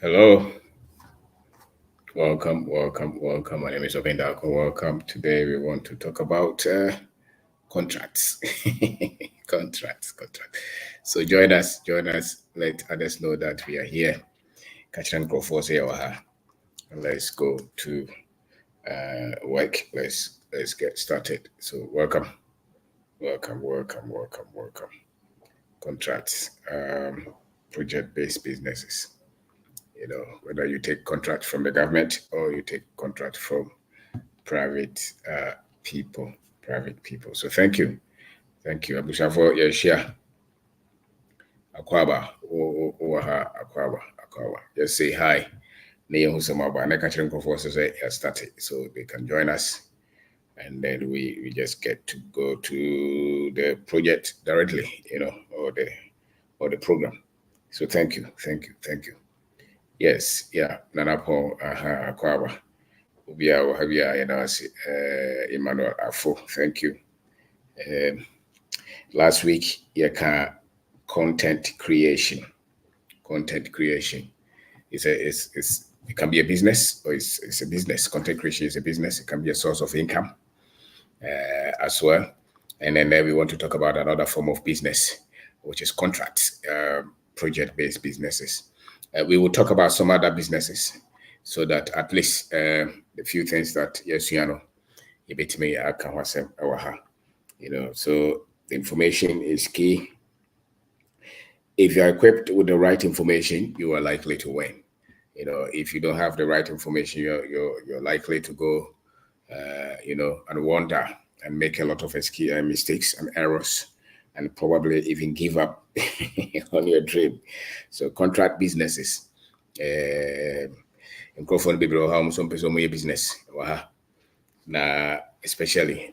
Hello, welcome. My name is Obendako. Welcome. Today we want to talk about contracts. Contracts. So join us. Let others know that we are here. Kachan Kofose Waha. Let's go to work. Let's get started. So welcome. Contracts, project-based businesses. Whether you take contract from the government or you take contract from private people, So thank you, Abusafo Yeshia Akwaba, Akwaba. Just say hi. Ne yehu some about na catching for say started, so they can join us, and then we just get to go to the project directly, or the program. So thank you. Yes, yeah, Nanapo, Akwaba. Ubia Wahabia, Emmanuel Afo. Thank you. Last week, content creation. It can be a business, or it's a business. Content creation is a business. It can be a source of income as well. And then we want to talk about another form of business, which is contracts, project-based businesses. We will talk about some other businesses, so that at least the few things that a bit me so the information is key. If you are equipped with the right information, you are likely to win. If you don't have the right information, you're likely to go and wander and make a lot of mistakes and errors, and probably even give up on your dream. So contract businesses, microphone be bro how some person business na especially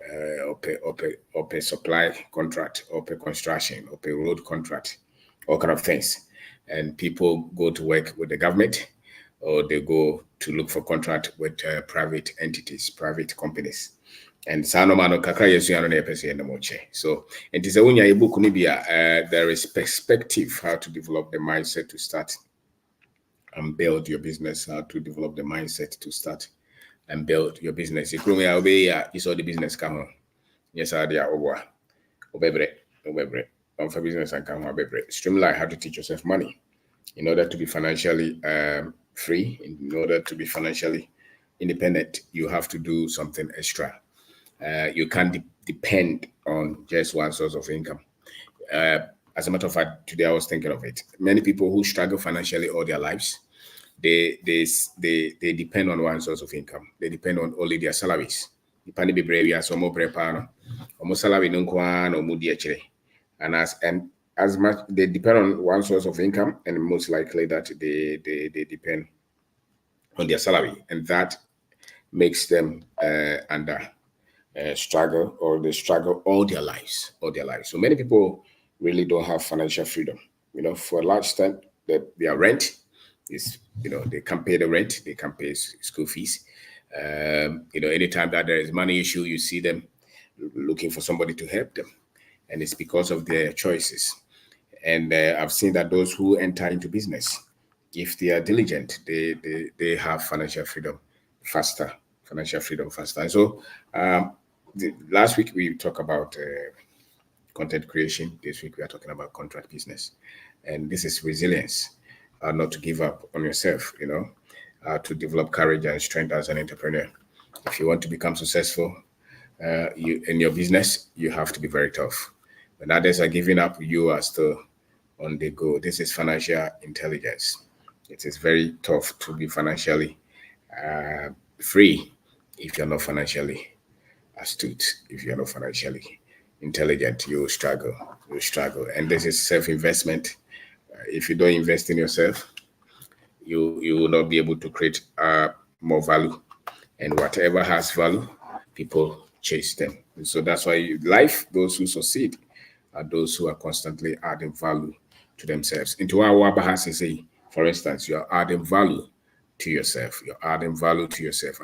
open supply contract, open construction, open road contract, all kind of things. And people go to work with the government, or they go to look for contract with private entities, private companies. And Sanomano Kakra Yesuano Nepesi and the Moche. So it is a unya book there is perspective how to develop the mindset to start and build your business, how to develop the mindset to start and build your business. You saw the business come on. Yes, I did. Obebre. For business and come on, streamline how to teach yourself money in order to be financially free, in order to be financially independent. You have to do something extra. You can't depend on just one source of income. As a matter of fact, today I was thinking of it. Many people who struggle financially all their lives, they depend on one source of income. They depend on only their salaries. Depending be brave, so more prepare, almost salary no kwan or mudi and as much they depend on one source of income, and most likely that they depend on their salary, and that makes them under struggle, or they struggle all their lives. So many people really don't have financial freedom. For a large extent, their rent is, they can't pay the rent, they can't pay school fees. Anytime that there is money issue, you see them looking for somebody to help them, and it's because of their choices. And I've seen that those who enter into business, if they are diligent, they have financial freedom faster. And so last week we talked about content creation. This week we are talking about contract business, and this is resilience, not to give up on yourself. To develop courage and strength as an entrepreneur. If you want to become successful in your business, you have to be very tough. When others are giving up, you are still on the go. This is financial intelligence. It is very tough to be financially free if you're not financially astute. If you're not financially intelligent, you will struggle. And this is self-investment. If you don't invest in yourself, you will not be able to create more value. And whatever has value, people chase them. And so that's why life, those who succeed are those who are constantly adding value to themselves. Into our Wabahas say, for instance, you're adding value to yourself.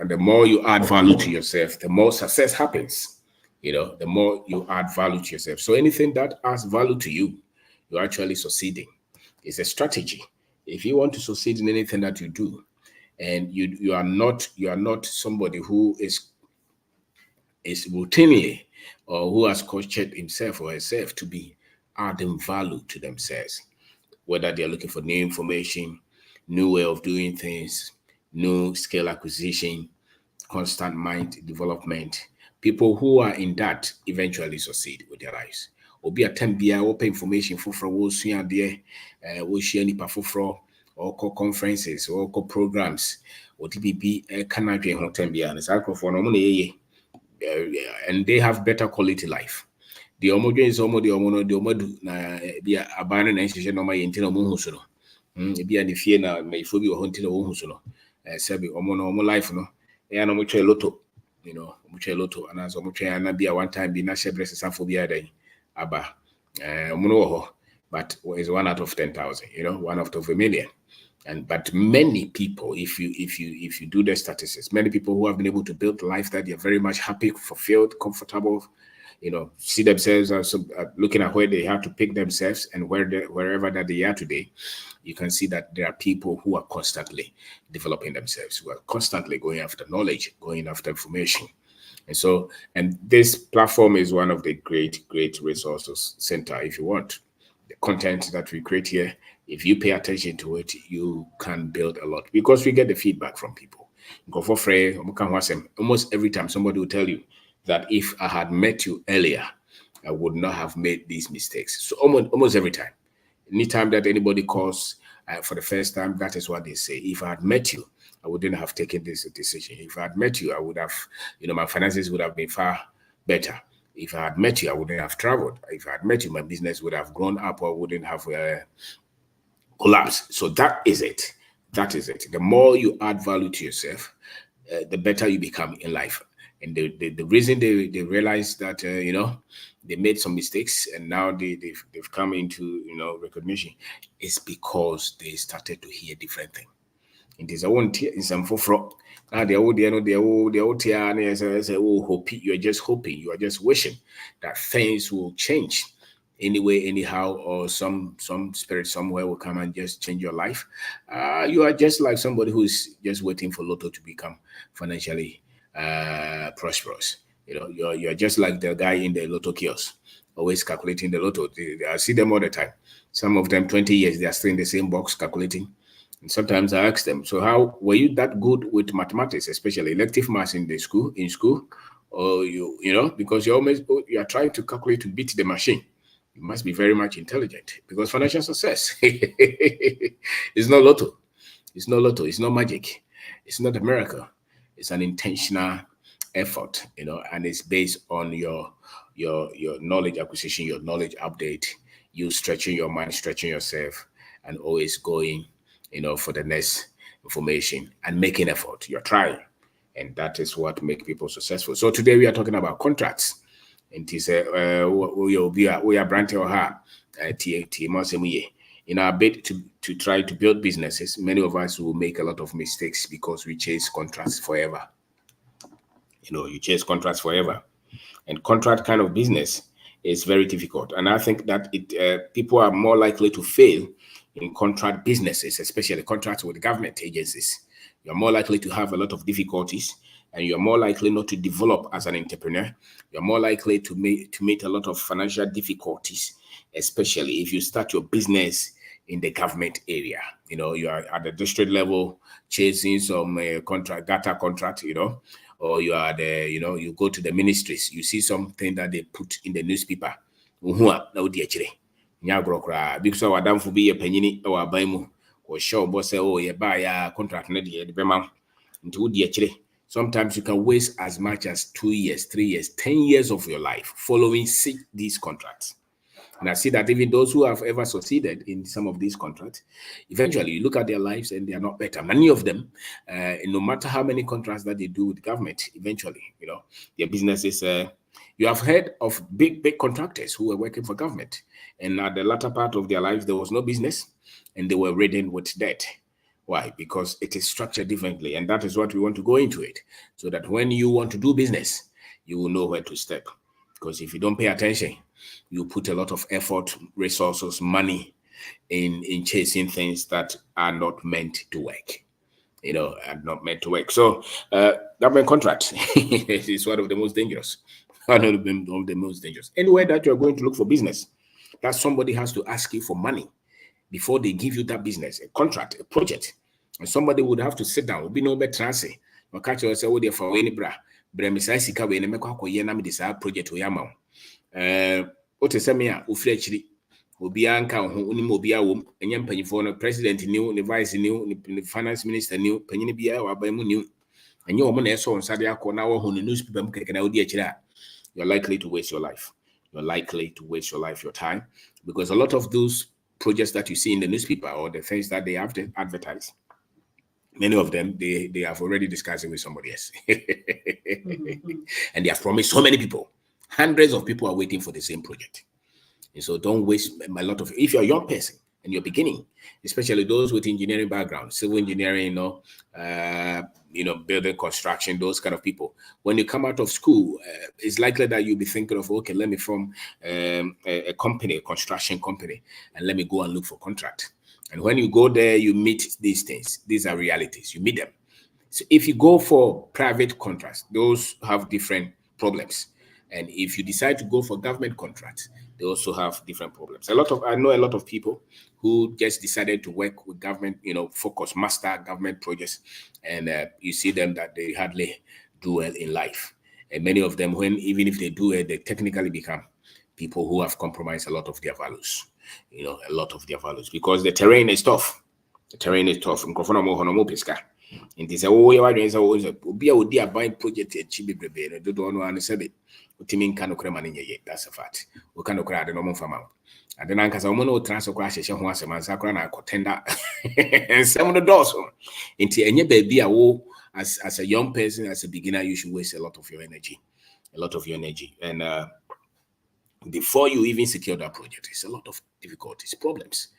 And the more you add value to yourself, the more success happens. The more you add value to yourself. So anything that adds value to you, you're actually succeeding. It's a strategy. If you want to succeed in anything that you do, and you are not somebody who is routinely or who has cultured himself or herself to be adding value to themselves, whether they're looking for new information, new way of doing things, new skill acquisition, constant mind development. People who are in that eventually succeed with their lives. Obi atem bia open information for wo sua de wo share nipa foforo or conferences or programs or TPP can adwen ho tem bia na sakrofo no mo na yeye, and they have better quality life. The omo is omo the omo no the omo do na bia abane na nhyehyɛ no ma yenti na mo hu so no. Bia ne fie na ifo bi wo ho nti na wo hu so no. Sebi omo no omo life no ya no mo twa lotto, mo twa lotto ana so mo twa na bia one time bi na shebre sesafo bia dan aba omo no wo ho, but is 1 out of 10,000, 1 out of a million. But many people, if you do the statistics, many people who have been able to build a life that they're very much happy, fulfilled, comfortable, see themselves as looking at where they have to pick themselves and wherever that they are today, you can see that there are people who are constantly developing themselves, who are constantly going after knowledge, going after information. And this platform is one of the great resources center. If you want the content that we create here, if you pay attention to it, you can build a lot because we get the feedback from people. Go for free. Almost every time somebody will tell you that if I had met you earlier, I would not have made these mistakes. So almost every time, anytime that anybody calls for the first time, that is what they say. If I had met you, I wouldn't have taken this decision. If I had met you, I would have, my finances would have been far better. If I had met you, I wouldn't have traveled. If I had met you, my business would have grown up or wouldn't have collapsed. So that is it. That is it. The more you add value to yourself, the better you become in life. And the reason they realize that, they made some mistakes and now they've come into, recognition is because they started to hear different things. It is a one tier in some for now the old hope you're just hoping, you are just wishing that things will change anyway, anyhow, or some spirit somewhere will come and just change your life. You are just like somebody who's just waiting for Lotto to become financially prosperous. You're just like the guy in the Lotto kiosk, always calculating the Lotto. I see them all the time. Some of them 20 years, they are still in the same box calculating. And sometimes I ask them, so how were you that good with mathematics, especially elective maths in school? Or because you are trying to calculate to beat the machine. You must be very much intelligent because financial success is not Lotto. It's not Lotto. It's not magic. It's not a miracle. It's an intentional effort, and it's based on your knowledge acquisition, your knowledge update, you stretching your mind, stretching yourself, and always going, for the next information and making effort. You're trying, and that is what makes people successful. So today we are talking about contracts. And he said, we are branching our heart. In our bid to try to build businesses, many of us will make a lot of mistakes because we chase contracts forever. You chase contracts forever, and contract kind of business is very difficult. And I think that people are more likely to fail in contract businesses, especially contracts with government agencies. You're more likely to have a lot of difficulties, and you're more likely not to develop as an entrepreneur. You're more likely to meet a lot of financial difficulties, especially if you start your business in the government area. You are at the district level chasing some data contract, or you are you go to the ministries, you see something that they put in the newspaper. Because our dam for be a penny or baimu or show boss you buy a contract into the sometimes you can waste as much as 2 years, 3 years, 10 years of your life following these contracts. And I see that even those who have ever succeeded in some of these contracts, eventually you look at their lives and they are not better. Many of them, no matter how many contracts that they do with government, eventually, their businesses, you have heard of big contractors who were working for government. And at the latter part of their lives, there was no business and they were ridden with debt. Why? Because it is structured differently. And that is what we want to go into it. So that when you want to do business, you will know where to step. Because if you don't pay attention, you put a lot of effort, resources, money, in chasing things that are not meant to work. Are not meant to work. So government contract is one of the most dangerous. One of the most dangerous. Anywhere that you're going to look for business, that somebody has to ask you for money before they give you that business, a contract, a project. And somebody would have to sit down, will be no better answer. Or catch yourself with for any bra. Bremisika we make a project we am. What is me? Ufrechri. Obia nka ho unim obia wom enye mpanyifo no president new ne vice new ne finance minister new panyine bia wa ba mu new enye omo na eso nsade akọ na wo ho ne newspaper mu keke na odi akira you're likely to waste your life. You're likely to waste your life, your time, because a lot of those projects that you see in the newspaper or the things that they have to advertise, many of them they have already discussed it with somebody else. And they have promised so many people. Hundreds of people are waiting for the same project. And so don't waste a lot of, if you're a young person and you're beginning, especially those with engineering background, civil engineering, building construction, those kind of people. When you come out of school, it's likely that you'll be thinking of, okay, let me form a company, a construction company, and let me go and look for contract. And when you go there, you meet these things. These are realities. You meet them. So if you go for private contracts, those have different problems. And if you decide to go for government contracts, they also have different problems. I know a lot of people who just decided to work with government, focus, master government projects, and you see them that they hardly do well in life. And many of them, even if they do it, they technically become people who have compromised a lot of their values, a lot of their values, because the terrain is tough. The terrain is tough. In this, be a buying project at Chibi, don't know and said it. That's a fact. We can't cry the normal farm. And then Uncle Samono transfer crashes once a man, Sakura and contender and some of the doors. Into any baby, as a young person, as a beginner, you should waste a lot of your energy. And before you even secure that project, it's a lot of difficulties, problems.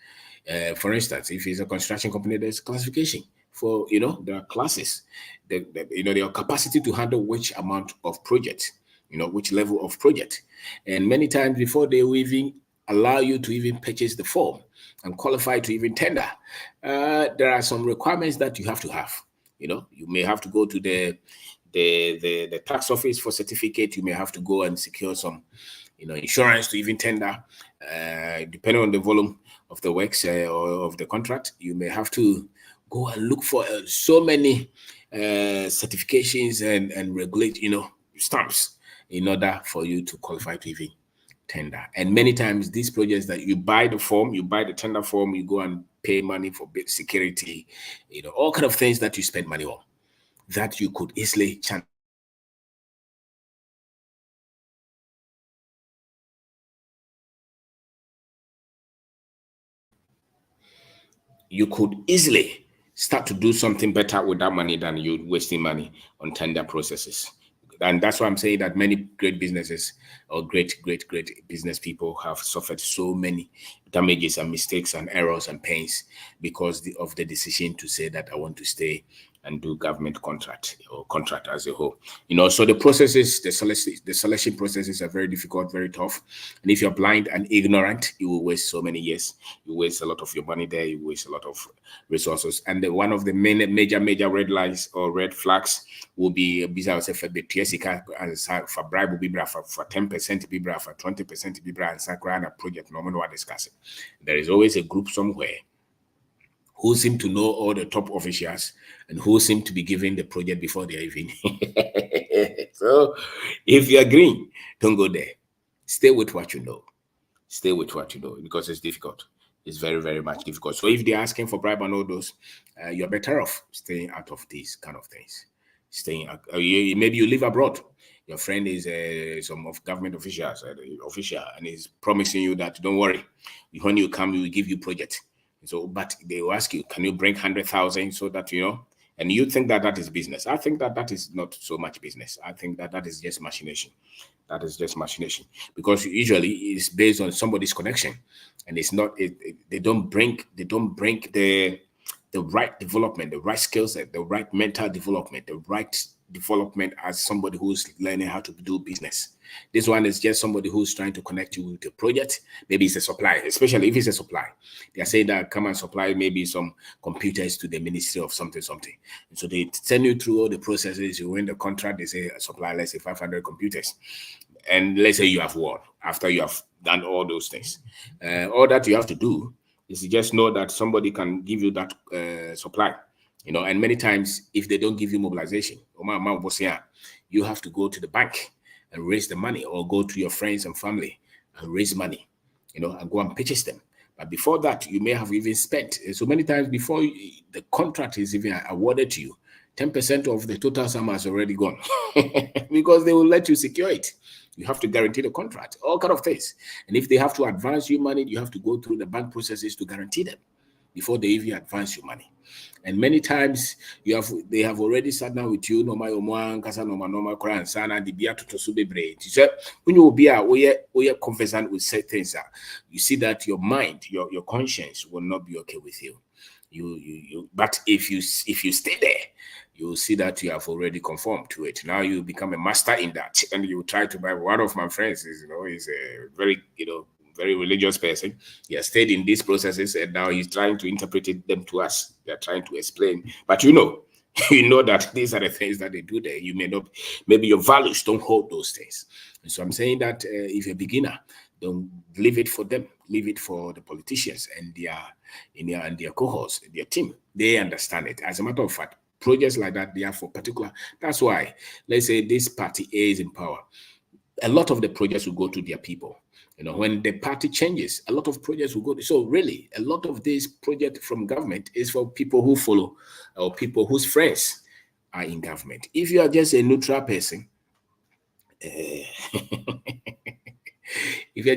For instance, if it's a construction company, there's classification. For there are classes, their capacity to handle which amount of project, which level of project, and many times before they will even allow you to even purchase the form and qualify to even tender, there are some requirements that you have to have. You may have to go to the tax office for certificate. You may have to go and secure some, insurance to even tender. Depending on the volume of the works or of the contract, you may have to go and look for so many certifications and regulate, stamps in order for you to qualify to even tender. And many times these projects that you buy the form, you buy the tender form, you go and pay money for security, all kind of things that you spend money on that you could easily chance. You could easily start to do something better with that money than you wasting money on tender processes. And that's why I'm saying that many great businesses or great business people have suffered so many damages and mistakes and errors and pains because of the decision to say that I want to stay and do government contract or contract as a whole. So the processes, the selection processes are very difficult, very tough. And if you're blind and ignorant, you will waste so many years. You waste a lot of your money there. You waste a lot of resources. And one of the major red lines or red flags will be for bribe will be for 10% be for 20% be and Sakura and a project normal discussing. There is always a group somewhere who seem to know all the top officials and who seem to be giving the project before they're even. So if you're green, don't go there. Stay with what you know. Stay with what you know because it's difficult. It's very, very much difficult. So if they're asking for bribe and all those, you're better off staying out of these kind of things. Maybe you live abroad. Your friend is some of government officials, and he's promising you that don't worry, when you come, we will give you project. So, but they will ask you, can you bring 100,000 so that and you think that is business. I think that is not so much business. I think that is just machination. That is just machination because usually it's based on somebody's connection, and it's not. They don't bring the right development, the right skill set, the right mental development, the right development as somebody who's learning how to do business. This one is just somebody who's trying to connect you with the project. Maybe it's a supply, especially if it's a supply. They are saying that come and supply maybe some computers to the ministry of something. And so they send you through all the processes. You win the contract. They say supply, let's say 500 computers. And let's say you have won after you have done all those things. All that you have to do is just know that somebody can give you that supply. And many times if they don't give you mobilization, you have to go to the bank and raise the money, or go to your friends and family and raise money, and go and purchase them. But before that, you may have even spent. So many times before the contract is even awarded to you, 10% of the total sum has already gone because they will let you secure it. You have to guarantee the contract, all kind of things. And if they have to advance you money, you have to go through the bank processes to guarantee them before they even advance you money. And many times they have already sat down with you, when you will be conversant with certain things, you see that your mind, your conscience will not be okay with you. But if you stay there, you will see that you have already conformed to it. Now you become a master in that, and you try to buy. One of my friends is a very very religious person. He has stayed in these processes, and now he's trying to interpret them to us. They're trying to explain, but you know that these are the things that they do there. You may not, maybe your values don't hold those things. And so I'm saying that if you're a beginner, don't leave it for them. Leave it for the politicians and their cohorts, their team. They understand it. As a matter of fact, projects like that, they are for particular. That's why, let's say this party A is in power. A lot of the projects will go to their people. When the party changes, a lot of projects will go. So really, a lot of this project from government is for people who follow, or people whose friends are in government. If you are just a neutral person, you're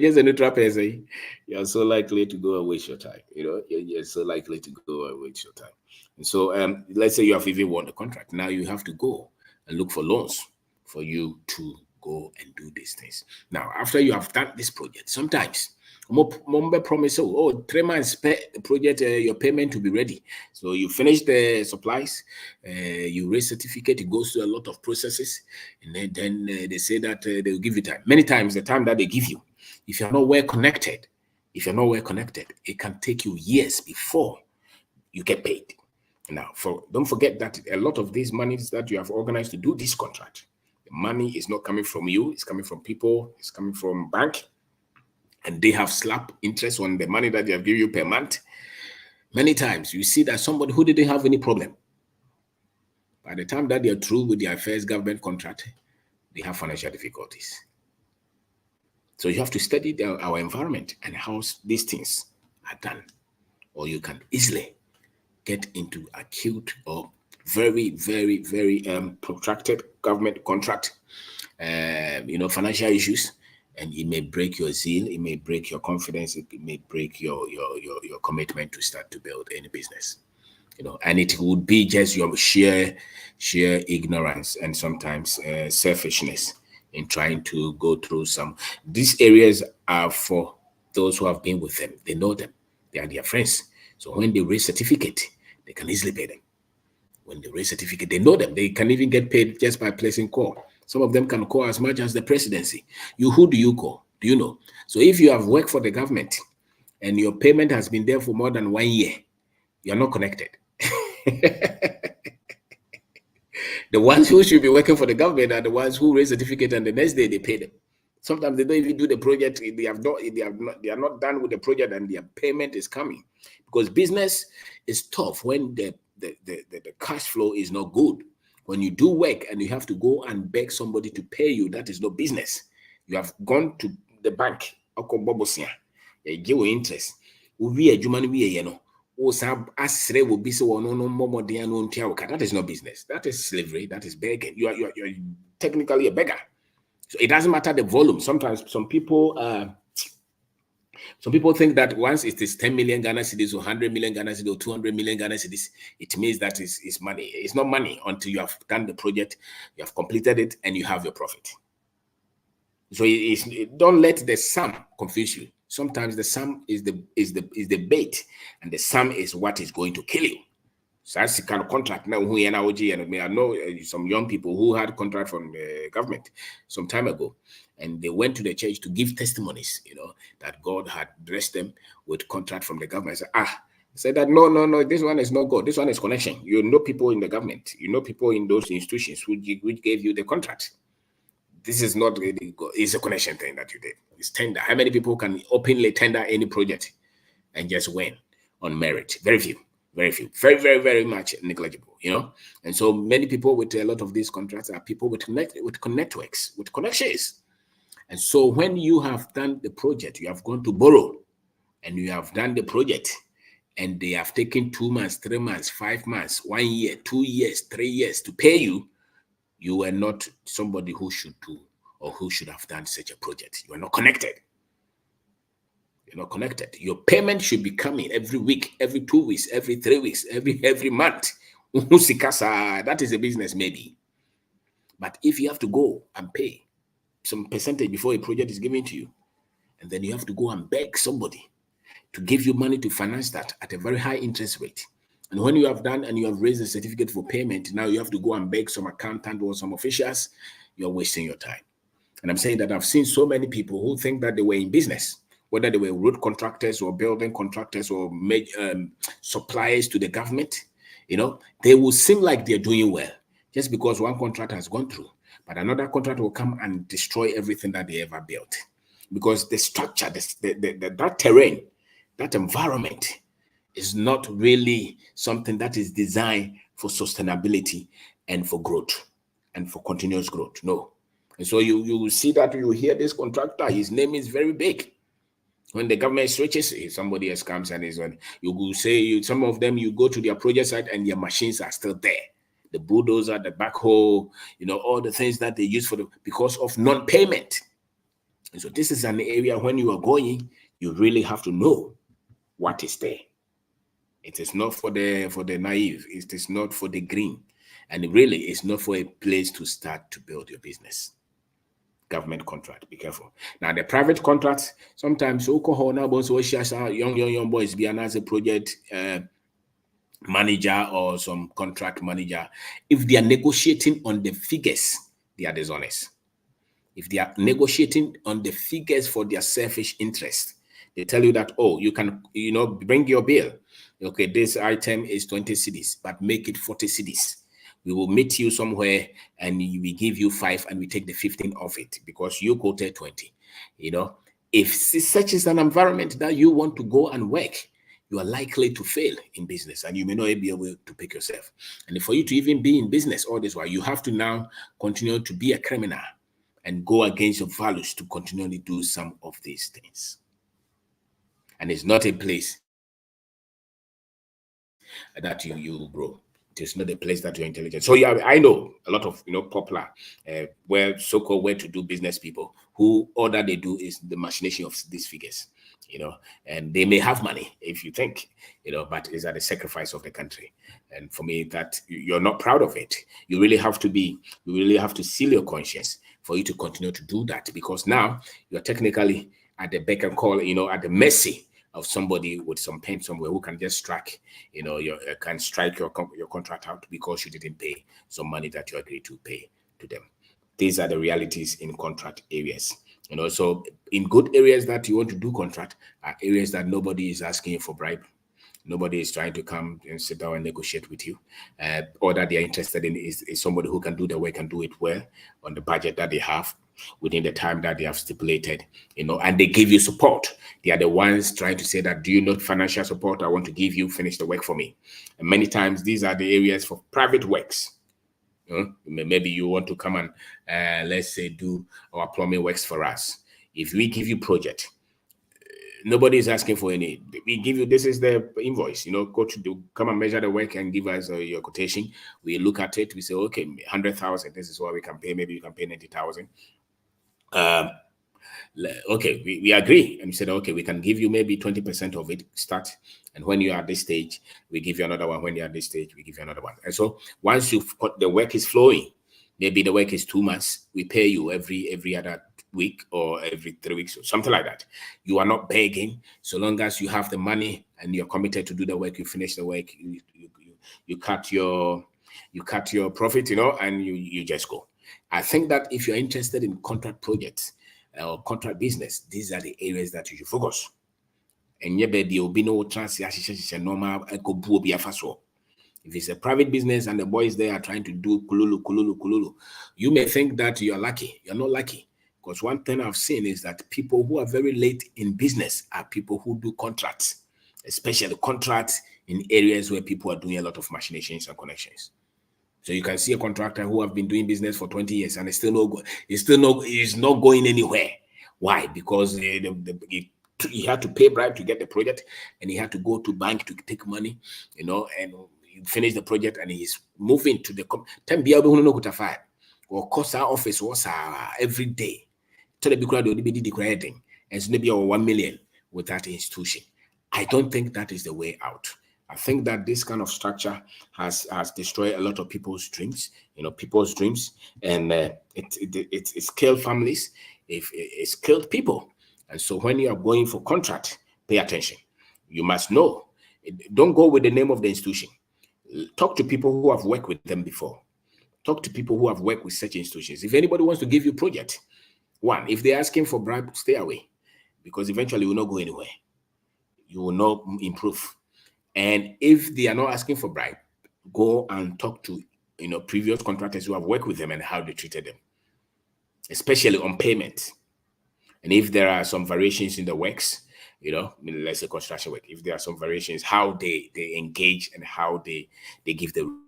so likely to go and waste your time. You're so likely to go and waste your time. And so let's say you have even won the contract. Now you have to go and look for loans for you to go and do these things. Now, after you have done this project, sometimes promise 3 months project, your payment to be ready. So you finish the supplies, you raise certificate, it goes through a lot of processes, and then they say that they will give you time. Many times the time that they give you, if you're not well connected, it can take you years before you get paid. Now, don't forget that a lot of these monies that you have organized to do this contract, the money is not coming from you, it's coming from people, it's coming from bank, and they have slap interest on the money that they have given you per month. Many times you see that somebody who didn't have any problem, by the time that they are through with their first government contract, they have financial difficulties. So you have to study our environment and how these things are done, or you can easily get into acute or very, very, very protracted government contract, financial issues, and it may break your zeal, it may break your confidence, it may break your commitment to start to build any business. And it would be just your sheer ignorance and sometimes selfishness in trying to go through some. These areas are for those who have been with them. They know them. They are their friends. So when they raise certificate, they can easily pay them. When they raise certificate, they know them. They can even get paid just by placing call. Some of them can call as much as the presidency. Who do you call? Do you know? So if you have worked for the government and your payment has been there for more than 1 year, you're not connected. The ones who should be working for the government are the ones who raise certificate and the next day they pay them. Sometimes they don't even do the project. They are not done with the project and their payment is coming, because business is tough when the cash flow is not good. When you do work and you have to go and beg somebody to pay you, that is not business. You have gone to the bank, you give interest. That is not business. That is slavery. That is begging. You're technically a beggar. So it doesn't matter the volume. Sometimes some people think that once it is 10 million Ghana cedis or 100 million Ghana cedis or 200 million Ghana cedis, it means that is money. It's not money until you have done the project, you have completed it, and you have your profit. So don't let the sum confuse you. Sometimes the sum is the bait, and the sum is what is going to kill you. So that's the kind of contract now. Who and I know some young people who had contract from the government some time ago, and they went to the church to give testimonies, that God had blessed them with contract from the government. I said that no, this one is not God. This one is connection. You know people in the government. You know people in those institutions which gave you the contract. This is not really God. It's a connection thing that you did. It's tender. How many people can openly tender any project and just win on merit? Very few. Very few. Very, very, very much negligible, And so many people with a lot of these contracts are people with networks, with connections. And so when you have done the project, you have gone to borrow, and you have done the project, and they have taken 2 months, 3 months, 5 months, 1 year, 2 years, 3 years to pay you, you were not somebody who should do or who should have done such a project. You are not connected. You're not connected. Your payment should be coming every week, every 2 weeks, every 3 weeks, every month. That is a business, maybe. But if you have to go and pay some percentage before a project is given to you, and then you have to go and beg somebody to give you money to finance that at a very high interest rate. And when you have done and you have raised a certificate for payment, now you have to go and beg some accountant or some officials, you're wasting your time. And I'm saying that I've seen so many people who think that they were in business, whether they were road contractors or building contractors or suppliers to the government, they will seem like they're doing well just because one contract has gone through, but another contract will come and destroy everything that they ever built. Because the structure, that terrain, that environment is not really something that is designed for sustainability and for growth and for continuous growth. No. And so you will see that you hear this contractor, his name is very big. When the government switches, somebody else comes and is on. You will say, some of them, you go to their project site and their machines are still there. The bulldozer, the backhoe, all the things that they use because of non-payment. And so this is an area when you are going, you really have to know what is there. It is not for the naive. It is not for the green. And really, it's not for a place to start to build your business. Government contract, be careful. Now, the private contracts, sometimes young boys be as a project manager or some contract manager. If they are negotiating on the figures, they are dishonest. If they are negotiating on the figures for their selfish interest, they tell you that, you can, bring your bill. Okay, this item is 20 cedis, but make it 40 cedis. We will meet you somewhere and we give you 5 and we take the 15 of it because you quoted 20. If such is an environment that you want to go and work, you are likely to fail in business and you may not be able to pick yourself. And for you to even be in business all this while, you have to now continue to be a criminal and go against your values to continually do some of these things. And it's not a place that you grow. It is not a place that you're intelligent. So yeah, I know a lot of popular so-called well-to-do business people who all that they do is the machination of these figures, and they may have money if you think, but it's at the sacrifice of the country. And for me, that you're not proud of it. You really have to seal your conscience for you to continue to do that, because now you're technically at the beck and call, at the mercy of somebody with some pen somewhere who can just strike, can strike your contract out because you didn't pay some money that you agreed to pay to them. These are the realities in contract areas. So in good areas that you want to do contract are areas that nobody is asking you for bribe. Nobody is trying to come and sit down and negotiate with you. All that they are interested in is somebody who can do the work and do it well on the budget that they have, within the time that they have stipulated, and they give you support. They are the ones trying to say that, do you need financial support? I want to give you, finish the work for me. And many times these are the areas for private works. Maybe you want to come and let's say do our plumbing works for us. If we give you project, nobody is asking for any. We give you, this is the invoice, come and measure the work and give us your quotation. We look at it, we say, okay, 100,000, this is what we can pay. Maybe you can pay 90,000. Okay, we agree. And we said, okay, we can give you maybe 20% of it, start. And when you're at this stage, we give you another one. When you're at this stage, we give you another one. And so once the work is flowing, maybe the work is 2 months, we pay you every other week or every 3 weeks or something like that. You are not begging. So long as you have the money and you're committed to do the work, you finish the work, you cut your profit, and you just go. I think that if you're interested in contract projects or contract business, these are the areas that you should focus. And yeah, there will be no normal. If it's a private business and the boys there are trying to do kululu, you may think that you're lucky. You're not lucky. Because one thing I've seen is that people who are very late in business are people who do contracts, especially contracts in areas where people are doing a lot of machinations and connections. So you can see a contractor who have been doing business for 20 years and is not going anywhere. Why? Because he had to pay bribe to get the project, and he had to go to bank to take money, and finish the project, and he's moving to the or cost our office was every day. To the big and so maybe 1 million with that institution. I don't think that is the way out. I think that this kind of structure has destroyed a lot of people's dreams, and it's killed families, it's killed people. And so when you are going for contract, pay attention. You must know. Don't go with the name of the institution. Talk to people who have worked with them before. Talk to people who have worked with such institutions. If anybody wants to give you a project, one, if they're asking for bribe, stay away, because eventually you will not go anywhere. You will not improve. And if they are not asking for bribe, go and talk to previous contractors who have worked with them and how they treated them, especially on payment. And if there are some variations in the works, let's say construction work, if there are some variations, how they engage and how they give the.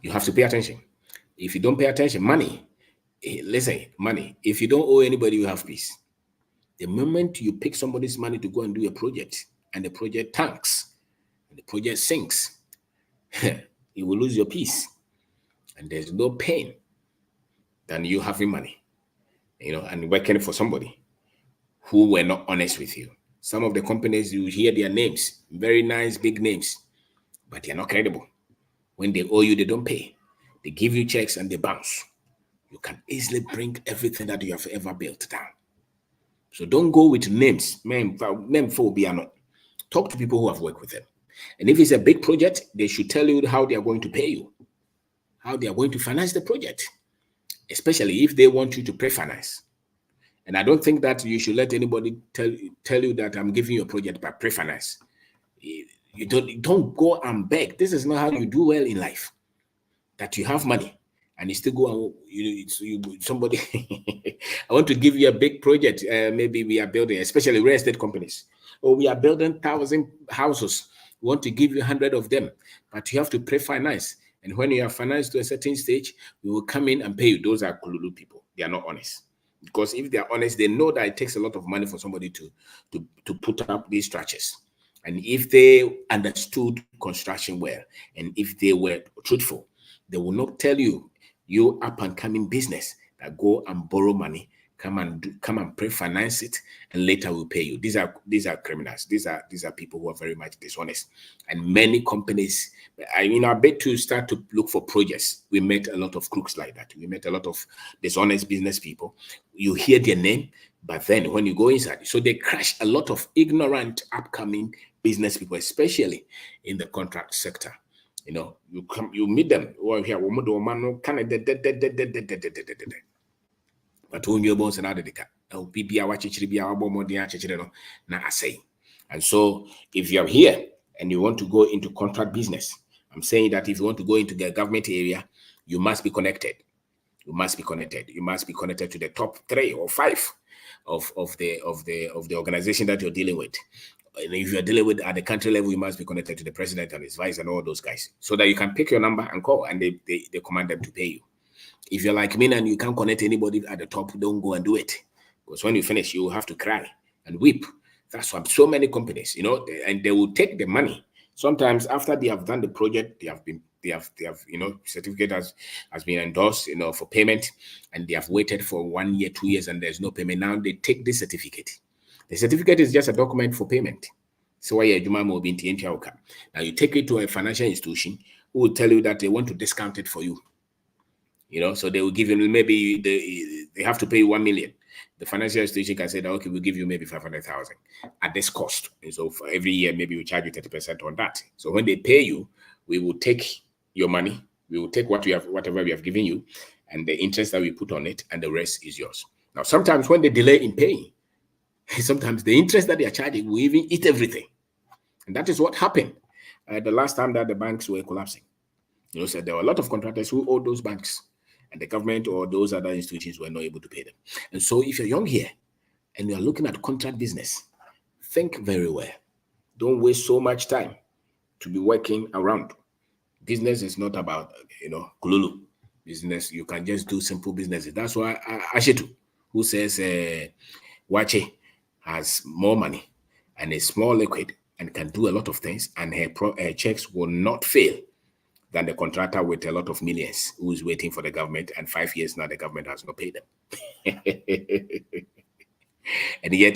You have to pay attention. If you don't pay attention, money, if you don't owe anybody, you have peace. The moment you pick somebody's money to go and do a project and the project tanks, and the project sinks, you will lose your peace. And there's no pain than you having money, and working for somebody who were not honest with you. Some of the companies, you hear their names, very nice, big names, but they're not credible. When they owe you, they don't pay. They give you checks and they bounce. You can easily bring everything that you have ever built down. So don't go with names. Talk to people who have worked with them. And if it's a big project, they should tell you how they are going to pay you, how they are going to finance the project, especially if they want you to pre-finance. And I don't think that you should let anybody tell you that I'm giving you a project by pre-finance. You don't go and beg. This is not how you do well in life. That you have money and you still go and somebody. I want to give you a big project. Maybe we are building, especially real estate companies. Or we are building 1,000 houses. We want to give you 100 of them, but you have to pre-finance. And when you are financed to a certain stage, we will come in and pay you. Those are Kululu people. They are not honest. Because if they are honest, they know that it takes a lot of money for somebody to put up these structures. And if they understood construction well, and if they were truthful, they will not tell you up and coming business that go and borrow money, come and pre-finance it, and later will pay you. These are criminals. These are people who are very much dishonest. And many companies, I bet to start to look for projects. We met a lot of crooks like that. We met a lot of dishonest business people. You hear their name, but then when you go inside, so they crash a lot of ignorant upcoming business people, especially in the contract sector. You meet them. But when you're born, and so if you're here and you want to go into contract business, I'm saying that if you want to go into the government area, you must be connected. You must be connected. You must be connected to the top 3 or 5 of the organization that you're dealing with. And if you're dealing with at the country level, you must be connected to the president and his vice and all those guys, so that you can pick your number and call, and they command them to pay you. If you're like me and you can't connect anybody at the top, don't go and do it, because when you finish, you will have to cry and weep. That's why so many companies, and they will take the money. Sometimes after they have done the project, they have certificate has been endorsed, for payment, and they have waited for 1 year, 2 years, and there's no payment. Now they take this certificate. The certificate is just a document for payment. So why now you take it to a financial institution who will tell you that they want to discount it for you. So they will give you maybe they have to pay 1 million. The financial institution can say that, okay, we'll give you maybe 500,000 at this cost. And so for every year, maybe we charge you 30% on that. So when they pay you, we will take your money, we will take whatever we have given you, and the interest that we put on it, and the rest is yours. Now, sometimes when they delay in paying, sometimes the interest that they are charging will even eat everything. And that is what happened the last time that the banks were collapsing. So there were a lot of contractors who owed those banks, and the government or those other institutions were not able to pay them. And so if you're young here and you're looking at contract business, think very well. Don't waste so much time to be working around. Business is not about, kululu. Business, you can just do simple businesses. That's why Ashitu, who says Wache has more money and is more liquid and can do a lot of things, and her checks will not fail than the contractor with a lot of millions who is waiting for the government, and 5 years now the government has not paid them. And yet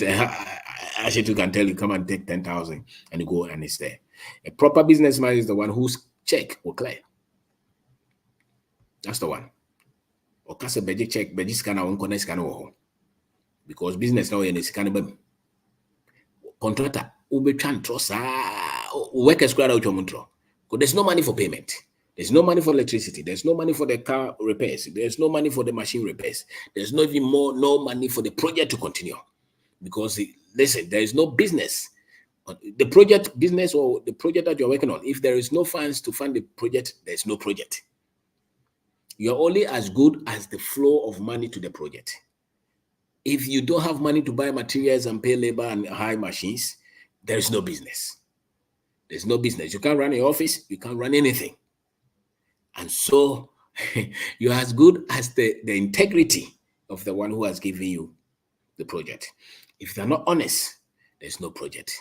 Ashitu can tell you, come and take 10,000, and you go and it's there. A proper businessman is the one whose check will clear. That's the one. Okase beji check, beji scanner on connect scanner, because business now is scanner. Contractor ube tran trust workers square out your montro. Because there's no money for payment. There's no money for electricity. There's no money for the car repairs. There's no money for the machine repairs. There's no money for the project to continue. Because listen, there is no business. The project business or the project that you're working on, if there is no funds to fund the project, there's no project. You're only as good as the flow of money to the project. If you don't have money to buy materials and pay labor and hire machines, there is no business. There's no business. You can't run an office. You can't run anything. And so you're as good as the integrity of the one who has given you the project. If they're not honest, there's no project.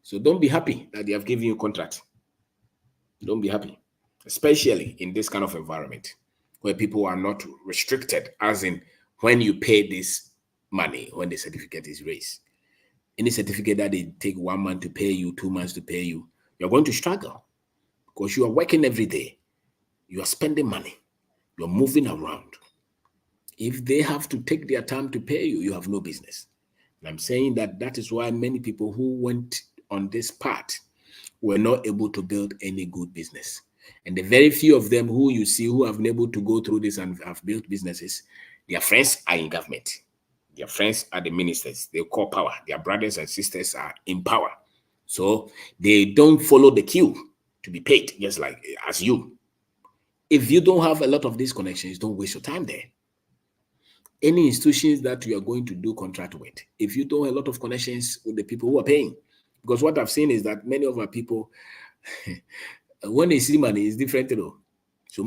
So don't be happy that they have given you a contract. Don't be happy, especially in this kind of environment where people are not restricted, as in when you pay this money, when the certificate is raised. Any certificate that they take 1 month to pay you, 2 months to pay you, you're going to struggle because you are working every day. You are spending money. You're moving around. If they have to take their time to pay you, you have no business. And I'm saying that is why many people who went on this path were not able to build any good business. And the very few of them who you see who have been able to go through this and have built businesses, their friends are in government. Their friends are the ministers. They call power. Their brothers and sisters are in power. So they don't follow the queue to be paid, just like as you. If you don't have a lot of these connections, don't waste your time there. Any institutions that you are going to do contract with, if you don't have a lot of connections with the people who are paying, because what I've seen is that many of our people, when they see money, it's different, So,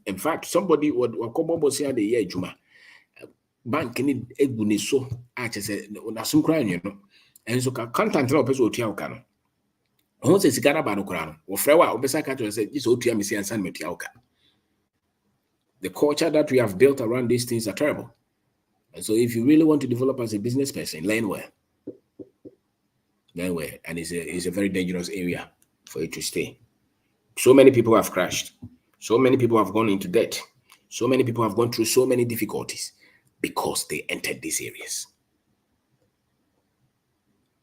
in fact, somebody would come say the year Juma bank in a so I said, some crying, and so content of person will tell once it's got about Ukraine, or Frewa, or Besaka said, this OTM is and San Metiauka. The culture that we have built around these things are terrible. And so if you really want to develop as a business person, learn well. Learn well. And it's a very dangerous area for you to stay. So many people have crashed. So many people have gone into debt. So many people have gone through so many difficulties because they entered these areas.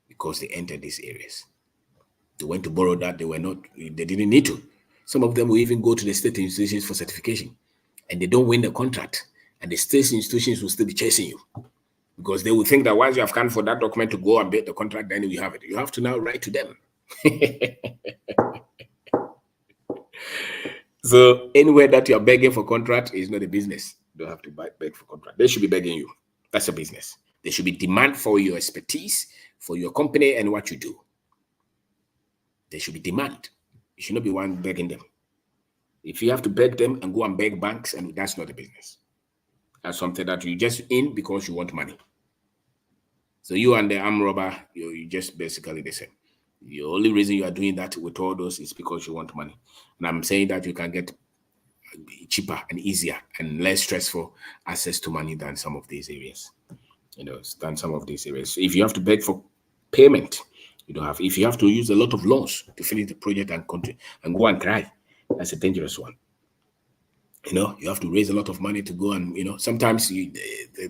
Because they entered these areas. They went to borrow that they didn't need to. Some of them will even go to the state institutions for certification and they don't win the contract. And the state institutions will still be chasing you because they will think that once you have come for that document to go and get the contract, then you have it. You have to now write to them. So anywhere that you are begging for contract is not a business. You don't have to beg for contract. They should be begging you. That's a business. There should be demand for your expertise, for your company and what you do. There should be demand. You should not be one begging them. If you have to beg them and go and beg banks, and that's not a business. That's something that you just in because you want money. So you and the arm robber, you just basically the same. The only reason you are doing that with all those is because you want money. And I'm saying that you can get cheaper and easier and less stressful access to money than some of these areas. Than some of these areas. So if you have to beg for payment, you don't have. If you have to use a lot of loans to finish the project and go and cry, that's a dangerous one. You have to raise a lot of money to go and, sometimes the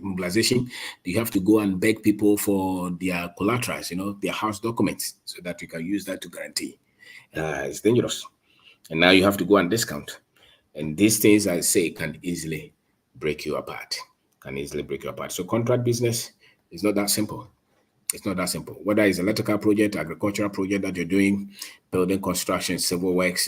mobilization, you have to go and beg people for their collaterals, their house documents, so that you can use that to guarantee. It's dangerous. And now you have to go and discount. And these things, I say, can easily break you apart. So contract business is not that simple. It's not that simple. Whether it's electrical project, agricultural project that you're doing, building, construction, civil works,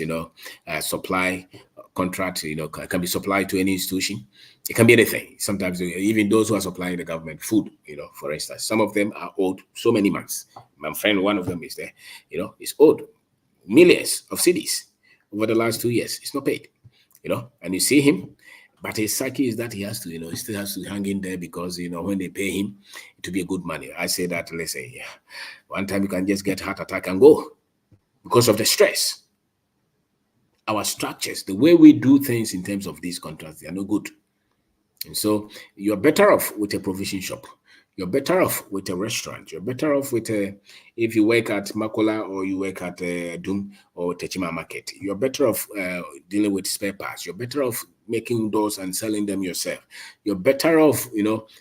supply contract, can be supplied to any institution. It can be anything. Sometimes even those who are supplying the government food, for instance, some of them are owed so many months. My friend, one of them is there, is owed millions of cedis over the last 2 years. It's not paid, and you see him. But his psyche is that he has to, he still has to hang in there because, when they pay him, it will be a good money. I say that, let's say, one time you can just get heart attack and go because of the stress. Our structures, the way we do things in terms of these contracts, they are no good. And so you're better off with a provision shop. You're better off with a restaurant. You're better off with if you work at Makola or you work at Doom or Techima Market. You're better off dealing with spare parts. You're better off making doors and selling them yourself. You're better off,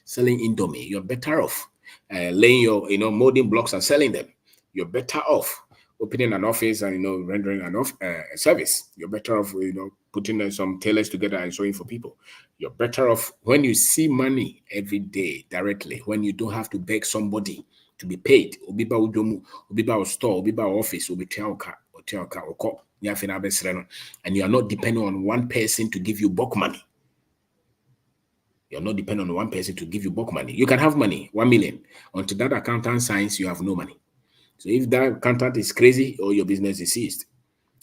selling Indomie. You're better off laying your, molding blocks and selling them. You're better off opening an office and, rendering a service. You're better off, putting some tailors together and showing for people. You're better off when you see money every day directly, when you don't have to beg somebody to be paid. Obiba udomu, obiba store, obiba office, and you are not depending on one person to give you bulk money. You're not dependent on one person to give you bulk money. You can have money, 1 million. Until that accountant signs, you have no money. So if that accountant is crazy, or your business is seized.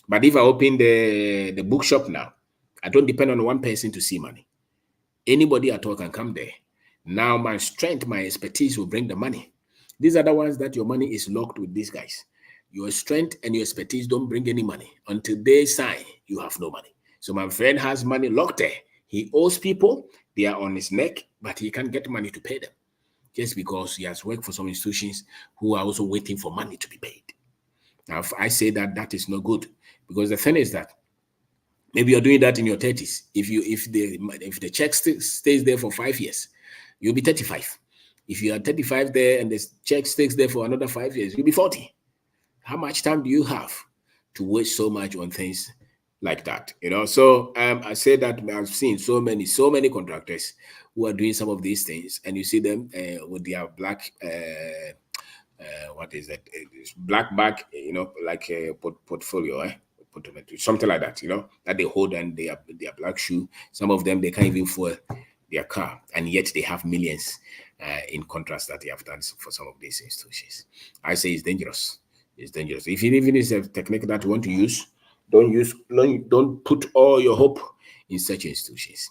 But if I open the bookshop now, I don't depend on one person to see money. Anybody at all can come there. Now my strength, my expertise will bring the money. These are the ones that your money is locked with these guys. Your strength and your expertise don't bring any money. Until they sign, you have no money. So my friend has money locked there. He owes people, they are on his neck, but he can't get money to pay them. Just because he has worked for some institutions who are also waiting for money to be paid. Now, if I say that is not good, because the thing is that maybe you're doing that in your 30s. If the check stays there for 5 years, you'll be 35. If you are 35 there and the check stays there for another 5 years, you'll be 40. How much time do you have to waste so much on things like that? So I say that I've seen so many contractors who are doing some of these things, and you see them with their black what is that? It's black bag, like a portfolio, something like that, that they hold, and their black shoe. Some of them, they can't even fuel their car, and yet they have millions in contrast that they have done for some of these institutions. I say it's dangerous. It's dangerous. If it even is a technique that you want to use, don't put all your hope in such institutions.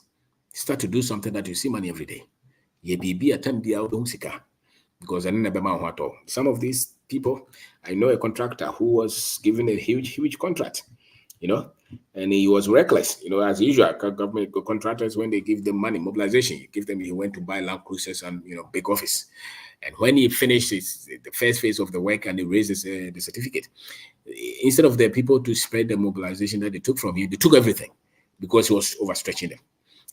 Start to do something that you see money every day. Because I never mind some of these people. I know a contractor who was given a huge contract, and he was reckless, as usual. Government contractors, when they give them money, mobilization, he went to buy Land Cruisers and big office. And when he finished the first phase of the work and he raised the certificate, instead of the people to spread the mobilization that they took from him, they took everything because he was overstretching them.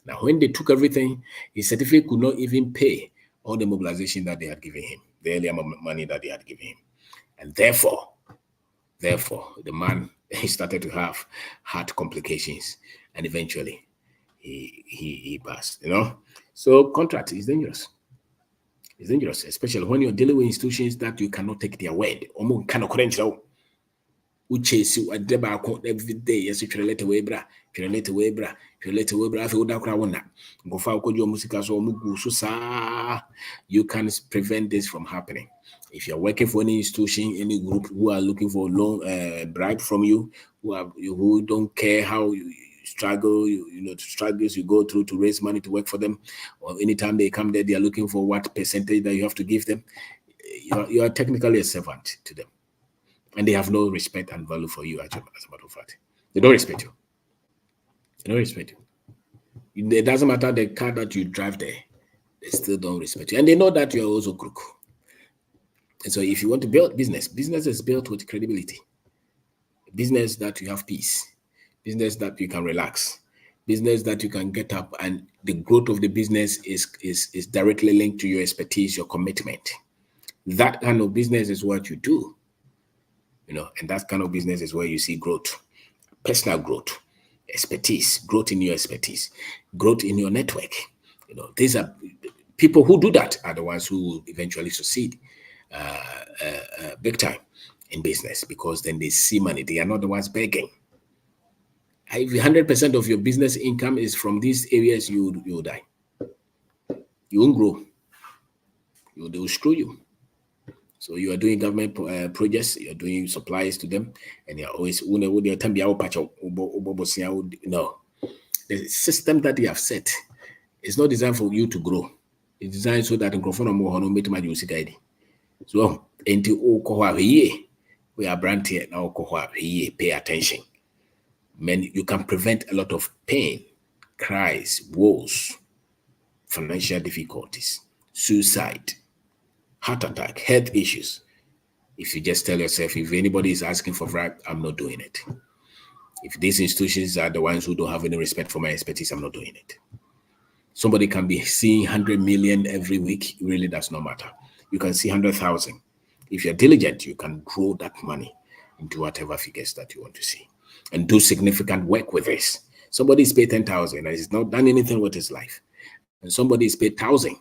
Now, when they took everything, his certificate could not even pay all the mobilization that they had given him, the earlier money that they had given him. And therefore, the man, he started to have heart complications, and eventually he passed, So contract is dangerous. It's dangerous, especially when you're dealing with institutions that you cannot take their word. Who chase you at the back every day? Yes, you let away, bra. You let away, bra. You let away, bra. You can prevent this from happening. If you're working for any institution, any group who are looking for a loan, bribe from you, who don't care how you struggle, struggles you go through to raise money to work for them, or anytime they come there, they are looking for what percentage that you have to give them. You are technically a servant to them. And they have no respect and value for you, as a matter of fact. They don't respect you. They don't respect you. It doesn't matter the car that you drive there. They still don't respect you. And they know that you are also crook. And so if you want to build business is built with credibility. Business that you have peace. Business that you can relax. business that you can get up, and the growth of the business is directly linked to your expertise, your commitment. That kind of business is what you do, and that kind of business is where you see growth, personal growth, expertise, growth in your expertise, growth in your network. These are people who do that are the ones who will eventually succeed big time in business, because then they see money. They are not the ones begging. If 100% of your business income is from these areas, you will die. You won't grow. They will screw you. So you are doing government projects, you are doing supplies to them, and you're always no. The system that they have set is not designed for you to grow. It's designed so that in guide. So we are brand here now. Pay attention. You can prevent a lot of pain, cries, woes, financial difficulties, suicide, heart attack, health issues. If you just tell yourself, if anybody is asking for bribe, I'm not doing it. If these institutions are the ones who don't have any respect for my expertise, I'm not doing it. Somebody can be seeing 100 million every week. It really does not matter. You can see 100,000. If you're diligent, you can grow that money into whatever figures that you want to see and do significant work with this. Somebody is paid 10,000 and he's not done anything with his life. And somebody is paid 1,000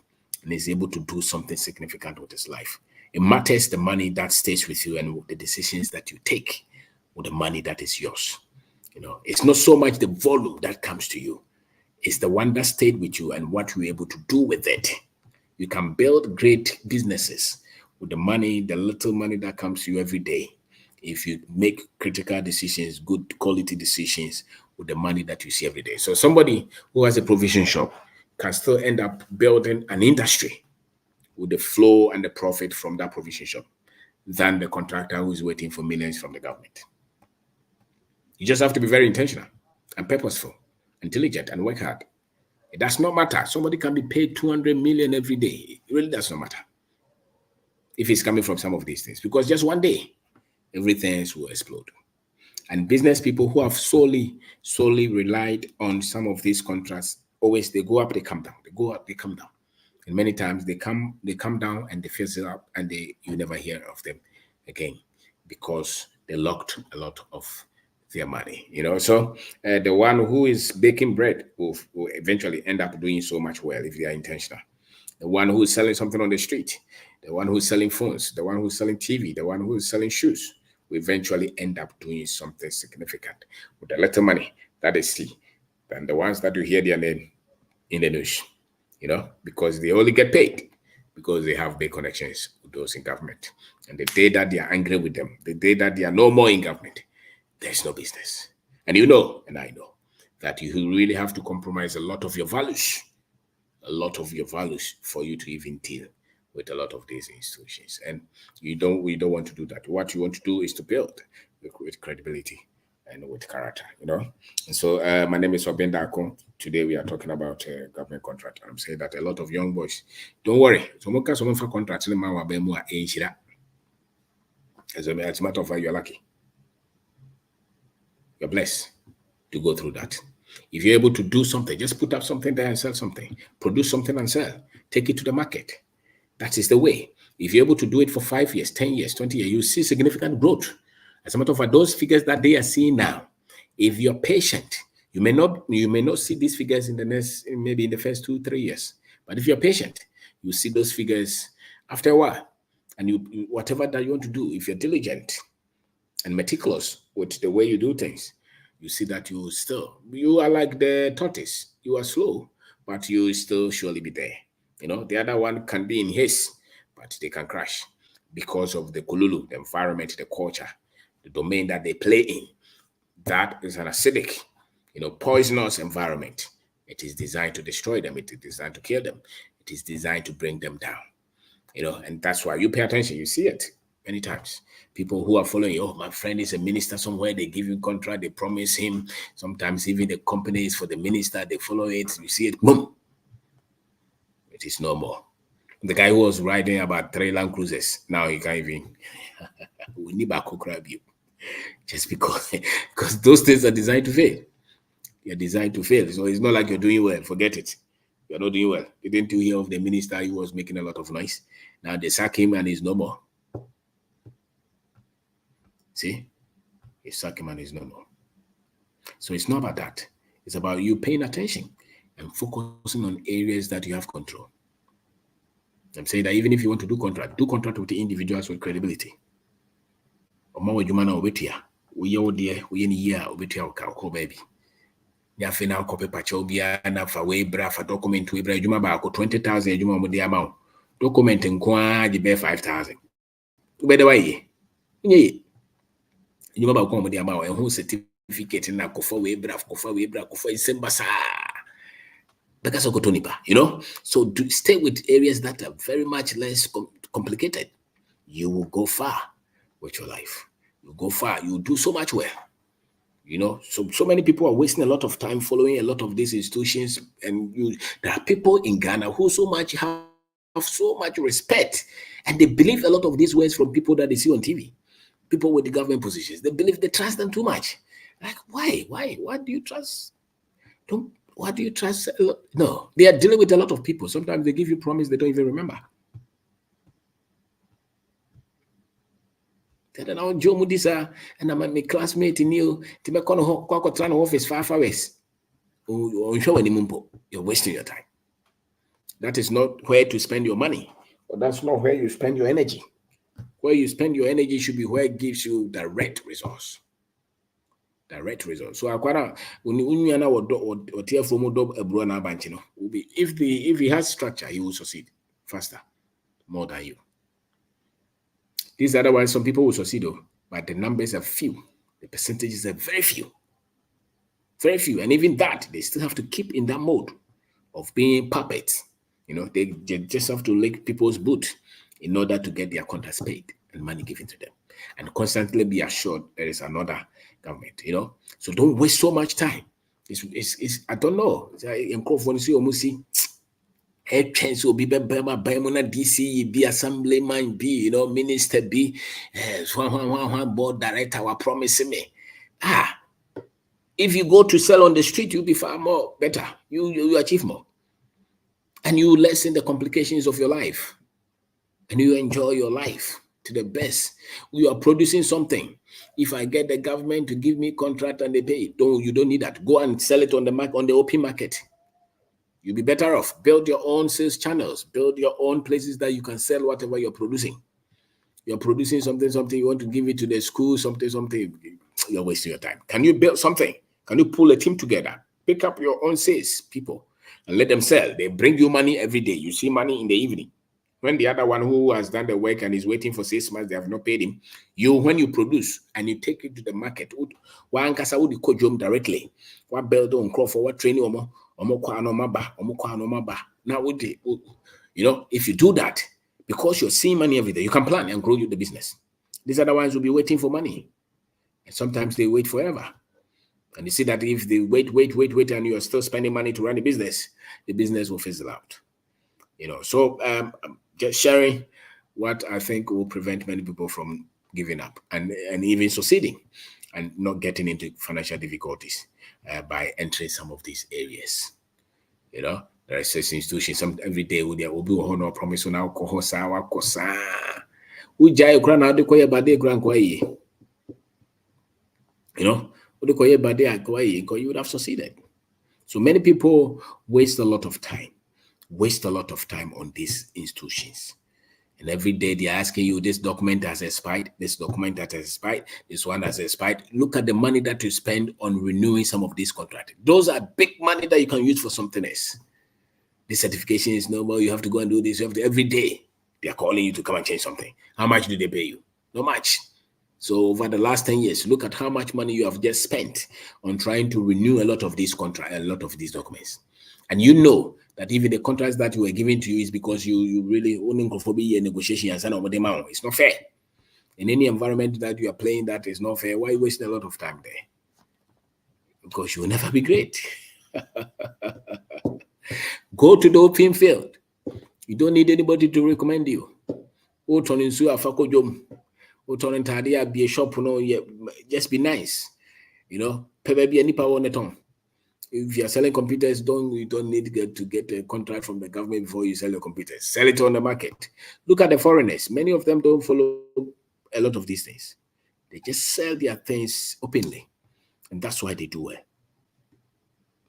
and is able to do something significant with his life. It matters the money that stays with you and the decisions that you take with the money that is yours. It's not so much the volume that comes to you. It's the one that stayed with you and what you're able to do with it. You can build great businesses with the money, the little money that comes to you every day. If you make critical decisions, good quality decisions with the money that you see every day. So somebody who has a provision shop can still end up building an industry with the flow and the profit from that provision shop than the contractor who is waiting for millions from the government. You just have to be very intentional and purposeful, intelligent, and work hard. It does not matter. Somebody can be paid 200 million every day. It really does not matter if it's coming from some of these things, because just one day, everything will explode. And business people who have solely relied on some of these contracts, always they go up, they come down. They go up, they come down. And many times they come down and they fizzle up, and you never hear of them again because they locked a lot of their money. So the one who is baking bread will eventually end up doing so much well if they are intentional. The one who is selling something on the street, the one who's selling phones, the one who's selling TV, the one who is selling shoes will eventually end up doing something significant with the little money that they see than the ones that you hear their name in the news, because they only get paid because they have big connections with those in government. And the day that they are angry with them, the day that they are no more in government, there's no business. And and I know, that you really have to compromise a lot of your values for you to even deal with a lot of these institutions. And we don't want to do that. What you want to do is to build with credibility and with character, And so my name is Wabenda Akon. Today we are talking about government contract. I'm saying that a lot of young boys, don't worry. Someone for contract, as a matter of fact, you're lucky. You're blessed to go through that. If you're able to do something, just put up something there and sell something. Produce something and sell. Take it to the market. That is the way. If you're able to do it for 5 years, 10 years, 20 years, you see significant growth. As a matter of fact, those figures that they are seeing now, if you're patient, you may not see these figures maybe in the first 2-3 years. But if you're patient, you see those figures after a while. And you whatever that you want to do, if you're diligent and meticulous with the way you do things, you see that you are like the tortoise. You are slow, but you will still surely be there. The other one can be in haste, but they can crash because of the kululu, the environment, the culture, the domain that they play in. That is an acidic, poisonous environment. It is designed to destroy them. It is designed to kill them. It is designed to bring them down. And that's why you pay attention. You see it many times. People who are following, my friend is a minister somewhere, they give him contract, they promise him. Sometimes even the company is for the minister, they follow it, you see it, boom. It is no more. The guy who was riding about 3 Land Cruisers, now he can't even, we need back grab you. Just because those things are designed to fail. You're designed to fail. So it's not like you're doing well. Forget it. You're not doing well. Didn't you hear of the minister who was making a lot of noise? Now they sack him and he's no more. See? They sack him and he's no more. So it's not about that. It's about you paying attention and focusing on areas that you have control. I'm saying that even if you want to do contract with the individuals with credibility. Baby. Yafe na kope pacha obia na fa we bra fa document we bra adwuma ba ko 20,000 adwuma mo de ama document nkwa de be 5,000 ube de waye nye adwuma ba ko mo de ama e hu certificate na kofa we bra kofa isembasa because of Kotonipa, you know. So do stay with areas that are very much less complicated. You will go far with your life. You go far. You do so much well. You know, so many people are wasting a lot of time following a lot of these institutions, and there are people in Ghana who have so much respect, and they believe a lot of these words from people that they see on TV, people with the government positions. They trust them too much. Like, why? Why do you trust? Why do you trust? No, they are dealing with a lot of people. Sometimes they give you promise they don't even remember. And now Joe Mudisa and I'm my classmate in you to make on office 5 hours. You're wasting your time. That is not where to spend your money. Or that's not where you spend your energy. Where you spend your energy should be where it gives you direct results. Direct results. So if he has structure, he will succeed faster, more than you. These otherwise, some people will succeed, though, but the numbers are few. The percentages are very few. Very few. And even that, they still have to keep in that mode of being puppets. You know, they just have to lick people's boot in order to get their contracts paid and money given to them. And constantly be assured there is another government, you know. So don't waste so much time. It's I don't know. Chance will be DC, be assemblyman, be, you know, minister, be one board director are promising me. If you go to sell on the street, you'll be far more better. You achieve more. And you lessen the complications of your life. And you enjoy your life to the best. You are producing something. If I get the government to give me contract and they pay, you don't need that. Go and sell it on the open market. You'll be better off. Build your own sales channels. Build your own places that you can sell whatever you're producing. You're producing something, you want to give it to the school, something. You're wasting your time. Can you build something? Can you pull a team together? Pick up your own sales people and let them sell. They bring you money every day. You see money in the evening. When the other one who has done the work and is waiting for 6 months, they have not paid him. When you produce and you take it to the market, one kasa would call you directly. What build on crop for what training now if you do that, because you're seeing money every day, you can plan and grow the business. These other ones will be waiting for money. And sometimes they wait forever. And you see that if they wait, and you are still spending money to run the business will fizzle out. So just sharing what I think will prevent many people from giving up and even succeeding and not getting into financial difficulties by entering some of these areas. There are such institutions. Every day there will be no promise on alcohol. You would have succeeded. So many people waste a lot of time on these institutions. And every day they're asking you, this document has expired, this document has expired, this one has expired. Look at the money that you spend on renewing some of these contracts. Those are big money that you can use for something else. The certification is normal. You have to go and do this. Every day they are calling you to come and change something. How much do they pay you? Not much. So over the last 10 years, look at how much money you have just spent on trying to renew a lot of these contracts, a lot of these documents. And you know that even the contracts that were given to you is because you really only negotiation and sign over the amount. It's not fair. In any environment that you are playing that is not fair, why you wasting a lot of time there? Because you will never be great. Go to the open field. You don't need anybody to recommend you. Be a shop, just be nice. Pebe be any power on the tongue. If you are selling computers, you don't need to get a contract from the government before you sell your computers. Sell it on the market. Look at the foreigners. Many of them don't follow a lot of these things. They just sell their things openly, and that's why they do well.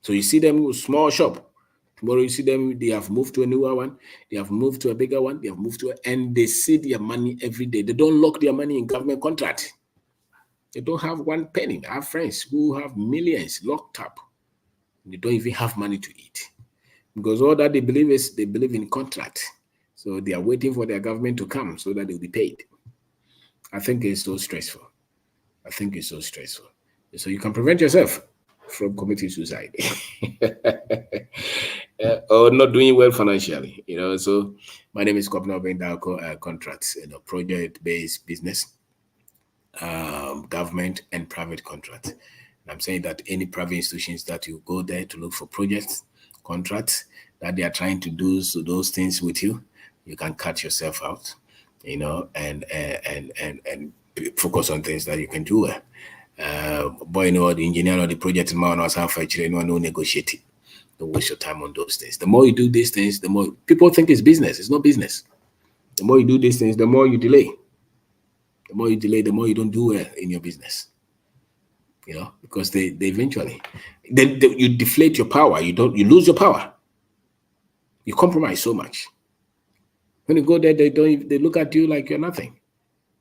So you see them with small shop. Tomorrow you see them, they have moved to a newer one, they have moved to a bigger one, they have moved to and they see their money every day. They don't lock their money in government contract. They don't have one penny. I have friends who have millions locked up. They don't even have money to eat. Because all that they believe is they believe in contract. So they are waiting for their government to come so that they'll be paid. I think it's so stressful. So you can prevent yourself from committing suicide or not doing well financially. So my name is Kwabena Bendako, contracts, project-based business, government and private contracts. And I'm saying that any private institutions that you go there to look for projects, contracts that they are trying to do so those things with you, you can cut yourself out, and focus on things that you can do well. The engineer or the project man or something, no negotiating. Don't waste your time on those things. The more you do these things, the more people think it's business. It's not business. The more you do these things, the more you delay. The more you delay, the more you don't do well in your business. Because they eventually, you deflate your power. You lose your power. You compromise so much. When you go there, they look at you like you're nothing.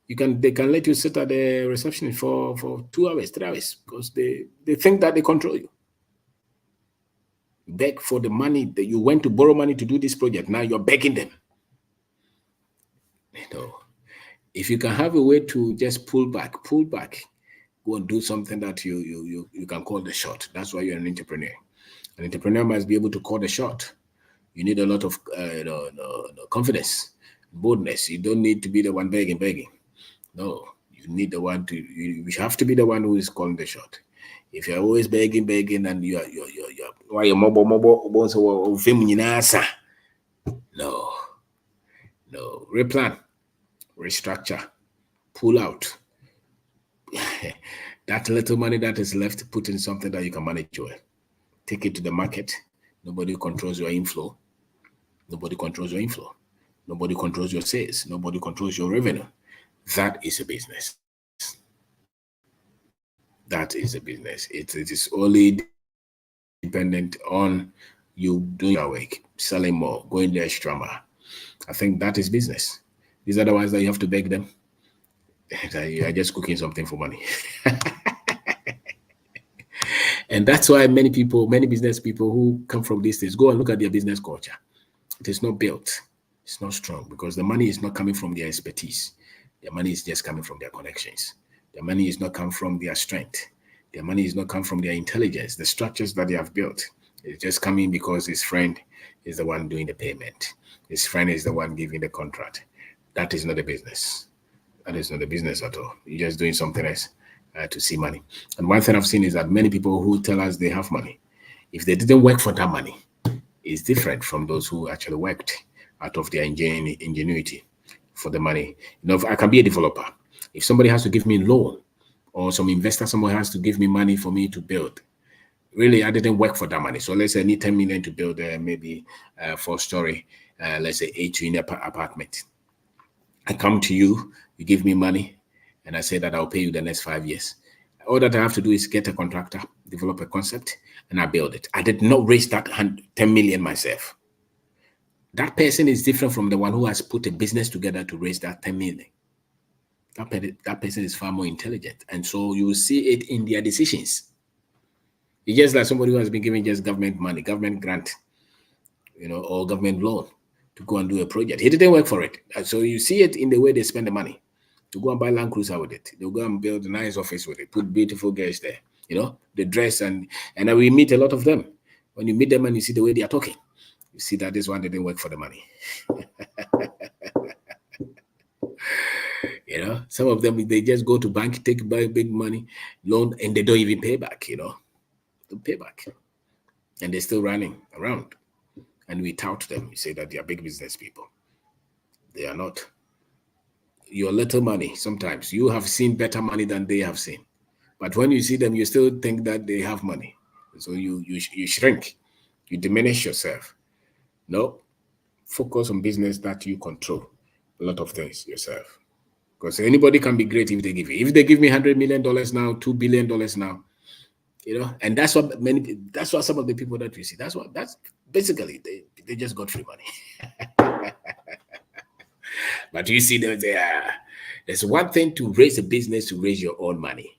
They can let you sit at the reception for 2 hours, 3 hours, because they think that they control you. Beg for the money that you went to borrow money to do this project. Now you're begging them. If you can have a way to just pull back, go and do something that you can call the shot. That's why you're an entrepreneur. An entrepreneur must be able to call the shot. You need a lot of confidence, boldness. You don't need to be the one begging. No, you need the one you have to be the one who is calling the shot. If you're always begging, and you're why you mobile, no. Replan, restructure, pull out. That little money that is left, put in something that you can manage well. Take it to the market. Nobody controls your inflow. Nobody controls your sales. Nobody controls your revenue. That is a business. It is only dependent on you doing your work, selling more, going the extra mile. I think that is business. These are the ones that you have to beg them. You are just cooking something for money. And that's why many business people who come from these things, go and look at their business culture. It is not built. It's not strong because the money is not coming from their expertise. Their money is just coming from their connections. Their money is not coming from their strength. Their money is not coming from their intelligence. The structures that they have built is just coming because his friend is the one doing the payment. His friend is the one giving the contract. That is not a business. That is not a business at all. You're just doing something else to see money. And one thing I've seen is that many people who tell us they have money, if they didn't work for that money, it's different from those who actually worked out of their ingenuity for the money. I can be a developer. If somebody has to give me a loan or some investor, someone has to give me money for me to build, really, I didn't work for that money. So let's say I need 10 million to build maybe a 4-story, let's say 8-unit apartment. I come to you, you give me money, and I say that I'll pay you the next 5 years. All that I have to do is get a contractor, develop a concept, and I build it. I did not raise that 10 million myself. That person is different from the one who has put a business together to raise that 10 million. That person is far more intelligent. And so you will see it in their decisions. It's just like somebody who has been given just government money, government grant, or government loan to go and do a project. He didn't work for it. And so you see it in the way they spend the money. To go and buy Land Cruiser with it. They'll go and build a nice office with it, put beautiful girls there. They dress and we meet a lot of them. When you meet them and you see the way they are talking, you see that this one didn't work for the money. Some of them, they just go to bank, take big money, loan, and they don't even pay back, Don't pay back. And they're still running around. And we tout them. We say that they are big business people. They are not. Your little money, sometimes you have seen better money than they have seen. But when you see them, you still think that they have money. So you shrink, you diminish yourself. No, focus on business that you control a lot of things yourself. Because anybody can be great if they give you. If they give me $100 million now, $2 billion now, and that's what that's what some of the people that we see. That's basically they just got free money. But you see them there. There's one thing to raise a business to raise your own money.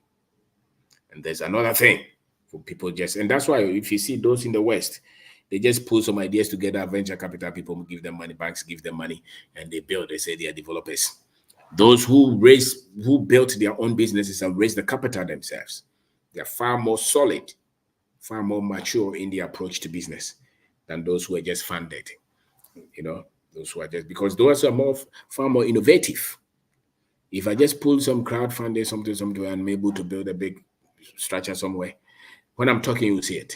And there's another thing for people and that's why if you see those in the West, they just pull some ideas together, venture capital people give them money, banks give them money, and they build, they say they are developers. Those who built their own businesses and raised the capital themselves, they're far more solid, far more mature in the approach to business than those who are just funded. Those who are just, because those are far more innovative. If I just pull some crowdfunding, something, and I'm able to build a big structure somewhere, when I'm talking, you'll see it.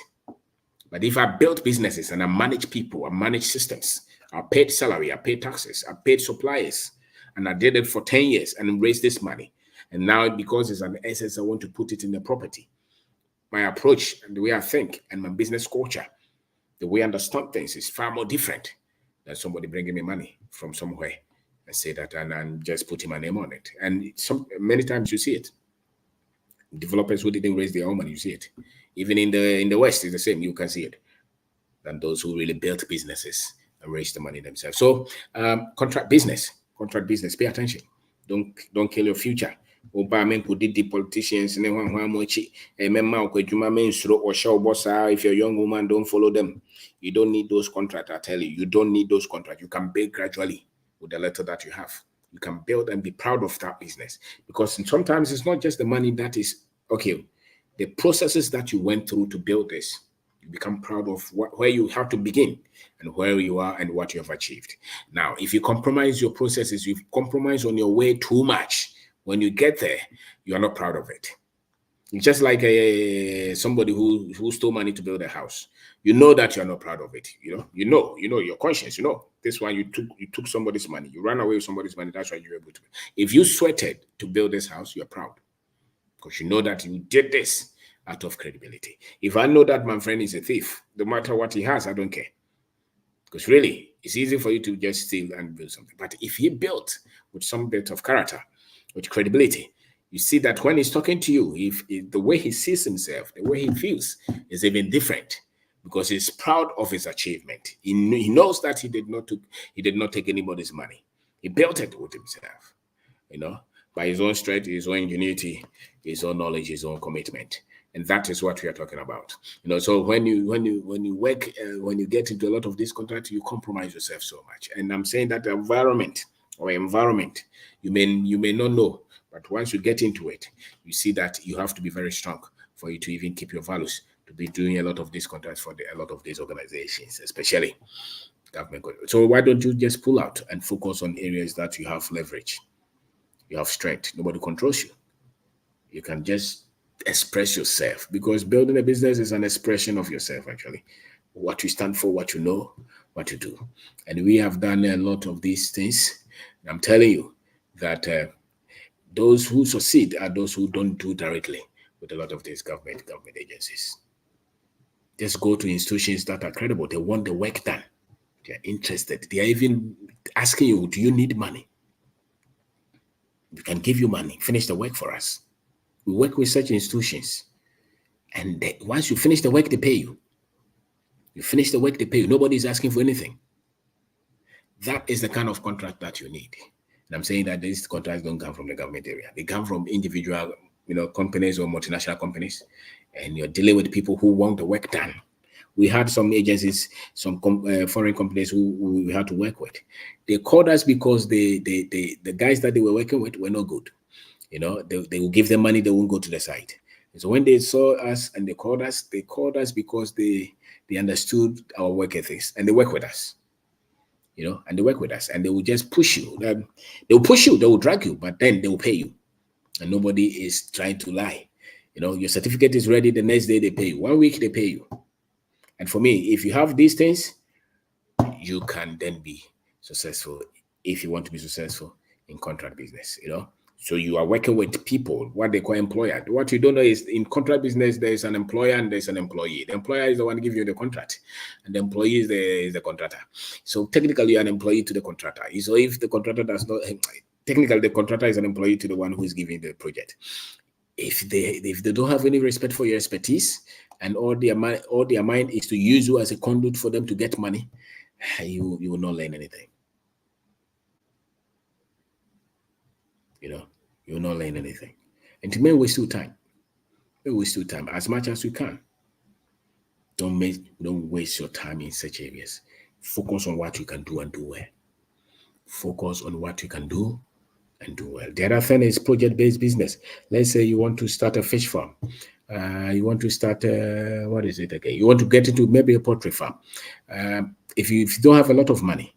But if I built businesses and I manage people, I manage systems, I paid salary, I paid taxes, I paid suppliers, and I did it for 10 years and raised this money. And now because it's an assets, I want to put it in the property. My approach and the way I think and my business culture, the way I understand things is far more different than somebody bringing me money from somewhere and say that and just putting my name on it. And many times you see it. Developers who didn't raise their own money, you see it. Even in the West, it's the same. You can see it. Than those who really built businesses and raised the money themselves. So contract business, pay attention. Don't kill your future. The politicians, if you're a young woman, don't follow them. You don't need those contracts, I tell you. You don't need those contracts. You can build gradually with the letter that you have. You can build and be proud of that business. Because sometimes it's not just the money that is, okay, the processes that you went through to build this. You become proud of where you have to begin and where you are and what you have achieved. Now, if you compromise your processes, you've compromised on your way too much. When you get there, you are not proud of it. It's just like somebody who stole money to build a house. You know that you are not proud of it. You know your conscience. This one you took somebody's money. You ran away with somebody's money. That's why you're able to. If you sweated to build this house, you're proud because you know that you did this out of credibility. If I know that my friend is a thief, no matter what he has, I don't care. Because really, it's easy for you to just steal and build something. But if he built with some bit of character, with credibility, you see that when he's talking to you, if the way he sees himself, the way he feels is even different because he's proud of his achievement. He knows that he did not take anybody's money. He built it with himself, by his own strength, his own ingenuity, his own knowledge, his own commitment. And that is what we are talking about. So when you work, when you get into a lot of these contracts, you compromise yourself so much. And I'm saying that environment, you may not know, but once you get into it, you see that you have to be very strong for you to even keep your values, to be doing a lot of these contracts for a lot of these organizations, especially government. So why don't you just pull out and focus on areas that you have leverage, you have strength, nobody controls you. You can just express yourself because building a business is an expression of yourself, actually. What you stand for, what you know, what you do. And we have done a lot of these things. I'm telling you that those who succeed are those who don't do directly with a lot of these government agencies. Just go to institutions that are credible. They want the work done. They're interested. They are even asking you, do you need money? We can give you money. Finish the work for us. We work with such institutions. And once you finish the work, they pay you. You finish the work, they pay you. Nobody is asking for anything. That is the kind of contract that you need. And I'm saying that these contracts don't come from the government area. They come from individual, companies or multinational companies. And you're dealing with people who want the work done. We had some agencies, some foreign companies who we had to work with. They called us because the guys that they were working with were not good. They will give them money, they won't go to the site. And so when they saw us and they called us because they understood our work ethics and they work with us. And they work with us and they will just push you. They will push you, they will drag you, but then they will pay you. And nobody is trying to lie. Your certificate is ready, the next day they pay you. 1 week they pay you. And for me, if you have these things, you can then be successful if you want to be successful in contract business, So you are working with people, what they call employer. What you don't know is in contract business, there is an employer and there's an employee. The employer is the one giving you the contract, and the employee is the contractor. So technically, you're an employee to the contractor. So if the contractor does not, technically, the contractor is an employee to the one who is giving the project. If they don't have any respect for your expertise, and all their mind is to use you as a conduit for them to get money, you will not learn anything. You will not learn anything. And to me, waste your time. Waste your time as much as you can. Don't waste your time in such areas. Focus on what you can do and do well. Focus on what you can do and do well. The other thing is project-based business. Let's say you want to start a fish farm. You want to start, what is it again? You want to get into maybe a poultry farm. If you don't have a lot of money,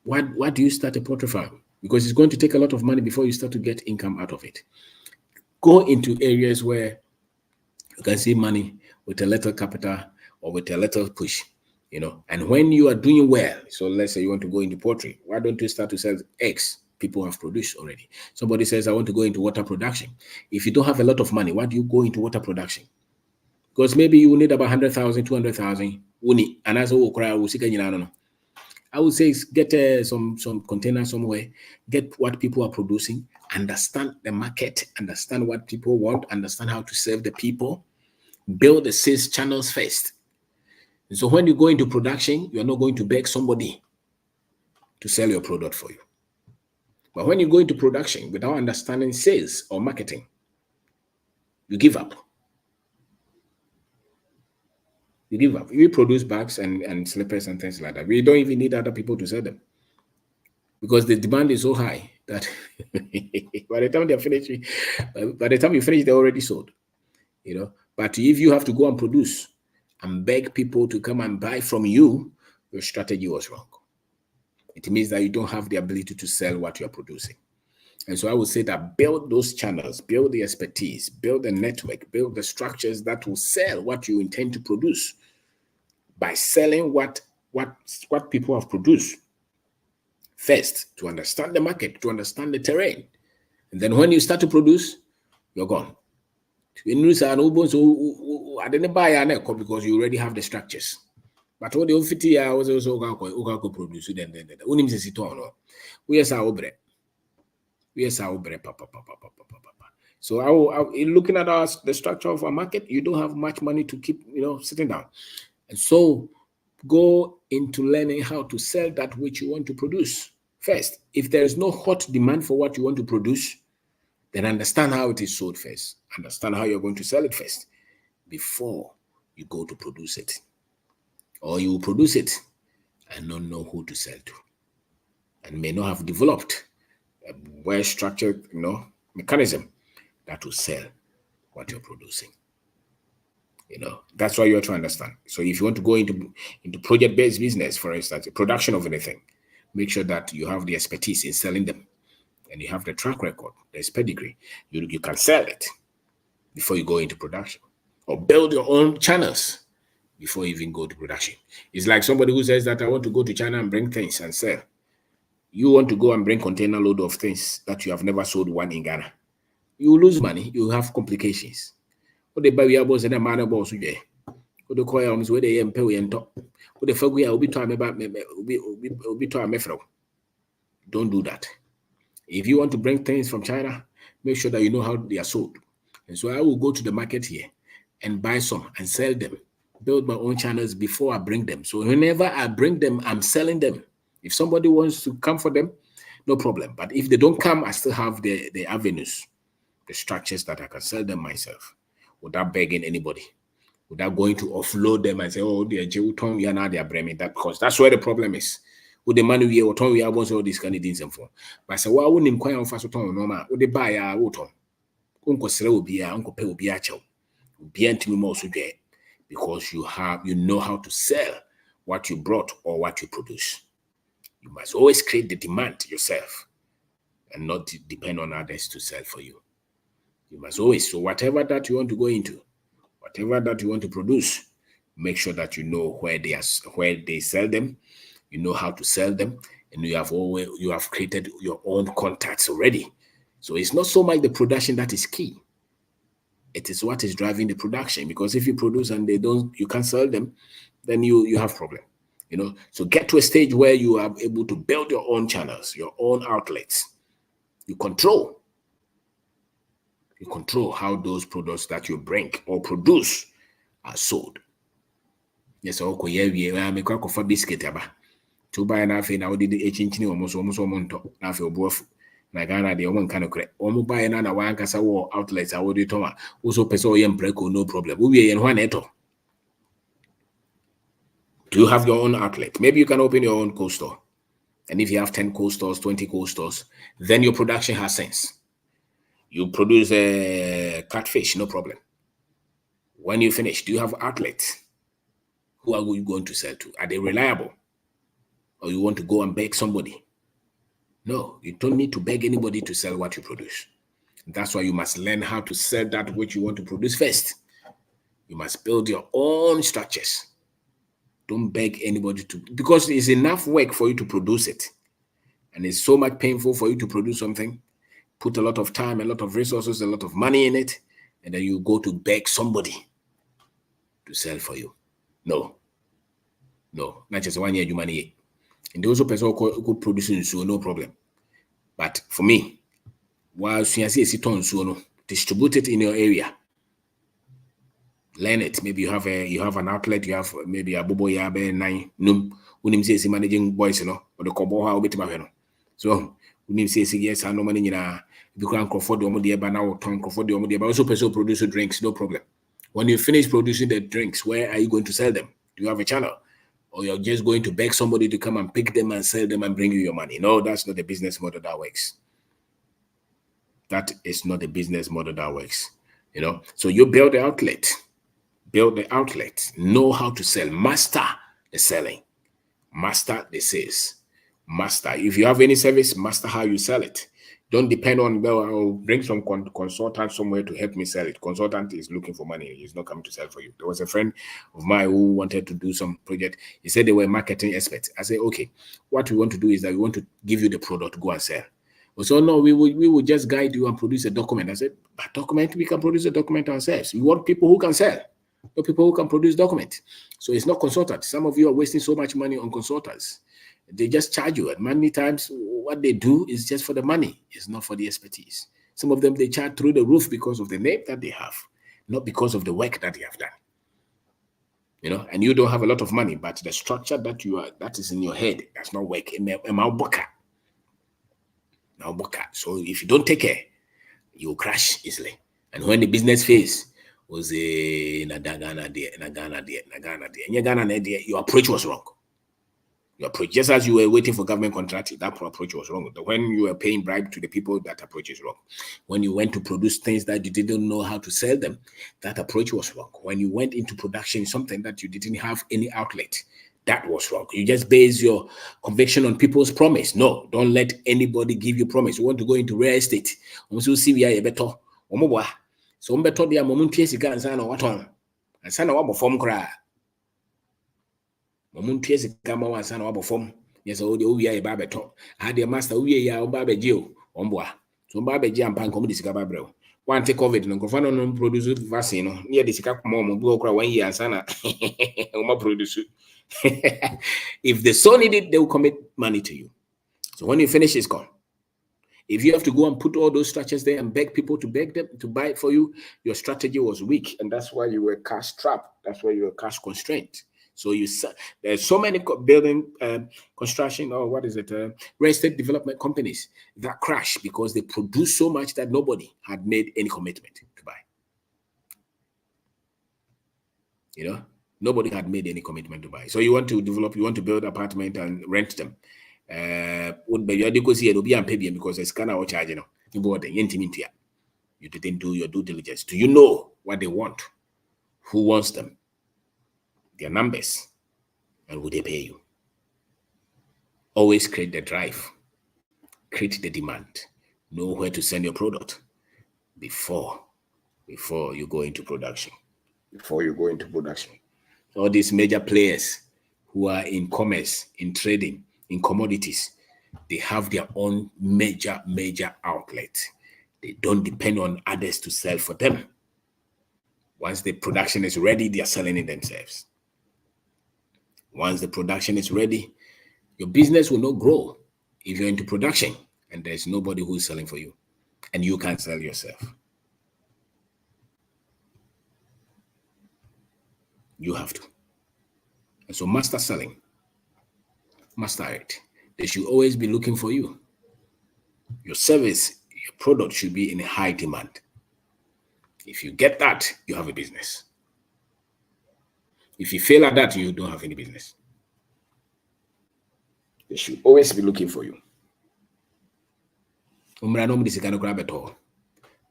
why do you start a poultry farm? Because it's going to take a lot of money before you start to get income out of it. Go into areas where you can see money with a little capital or with a little push, And when you are doing well, so let's say you want to go into poultry, why don't you start to sell eggs people have produced already? Somebody says, I want to go into water production. If you don't have a lot of money, why do you go into water production? Because maybe you will need about 100,000, 200,000. And as I would say get some container somewhere, get what people are producing, understand the market, understand what people want, understand how to serve the people, build the sales channels first. And so when you go into production, you're not going to beg somebody to sell your product for you. But when you go into production without understanding sales or marketing, you give up. You give up. We produce bags and slippers and things like that. We don't even need other people to sell them because the demand is so high that by the time you finish, they're already sold. But if you have to go and produce and beg people to come and buy from you, your strategy was wrong. It means that you don't have the ability to sell what you're producing. And so I would say that build those channels, build the expertise, build the network, build the structures that will sell what you intend to produce by selling what people have produced first, to understand the market, to understand the terrain. And then when you start to produce, you're gone. Because you already have the structures. But what the office was also produce then. So looking at the structure of our market, you don't have much money to keep sitting down. And so go into learning how to sell that which you want to produce first. If there is no hot demand for what you want to produce, then understand how it is sold first. Understand how you're going to sell it first before you go to produce it. Or you will produce it and not know who to sell to, and may not have developed a well-structured mechanism that will sell what you're producing. That's why you have to understand. So if you want to go into project-based business, for instance, production of anything, make sure that you have the expertise in selling them, and you have the track record, there's pedigree. You can sell it before you go into production, or build your own channels before you even go to production. It's like somebody who says that I want to go to China and bring things and sell. You want to go and bring container load of things that you have never sold one in Ghana. You lose money, you have complications. What the buy was in a manner boss today. What the coils where they pay and top. What the fuck we are be time about be to a mefro. Don't do that. If you want to bring things from China, make sure that you know how they are sold. And so I will go to the market here and buy some and sell them. Build my own channels before I bring them. So whenever I bring them, I'm selling them. If somebody wants to come for them, no problem. But if they don't come, I still have the avenues, the structures that I can sell them myself without begging anybody, without going to offload them and say, oh, they're Jewton, we are now they're bringing that, because that's where the problem is. With the money we are, we are all these candidates and for. But so why wouldn't inquire on fast on normal? Would they buy a water? Uncle Sere will be a uncle pay will be a chow. Be anti-most because you know how to sell what you brought or what you produce. You must always create the demand yourself and not depend on others to sell for you. You must always, so whatever that you want to go into, whatever that you want to produce, make sure that you know where they sell them, you know how to sell them, and you have created your own contacts already So it's not so much the production that is key. It is what is driving the production, because if you produce and you can't sell them, then you have problem. So get to a stage where you are able to build your own channels, your own outlets. You control how those products that you bring or produce are sold. Yes, okay, yeah, me kwa for biscuit aba. To buy na afi na we did echinchini omuso monto na afi obuafu. Na Ghana de omo nka no kre. Omo buy na wa ankasa wo outlets a wo de to a. Also pese o yem preko no problem. We ye no na eto. Do you have your own outlet? Maybe you can open your own cold store. And if you have 10 cold stores, 20 cold stores, then your production has sense. You produce a catfish, no problem. When you finish, do you have outlets? Who are you going to sell to? Are they reliable? Or you want to go and beg somebody? No, you don't need to beg anybody to sell what you produce. That's why you must learn how to sell that which you want to produce first. You must build your own structures. Don't beg anybody to, because it's enough work for you to produce it. And it's so much painful for you to produce something, put a lot of time, a lot of resources, a lot of money in it, and then you go to beg somebody to sell for you. No, not just 1 year you money. And those person could produce so no problem. But for me, while you see distribute it in your area. Learn it. Maybe you have an outlet, you have maybe a bobo yabe nine num unim say managing boys, or the kobo ha obit ma. So unim say yes, I no money na because Crawford the omo ba na ton Crawford the omo ba also person produce drinks, no problem. When you finish producing the drinks, where are you going to sell them? Do you have a channel? Or you're just going to beg somebody to come and pick them and sell them and bring you your money? No, that's not the business model that works. That is not the business model that works. So you build the outlet. Build the outlet, know how to sell, master the selling, master the sales, master. If you have any service, master how you sell it. Don't depend on, well, I'll bring some consultant somewhere to help me sell it. Consultant is looking for money. He's not coming to sell for you. There was a friend of mine who wanted to do some project. He said they were marketing experts. I said, okay, what we want to do is that we want to give you the product, go and sell. So no, we will just guide you and produce a document. I said, but document, we can produce a document ourselves. We want people who can sell. No people who can produce documents. So it's not consultants. Some of you are wasting so much money on consultants. They just charge you. And many times what they do is just for the money. It's not for the expertise. Some of them, they charge through the roof because of the name that they have, not because of the work that they have done. And you don't have a lot of money, but the structure that is in your head does not work. So if you don't take care, you will crash easily. And when the business fails, was a Ghana there. Your approach was wrong. Your approach, just as you were waiting for government contract, that approach was wrong. When you were paying bribe to the people, that approach is wrong. When you went to produce things that you didn't know how to sell them, that approach was wrong. When you went into production, something that you didn't have any outlet, that was wrong. You just base your conviction on people's promise. No, don't let anybody give you promise. You want to go into real estate. So mbeto dia momuntu esika ansa na waton ansa na wabofom kra momuntu esika ma wansa na wabofom yes o de owia e ba beto ha de master owia ya o ba beje o omboa so ba beje ampa nkom de sika ba brɛ o one take covid no nkofa no produce vaccine no ne de sika koma mo bu okra 1 year ansa na o ma produce. If the son need it, they will commit money to you. So when you finish, it's gone. If you have to go and put all those structures there and beg people to beg them to buy it for you, your strategy was weak. And that's why you were cash trapped. That's why you were cash constrained. So there's so many building, construction, or what is it, real estate development companies that crash because they produce so much that nobody had made any commitment to buy. Nobody had made any commitment to buy. So you want to develop, you want to build apartment and rent them. Because it's kind of charging. You didn't do your due diligence. Do you know what they want? Who wants them? Their numbers. And would they pay you? Always create the drive. Create the demand. Know where to send your product before you go into production. All these major players who are in commerce, in trading, in commodities, they have their own major outlet. They don't depend on others to sell for them. Once the production is ready, they are selling it themselves. Once the production is ready, your business will not grow if you're into production and there's nobody who's selling for you and you can't sell yourself. You have to. And so master selling, master it. They should always be looking for you. Your service, your product should be in high demand. If you get that, you have a business. If you fail at that, you don't have any business. They should always be looking for you.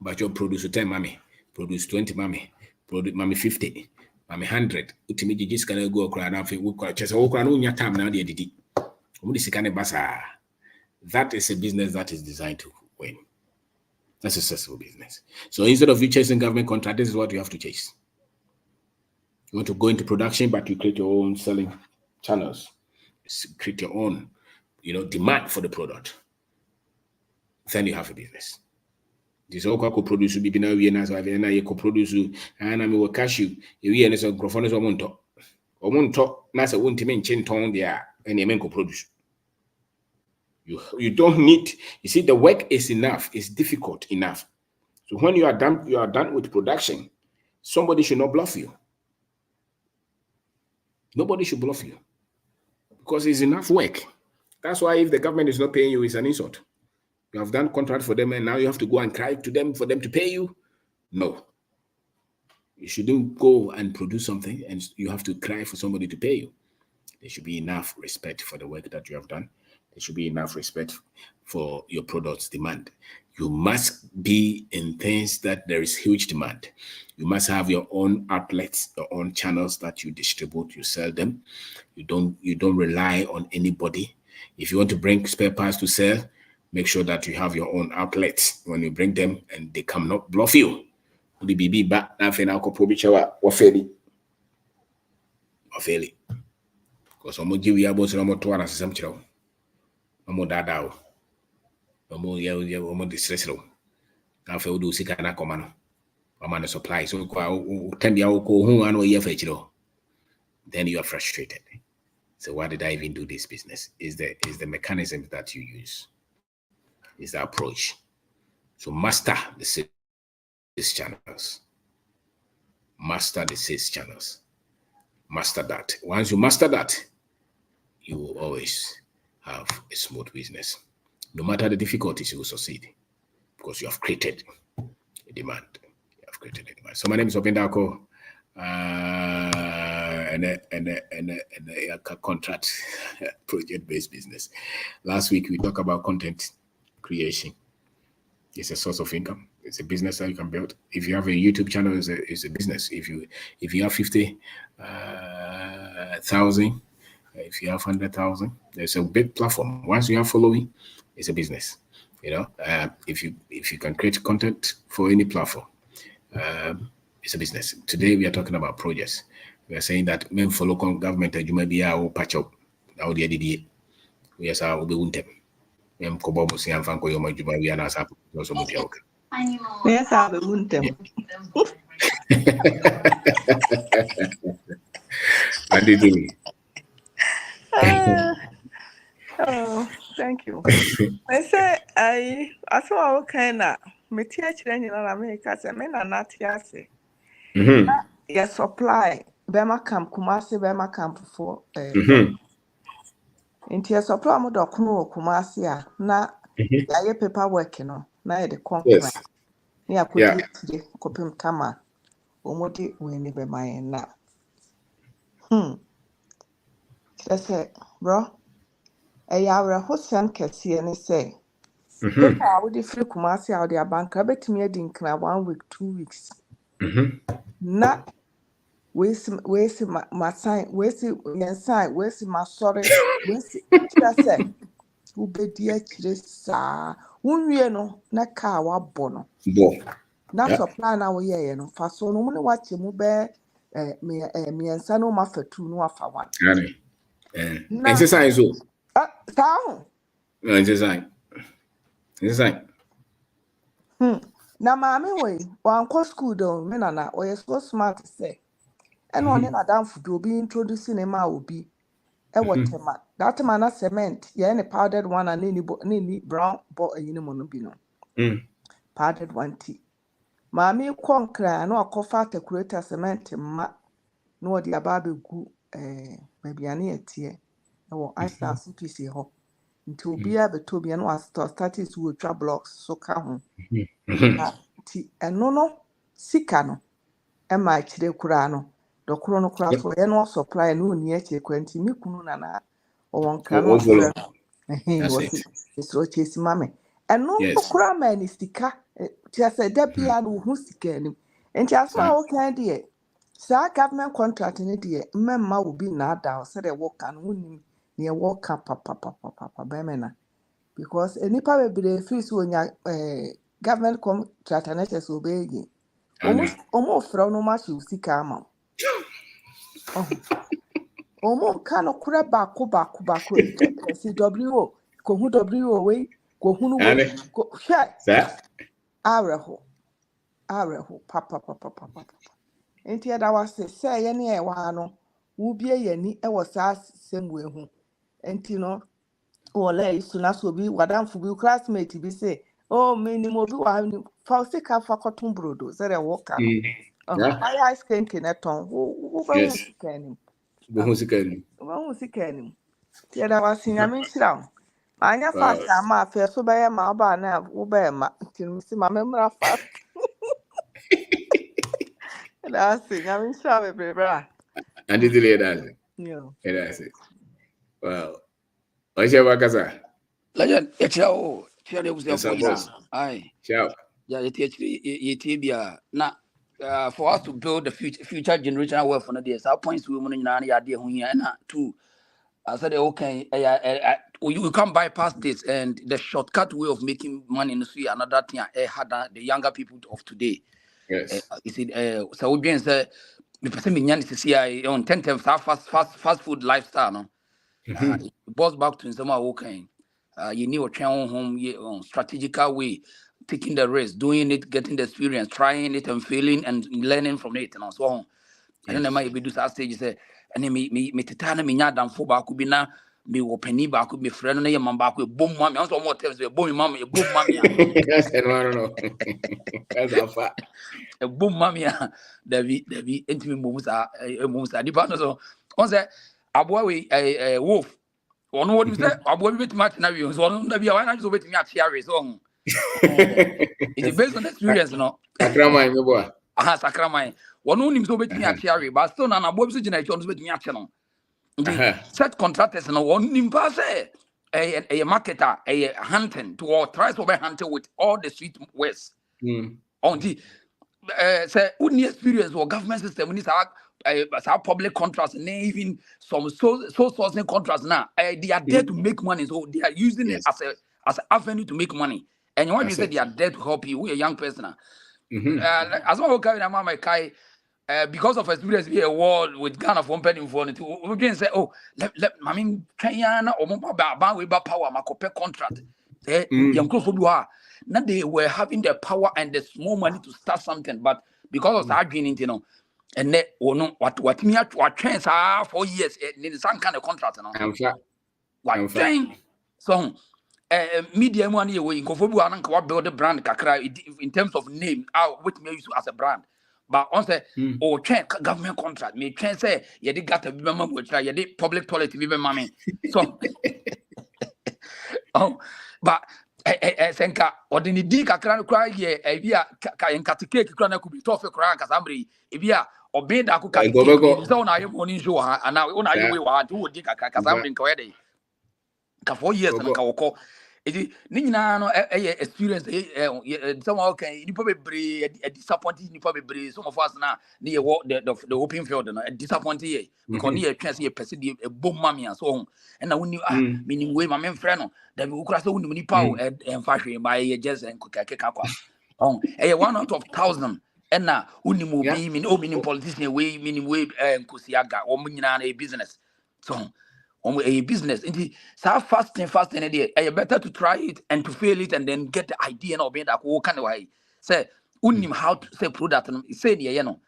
But you produce 10 mommy, produce 20 mommy, produce mommy 50, mommy 100. Ultimately, just gonna go around and just walk around your time now. That is a business that is designed to win. That's a successful business. So instead of you chasing government contract, this is what you have to chase. You want to go into production, but you create your own selling channels. Create your own, demand for the product. Then you have a business. This all co-produce will be now you co-produce and I will cash you. You and some microphones or monto. Nasa won't mean chin tone there and you co-produce. You don't need, you see, the work is enough, it's difficult enough. So when you are done with production, somebody should not bluff you. Nobody should bluff you because it's enough work. That's why if the government is not paying you, it's an insult. You have done contract for them and now you have to go and cry to them for them to pay you. No. You shouldn't go and produce something and you have to cry for somebody to pay you. There should be enough respect for the work that you have done. There should be enough respect for your product's demand. You must be in things that there is huge demand. You must have your own outlets, your own channels that you distribute, you sell them. You don't rely on anybody. If you want to bring spare parts to sell, make sure that you have your own outlets when you bring them and they cannot bluff you. The BB back nothing alcohol or fairly. Because I'm going to give you about some child. I'm dada. I'm distress. I feel do sick and command. I'm on a supply. So, 10 years old, then you are frustrated. So, why did I even do this business? Is the mechanism that you use, is the approach. So, master the sales channels. Master the sales channels. Master that. Once you master that, you will always have a smooth business. No matter the difficulties, you will succeed because you have created a demand. You have created a demand. So my name is Obindako, and a contract project-based business. Last week we talked about content creation. It's a source of income. It's a business that you can build. If you have a YouTube channel, it's a business. If you have 50,000. If you have 100,000, there's a big platform. Once you have following, it's a business. If you can create content for any platform, it's a business. Today we are talking about projects. We are saying that men for local government, you may be our patch up. Now the idea, yes, I will be with them. Men kobo si anfanko yo majuma we are not happy. Also with you. Yes, I will be with them. I did it. Oh, thank you. I say I saw all kind of material in America. I mean, not yes. Yes, supply. Bema camp, Kumasi, Bema camp for. Into your supply mode of Kumasi, na ya paperwork, na the contract. Near could copy kama. Omoti when be my na. That's it, bro. A Hossan Cassia and say, I would free Kumasi out their bank. I bet me a dink 1 week, 2 weeks. Not waste my sign, waste your sign, waste my sorry, waste it. Who be dear Chisa, whom you know, not car or bono. Not supply now, yeah, no, for so no one watch you bear me and son of my for 2 no for 1. Exercise. Town. Exercise. Na maame we wanko school do me nana o so smart say and one na dan fudu obi introduce ne ma obi e whatever that man na cement ye ne powdered one and ni brown bo yin mo no bi no powdered one tea maame konkra na akofa atakurator cement ma na odi aba begu babiane etie e wo asa CPC ho nti obi abeto bi na was started to twa blocks so ka ho ti eno no sika no e ma kire kura no dokoro no kura so ye no supply no ni eche kwanti mi kunu na o won kra no afre so chesi mame eno no kura ma ni sika ti ase da bia no hu sika ni enti aso a wo kan de sa government contract ni de mmemma obi na ada o se de wo kan no ni ne wo ka papa ba mena because enipa bebre free so nya government contract na chese obegi omo fra no ma shi sika ama omo ka no kura bako si wo ko hu wo we ko hu no we ko hwe areho papa enti ada wase se ye ne e wa no wo bie yani e wo sa semwe hu enti no wole isu na so bi wadamfo bi classmate bi say oh minimum bi wa ni fa sika fa cotton brodo say dey work am I ice cream keneton wo ba hu sika ni wo hu sika ni ti da wase nyame nhira anya fast ama afa so ba ya ma ba na wo ba ma ti mi ma memra fast da se nyame nhira bebrebra and it lay that that's it well Aisha Bakasa. Legend, chao, chao was there. Aye. Ciao. Yeah, it now for us to build the future generational wealth on the days, our points we want to idea and too. I said, okay, you can't bypass this and the shortcut way of making money in the sea. Another thing I had the younger people of today. Yes. You see, so we say the person being to see on 10 times fast food lifestyle. No, it boils back to some okay. You need a channel home strategical way, taking the risk, doing it, getting the experience, trying it and failing and learning from it and so on. And then I might be do that stage say, and then me titana me nyadam fo ba ku bi na me wo pani ba ku me frɛ no na ye man ba ku bom mami on so more times bom mami Yes, I don't know. That's a fact. A boom mami David entimi mum sa di pa no so on say aboa we wolf ono what you say aboa bi betima na we so ono da bi why na so betimi atia we so it's based on experience no Sakraman me boy sakraman ono nim so betimi atia we but still na aboa bi so gina echo no so betimi atia no set contractors no one nim pa say a marketer a hunting to all tries to be hunting with all the street ways on the say only experience or government system we need our public contracts and even some sourcing contracts now they are there to make money, so they are using it as an avenue to make money. And when you say they are there to help you, we a young person as long as carry my kai because of experience be a war with Ghana for penny for it we can say let I mean China or ba we ba power ma contract young crowd now they were having the power and the small money to start something, but because of arguing, you know, and they what me at what chance 4 years in some kind of contract, you know. I'm sure. What thing? So media money we can build a brand kakra in terms of name, which may use as a brand. But on say government contract, me chance say you did got a member which you did public toilet be mommy. So but senka odini di kakra no kra ye ebia ka enkatike kra na kubi tofe kra kasambre ebia obeda ku ka so na ye money show ha ana una ye we wa do di kakra kasambre nka wede ka 4 years na ka woko edi ni nyina no experience someone okay ni probably be disappointed ni probably be some of us na ni the open field na disappointed ye because ni chance ye person di bom mamia so and na woni meaning we ma men frɛ no da bi ukura so woni nipa o emfa hwe ba ye just nkeka kwa one out of 1,000 and na woni mo bi meaning politician we meaning we nkosiaga o nyina na business so a business. Indeed, so fast and idea. Better to try it and to fail it and then get the idea and obey that kind of way. Say, unim how to say product. Say, you know.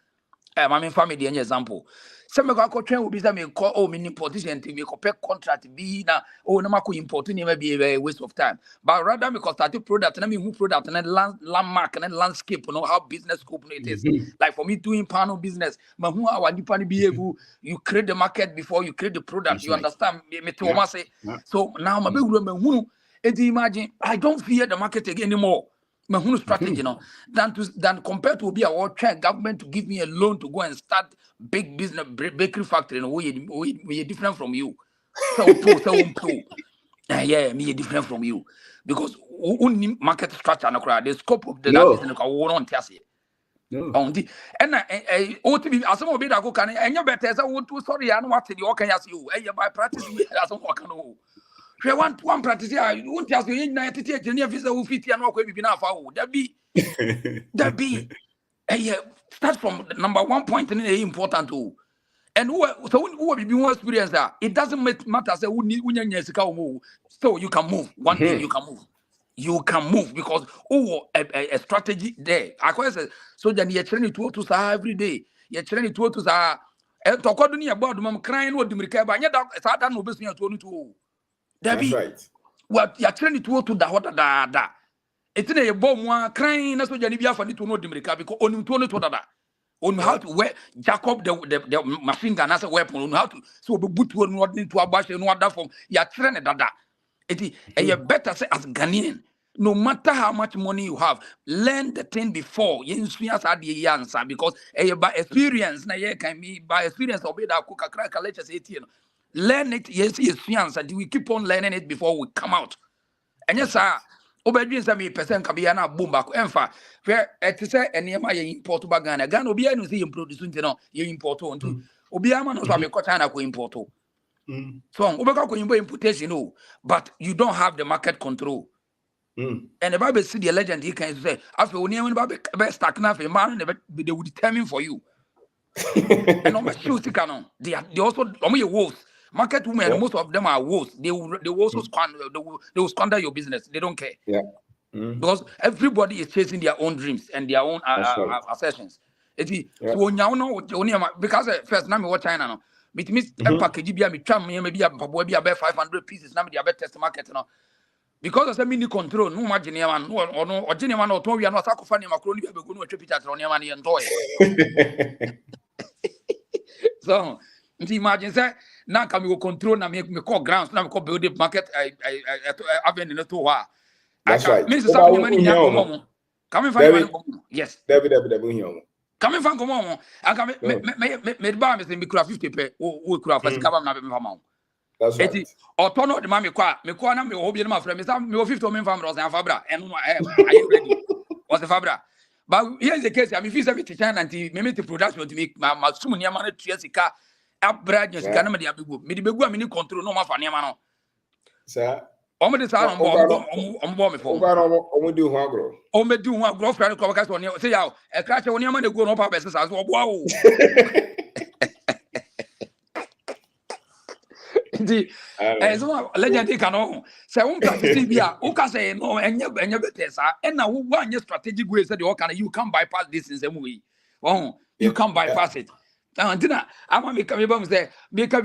My main family example. Some me go train will be that me call me importation to me compare contract be na na mako importing may be a waste of time. But rather because start product and I mean who product and landmark and landscape how business scope it is. Like for me doing panel business, but who our depend be able you create the market before you create the product. That's you understand me to say. So now my big room and imagine I don't fear the market anymore. My whole strategy, than compared to be a try government to give me a loan to go and start big business bakery factory. We different from you. Yeah, me different from you because only market structure and the scope of the business on tell you. And I some of it I go can and you better sorry I know what you can ask you. By practice as some one practice here, you won't tell you in visa who fit and walk with that be start from number 1 point and important too. And who will be more experienced that it doesn't matter say so you can move one day you can move because a strategy there. I call it so then you're training to every day. You're training to and talk about mom crying what the America but that no business to That's right. What you're training to da. It's in a bomb one crying that's what you're for to know the America because on how to wear Jacob the machine gun as a weapon on how to so be boot one what into a bash and what that from you're training that. It you better say as Ghanaian, no matter how much money you have, learn the thing before you answer the answer because by experience na you can be by experience of that cook crack lectures 18. Learn it, yes, experience, and we keep on learning it before we come out. And yes, sir, obedience me percent can be an boom back. Enfa, where at say any my import to Ghana. Ghana will be able to import you import on to Obiama knows what China go import. So Obaka importation, but you don't have the market control. And the Bible see the legend he can say, after when you best stack nothing, man, they will determine for you. And on my shoes, they also wolves. Market women, most of them are wolves. They will also squander your business. They don't care. Yeah. Because everybody is chasing their own dreams and their own assertions. So now because first now me watch China no. It means package be me tram maybe about 500 pieces. Now me be test market no. Because of the mini control, no margin man, or genuine or we are not sacrificing macroni be go no trip it on your money enjoy. So imagine say now can we control na me call grounds now me call build the market I avenue no to wa. That's right. Means something money ya come find yes. David Come find come on. I come me ba me say me kura 50 pe o kura first cover na be fama. That's right. Eti otono de ma me kwa na me obi na ma fra me say me 50 me fam ros na fabra eno are you ready? Was the fabra. But here's the case. I mean, if you say to China and me to production to make my sum near money to Jessica, upgrade Jessica, no me the begu me control no ma fa near man. Sir, me the sound on bomb me for. Me do one grow. Me do one grow friend ko ka so near say yaw e crash on near man go no pa business as wo wow. So legend can say one practice bia o ka say no enya better sa and na wo anya strategic way say the can you can bypass this in some way you can bypass it and dinner am make me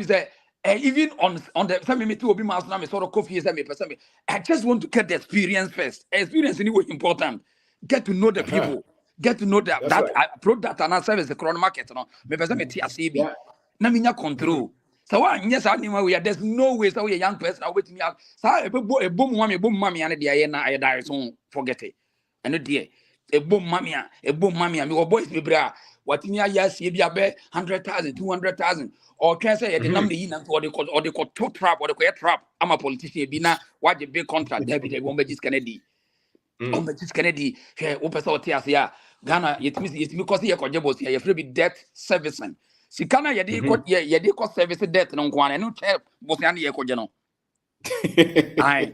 say even on the family me to obi mas na me sort of coffee say me person me I just want to get the experience first. Experience anyway important. Get to know the people, get to know that product and service the current market no me person me TCB na me nya control. So yes, there's no way so a young person are waiting me out. So a boom mammy and the ayana I die so forget it. And a dear a boom mammy and your boys be bra. What in your years be a bear 100,000, 200,000 or can say the number in or they call top trap or the trap. I'm a politician be now what the big contract David they won't be just Kennedy. Just Kennedy here open so tears here. Ghana it means because here conjebos here free be debt servicing. Si kana yedi ko service debt no kwan no che bosia na ye ko je no ai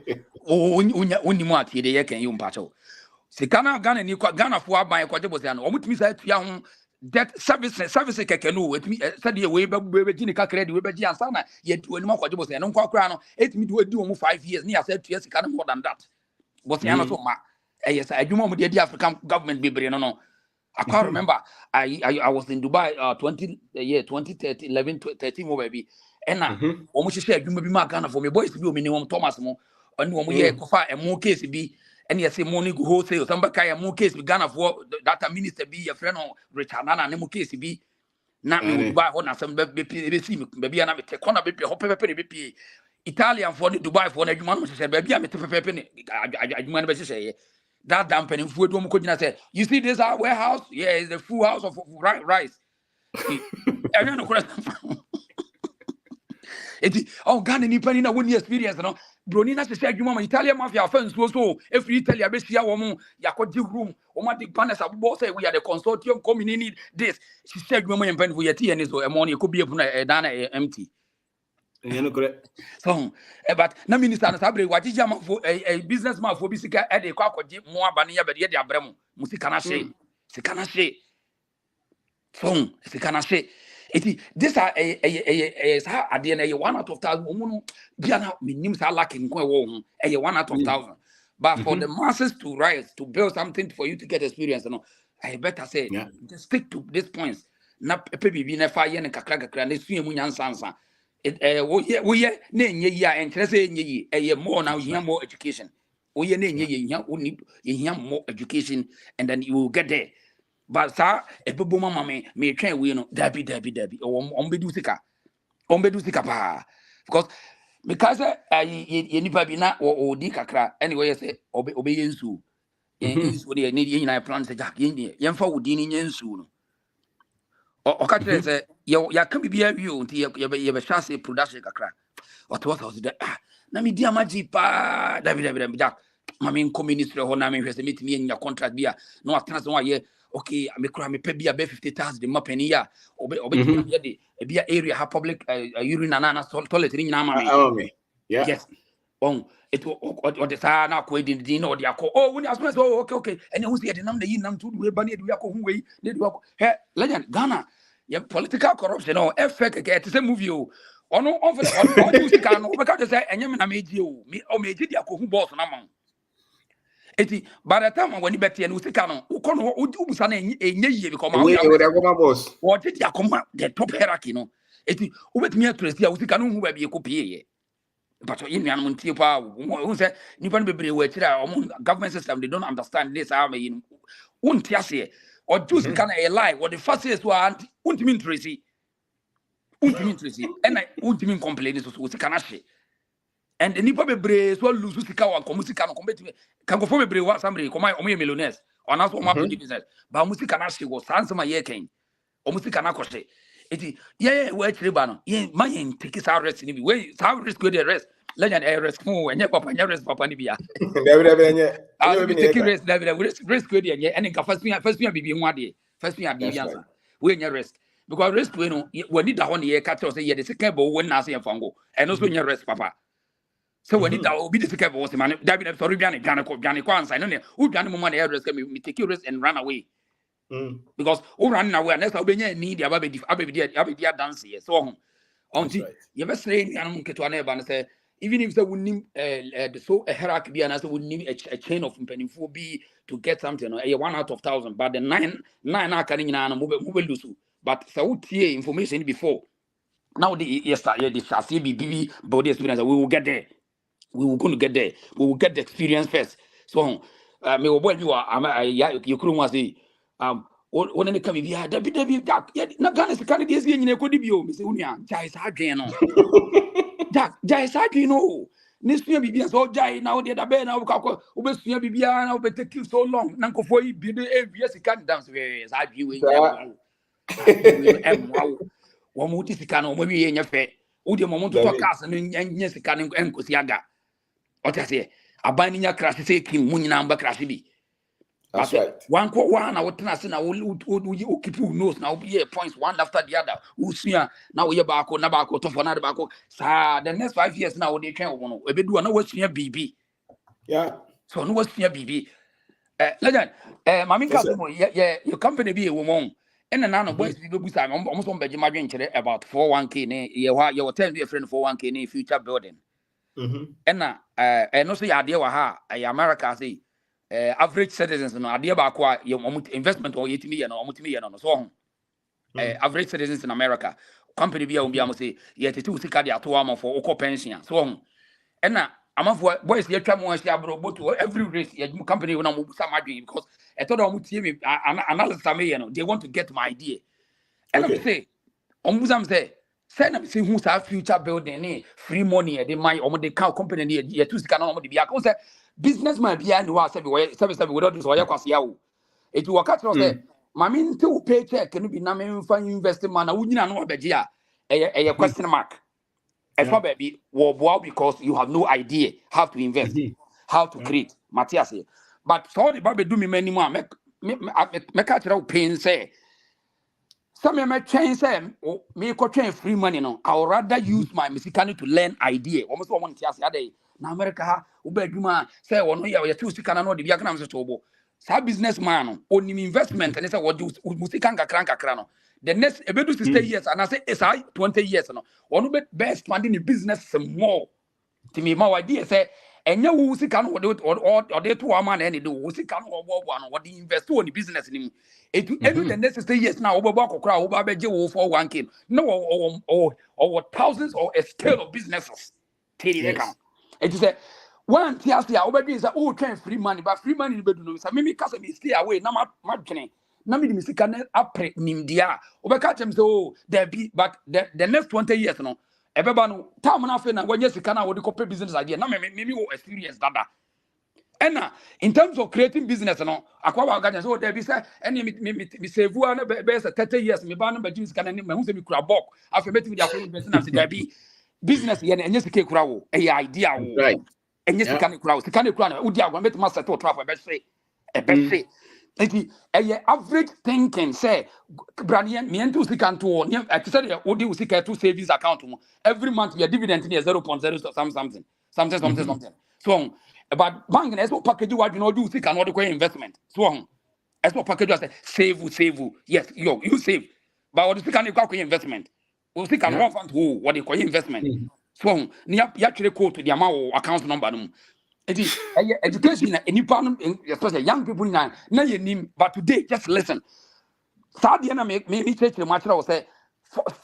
unya mu ati de ye kan yu mpacho si kana Ghana ni ko Ghana fo aban ko je bosia no omutimi sa atua ho debt service kekenu etimi said ye we be gini ka credit we be gi ansa na ye do anima kwaje say no kwa kra no etimi do adi omu 5 years ni asa 2 years ka more than that but ya no so ma yes adwuma mu de African government bebre no I can't remember I was in Dubai 2013 11 13 mo baby and na omu hihye adwuma bi ma Ghana for me boys bi o minimum Thomas mo and omu ye kofa emo case bi and you say money go wholesale somebody kaya mo case be Ghana for data minister be your friend Richard Nana ne mo case be na me Dubai ho na some be see me be na me te corner be ho pepe be Italian for Dubai for na adwuma no say be me te pepe ne adwuma no be say that dampening food do mo ko gina say you see this our warehouse it's a full house of rice everyone no correct Ghana ni pani na woni experience no broni na se adwuma ma Italian mafia fans so every Italy abesia wo mo yakodi room o ma dig banners abobo say we are the consortium community need this she said adwuma ma pan for yeti ene so e mo ne ko bie pu na Dana empty no correct so but na minister na sabre wajija ma for business man for bi sika e de kwa akodi mo aba ne ya be de abrem mu sika na she so sika na she this are a DNA 1 out of 1,000 biana minim sa luck in ko wo 1 out of 1,000 but for the masses to rise to build something for you to get experience no I better say just stick to these points na pepe bibi na fa ye ne kakra na sua mu nyansansa wo ye na enye yi a enkyere say enye yi more now you more education wo ye na enye yi more education and then you will get there. But sir, ebobo mama me twen we no dabi ombedu sika pa because ye nipa bi na o di kakra anyway you say obe yensu yensu dey need yin na plan say jack yen fa wodi ni yensu no o ka kire say ya kan bibia wi o nti ye be chance production kakra what was that na me di amaji pa dabi jack mama in ministry ho na me hwese metimi nya contract bia no atena so ye okay me kura me pay bia 50,000 the mapeni ya obe ye de bia area ha public urine na toilet ni na ma me yeah yes it o de sa na ko edin na o de akọ woni asma so okay ene hu se ye de nam de yi nam to we ba ne de akọ hu we de akọ legend Ghana ye political corruption o effect ke te se movie o ono on do sika no be ka te se enye me na meji o meji de akọ hu boss na man eti by the time when you bet and usika no ukono ubusa na enye yie because ma we the boss what did ya come the top hierarchy no eti ubetimi atresi ya usika no hu ba bi ekopie ye but in yan mun tie pa who say nipa no bebre we kira government system they don't understand this how me unti ase or juice can a lie what the first is one untimi interesi and I untimi complain so usika na she and the nipa bebre so lose sika wa komusika no kombetime kan go for bebre wa samre koma omo millionaires ona so ma put business ba musika na she go sansema ye ken omusika na kwose eti ye we chire ba no ye ma ye take sa rest ni bi we sa risk go the rest legend risk mo enye papa nya risk papa ni bia dabi enye we take risk dabi risk go the enye and in first me bibi hu ade first me bibi answer we enye risk because risk we no we need that one ye ka tell say ye the second bo we na say fango and also enye risk papa. So when it will be the second was man, David, sorry, Johnny Kwanzai, no, who done money risk me take your risk and run away. Because all running away, unless I'll be need the Abby dance here. So on you must say, I'm to an and say, even if they would need so a hierarchy and as would need a chain of penny for B to get something, a 1 out of 1,000, but the nine are carrying an move lose. But so information before. Now the chassis be body experience, we will get there. We will going to get there. We will get the experience first. So, me boy, you are you couldn't want to say, when they come here, WW Jack, not gonna see candidates in a good view, Miss Unia, Jai Sargeno. Jack, Jai Sargeno. Nispi Bibia so Jai now, the other bed now, Ubestia Bibia now, but take you so long. Nanko for you, be the yes, can't dance with I view it. One muticano, maybe in your face. Udi moment to talk us and yes, can and Kusiaga. What I say, a binding your crash say King Munamba Crashibi. That's right. One quote one, I would keep who knows now be points one after the other. Who's here now? We are back on Nabaco, top another Baco. Sir, the next 5 years now they can't want to do no what's near BB. Yeah. So no what's near BB. Legend, Mammy, your company be a woman. And then boys we go busa almost on beji madwen about 401k ne ye wa tell your friend 401k ne future building. And no say idea wa ha America say average citizens no idea ba kwa investment or yetimi ye no omutimi ye no so average citizens in America company bi a say ye tetu sika de ato am for okọ pension so and amafo boys ye twa mo ahia bro but every race ye company na mo busa madwen because I thought I'm TV analysis they want to get my idea. And I say, send them see who's our future building, free money, they might or they count company near two can only be a businessman behind who are service without this or your it will catch us there. Mammy, two paycheck can be named fine investing man. I wouldn't know about a question mark. It's probably because you have no idea how to invest, how to create. Matthias, but sorry, Bobby, do me many more. Make out pain say. Some may change them, me train free money. No, I would rather use my Mexicano to learn idea. Almost one year day. Now America, Ubeduma say, "Oh no, you're too sick and I know the Vietnam Tobo." Sa businessman only investment and it's what you Musicanga cranka crano. The next about 60 years and I say it's 20 years. No, one best funding the business some more. To me, my idea say. And you will see can or they two man any do will see can or one what the invest in the business in him. It every the necessary years now over crowd over beje for 1K. No or thousands or a scale of businesses. Tell you account. It is a one TLC over is a train free money, but free money be do no. So me cause me stay away na madwene. Na me the can apre nimdia. Over catch them so there be but the next 20 years no. Ebeba no time na fe na wanye sika na wo de copy business idea na me experience dada ena in terms of creating business no akwa wa ganya so there be say eni me save na be 30 years me ba no ba jim sika na me hu se me kura bok afa metimi dia kura business na se there be business ye na enye sika kura wo e idea wo enye sika na kura wo sika na kura na udi agwa metima settle trap e be say enti average thinking say branian me ento sika nto ne I said odi sika to savings account every month your dividend near 0.0 something so but bank na so package what you know do sika no dey investment so as what package say save yes you save but what sika na kwa investment o sika no want to what dey investment so ni ya twere code to the amount account number no. Education especially young people now you need but today just listen Sadiana me church the matter will say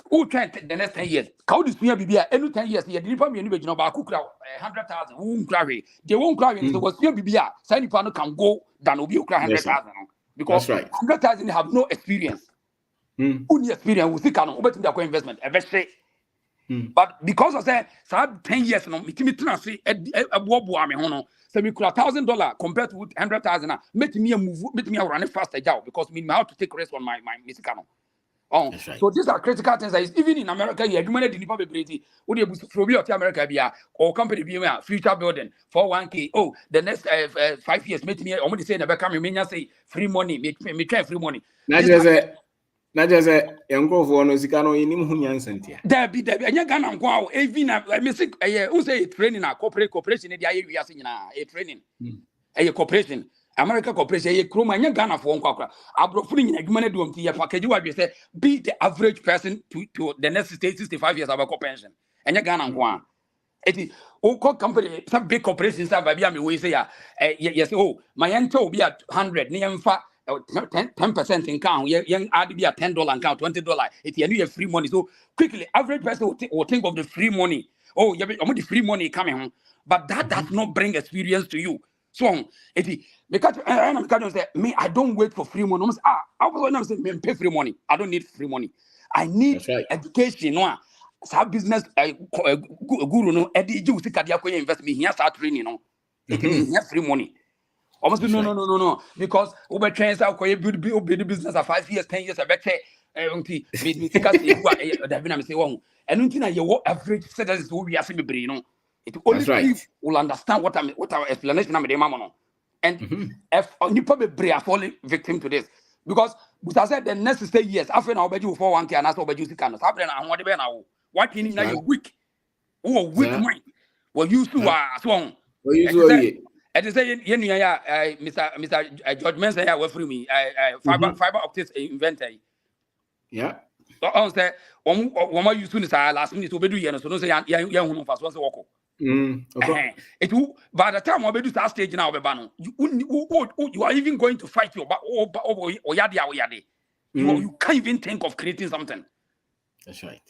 who try the next 10 years how this year be any 10 years you didn't me anybody ba ku kra 100,000 who cry they won't cry so was here be say nipa no can go than obi kra 100,000 because 100,000 have no experience who need experience we see can obeti their investment eventually. But because of that, 10 years no, me say me hono. So me $1,000 compared to 100,000. Make me run it faster job because me how to take risk on my Mexicano. So these are critical things that is even in America. You do money the nipa be would you from America be or company be future building 401k. Oh, the next 5 years make me almost say never come me say free money me try free money. Na just enko for no sika no inim hu nyansantia there be anya Ghana nko even me say who say training na corporation dey aye wiase nyina training corporation America corporation kroma anya Ghana for nko akra abrofo nyina adwuma na duom ti ye package wa be say be the average person to the next 65 years about pension anya Ghana nko eti o company some big corporations have bia me we say yes my enter will be at 100 ne yemfa 10% in count, young add be a $10 and count $20. It's you free money. So quickly, average person will think of the free money. Oh, you have the free money coming home, but that does not bring experience to you. So because say me, I don't wait for free money. I was saying me pay free money. I don't need free money. I need education. No, so business guru no. Edi you see kadia koye invest me here start training no. It means free money. Almost no. Because Uber trains out build the business at 5 years, 10 years. I bet say, me take us say one. And until your average citizens will be asking me, no. It only will understand what our explanation am mama. And if you probably falling victim to this. Because I said the next 6 years, after now, bet you 401k and that's what you can happen. And what now? What you need now? You're weak. Oh, weak mind. Well, you two are strong. I just say, Mr. George Mensa here work for me. Fiber optics inventor. Yeah. On say one used to say last minute to be doing so no say young who fast was walk. Okay. It will by the time we do that stage now you are even going to fight your or yadi. You can't even think of creating something. That's right.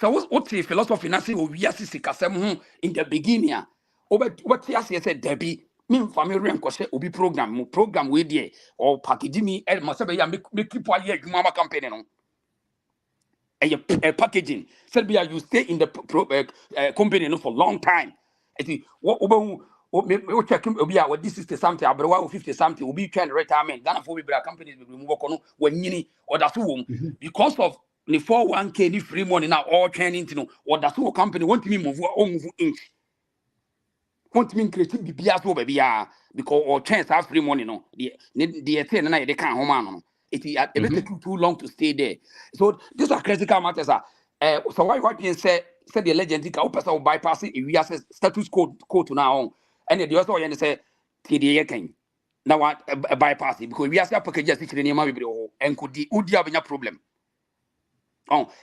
So what's the philosophy na say we asisi kasem in the beginning what yes said Debbie me family renkose obi program we there or package me e must be make people here adwuma company no a packaging said you stay in the company no for long time what check obi a what this 60 something abrewa 50 something will be trying retirement Ghana for we companies we remove kono wanyini or that's who because of the 401k the free money now all training to know or that's who company want me move inch want me create bibia so baby because or chance have free money no the thing na they can home no it take too long to stay there so these are critical matters so why being said the legend ka person will bypass it we have status code now and the also you say TDA can now what bypass it because we have packages which the name we and could the udia problem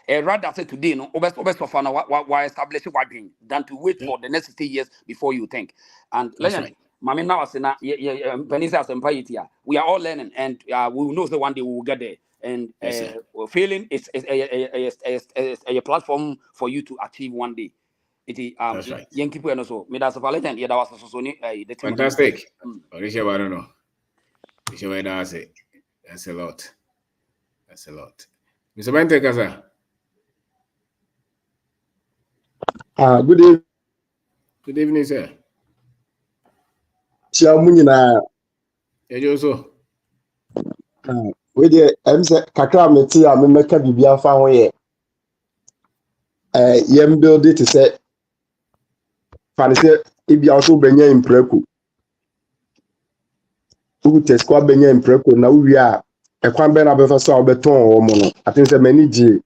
rather say today no best suffer now why establish what doing than to wait for the next 60 years before you think and legend Mami now say na Vanessa Empire we are all learning and we will know that one day we will get there and failing is a platform for you to achieve one day. It is young people and also me that's a legend that was so the fantastic. I don't know. That's a lot. That's a lot. Mr. Bente Kasa. Good evening. Good evening, sir. Chiamunina. Ejoso. We the kakra meti a me meka bibia fa ho ye. Yem build it say fanise ibia so benya impreku. Ugu teskwa benya impreku na uwi a ekwan be na be fa so obeton wo mo no. Atin say mani ji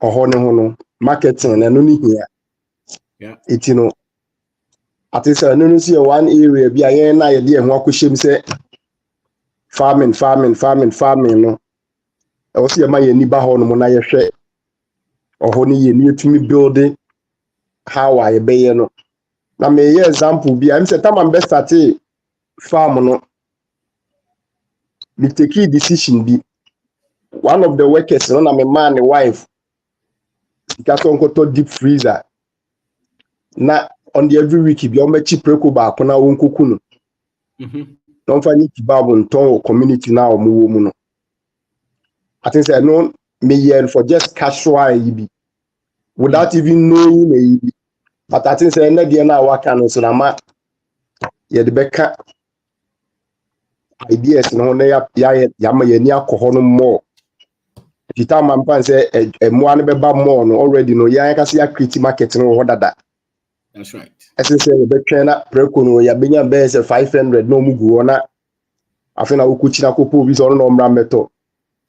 oho ne ho no marketing na no ni hia. Yeah. Itino atin say no see one area bi ayen na ye de ho akohyem say farming no. I was here my niba ho no mo na ye hwe oho ni ye ni etumi building how I be no. Na me ye example bi am say time best start farm no. Me take decision bi one of the workers no na me man and wife got on to deep freezer na on the every week bi o me chi preko ba ko na won koku no don't find it bible ton community na o mo mu no I think say no me yen for just casual be without even knowing me but I think say na dia na waka no so na ma ye de beka ideas no na ya ma ye ni akoho no more the time I'm pan say mo an be ba more no already no ya ka say ya create market no ho dada. That's right. I say we be trainer preko no ya benya be say 500 no mu gu na afena wo kuchi na kopo bi so no mra meto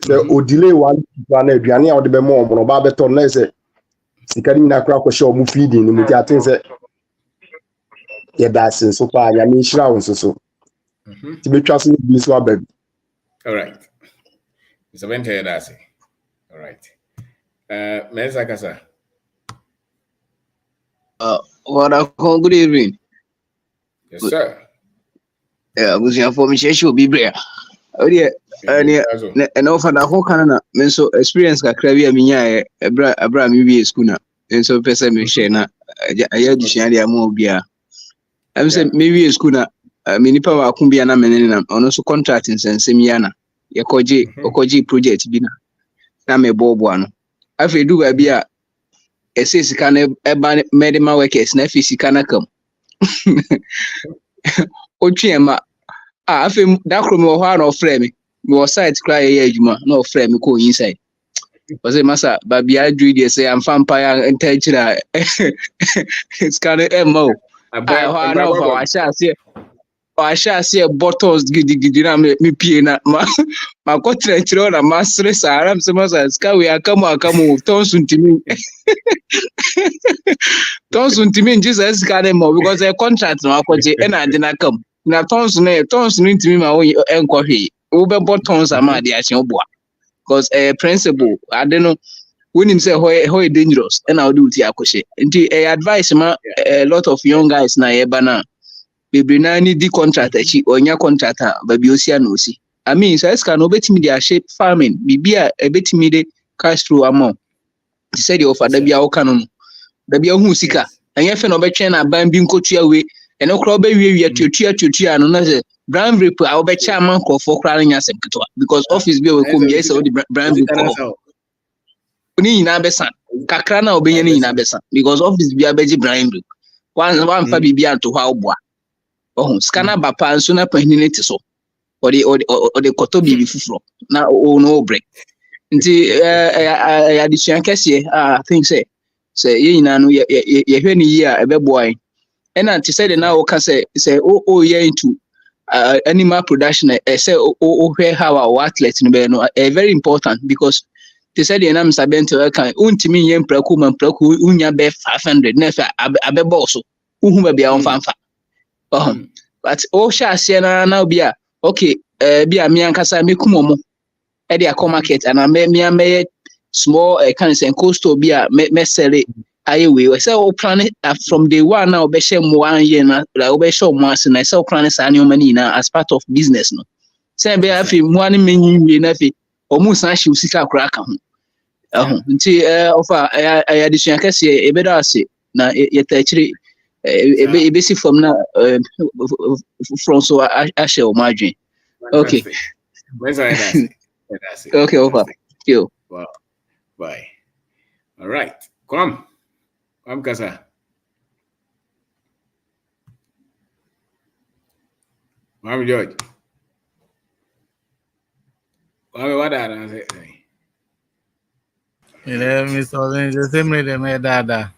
say o delay one na aduane a wo de be more no ba beto na say sika ni na kra ko show mu feeding ni mu ti atin say ya da sin so pa ya mi shira won so ti be twa so bi so ababi. All right. Mr. Bente Dasi. All right. Mesa Kasa. Good evening. Yes, sir. Yeah, was your formation should be brave. Oh, yeah. And often the whole kind of so experience got crabby. I mean, Abraham, maybe a schooner. And so, person, me share na. I had to share the more beer. I'm saying maybe a schooner. I mean, if I could be an amendment, and also contracting and semiana. Okoji project bina. Na me bob one. I feel do I be a says can a medical workers na physical come. Ochiema I feel that room or one or frame me was side cry juma no frame me go inside. Was a massa baby I do they say I'm vampire intentional it's kind of mo. I know I shall see I shall see bottles giddy na me pee na ma contract na master Saram Samasa ska we are come tons to me. Tons to me Jesus got more because a contract no akwaje and I didn't come. Na tons no to me ma wo enko hwe. Wo be tons ama de ahye oboa. because principle I don't know when him say how dangerous and how do it akoshe nti advice ma a lot of young guys na eba na bebre na ni di contract achi onya contractor baby osi na osi I mean so es can obetimi dey shape farming bibia ebetimi dey cash through amount he said the offer da bia wo kanu da bia hu sika anya fe na obetwen na ban bi nkotua we eno kro ba wie tutua no na say brand rip a obecha amount for kra nya sem ketwa because office bi we come yes so the brand rip ni na besa kakra na obenya ni na besa because office bi abeji brand rip one fa bibia to ha oboa scanner bapa nso na paninity so or the koto bibi fufuro na no break nti addition kese I think say ye nyina no ye hwe ni ye a ebeboy and anti say na o ka say ye into animal production say o hwe how our athletes no be no very important because they said the name sabento kan untimi ye mpraku unya be 500 na fa abebo so uhu ba bia on fanfa but o sha se na obi a okay bia me ankasa me kumomo e dey market and me small kind of cost bia me sell it ayewe say o plan from day one now be share mo 1 year na like be share mo as na say o plan sa any money na as part of business no say be afi mo ani menyi na afi o mu san shi usika akura ka ho nti offer addition kase e be do ase na ye ta chiri ebe si from na from so I share my dream. Okay. Where's that? Okay, over. You. Wow. Bye. All right. Come, Kasa. Mami George. Mami, what are you saying? Mr. Owen, the same way they made that. I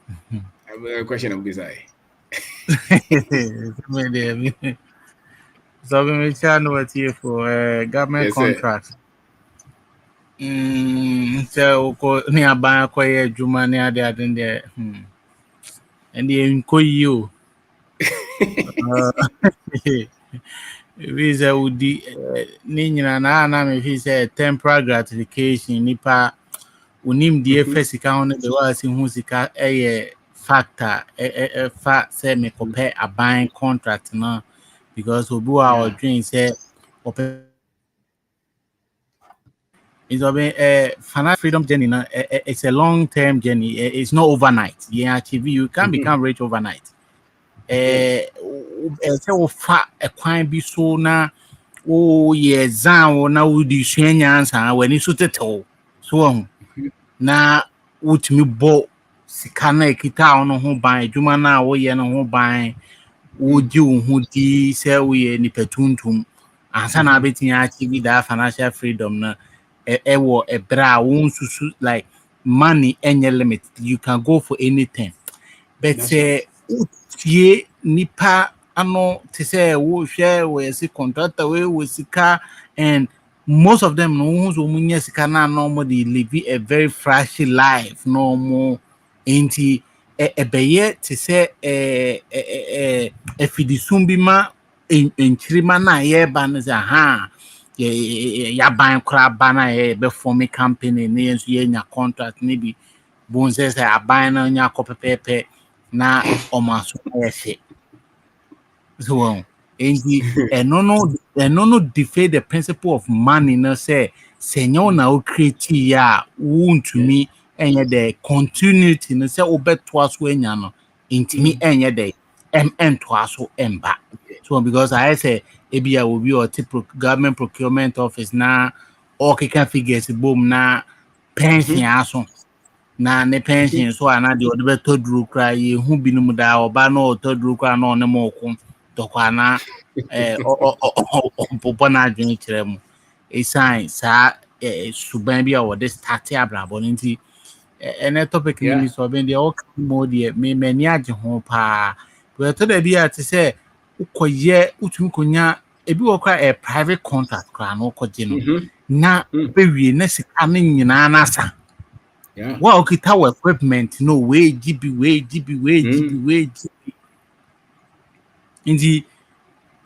have a question of this eye. So we may share what here for government contract. So nearby acquire Juma near the other there. And the inco you. Visa would be Nina na if he said temporary gratification nipa unim the first account the was in who's a factor a fact say me compare a buying contract now because we do our dream say it's a financial freedom journey now it's a long-term journey it's not overnight you can't become rich overnight say fa a quite be so na zan na would you share answer when it's so na wotumi bo sika na ekita ono ho ban adwuma na wo ye no ho ban wo di wo ho di se wo ye ni petuntum ansa na betin achieve that financial freedom na wo ebra wo susu like money any limit you can go for anything but tie nipa ano to say wo share we see contractor we sika and most of them no who's umunya sika na normal they live a very fragile life normal enti ebeye to say efidisumbi ma enchirima na ye ban za ha ya ban kra bana ye be form company ne enso ye nya contract ne bi bonse say aban na nya kopepepe na omaso ye se so and no defeat the principle of money no say senyo na o create ya won to me enye the continuity no say obeto aso anya no intimi enye the to aso emba so because I say ebia will be or government procurement office na o keka figures boom na pension aso na ne pension so ana de obeto duru kra ye hu binum da oba na otoduru kra na one mo ko tokwana popo na adwene kire mu esan sa suban bi a wo de start abrabo nti ene topic ni so ben de o mo de me mani age ho pa but to da bi a te say ukoye utumi konya ebi wo kwa a private contract kra no koje no na bewie na sika ne nyina na sa wa okita wa equipment no we GB inji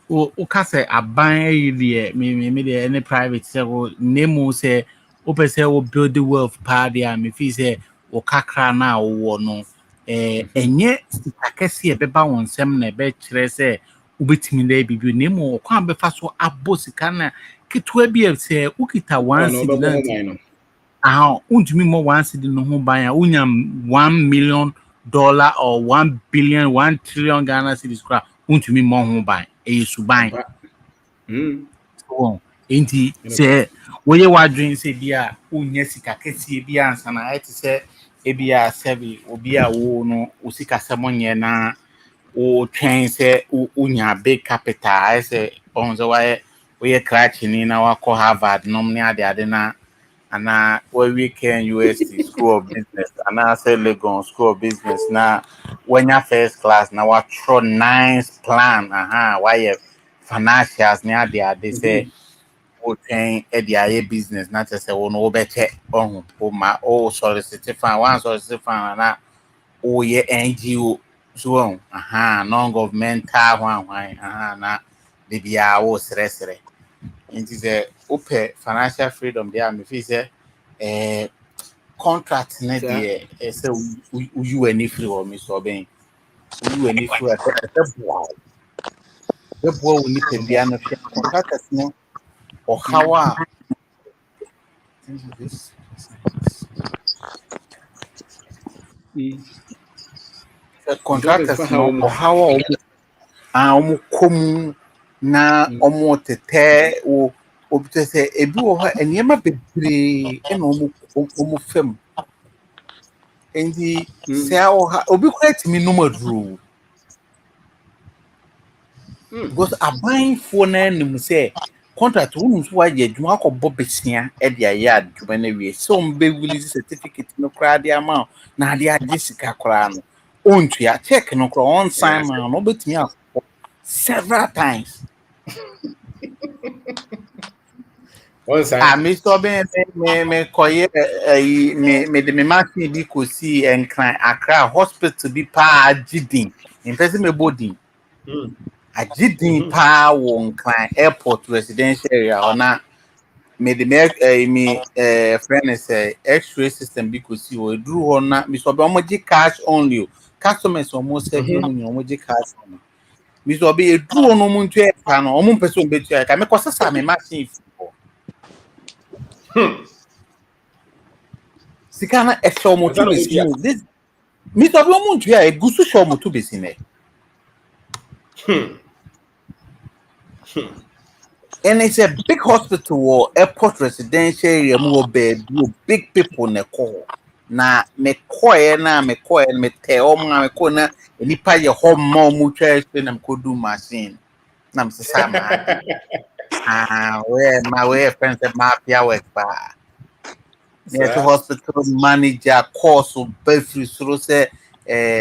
o ka say aban ye me de any private say name say open say we build the wealth party and if he say o kakra na wo no enye akese beba won sem na be kire say ubetimi na bibi na mo kwan be fa so abosika na kitwa bi say ukita 1 cedi untumi mo 1 cedi no ho ban unya $1 million or 1 billion 1 trillion Ghana cedis kra untumi mo ho ban suban so enti say woye wadwen say bia unya sika kesi bia ansa na eti say ebia sebi obi a wo no usika semonye na o twɛn sɛ unya big capital say on so we crash ni na wako Harvard nom ne ade na ana we can UST School of Business ana say Lagos School of Business na wenya first class na wa throw nice plan why financials ne ade say o twɛn ade business na say wo no obeche o ma o solicit fan one solicit fan na o ye NGO so non-governmental one na the bia wo sere it is a open financial freedom there me feel say contract na dey say you any free or me so ben you any free the boy we need to be an contract no or how this contractors no or how komu na omo tete o obite say ebi wo ha enema bebre e na omo fam endi say obi create me no madru because aban fo na nim say contract wonu so wa ye adwuma akọbọ besia e dia ye adwuma na wie so mbe release certificate no kra dia ma na dia sika kra no ontu ya check no kra on sign man no betimi several times. Me so me koye me de me machine bi ko si enkran Accra hospital bi pa agidin in person me body agidin pa wo nkran airport residential area ona me de me friend say x-ray system bi ko si o duru ho na me so be omoji cash only customers almost say bi omoji cash only me so be duru no muntu e pa no omo person be tua ka me ko sesa me machine Sikana extra motu besine. This me to be omuntu ya egusu show motu besine. And it's a big hospital or airport residential area mo bed big people na call. Na me koe me te o me ko na nipa ye home mo mu twa na me ko do machine. Na me sesa ma. We friends at mafia work ba. Yes, hospital manager course of Belfry so say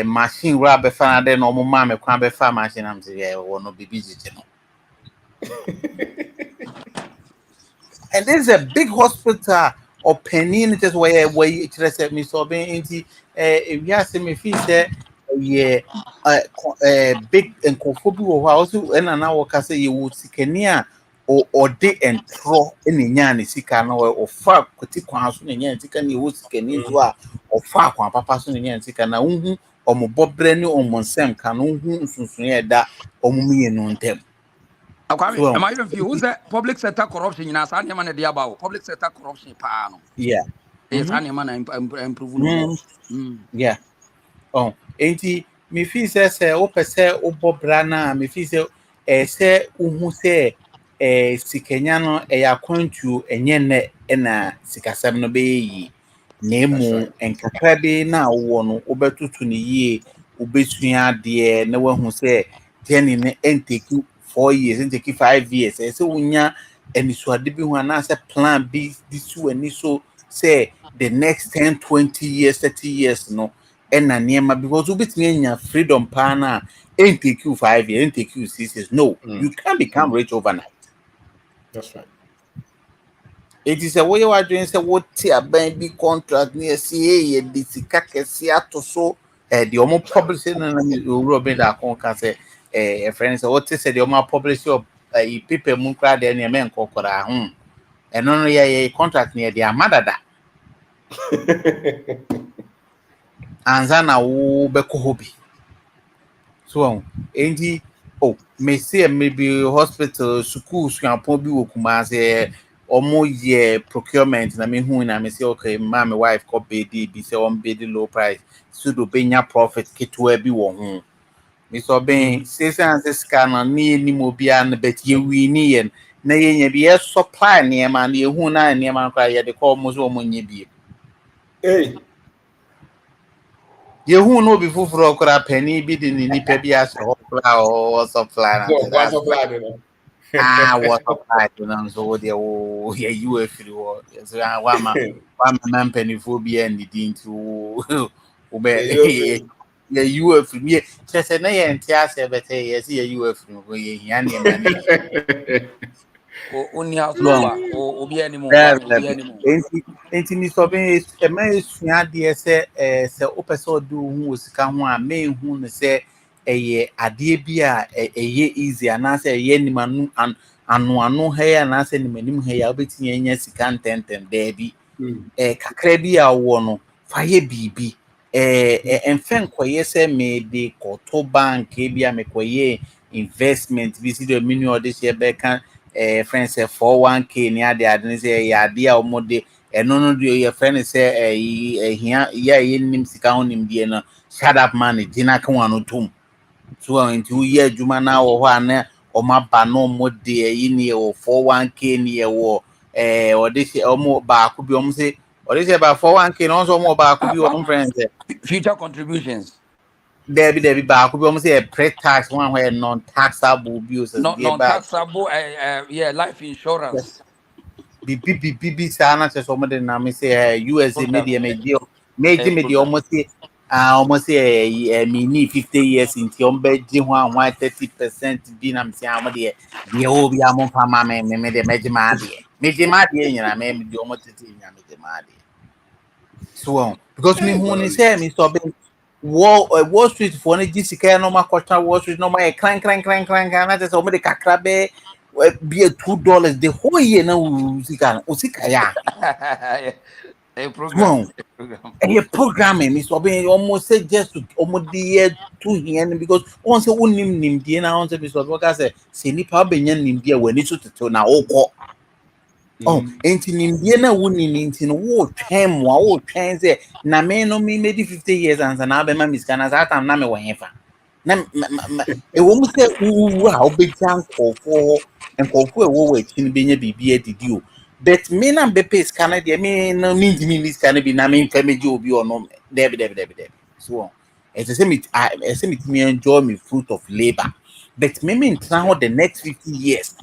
machine grab be fan there no mo me kwan be fa machine am say we no be busy no. And there's a big hospital or penny just where it say me so be into if you ask me feel say big and confobi wo also and na wo ka say you would sikania or de entro eni nya ne sika no o fa kwoti kwan so ne nya sika ne wo sika ni so a o fa kwan papa so ne nya sika na unhu o mo bobre ni o mo nsem ka no unhu nsunsun ye da o mo miye no ntem akwami am I even feel who's that public sector corruption na sa nyama na dia ba public sector corruption pa no yes sa nyama na improve no yeah enti me feel say o pese o bobra na me feel say unhu say sikenya no ya kwantu enye ne na sikasam no be yi na emu enkakra be na wo no obetutu ne yie obesua de na wahu say teni ne enteki 4 years enteki 5 years say unya enisuade bi hu na say plan bi disu ani so say the next 10 20 years 30 years no na niema because obetumi anya freedom pa na enteki 5 years enteki 6 years no you can't become rich overnight. That's right. It is a way of doing say what a baby contract near CA and Ditsika Kesiato so the Omo publishing and Robin that can say a friend say what is the Omo publisher of people Munkra then your men cocora no yeah contract near the amadada anza na wo beko hobi so enti me say maybe hospital school suapon bi wo Kumase omo ye procurement na me hu na me say okay my wife ko bedi bi say on bedi low price so do benya profit ketwa bi wo ho me so ben say scan na ni mo bia na bet ye wi ni yen na ye nya bi ye supply ne ma na ye hu na ne ma kwa ye de ko mo so mo nya bi ye hu no bi fufuro kora penny bi di ni nipa bi ase ho kora o supply na What supply no? what supply no so de o ye you afiri wo so wa ma na penny fo bi en di nti o be ye you afiri me se na ye ntia ase bete ye se ye you afiri ko ye hia ne ma ne Only house number or obi anymore. Obi anymore. Enti mi so be e ma esua de se o person do hu osika ho a me hu ne se eye ade bi a eye easy ana se eye ni manu anu he ya na se ni manim he ya obetini enya sika ntenten da bi kakra bi a wo no fa ye bibi enfen koye se me de koto bank bi a me koye investment bi si do mini ode se be kan friends say 401k ni ade ade say ya ade a omode eno no do your friend say hia ya ye nim sika ho nim die no shut up man dina kan wano tum so into ye adwuma na wo ho ana o maba no mode yi ni wo 401k ni wo ode se omo ba ko bi omo se ode se ba 401k no so omo ba ko bi wo friends future contributions. Debbie ba ko bi omo se pre-tax one where non-taxable bills as Not dey ba non-taxable yeah, life insurance. Bibi sana se so mo de na me say USA media media almost say me need 50 years into ombe ji ho an 30% bi na me say am de o bi am fa ma me de meji ma de nyina me de almost tete nya me de ma de so because me who ni say me so be Wall Street for any GCK no ma kwata Wall Street no ma crank na say so mo de kakra be be $2 the whole year na usika ya A program. a programming is almost say just to almost the year 2 here because once nim die na once be so say say nipa benyan nim die wani so to na okọ enti nim die na woni enti no wo twen say na me no me made 50 years and na be ma miska na that time na me wo hefa na e wo mu say wu a obejan kofo enkofo e wo echi benya bibia didi o but me na be pay scanner de me no me ndimi scanner bi na me mfameji obi ono debi so it say me enjoy me fruit of labor but me try how the next 50 years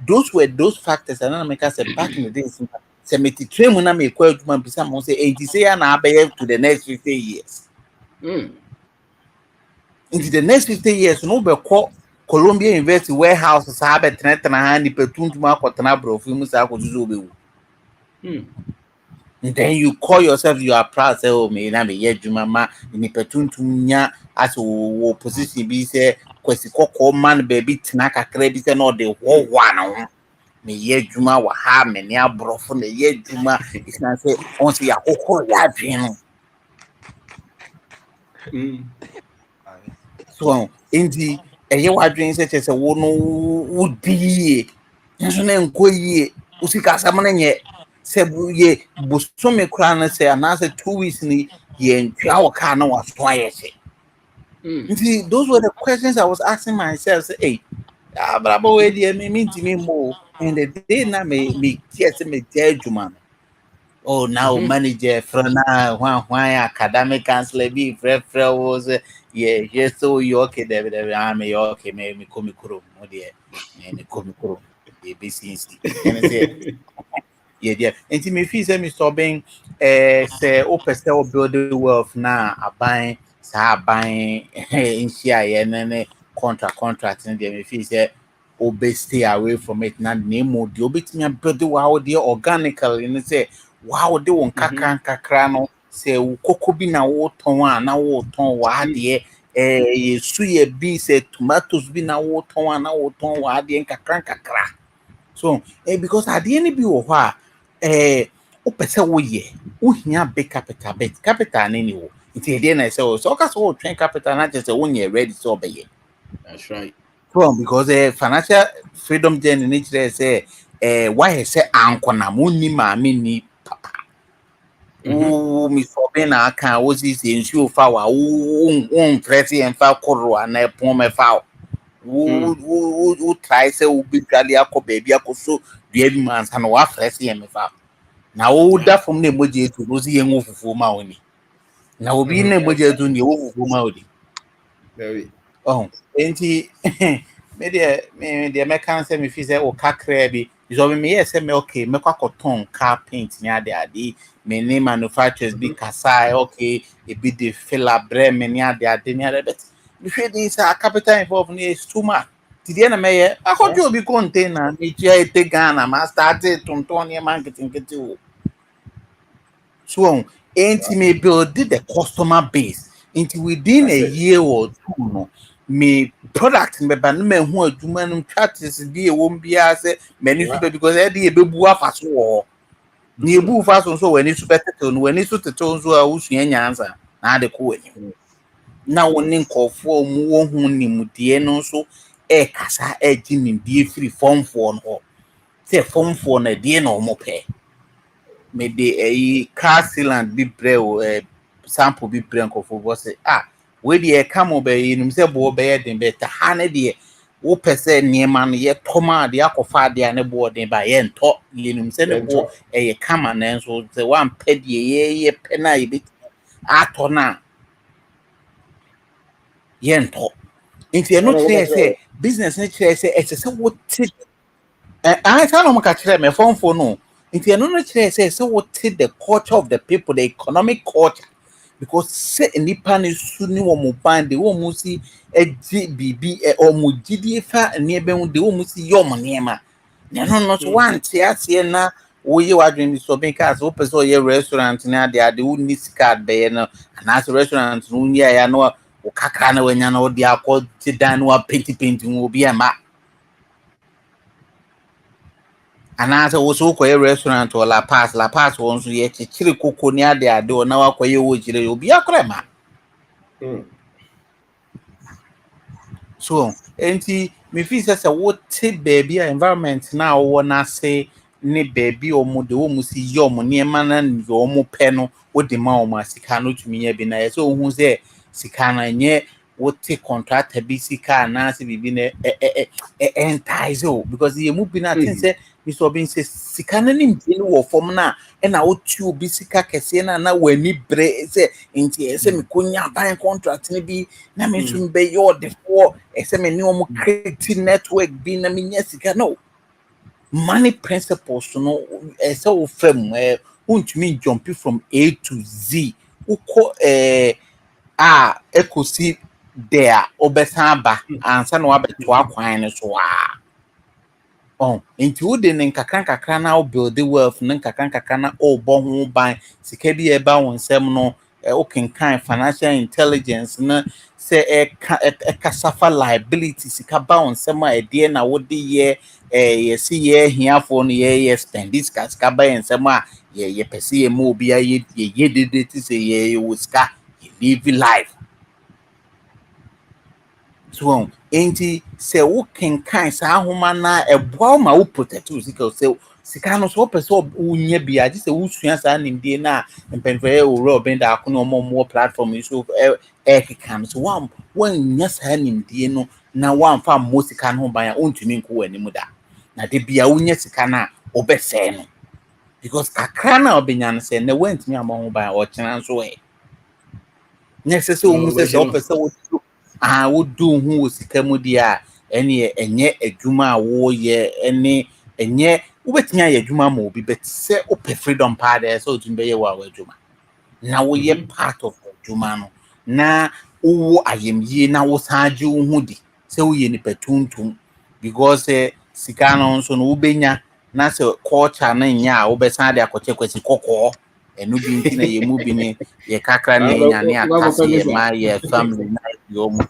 those were those factors and I make us back in the days say me train na me kwa adwuma bisa mo say enti say na abeye to the next 50 years into the next 50 years no be call Columbia University warehouse sa be tena ha ni petuntum akotena brofu mu sa akozuzo obewu and then you call yourself you are proud say oh me na me yedwuma ma ni petuntum nya as wo position bi say kwesi kokko man baby tena kakra bi say no de wo na me yedwuma wa ha me ne abrofo na yedwuma is na say on say yakokko ya dwen so indi eye wadwen se chese wo no wodi nso na nkoyie usika samana nye se ye busome kura na se anase 2 weeks ni ye ntwa wo ka na waso ayese indi those were the questions I was asking myself say hey abrabo we die me ntimi mo and the day na me kiese me jejuma oh now manager from now one academic counselor be free was yeah so you okay there I'm okay me come kuro no there me come kuro the BCC and say yeah and me feel say me so being say o pese o build wealth na aban sa aban in share and contract and me feel say obey stay away from it na name o the obetimi build wow there organically and say wow de won kakra no say ukoko bi na wo ton a na wo ton wa de yesu ye bi say tomatoes bi na wo ton a na wo ton wa de kakra So because at the end be over opese wo ye uhia big capital nini wo nti the na say so ka so train capital na just say when you ready so obeye. That's right. Well, because financial freedom journey nature say why say anko na munni ma ni papa mi so be na aka wo si se nsuo fa wa wo fresh en fa korro na epon me fa wo try say wo bi dwale akọ baby akoso dua bi mansa na wa fresh en me fa na wo da from na emoji etu no si yen wo fufu ma oni na obi na emoji etu ni wo fufu ma oni Very. oh enti me de me kan say me fi say o kakra bi so me yes say me okay me kwa cotton car paint ni ade me ne manufacturers bi kasa okay e bi de filler bre me ni ade ni ade but me fi dey say capital involved ni is too much ti de na me ye akojo bi container ni ti e te Ghana ma start tonton ni marketing kete o so enti me build the customer base into within a year or two no me product me ba no me hu adwuma no practice bi e won bia say many super because e dey bebu afa so wo ni ebu fa so wani super tetel no wani so tetel so a usua nyansa na ade ko wani na woni nkofo mu wo hu nimdie no so e kasa e gi nimdie free form for no say form for na die na omo pe me de car sealant bi brɛ sample bi brɛ nkofo bo say we de come obe nim say bo be den be ta ha ne de wo pese niema no ye toma de akofa de ne bo den ba ye nto nim say ne bo ye kama na nso say wan pe de ye pe na ye bit ato na ye nto nti no tire say business ne tire say e say wo ti I tell them catch me phone for no. If you no say what the culture of the people, the economic culture, because say nipa ni suni wo mo band wo mo si bibi o mo gidi fa ne be de wo mo si yo mo niema. No so one ase na wo ye wadwen so be cars wo person ye restaurant na de wo ni card be no na restaurant no nya ya no wo kakra na wanya na wo de akọ ti dan no painting wo bi ama. And as I was okay a restaurant or La Paz won't yet chili coco near the door now. You'll be a crema. So, ain't me feels as a what baby environment now, wanna say, ne baby or mode almost your money man and your mo penno, what the mama Sicano to me, be nice. So, who's there? Sicana, and yet what take contract a BC car, Nancy be been a entizo because the moving at say. Mr. Obin says, Sikana nim or formna, and I would you be sika Cassiana now when me bre say into SM Kunya buying contract maybe Namin soon be your before SM new creating network being a minyasika no money principles to know so firm won't mean jumping from A to Z who call echo see there obesamba and son wabe to acquire so nti wo de ne nkakra na o build the wealth ne nkakra na o bo ho ban sika bi e ba won sem no o kenkan financial intelligence na se e kasafa liability sika ba won sem a de na wo de ye si ye hiafo no ye spend this sika ba en sem a ye pese ye mo obi a ye de ti se ye wo sika live life so enti se wo kenkan sa ahoma na eboa ma wo protect sika se sika no so pese wo nya bia je se wo sua sa nimdie na mpenfo wo ro benda akono mo platform so kan so wan nya sa nimdie no na wan fa mo sika no ban ontumi nko wani mu da na de bia wo nya sika na obese no because kakra na obenya no se na wantumi amho ban o kyena so nya se wo mu se o pese wo would do who was Kamudia, any adwuma wo ye any with me a juma mo be but say open freedom party so to be wa juma. Now we ye part of Jumano. Na I am ye now was haju hoodie, so we ni petuntum because Sikano so no benya na se culture na nya obesan de akoche kwesi kokko enu bi ntina ye mu bi ne ye kakra ne nya ne akase ye ma ye family na ye omu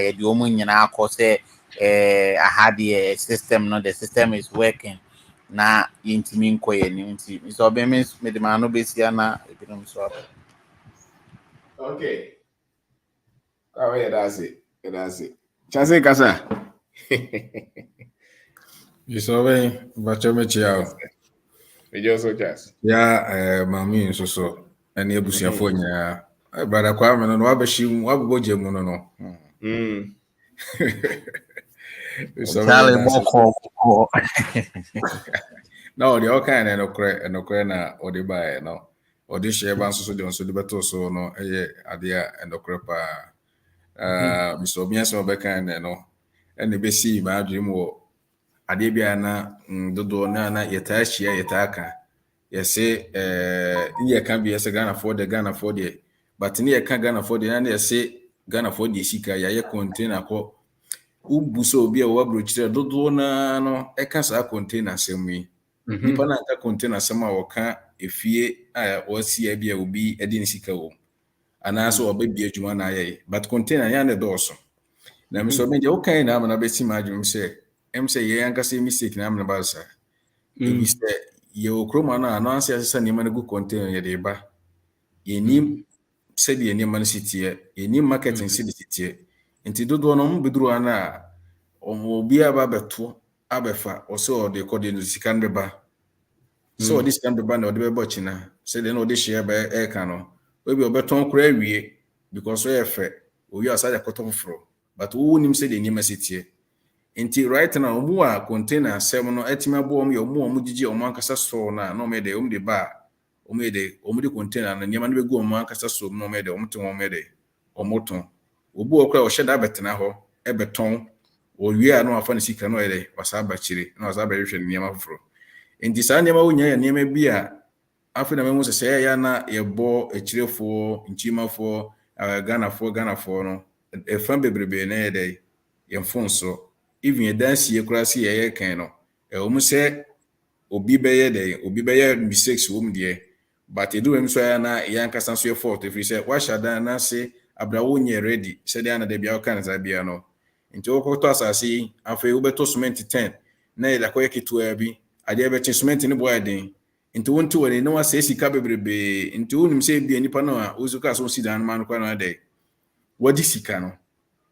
ye di omu nyina akọ se I had a system, no, the system is working. Na intimi nkoye ni nti so be me the man no be sia na ebinom so. Okay. Oh yeah, that's it. That's it. Chance kasa. You saw me, but you met you. We just so just. Yeah, mami so. Any abusia for nya. Brother Kwame no wabeshi waboje mu no. Charlie Boko. No, the all kind and okre na odi buy no. Odi share ban so de onso de beto so no adea and okre pa. Mr. Obianso be kind no. And the besi ma dream wo ade bia na dodo na yeta ahia yeta aka. Yese ye can be yese Ghana for the but ni ye can Ghana for the na yese Ghana for the sika ya ye container ko ubuso obi a wo abrochire dodo na no e ka sa container semi nipa na ka container sema wo ka efie a wo si bia obi e di sika wo ana so obabi adwuma na ye but container ya ne doso na me so me je wo kan na na be si ma adwum se ye anka se mistake na amna ba sa ebi se ye okroma na anansi asesa ni mane gu container ye de ba ye ni se de ni mane sitie ye ni marketing se de sitie enti dodo no mbeduru ana obi aba beto abefa o se o de kode no sika nbe ba so this can be ba na o de be bochina se de no de share ba e ka no obi obeton kura awie because o ye fe o wi asa de koto fro but wo nim se de ni masitie enti right now omu a container asem no etima bo omu omu gigi omu ankasa so na no me de omu de ba omu de container na nyama no be gu omu ankasa so no me de omu ton omu de omu ton obu okra o sheda betena ho e beton o wi a no afa ne sika no ede wasa ba chire na wasa ba hwehwe nyama foforo enti sa nyama wo nya nyama bi a afi na memu se ya na ye bo echirefo nchimafo Ghana fo no e fan bebrebe na ede ye mfonso even a dance ye krasi ye kan no omu se obi beye mistakes wo mde but edu em so ya na yan kasa so ye fault if you say wa shada na se abrawo nye ready se de na de bia o kan za bia no nti o ko to asasi afa wo beto cement 10 na ye la ko ye kitu abi ade be cement ni boy den nti won to woni na wa se sika bebrebe nti wonim se bia nipa no a ozuka so si dan man kwa no ade wadi sika no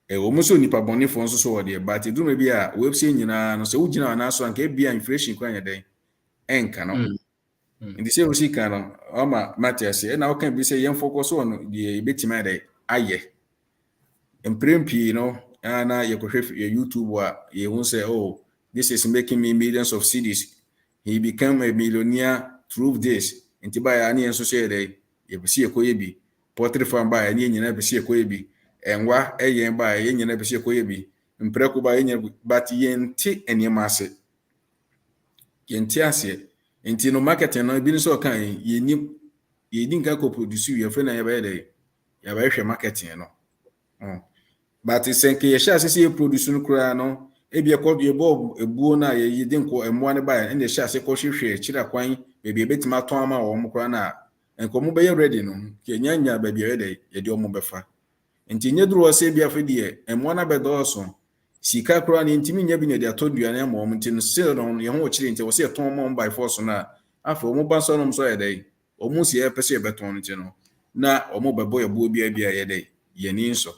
omu so nipa boni fo nso so wode but do me bi a website nyina no se wugina na so anka bia inflation kwa nya den enka no ndi se usika no ama Matias na o kan bi se yen focus on the betima dey aye emprempi no na ye ko hwe YouTube a ye hu se oh this is making me millions of cedis he became a millionaire through this nti ba ya na yen so share dey ye bi se ye ko ye bi poultry farm ba ya na nyina bi se ye ko ye bi enwa eyen ba ye nyina bi se ko ye bi mpreko ba ye nyina but yenti enema ase yenti ase enti no marketing no bi so kan ye ni nka ko produce ye fe na ye ba dey ya ba hwe marketing no but senke ye sha se ye produce no kura no e bi e ko ye bo ebuo na ye di nko emo ne ba e sha se ko hwehwe chira kwan bebi betima ton ama wo mo kura na enko mo be ye ready no ke nyanya bebi ye dey ye di omo befa nti nyeduru ose bia fedie emo na bedoso sika kura ni ntimi nya bi ne dia toduane ama om nti no se no ye ho chire nti wo se ton mo by force na afa omo ba so no so ye dey omo si e pese beton nti no na omo bebo ye bo bia ye dey ye ni nso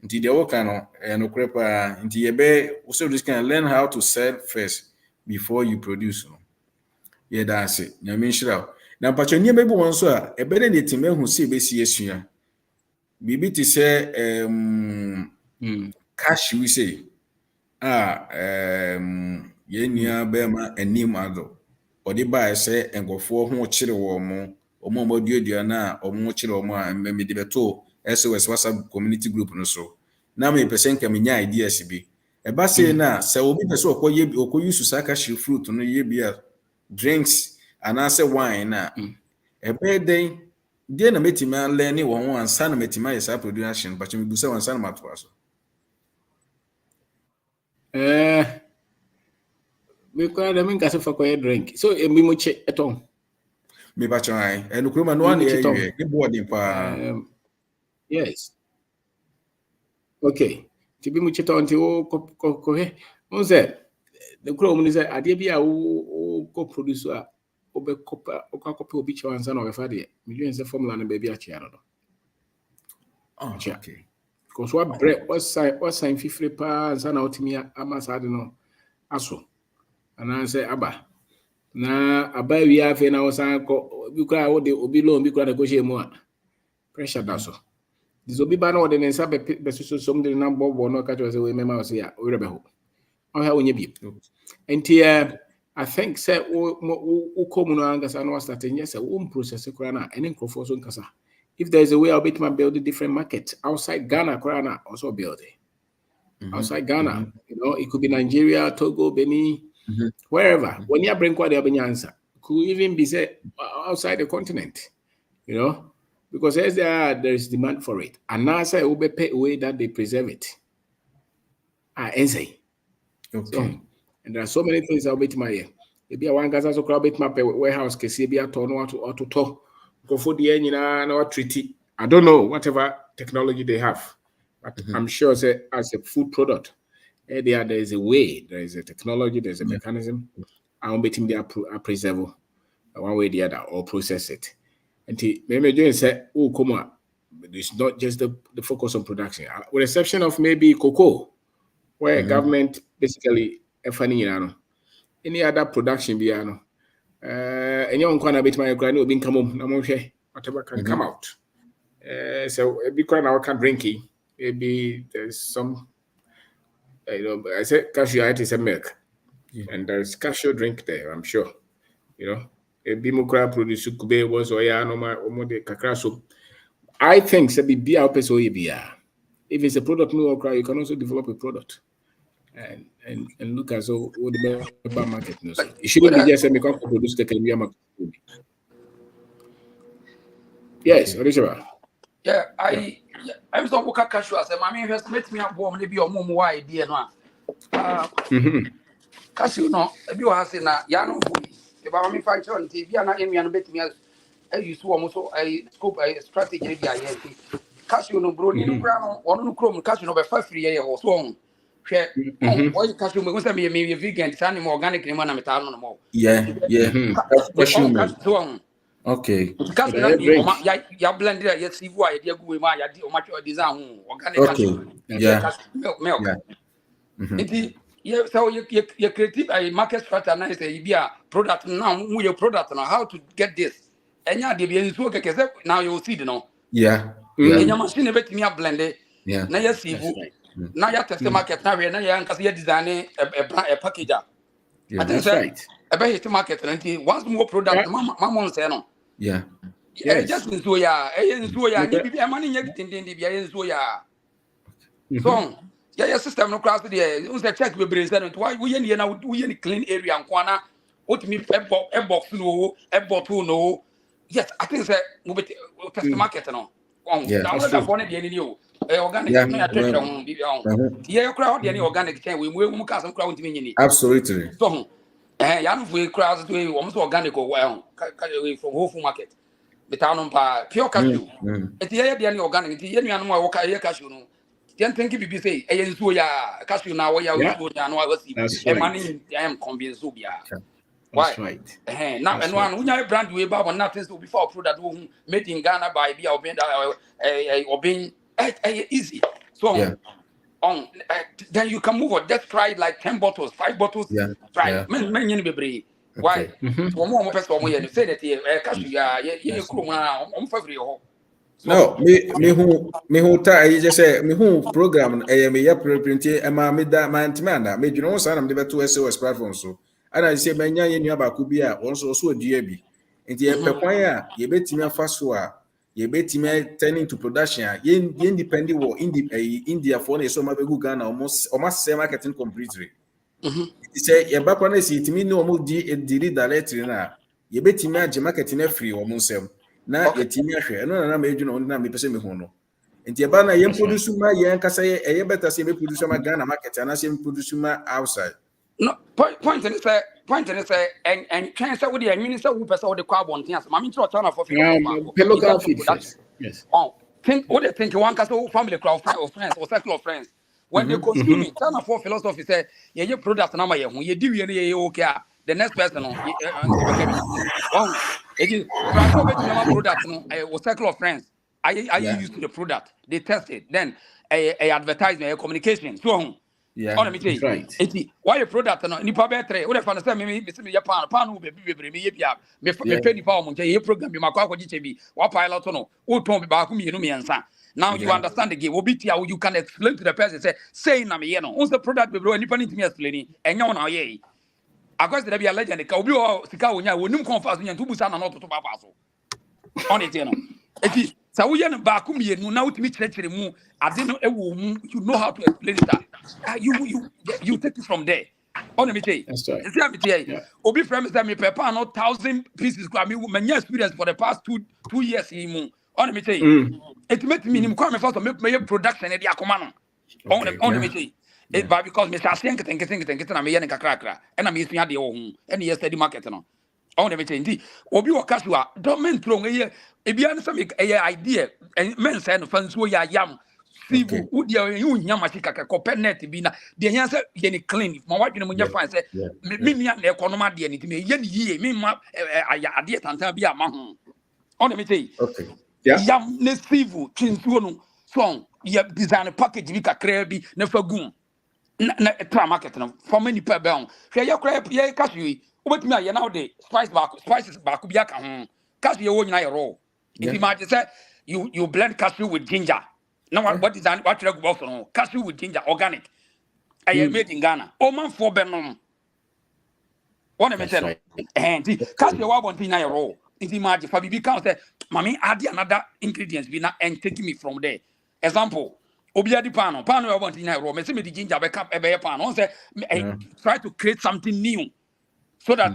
nti de wo kan no no krepa nti ye be wo se this can learn how to sell first before you produce no ye da se nya mi nshira na pacho nie be bo won so a e be ne time hu se be si esua bibi ti say cash we say ye nua be ma anim ado odi ba say engofo ho kire wo mo omo moduadua na omo kire wo mo a me de beto SOS WhatsApp community group no so na me person ka menya ideas bi e ba say na say obi person okoyusu saka shi fruit no ye bia drinks and say wine na e be den dia na metima learn wo ho ansa na metima yesa production but me busa wansa na matwa so me kwa da min kase fa kwa drink so mi mo che eton me ba chan e no kroma no ane ye boarding pa yes okay Tibi muchita until on say the chrome is a idea co producer obe copper or copy of each one's son of a father. Millions of formula and baby a channel. Oh, okay. Because what bread was sign 50 pounds and out me amas I don't know. Aso. And I say Abba. Na Abba we have in our son we cry what they be loan because negotiate more. Pressure that's all. This will be ban ordinance up a something number one or catch us away member say we rebel. How when you be. And here I think say o come no angas and was starting yes a process krana and then for so nkasa. If there is a way I'll bet my build a different market outside Ghana krana also build it. Outside Ghana, you know, it could be Nigeria, Togo, Benin, wherever. When you bring what they answer, could even be said outside the continent, you know. Because as there is demand for it. And now say will pay away that they preserve it. Okay. So, and there are so many things I'll bet my ear. Maybe I want guys to crowd my warehouse case be a turn or to talk. Go for the end, no treaty. I don't know, whatever technology they have. But I'm sure say as a food product, there is a way, there is a technology, there's a mechanism. I'm betting they are preserve one way or the other or process it. And maybe say, oh, come on. It's not just the focus on production. With the exception of maybe cocoa, where government basically any other production be and you can bit my granny being come home, whatever can come out. So because now I can drink it, maybe there's some I said cashew is a milk. And there's cashew drink there, I'm sure. You know. Bimukra produce kube was oya no the kakra soup. I think say be if it's a product no okra, you can also develop a product and look at so what the market knows. It shouldn't be just a make produce the Columbia market. Yes, Orisha. Yeah, I'm so work cashew as a mammy has met me up warm maybe your mom idea no. Cashew no, if you are saying that ya no if I fight on TV and I am bet me as I used to almost a scope a strategy. Cashew no bro, you know, one no chrome cashew no 5 years or so. Why cashew me was maybe a vegan, some organic man and metal no more. Yeah. Okay. Cashew ya blend it, yes, see why you go with my much design organic cashew. Milk. Yeah, so you create a market strategy and I say, yeah, product now, your product now, how to get this. And yeah, they be so now you see the no. Yeah. And your machine bet me up blended. Yeah. Now you see, now you test the market now, now you can design a package. Yeah, that's right. I bet the market and once more product, Mamma say no. Yeah. Just in so ya, maybe a money in so ya. So. Yeah, system no cross there. You say check we brain and why we here now we in clean area and kwana. What me a box no, a bottle no. Yes, I think say we test the market no. Now that one dey any organic no attract on be on. Yeah, crowd dey any organic chain we can some crowd ntimi nyini. Absolutely. So ya no we crowd we almost organic or well from whole food market. The town pa pure cashew. It here dey any organic. It here no more work here cashew no. Don't think if you say, I am so ya, cashew now, where you are, and I was money, I am convinced to be. That's right. Now, and one, when I brand way about nothing to before product made in Ghana by be obeying easy. So, then you can move on. Just try like 10 bottles, 5 bottles. Try. Many be why? One more person, we say that cashew, yeah, crew, on February. No, me who tie just say me who program me ya print e ma me da man timanda me dwuno so na me be to SOS platform so and I say menya ye nua ba ku bi a won so odua bi enti e pekwan a ye betimi afa so a ye betimi turn into production a ye independent wo India for na so ma be Ghana almost say marketing completely say ye ba kwa na si timi no mo di directly na ye betimi age marketing na free wo mo nsem na yetimi ahwe no na ma edwuno na me pese me hu no enti e ba na ye produce ma ye nkasa ye better say me produce ma Ghana market na say me produce ma outside no point and say and can say with the minister who person with the carbon things ma me try China for local feed first. Yes. Think what they think one case family crowd of friends or circle of friends when they consume it, China for philosophy say, your product number, you do okay. The next person, well, it is my product, a circle of friends. I used to the product, they test it, then a advertisement, a communication, so on. Yeah, On me say, right. why a product no nipa betre what if understand me ya pan be me bia me pay nipa o monje ye program bi makwa akwaji chebi wa pilot no wo ton be ba ko mienu miensa. Now you understand the game obi tia you can explain to the person say na me ye no on the product be bro nipa need me explain enya wona ye akwas there be a legend ka obi o sika wonya wonim confess nya to busa na no to papa so on it no eti sa wo ye no ba ko mienu na wotimi kyerɛkyerɛ mu ade no ewo mu you know how to explain it. You take it from there. On me say, that's right. Yeah. Obi friend say me prepare no 1,000 pieces. I mean, my experience for the past two years. On me say, it make me him come first make production. Edi akoma no. On me say, it but because me say think na me yen kakra and I'm using ade ho and yesterday market no. On me say, ndi obi wo kasua don't men throw e bia no some idea and men say no fan so ya yam. Sivu udia you nyama chika ka net bi na de yan say ye ni clean ma wadwene munya fine say me mia na ekonoma de ni me ye ni yie me ma aya ade tantan bi ama ho on me say Okay. Yeah. yam ne sivu twintuo no so ye design package bi kakra bi na fagum na tra market no for many people be on hwe ye kra ye cash yi obetimi aye na de spices back bi aka ho cash ye wo nyina ye raw if you imagine say you blend cashew with ginger. Now what is that? What you go for? Cashew with ginger, organic. I made in Ghana. Oh man, for Benon. What am I saying? And cashew, I want in a row. If you imagine, for BB count, Mammy, add another ingredients, and taking me from there. Example. Obia di pano, I want in a row. Me the ginger, back up a bear pan. Try to create something new, so that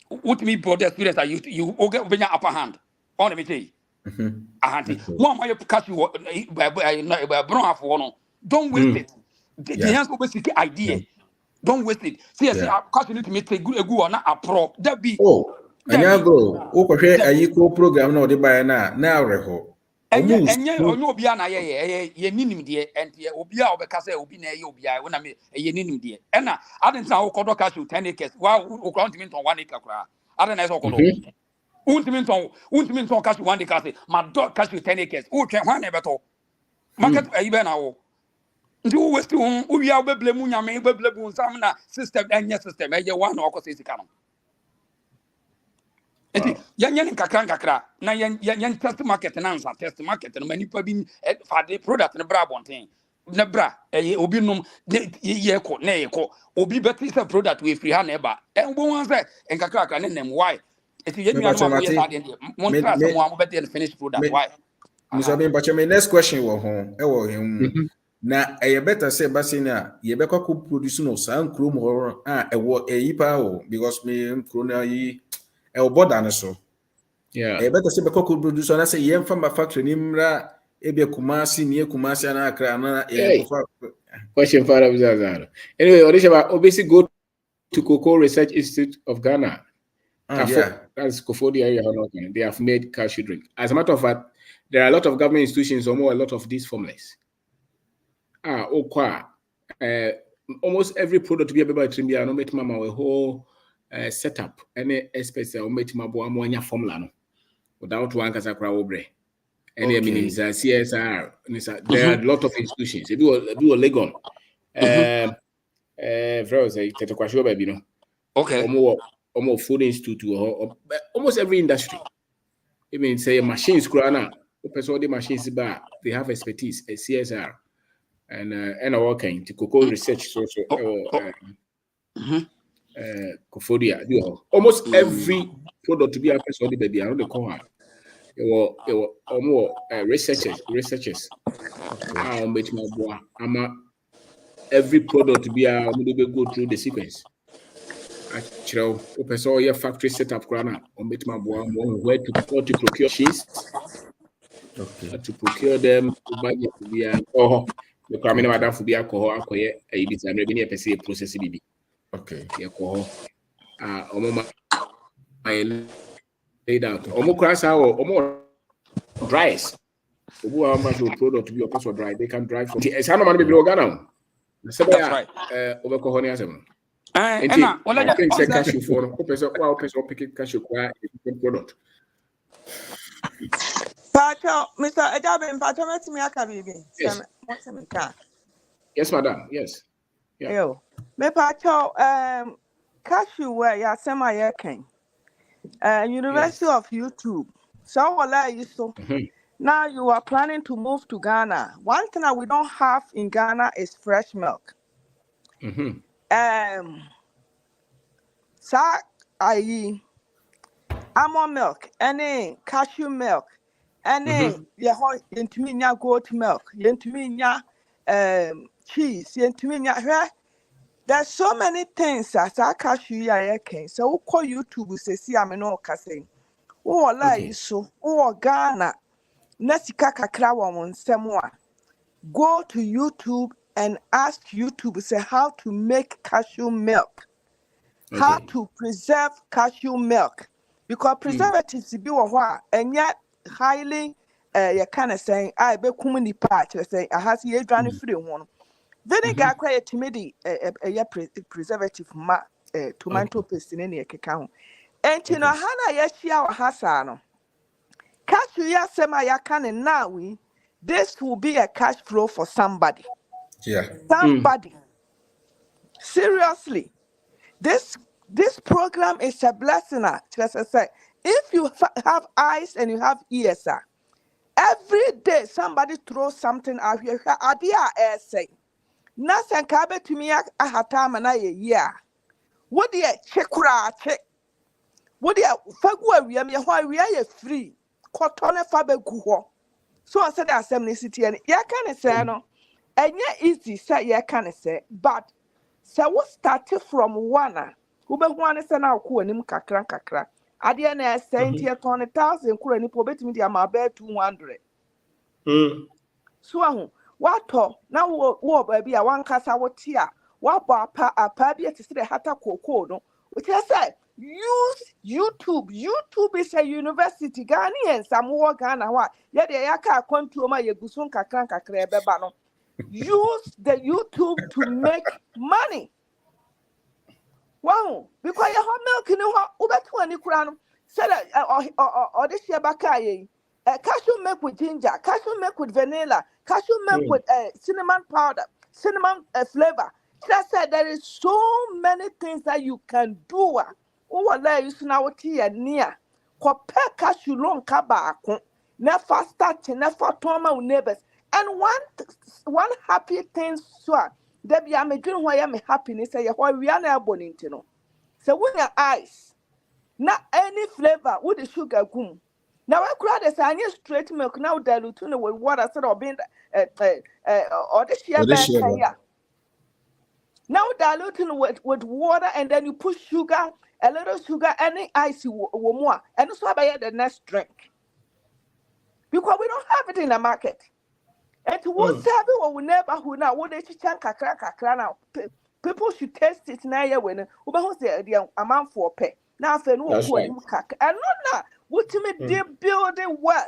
what me brought the experience that you get your upper hand. On me say. One way catch you don't waste it. The answer basic idea. Don't waste it. See, because you need to make a good or not a pro. That be anya bro o ko hwe ayi ko program na o de buy na reho enye onye obi na ye ninim de ente obi a obeka say obi na ye obi a wona me ye ninim de e na adent na wo kodo cash 10 acres wa o count me on 1 acre kra adent na so kodo Untiminton cash 1 acre. My dog cash 10 acres. Who can one ever talk? Market a even now. Do West we are blame Munya, blame some system and yes system. I one or cause canon. Yan kakra. Na yan test market and answer test market and many people for the product and a bra one thing. Nebra, obinum, ye ko, ne ko, obi better product with free hand neighbor. And one say, and kakra can name why. If you get me finished product, why? My next question was home. Now, I better say, Bassina, you better could produce no sound chrome or a war a yipa because me crona ye a board so. Yeah. I better say, Bako could produce and I say, Yem from a factory, Nimra, Ebia Kumasi, near Kumasi and Accra. Question for Abzazar. Anyway, Orisha obviously go to Cocoa Research Institute of Ghana. That's Kofodia area. They have made cashew drink. As a matter of fact, there are a lot of government institutions or more a lot of these formulas. Almost every product to be able to trim no make mama a whole setup any especially or make mama one formula no without one casacra obre. Any means CSR. There are a lot of institutions. If you are Legon, baby, no. Okay. Almost food institute or almost every industry. I mean, say machines, crana, all the machines bar, they have expertise, a CSR, and a working to cocoa research also Kofodia. Almost every product to be a person the baby, I don't call her. It were more researchers. Every product to be a go through the sequence. Actually, person your factory setup grana on where to procure cheese, to procure them to buy the alcohol. The criminal madam for the alcohol, a design revenue per se process BB. Okay, the alcohol. I laid out almost crass or more dries. Who are much product to be a person dry? They can dry for it's how many people Ghana. That's right. I think say cashew for pick cashew product. Pacho, Mr. Ejabe, Pacho, let me ask you. Yes, madam. Yes. Yeah. Yo, me Pacho, cashew where ya sema yeking. University of YouTube. So what you so. Now you are planning to move to Ghana. One thing that we don't have in Ghana is fresh milk. I almond milk, any cashew milk, any yentiminya goat milk, yentiminya cheese, yentiminya. There's so many things as I cashew ya can. So we call YouTube say see I'm no casting. Oh la so oh Ghana. Nasika kakra wa nsemo. Go to YouTube and ask YouTube say how to make cashew milk. How to preserve cashew milk. Because preservatives be wa and yet highly you kind of saying I be kumuni part say I has ye dwane free one. Vinegar cry timidi preservative ma tomato paste in any keka. And you know hana yeshia hasa no. Cashew ya sema ya can now we this will be a cash flow for somebody. Yeah. Somebody. Seriously. This program is a blessing. If you have eyes and you have ears, every day somebody throws something out here. Idea say, nothing kabe to me ahatama na ye. What do you check? What do you fagwa we am why we are free? Kotone fabe guho. So I said assembly city and ya can say no. And yeah easy say ya can say, but so we started from one. Who be one is now cool and kakra. At the end, I sent here 20,000 cool and probate me the my bed 200. So, what now? What baby? I want casa what here. What papa a pabia to see the hatter cocoa, which I said, use YouTube. YouTube is a university. Ghanaians, some more Ghana. What? Yeah, the yaka contour my yabusun kakra bebano. Use the YouTube to make money. Wow, because you have milk in over 20 crown. Said or this year bakaye. Cashew milk with ginger, cashew milk with vanilla, cashew milk with cinnamon powder, cinnamon flavor. Just said there is so many things that you can do. Oh, there is now tea near. Compare cashew long kabako. Never start, never toma neighbors. And one happy thing, so Debbie, I'm a dream why I'm happiness. Say why we are now born into no. So when your eyes, not any flavor with the sugar gum. Now I cried as I need straight milk now diluting with water instead of being or this year back. Now diluting with water and then you put sugar, a little sugar, any icy more, and so I buy the next drink. Because we don't have it in the market. And to what serve or we never who now what they chan kakra now. People should taste it now when the amount for pay. Now if no kak and not what to me they building wealth.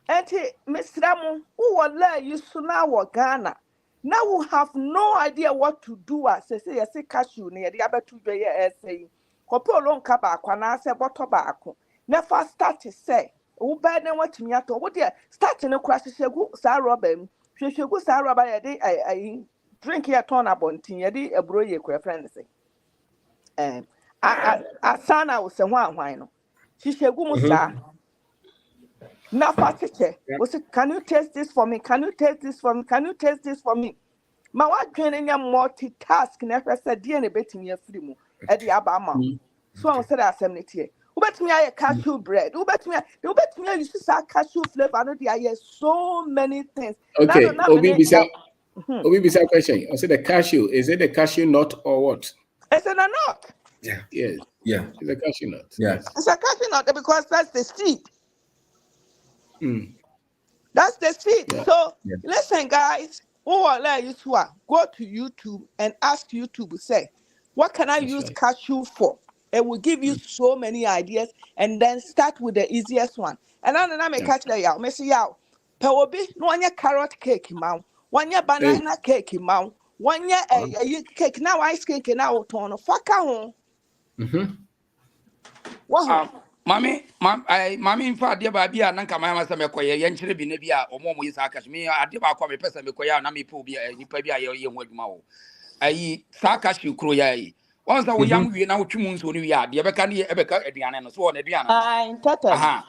And Mr. Ramon, who will let you so now Ghana. Now we have no idea what to do as I say cashew near the other 2 years saying. Kopo long kabako and I say what tobacco. Never start to say. Oh, bad then what me at what dear starting a crash Sir Robin. She should go Sir Robin a day I drink here ton abontin a broye friend say. I son I was a why no. She should go Musa. Now teacher was it can you taste this for me? Can you taste this for me? Can you taste this for me? My wife training your multitask never said DNA betting your free at the Abama. So I said assembly here. Who bet me I cashew bread? Who bet me you see cashew flavor? I know there are so many things. Okay, Obi beside question. I said the cashew, is it the cashew nut or what? It's a nut. Yeah. Yes. Yeah. It's a cashew nut. Yes. It's a cashew nut because that's the seed. That's the seed. Yeah. So listen, guys, go to YouTube and ask YouTube, say, what can I use cashew for? It will give you so many ideas, and then start with the easiest one. And then I may catch the yaw. Messi yaw. Pewobi no one carrot cake mount, one banana cake mount, One year a cake now ice cake now turn of fuck out. Mommy, in fact, dear Babia, Nanka, my master McQuay, Yanchiri Binabia, or more with Sakas, me, I did not call me person McQuay, Nami Pobia, Nipabia, young Wagmo. I Sakas, you croy. Once I was young, we now 2 months when we are, the Abacani, Ebeca, Ediana, and so on, Ediana. Aha.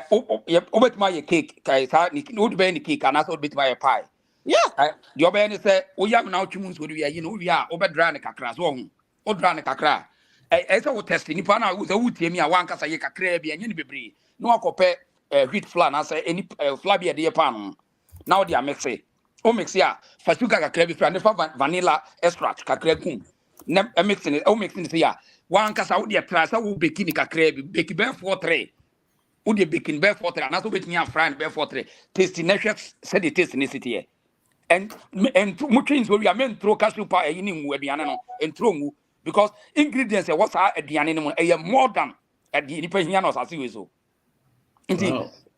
Obet my cake, Kaisa, would be any cake, and I thought bit by a pie. Yeah. Your baby said, we have now 2 months when we are, we are over Dranica Cras, one, or Dranica Cra. As I was testing, if I was a wood team, I want to say a crabby and any baby. No, I compare wheat flan as any flabby a dear pan. Now they are mixing. Oh, mix ya, Fasuka crabby flan, vanilla extract, cacrecum. A mixing it, oh, mixing it here. One cast out the class, I will be kinning a crabby, bake bear for tray. Would you baking bear for tray, and also with me a friend bear for tray. Tasting nations said it is in the city. And much things will be a men throw cashew pie in Wediano and throw. Because ingredients are what's at the animal, a more than at the Independent as you so. Indeed,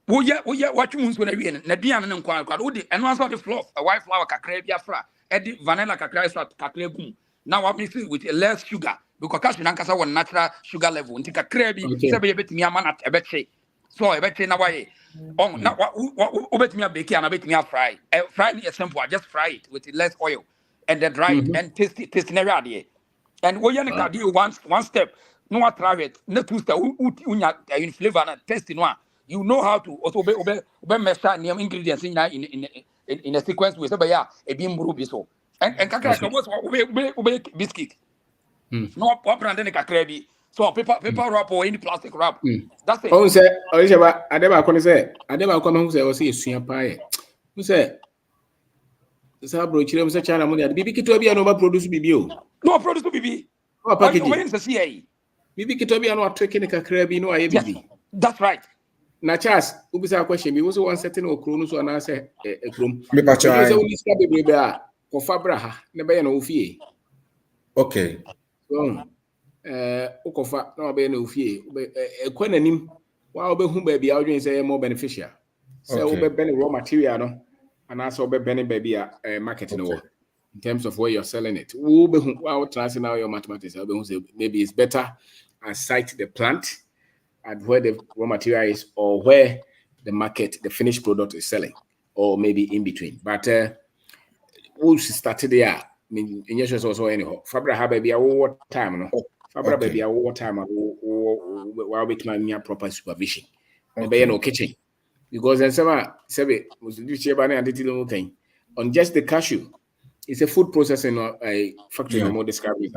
what you mean when I read Nadian and Quack, and once on the floor, a white flour cacrebia fra, at the vanilla cacrebia cacrebum. Now I'm mixing with less sugar because Cashinanca was natural sugar level. And take a crabby, a bit me a man at a betche. So I bet in a way. Oh, now what bet me a bake and a bit me a fry. Fry is simple, I just fry it with less oil and then dry it and taste in a radiate. And we are do one step, no try it, no 2 steps, in flavor and tasting one. You know how to also obey measure near ingredients in a sequence with a beam ruby so. And Kaka was obey biscuit. No brand in a crabby. So paper wrap or any plastic wrap. That's it. Oh, say, I never come say, I never come home say, or see a swing pie. Who said, Sabro, Chile, such a money, BB Kitobia no produce BBO. No produce BB. Oh, packaging. When's the CA? BB Kitobia no taking a crabby, no, I BB. That's right. Na Charles, who was our question? We was one setting or Cronus or answer a room. Because I only study for Fabraha, never no fee. Okay. Okofa, no be no fee. A quenim, while be whom baby audience say more beneficial. So be raw material, and also be baby marketing in terms of where you're selling it. While transferring out your mathematics, maybe it's better and site the plant at where the raw material is or where the market, the finished product is selling, or maybe in between. But we started there. I mean, in your shows also anyhow. Fabra have baby a war time, no. Fabra baby a war time while with my proper supervision. Maybe no kitchen. Because then some was the on just the cashew. It's a food processing factory. More described it,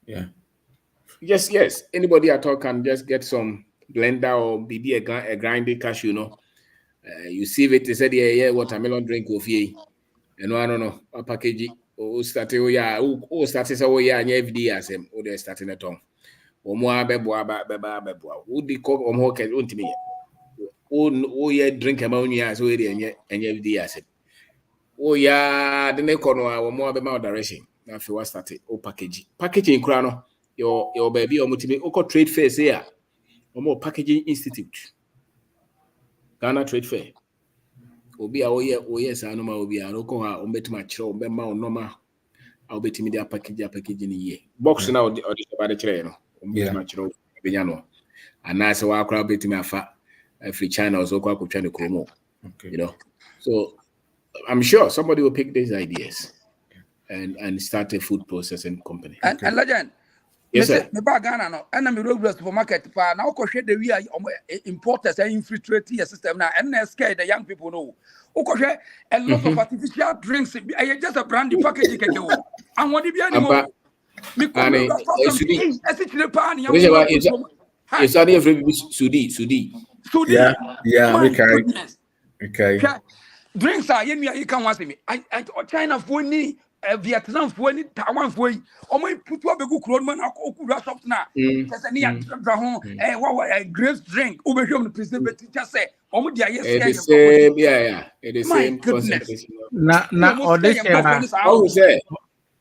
yeah. Yes. Anybody at all can just get some blender or maybe a grinded cashew, you see it, they said, yeah, watermelon drink of ye. And I don't know, a package or started, started, and every as him, or they're starting at home. Or more beboa, would be called or more can to me. Oh, yeah, drink ammonia as well, and every as him. Oh, yeah, the neck or more about direction. Now, if you was started, or packaging crown, your baby or multi trade fair here. Or more packaging institute. Ghana Trade Fair. Obi a yes, I know my obi a no ha o bet match o be ma o normal. I'll bet me their package in a year. Box now the about the tray no. O bet match o be no. And na so wa crowd bet me afa free channels o kwa kutwa ne kromo. Okay. So I'm sure somebody will pick these ideas and start a food processing company. And legend. Yes, sir. Me ba Ghana no, and me regular supermarket pa na ko hwe the we importers and infiltrate your system na and scare the young people no. Ko hwe a lot of artificial drinks, just a brandy package keke wo. And what be anymore? Me ko it's only every Sudi. Yeah, okay. Drinks are you can want me. I China for ni Vietnam for any Taiwan for you. Or my put up a good crowdman or could shop now. What grapes drink over here on the president just say, oh, yeah, it is same concentration.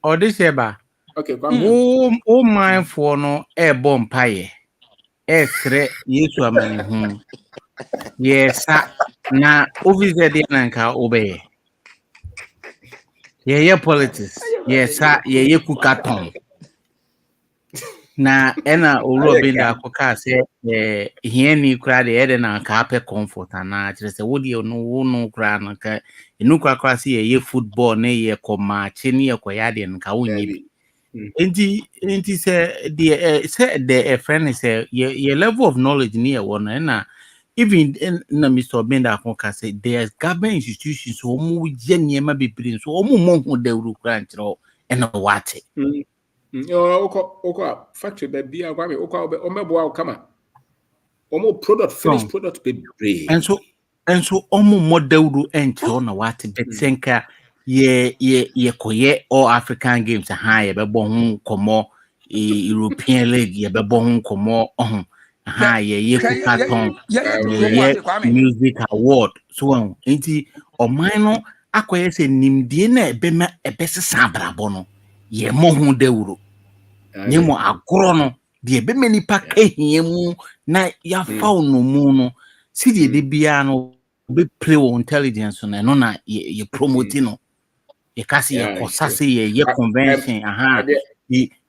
Or this eba. Okay, oh, mine for no air bomb pie. Yes, yes, na obviously the anka obey. Yeah, politics. Yes, yeah, kukaton. Na ena owuro be na akoka say here ni kra de ede na ka pe comfort na kire say wo de no wo no kra na ka enu kra say ye football na ye ko match ni ye ko ya de nka wo nyi bi enti say the friend say your level of knowledge ni e wo na even na Mr. Benda akoka say there's government institutions so mu je niema bebre so omu mo hu da wuru kra nkyero ena wate Oko factory baby akwame oko omeboa kama omo product finished product be brave and so omo model encho na what betsenka ye koye all African games ye bebo hu komo European league ye bebo hu komo ye kukaton ye music award so enti oman no akoye se nimdie na ebema ebesesa brabo no ye mo hu dawuro nyemo agoro no de ebema nipa kahie mu na ya fa no mu no si de bia no be play on intelligence no na ye promote no ye kasi ye kosase ye convention ye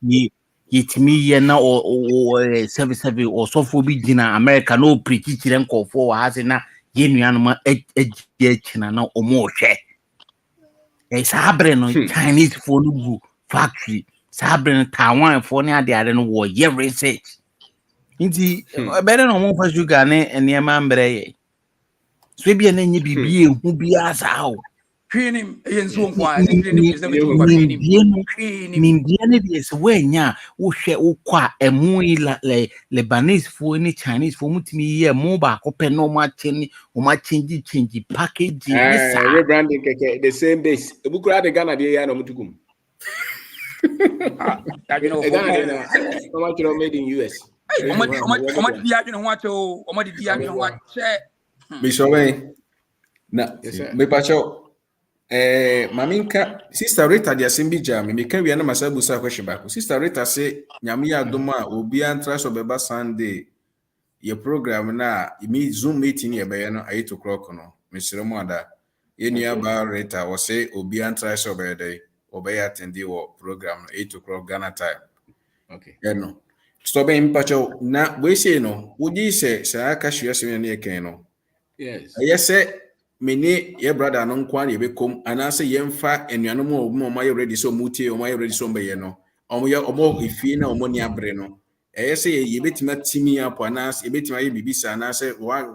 timi ye na o service or so for bi gina America no preach kire nkofo wa hase na ye nuanu ma e china na omo hwe sabre no Chinese for no factory sabre Taiwan for ne ade no wo ye research nti better no mo fa sugar ne eniema mbre ye so bia na nyi bibie hu bia sa o hwenim yenso nkwa ni pese me kwa hwenim mindie ne bi se wanya wo hwe wo kwa emu Lebanese fo ni Chinese fo mutimi ye mo ba ko pe no ma change package ni sa rebranding keke the same base ebukura de Ghana de ya no mutukum made in US na me pacho maminka sister Rita dia simbi jam me kan wi na masabu sa question back sister Rita say nyame ya doma obi antra so beba Sunday ye program na me Zoom meeting ye be no 8 o'clock no me siremo ada ye nia ba Rita wo say obi antra so be dey obey attend your program 8 o'clock Ghana time. Okay. No. So be mpacho na we say no. Would say aka hwese ne ken no. Yes. Yes say me ni ye brother no nkwa na be kom ana say ye mfa enuanom o ma ye ready so mutie o ma ye ready so be ye no. Omo ye omo efie na omo ni abre no. Say ye betima timi apo ana ye betima ye bibisa ana say what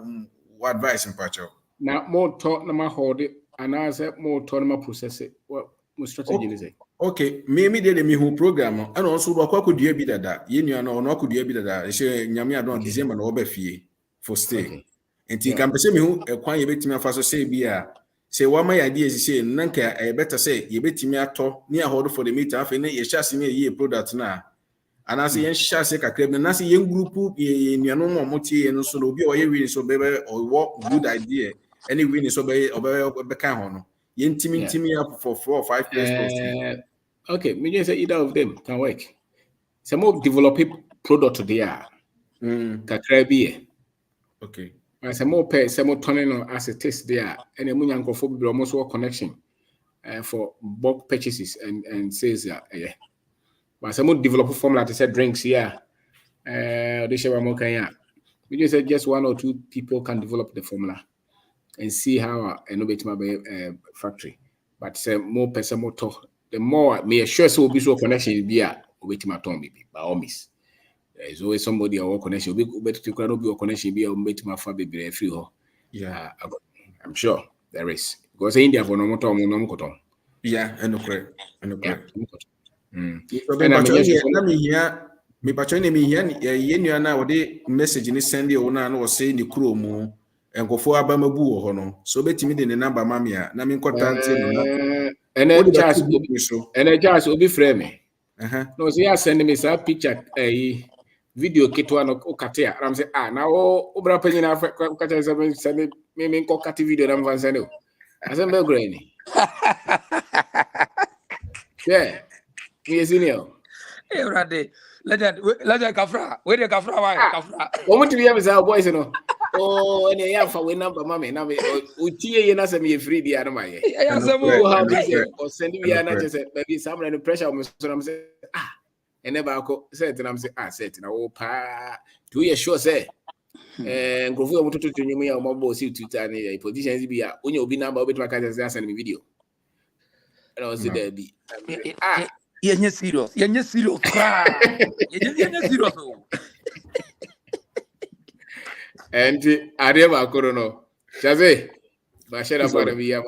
advice mpacho. Na more talk na ma hold ana say more talk na ma process it. What strategy is it? Okay, me de me who program and also akwa dua bi dada ye nua no no akwa bi dada e she nyame adon December na oba fie for stay enti kan pese me hu ekwan ye betimi afa so say bi a say wa ma ya di say nanka e better say ye betimi ato ne hold for the meter afa ne ye shase ne ye product na ana say ye shase kakra bi na say ye group ye nua no mo tie no so no obi o ye wi so be o good idea any win so be kan ho no ye ntimi up for 4 or 5 players. Okay, me just say either of them can work. Some of develop product there. Kakra bi. Okay. And some more pay, some more turning on as it is there. And a munyanko for be almost work connection for bulk purchases and sales yeah. But some more develop formula to say drinks here. They share more can we just say just 1 or 2 people can develop the formula and see how innovate my factory. But say more person more talk. The more me sure so be so connection be a wait my tongue maybe by all means. There is always somebody or connection. We better to be connection be a wait my family be free ho. Yeah, I'm sure there is. Because India for no more time no more. Yeah, and okay. Me pacho ni me here ye nua na wo de message ni send you na no say ni kuro mu enkofo abamabu wo ho no so betimi de ne number ma me a na me nkotante no na just obi frame me. No say ya send me some picture video kitwa no okate a ram say na o bra panyi na okate send me nko kate video na mvan send o asem be green yeah me senior Legend kafra. Where the kafra why? Kafra. What to be have boys no. Oh, and yeah, for we number, mommy. Now, Uchi, and as me free the animal. How this or send me an just maybe some and pressure. So I'm saying, and never said, and I'm saying, said, now, pa, 2 years sure, say. And go for to me, or mobile see to tiny positions be a when you'll be number with my cousin send me video. And I was there be. You're serious. You're serious. You're serious. And I never could know. Chaze, my share of what we have.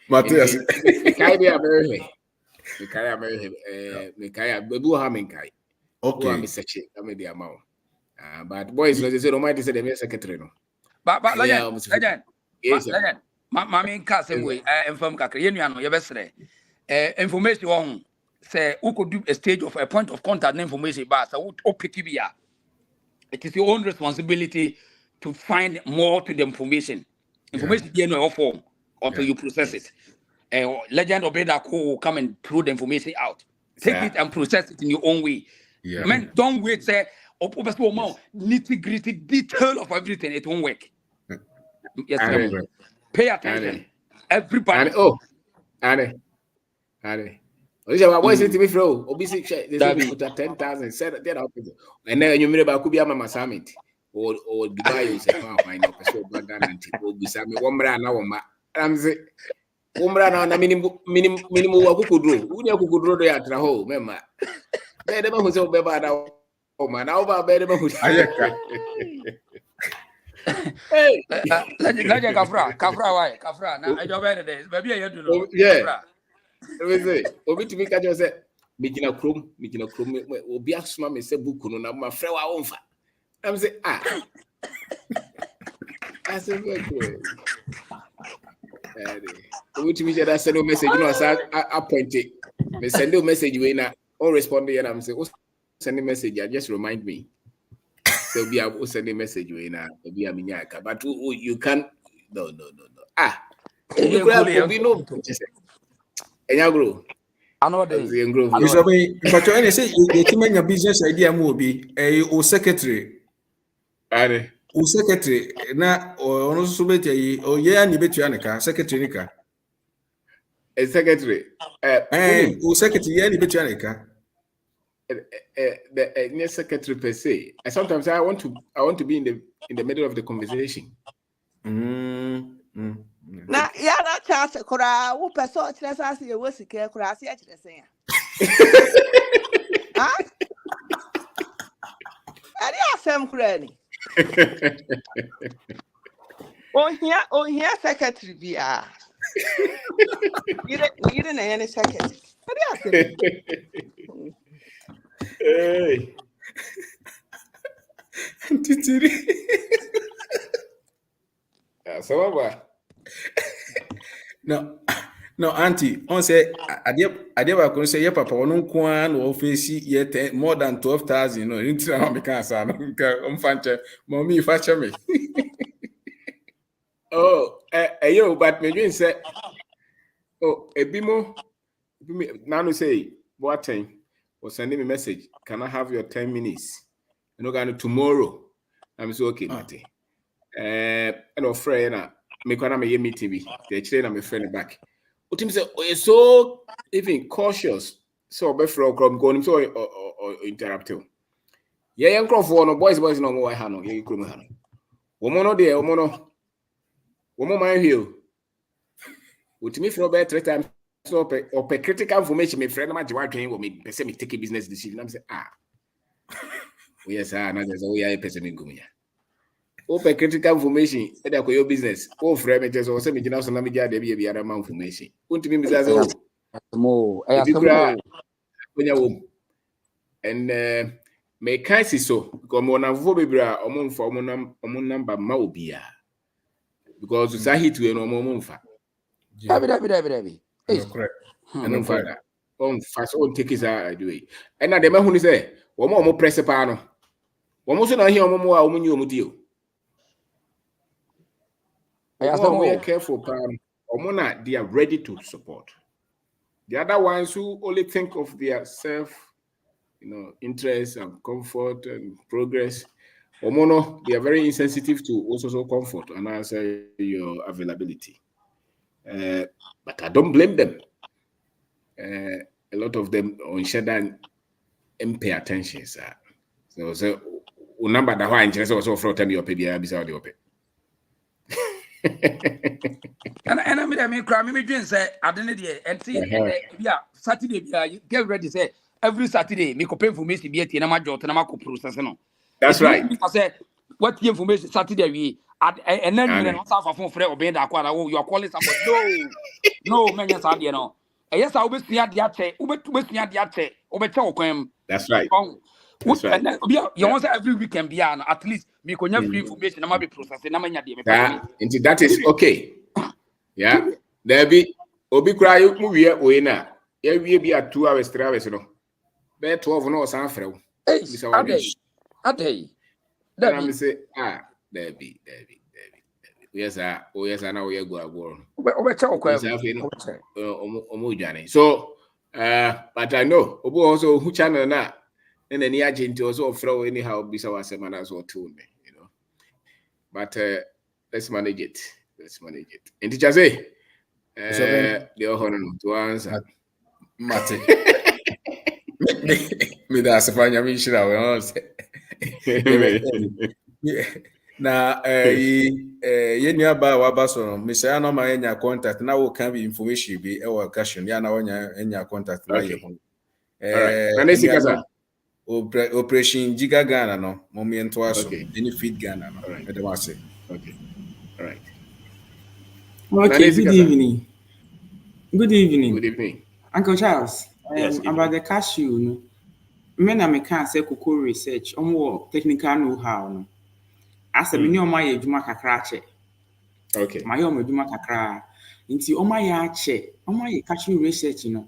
Matthias, Mikaya American. Mikaya, Babu Haminkai. Okay, Mr. Chick, I made the amount. But boys, they say, don't mind, the secretary. But legend. Mammy Castle way, inform Kakrian, your best information on say who could do a stage of a point of contact information, but I would OPTBA. It is your own responsibility to find more to the information. Information in no form until you process it. Legend or brother will come and throw the information out. Take it and process it in your own way. Man, don't wait, say, nitty gritty detail of everything. It won't work. Yes, pay attention. Everybody. Annie. What is it to me, Fro? Obviously, they put 10,000, said that, and then you made about Kubia Mama Summit. Or Dubai is a fine officer, but will be some one brand now. I'm saying, one brand on a minimum what could do. Who could draw the at the home, remember? Better was over bad. Oh, man, over better. Hey, Kafra, now I don't know this. Maybe I do know. Yeah, Obi to me, I just said, making a chrome, will be a smart, Mr. Bukuno, my friend, I won't. I'm saying, I said, which means that I send a message, I appointed. I send a message, you ain't all responding, and I'm saying, send a message, just remind me. So be able to send a message, you ain't be a miniaka, but you can't, no. You could be no, and you grow. But you say your business idea will be a secretary. O secretary na ono so beti o ye ani betu anaka secretary nika a secretary o secretary ye ani betu anaka the secretary per se. Sometimes I want to be in the middle of the conversation. Na ya na chance kura wo person chire sa se wo sike kura se chire sen ya. Ah? Ari asem kura ni. On here secretary bia. You na any secretary. Hey. Titiri. So what? No, auntie, on say I could say papa on kwan or face yet more than 12,000. No, into how me can say I'm fancy. Mommy, fashion me. Oh, yo, but maybe say, oh, a bimo. Now say what time? Or sending me a message. Can I have your 10 minutes? You know, going tomorrow. I'm so okay, Matty. And afraid na me kwana me meeting bi. The train na me friend back. Utim say so even cautious. So be from go him so or interrupt you. Yeah, young crofo no boys no mo ha no. Ye krum ha no. Womo no de womo no. Womo man hill. Utimi from be 3 times so pe critical information me friend ma jiwa twen wo me pese me take a business decision. I'm say yes, na say we are pese me gumya. Open critical information, either your business, or frame or semi general media, there be a man information. Want to be Mrs. And make I see so, because one of Vobibra or moon for mon number Maubia. Because it's a hit to a moon fa. Correct. And on fire. On fast on take his eye do it. And now the man who is there, one more press a panel. One more not here, more woman you deal. More careful, they are ready to support. The other ones who only think of their self, interest and comfort and progress, Omono, they are very insensitive to also comfort and answer your availability. But I don't blame them. A lot of them on shutdown and pay attention, sir. So number that why interest also from time you pay beside the open. And I mean, cry me dream say I didn't and see yeah Saturday get ready say every Saturday me pay information be at my job and my process no. That's right. I said what the information Saturday we and then you know half phone friend or bend that you are calling somebody no man yes I know. Yes I will be at the ate That's right. That's right. And then, you want every weekend be at least me can free information I might be processing that is okay. Yeah, there be obi cry movie we na. Yeah, we be at 2 hours, 3 hours, no. Be 12 no san frɛ. A day. Then I'm say there be. Yes, now we go agora. So, but I know obo also who channel na and then the agent also throw anyhow bisa wasema as well too, you know. But let's manage it. And teacher say the honor to answer. Mate. Me da se fanya mi shira we say. Na ye nua ba wa ba so no me say no ma enya contact na wo can be information bi e wo question ya na wo nya contact na ye ho. Operation Giga Ghana no moment was any feed Ghana no. Okay. All right. Okay, good evening. Good evening. Uncle Charles. Yes, about the cashew, no. Me na me can say cocoa research, technical know-how no. As a mini o my adwuma kakra che. Okay. My own adwuma kakra. Nti o my che, o my cashew research no.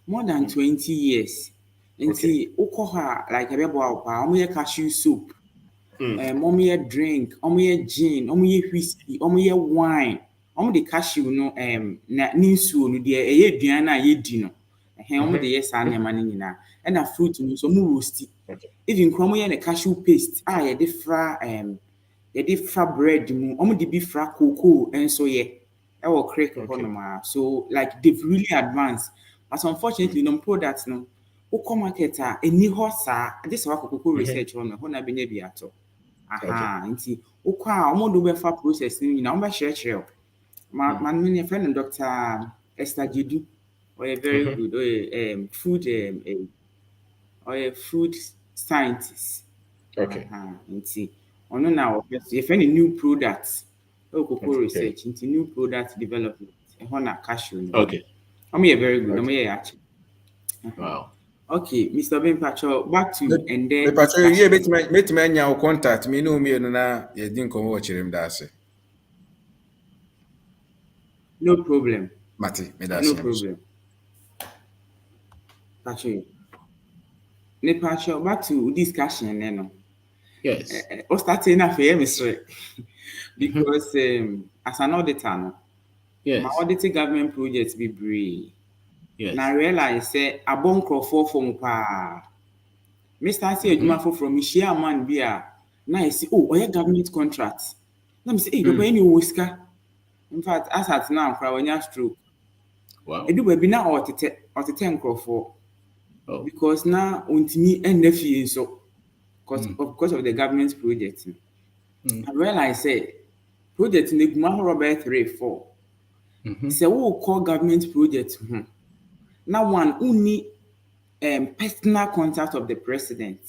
More than 20 years. Nti ukoha like ebebo apa, o my cashew soup. Omo drink, omo gin, omo whiskey, omo wine. Omo the cashew no na ninsuo no de aduan na ye di no. Omo de yes an ema nyina. E na fruit no so mo roasty. Even kromo ye na cashew paste ye de fra bread mu. Omo de bi fra cocoa enso ye. E wo crack honoma. So like they've really advanced. But unfortunately no product no o market any hosa this wa cocoa research on na be nya bi ato. Nti ukwa omodo be fa process ni na omba share man me friend Dr. Esther Gidu or very good food scientist. Okay. Nti ono na you find a new product cocoa research into new product development e ho na cashew. Okay. Very good. Actually. Wow. Okay, Mr. Ben Pacho, back to and then Pacho, you bet me nya contact me no me na ye din komo wo chirem da ase. No problem. Mate, me da No problem. Pacho. Ne Pacho, back to discussion no. Yes. O starting na fair mystery. Because as an auditor no. Yes. My auditing government projects be brave. Yes. Now I realize say abon crofo from pa. Mr. say adwuma for from share man bia. Now I see oye government contract. Now me say the any woska. In fact, as at now cry when you stroke. Wow. Edu baby na otete crofo. Because now untimi NFE so because of the government project. I realize say project in the Guma Robert 3-4. Say we call government project. Now one only personal contact of the president,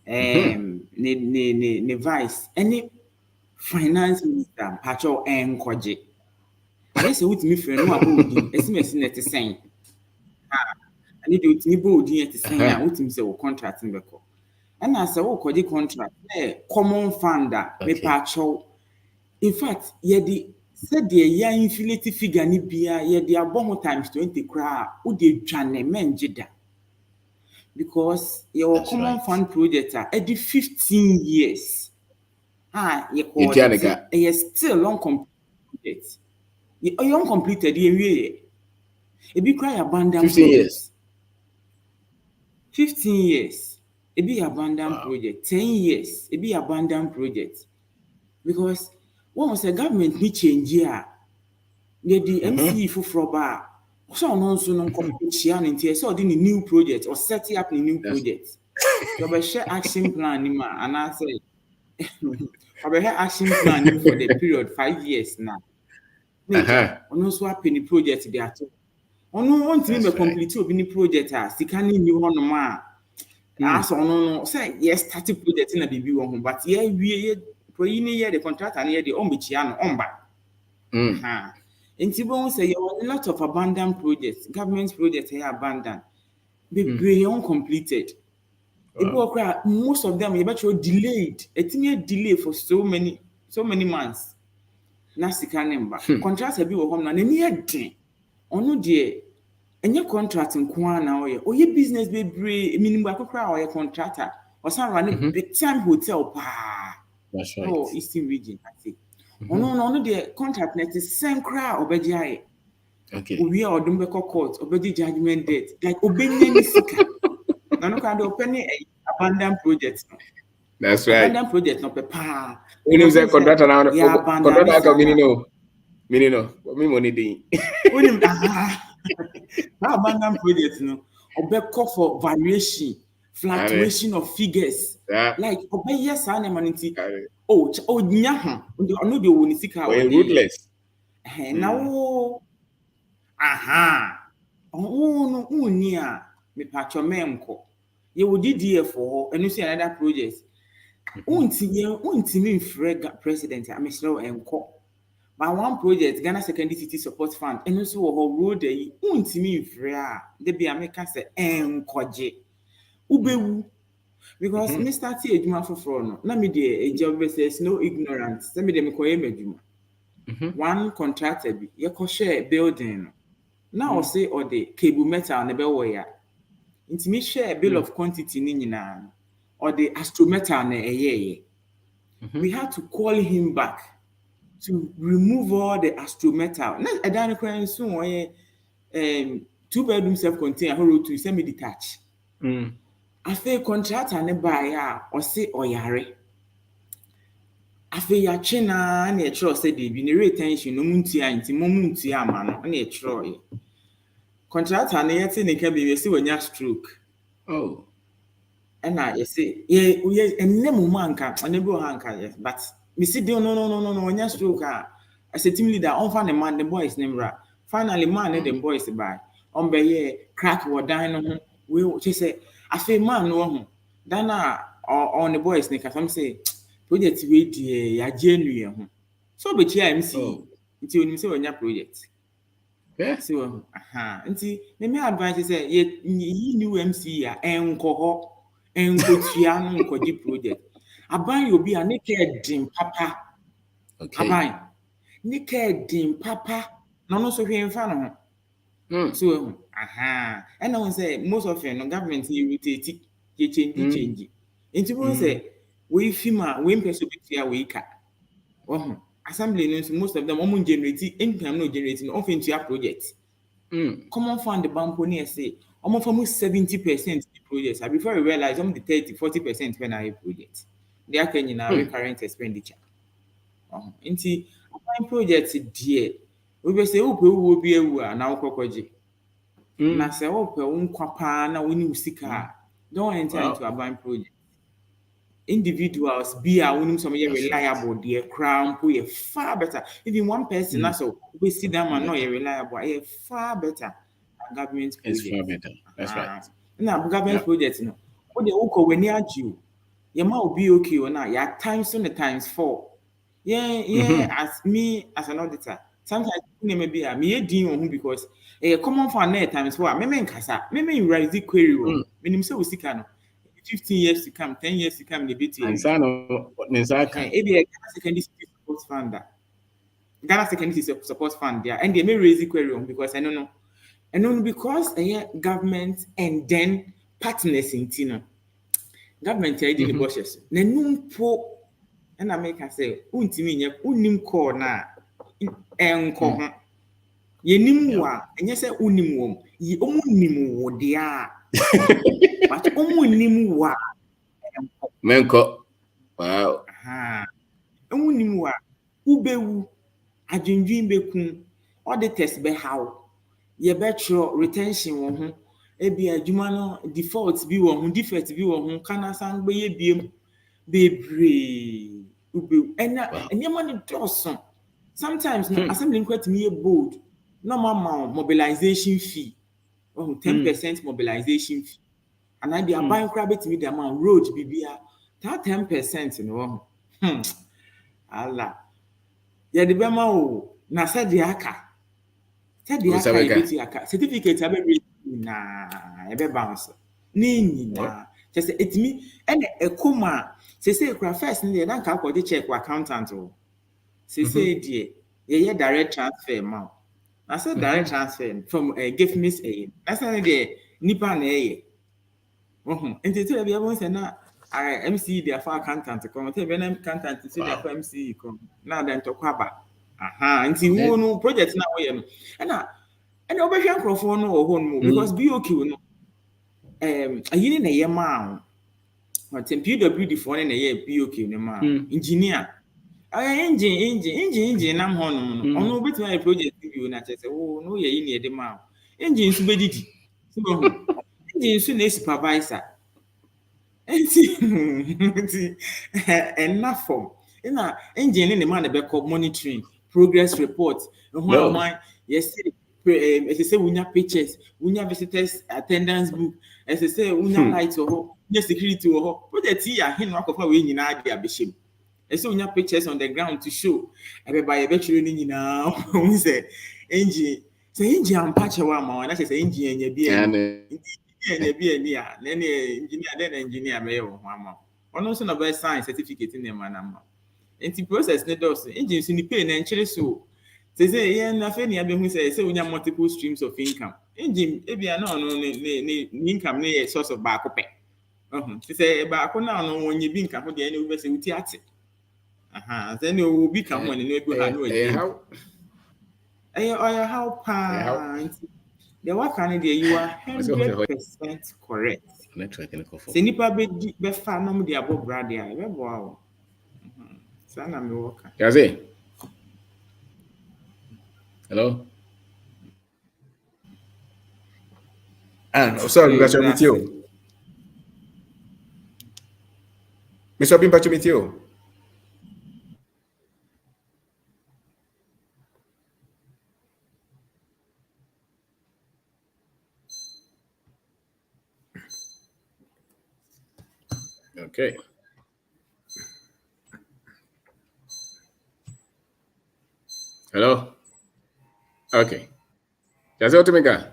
the vice, any finance minister, Pacho and Koje. Yes, with me friend who are boarding, SMS net is saying. I need to me boarding at the same with him say contracting the call. And I say, Koje contract, common funder, me Pacho. In fact, said the year infinity figure ni bia the abom times 20 cra wo de dwane menjida because your common fund project at 15 years you call it still long completed you uncompleted e be cry abandon 15 years 15 years It be abandoned project. 10 years. It be abandoned project. Because once the government need change here, the MCE for Froba, so no competition in so the new project or setting up a new project. So we share action plan and I say we have action plan for the period 5 years now. On also happen the project they are to. On want to complete any project as the can new one ma. As on say yes start project in a BB one but yeah we the contract and the ombichiano on back. And Tibon say a lot of abandoned projects, government projects here abandoned. They uncompleted. Most of them are delayed. It's delay for so many months. Nasika number. Contracts have been home and any day. Ono de any contract in Kwana or your business be minimum or a contractor or some running big time hotel. That's right. Oh, Eastern region, I think. Ono the contract net is same crowd obedi. Okay. We are Dumbeko court obedi judgment date. Like obedi nisika. No kind of open abandoned projects. That's right. Abandoned project no papa. When you say contractor now, contractor meaning no. What me money dey? Abandoned projects no. Obeko for variation, fluctuation of figures. Like obe yes and manity. Oh nya no dey woni sika. Ruthless. Now no unia me patcho memko. You would DDF for and you see another project. Unti me frega president, I'm slow and co. But one project, Ghana Secondary City Support Fund, and also a road day, unti me frea, the be America say, and koje. Ubewu. Because Mr. T. Ejuma for Frono, let me dear, a job says no ignorance, send me the Mekoye Mejuma. One contractor be, you share building. Now say, or the cable metal and the bell wire. Into me share a bill of quantity nina or the astrometer na we had to call him back to remove all the astrometer. Na adani kwen so 2-bedroom self-contained whole to semi detached. Afe contractor ne buy ya or say oyare. Afe ya china na etro say dey be ne retention no muntia nti momuntia ama no na etro. Contractor na yet ne can be see when you stroke. Oh. And I say, yeah, and name manka, and never hanka, yes. But me see, no, when you stroke, I said, team leader, on find a man, the boys name ra. Finally, man, and the boys buy. On be crack or dine we just say, I say, man, no, Dana on the boys, Nick, I'm say, project wait, ya genuine. So, but here I'm see, until you say when your project. Yeah. So, nti me advice say ye new MC ya enko ho enko tua no nkodi project aban yo bi a ne ke din papa. Okay. Aban ne ke din papa no so hwe mfa no ho. So and I say most of the government irritate ye change nti we say we fima we person bi tia we ka assembly most of them omun generate income no generating of into your project. Common fund the bank only say almost 70% projects. Before you realize the 30-40% when I project. They are can now recurrent expenditure. Into applying projects dear. We will say will be a now kokoji. Na say kwapa na woni usika. Don't enter into a buying project. Individuals be a winning some reliable, dear crown, put far better. Even one person, that's all. We see them and not reliable, far better. Government project. It's far better. That's right. Now, government projects, no. What the Oko when near you, your mouth will be okay or not. Yeah, times on the times 4. Yeah, as me as an auditor. Sometimes maybe a me deal because a common for net times 4. Me casa, me raise the query. When so we see 15 years to come, 10 years to come, the BT. And Sano, Nizaka. Ghana Secondary Support Fund. Ghana Secondary Support Fund there, and they may raise the query because I don't know. And only because government and then partners in Tino. Government I did the bosses. Nenum po and I make her say, Untimi, unim corner and corner. Ye nimwa, and yes, unimum, ye omunimu, dear. But nimu wa Menko. Wow. Ewunim wa ubewu adwendwen beku auditors be how ye betro retention wo ho ebi adwuma no default bi wo ho defect bi wo ho kana san gbe ye biem bebre ubewu enya no doson sometimes no assembly kwatimi ye bold no mama mobilization fee 10% mobilization fee and I be buying crab betimi the amount road bibia that 10% no Allah ya de bema o na said the aka aka certificate abe na ebe bounce ni na just etimi ene ekoma say kura first ni na nka akọ check accountant o say die ye direct transfer ma na say direct transfer from give me say na say the nipa na ye enti be ebe say na MC dey for accountant come tell be na accountant say dey for MC come na dem to kwaba nti wo no project na wo ye no and obehwe nkrofo no wo no because BOQ no ayini na ye ma what PWD for na ye BOQ no ma engineer engine nam ho no ono betima e project bi na chese wo no ye yini e de ma engine su bedidi so engine su na supervisor enti enough form ina engine ne man be call monitoring progress report yes say unya pictures unya visitors attendance book say unya light unya security project ya hin akofa we nyina ade abehim say unya pictures on the ground to show everybody be chiro ni nyina say engine ampache wa ma na say engine enya bi enya bi eni a na engineer me yo ama ono so na be sign certificate ni ma na ma enti process ne dos engine so ni pay na enchire so say yeah na fe ni abehu say unya multiple streams of income engine ebia na no ni income na source of back pe say back na no wonye bi nka ho de na we say uti ate say no obi ka ho ne no ebu ha no how pa the work and you are 100% correct say nipa be fa no de abo brad ya be bo awo sana me work Yaze. Hello. Sorry, you got your meet you. Mr. Bimpa to meet you. Okay. Hello. Okay. Yaze otumika.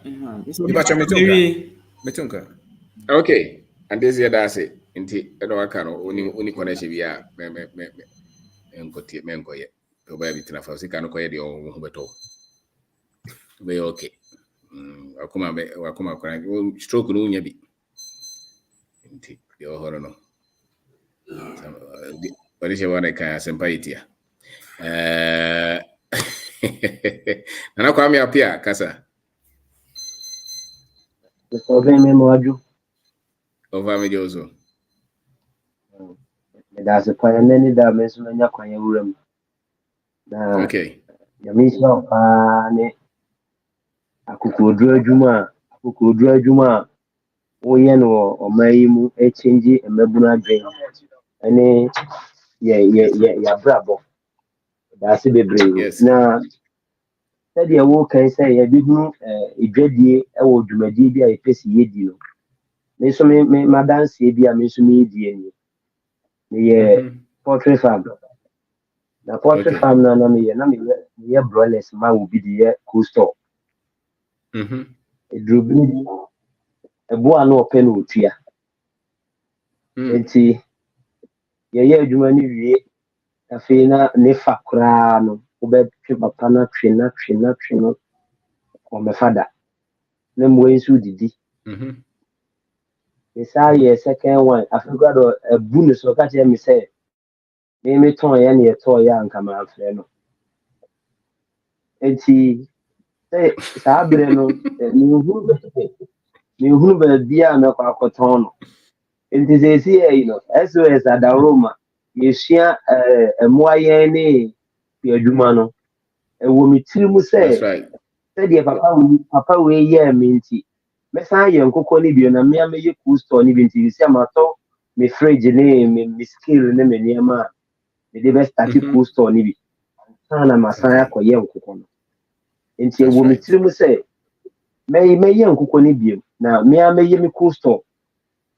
Metunka. Okay. And this year that's it. Inti edo aka no oni connection bia me enkotie me enkoye. Oba bi tina fa sika no koye de o ho beto. Be okay. Wakuma kwa stroke no nya bi. Inti yo horo no. What is your one kind of sympathy? Nana kwa mi apia kasa. Over me jozo. That's a point many dimensions when you're going room. Okay. The mission of Akukudra Juma, Oyen or Maimu, a change a mebuna dream. And yeah, bravo. That's a bit brave. Yes. Now, said your work, I say, I didn't a dread ye, I would do my DB, I face ye. Miss me, Madame Sabia, Miss me, the portrait farm. The portrait farm, no, me, broilers, man will be the cool store. A drew a boa no pen with ya. And see, you money, a fina, nefa crano, obey Papana, Trina, or my father. Them ways who did it. The second one, I forgot a bonus or catch me say, name it toy any a toy young come out, friend. And see, say, Sabrino, you who be a no coton. In this year, SOS at the Roma, you share a moyenne, your Jumano, and woman That's say, right. said your papa, way, yeah, minty. Messa young Coconibian, and me, I may use to even to see my talk, me fridge name, me skill, name, and near man. The best static cool store, Nibi. Sana Masaya, for young Cocono. Into a woman say, may young Coconibian. Now, me, I may me cool store.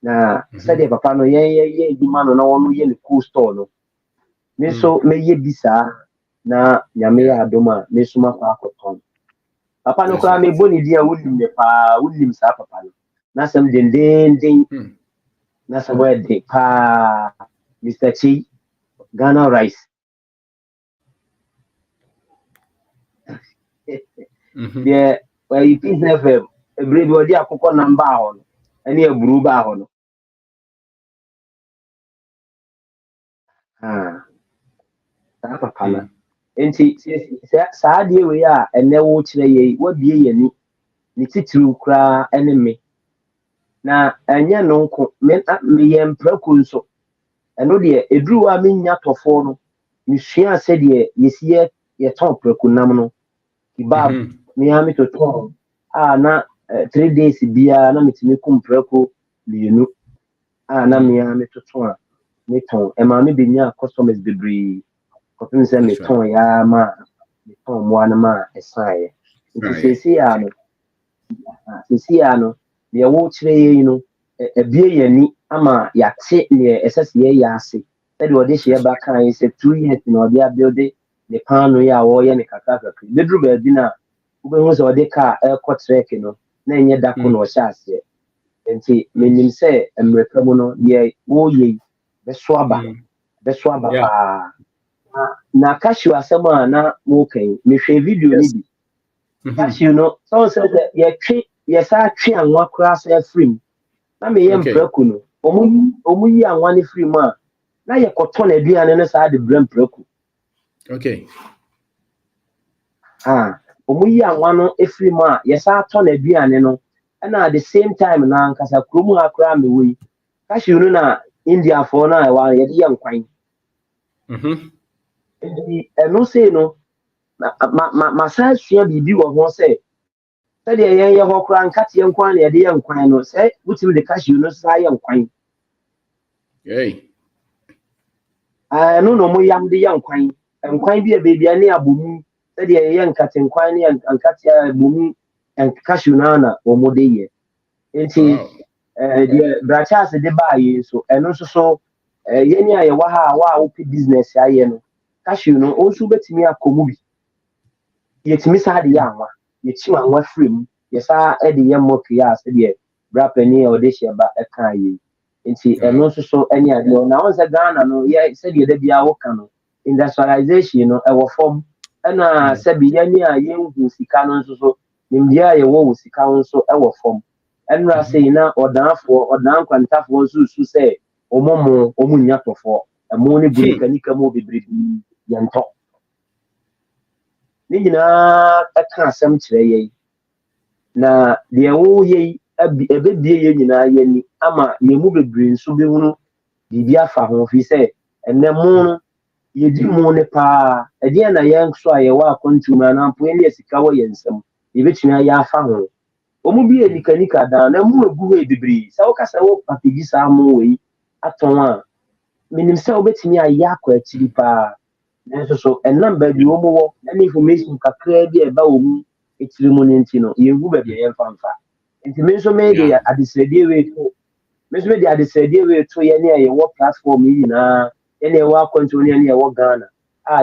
Na said papa no ye di man no no ye cool store no me so me ye bisa na nyame ya adoma me so ma fa akoton papa no kwa me boni dia wulim ne pa wulim sa papa no na sam den na sam we de pa Mr. Chi Ghana rice yeah we Peace FM every body akoko number ho no ene eburu ba ho no papa na enti saa de we a ene wo kire ye wo bie ye ni titiru kra enemy na enye no nko me ye mpraku nso eno de eduru a menya tofo no ni hua se de yesi ye ton praku nam no ibab me ha me to ton na 3 days bia na metime kum praku mienu na me ha me to ton me ton e ma me benya customers bebree kopin se me ton ya ma me ton mo anama esaye nti sesi ano de wo kire yi no ebie yani ama yate ne esese ye yase e de ode hye ba kan se 2 years na ode abuild ne pano ya wo ye ne kakaka bedru ba bi na ube hu se ode ka airport trek no na enye dako no hye ase nti menim se emrepamu no ye wo ye beso aba pa na cashew asema na mo kan me hwe video ni bi cashew no so say ye twi ye sa twi anwa kra sa free na me ye mpraku no omu yi anwa ne free ma na ye koto na aduane no sa de brem praku okay omu yi anwa no free ma ye sa to na aduane no na at the same time na nkasa kromu akra me wi cashew no na India for na wa ye de ye nkwan no say no ma sa sua bibi wo ho say said ye ho kra nkate ye nkwan na ye de ye nkwan no say wutim de cashew no sa ye nkwan no mo yam de ye nkwan bi e bebia ne abomu said ye nkate nkwan ne nkate abomu en cashew na wo mo de ye enti de brachas de ba yi so eno so ye ni aye wa ha wa wo business aye no cashew no o so betimi akomu bi ye timi sa de ya anwa ye chi anwa free ye sa e de ye mo kia se de brapani o de sheba e kan yi nti eno so eni ade na on se Ghana no ye se de de bia wo kan no industrialization no e wo form na se bi ye ni aye hu sika no so nimdia ye wo sika so e wo form enra say na odan kwantafo nso su say omo nya tofo emo ne bunika mo bebre yento ni nyina aka asem kire ye na de wo ye ebebie ye nyina ye ni ama ye mu bebre nso be hunu bibia afa ho fi say enemo ye di mu ne pa e de na ye nso aye wa kontuma na mpo ne sika wo ye nsem ye betumi ya afa ho omu bi nika da na mu egu he bibiri sa wo kasa wo package sa mu we aton a minim sa obetimi aya akwa akiri pa nso so enamba bi wo mu wo na information kakra bi e ba wo mu etiri mu ne ntino ye gu ba bi ye mfa enti me so me de adesrede we to ye ne ye wo platform yi na ye ne wo akonto ne ye wo Ghana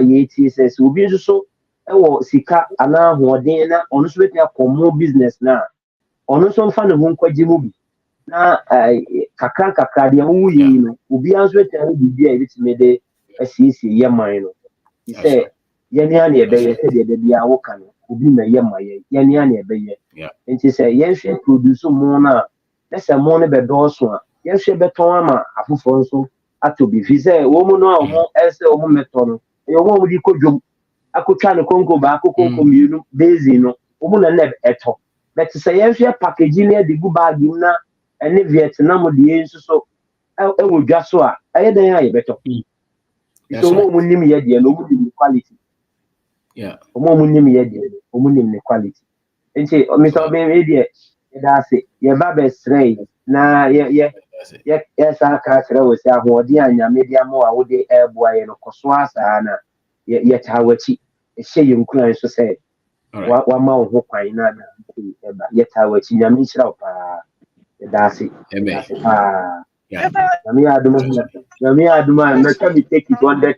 ye TSS obi nso so e wo sika ana hoden na ono so beti akomo business na ono so mfa ne ho nkwaji mu bi na kakra de wo yi no obi anso etan bibia e bitime de asiesie ye man no say ye ne ana ebe ye se de bia wo kan obi na ye maye ye ne ana ebe ye enti say ye hwe produce mo na se mo ne be doso a ye hwe beton ama afofo nso ato bi fi say wo mu no a mo ese wo meto no ye wo di kodwom akotwa ne konko ba konko mienu bezi no wo mu na eto but say ye hwe package ne de gu bag na ene Vietnam de enso so would just so I had better. So, more name yet, no quality. Yeah. More name yet, the quality. And say, Mr. Baby, that's it. Your baby's straight. Nah, yes, I can't tell us how dear and your media more would the air boy and Coswasa, yet how she you couldn't say. One more hope I know, yet how it's in your mission. That's it. Let me take it on the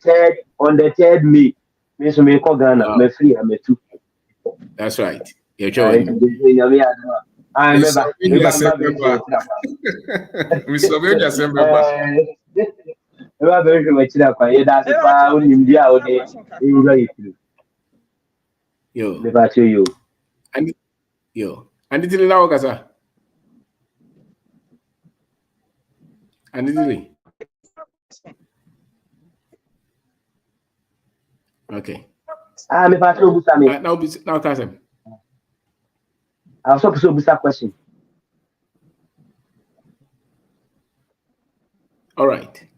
third May. Miss me Ghana, me free, I'm a two. That's right. You're I remember. Mr. Benja Sember. Very much like that's why India or the yo. Never to you. And yo. And it's now, Gaza. And it's okay. I'm about to Busami. Now, Kazem. I was supposed to be a question. All right.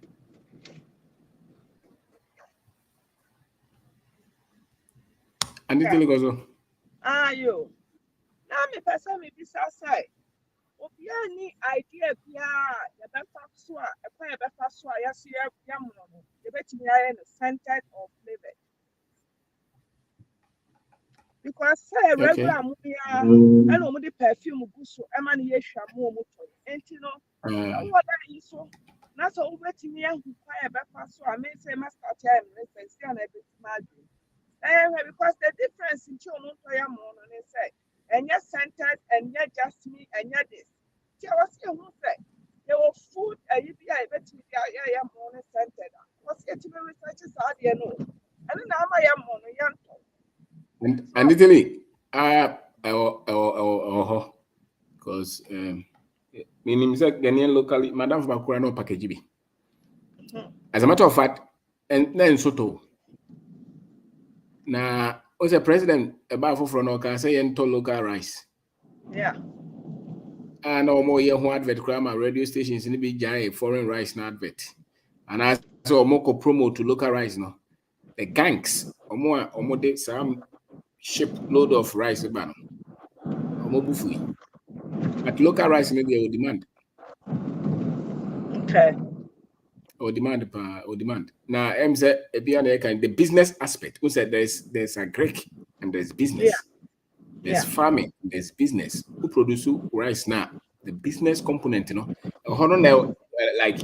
And it's goes on. You. Now, me person me this outside. Any idea, the best soa, a quite better soa, yes, young, the better scented or flavored. Because say regular and only perfume guso, emanation more motor, and you know, what that is so. Not so waiting me and quite better so I may say, Master Time, let's say, and a bit margin. Because the difference in children, I am on and say, and yet scented, and yet just me, and yet this. I was here who said there were food and you be a bet me I am on scented. Was it to be researches are there no? And then I am on a young. And Italy, because meaning that Ghanaian locally, Madame Bakurano package. As a matter of fact, and then Soto. Now, was a president about for no can say and to local rice. Yeah. And no more year one advert grammar radio stations in the big giant foreign rice advert. And I saw more promo to local rice no. The gangs or more some shipload of rice ban or more buffy. But local rice maybe will demand. Okay. Or demand. Now M said the business aspect. Who said there's a Greek and there's business. Yeah. There's farming, there's business. Who produce rice now? The business component, you know. Like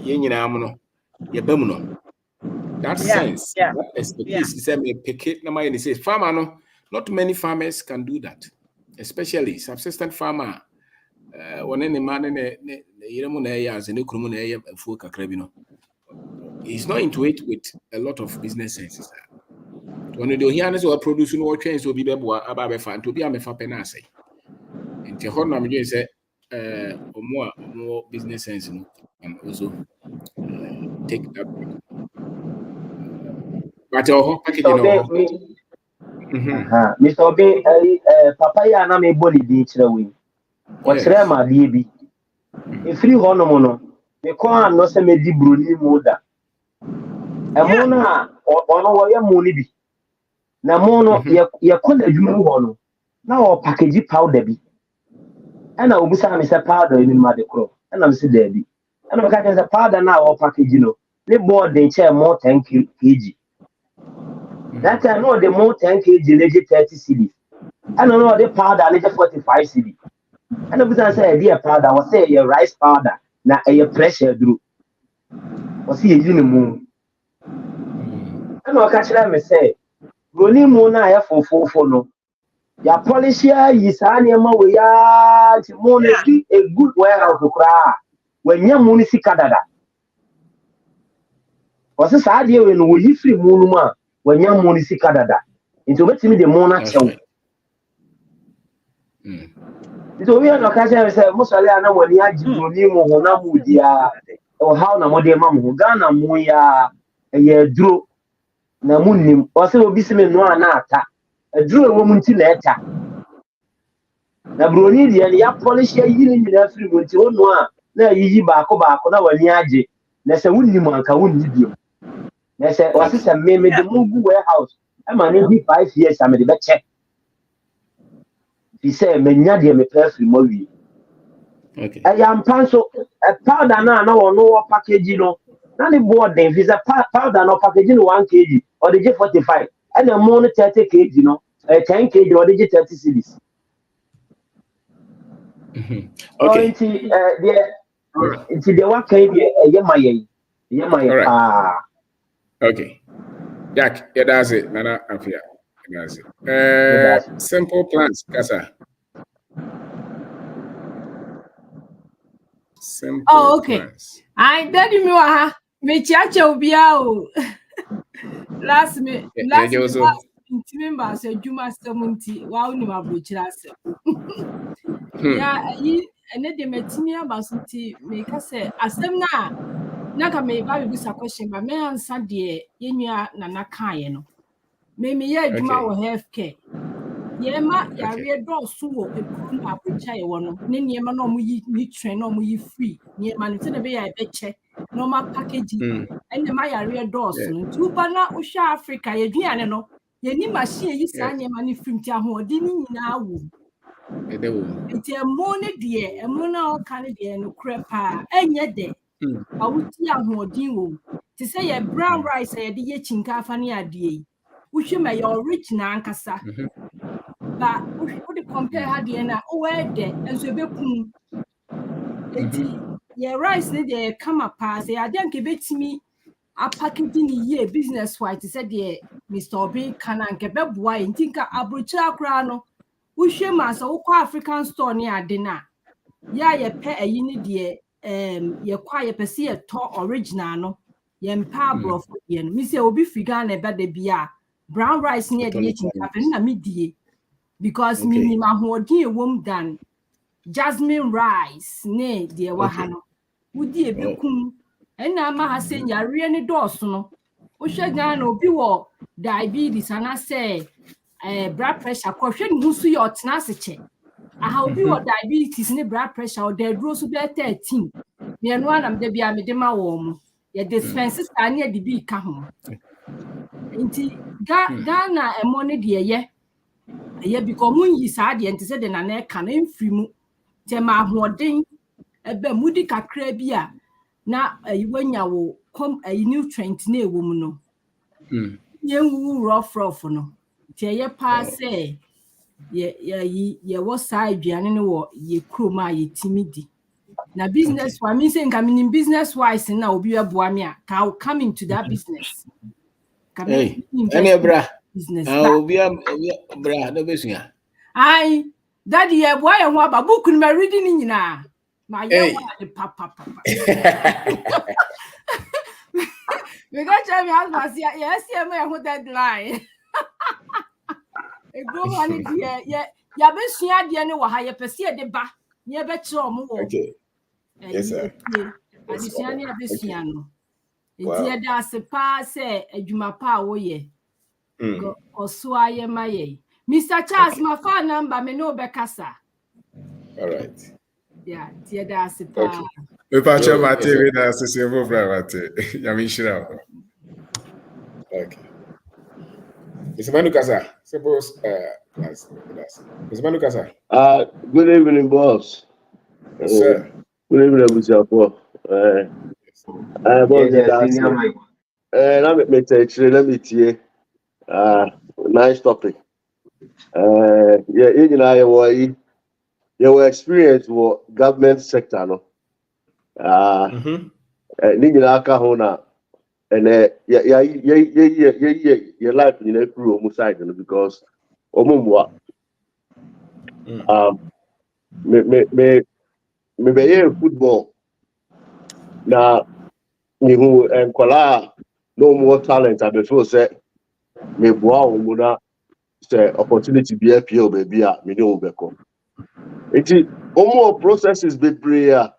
that sense, that expertise is a picket number and it says farmer no, not many farmers can do that, especially subsistence farmer. When any man in he's not into it with a lot of business senses. When you do hear or produce no change will be about fan to be a penase. And the whole name is more business sense and also take that. But Mr. Obi, Papa, and I'm a body beach away. What's my baby? If you honomono, the corn no se me di bruni moda. A mona or your money. Na mono ya call a human one. Now package powder be. And I will be some powder in my crow. And I'm said Debbie. And I'm catching the powder now or package, you know. They bought the chair more 10 kg. That I know the more 10 kg, legit 30 cedis. I don't know the powder, legit 45 cedis. And the business say, dear powder, was say your rice powder, now a pressure drew. Was he in the moon? And I'll catch them and say, Roni Mona, I have for no. Your policy is animal, we are a good warehouse to cry when your money see Canada. Was this idea when we free Munuma when your money see Canada? Into what me the Mona show. So we are not catching ourselves. Most of them when you are Jimmy Monamudia or how Namode Mamu Ghana Muya a year drew Namunim also be seen no anata. A drew a woman to letter. Nabroni, the polish a year in every winter, no, ye back now when Yaji. na say wunni man ka wunni bio na say wasi say me the move warehouse e ma ne bi 5 years am de be check he say me nya de me pay free mo wi Okay. I am panso a powder na no package no na the board then visa powder no packaging 1 kg or the 45 and the more 30 kg no 10 kg or the 30 cedis. Okay. Into the one can be a pa. Okay. Jack, yeah, that's it. Nana, Afia. That's it. Simple plans, Kasa. Simple plans. I daddy me wa me chiache obia o. Last intimi say juma semunti wa uni mabrochira asem. Ya yi ene de metimi abasunti me ka say asem na ka me ba bi sa question ba me ansa de yenua nana kae no. Me ye juma wo healthcare. Yema yare do so wo ekuru na abrocha ye wono ne niema na omuyi ni train na omuyi free niema no tene be ya ebeche normal packaging ene ma yare do so no tuba na ohwa Africa ye duane no ye ni machine yi sa niema ni free ti ahodi ni nyina wo enti emo ne de emo na o kan de no krepa enye de awuti ahodi wo ti say ye brown rice ye de ye chinkafa ne ade yi wohwe ma ye original ankasa but what the compare had na where there and so be kum eti your rice ne dey come pass ya dey nke betimi a packaging ye business white said the Mr. Obi kana nke beboa ntinka abrochira akra no wohwe ma so wo African store ne ade na ya ye pe ayi ne de ye kwa ye pese ye to original no ye mpa brof ye no mi se obi figa na ebe de bia brown rice ne de ye chinka pe na mi die because minimum hoodin wom dan jasmine rice ne de wa ha no wudi ebekum ena ma ha se nyare ne dɔɔso no wo hwɛ gan na obi wɔ diabetes ana say blood pressure ko hwɛ ne husu yɛ ɔtena se kyɛ aha obi wɔ diabetes ne blood pressure o da duro so be 13 me no anam da bia me de ma wɔ mu ye dispense sta ne de bi ka ho nti ga na emo ne de ye because mun yi saa de ente se de na na ka na mfiri mu te ma ahoden ebe mudi kakra bi a na wanya wo nutrient na ewo mu no ye nwu rough no te ye pa se ye wo saa aduane no wo ye kroma ye timidi na business wa mi se nka minim business wise na obi eboa me a ka come into that business hey any bra business obi bra no besuya ai daddy ye boy ye ho aba book no ma reading ni nyina ma ye wa de papa we got tell me husband yes ye me ho deadline e go money ye ya besua de ne wo ha ye pese de ba ye be kire omo wo okay yes sir adisua ne besua no e da se pa se adwuma pa wo ye go oso aye maye Mr. Charles my phone number me no be kasa all right yeah tie da se pa me pa che ma TV na se se vo private ya mi shira okay Mr. Manukasa suppose Mr. Manukasa good evening boss. Yes, sir. Good evening Mr. Paul. Let me tie. Nice topic. Your experience with government sector, no. Aka hona, and your life in a crew almost side because me be football na me who and kwala no more talent I before say me boa o na say opportunity be appeal baby a me no be ko enti omo processes be prayer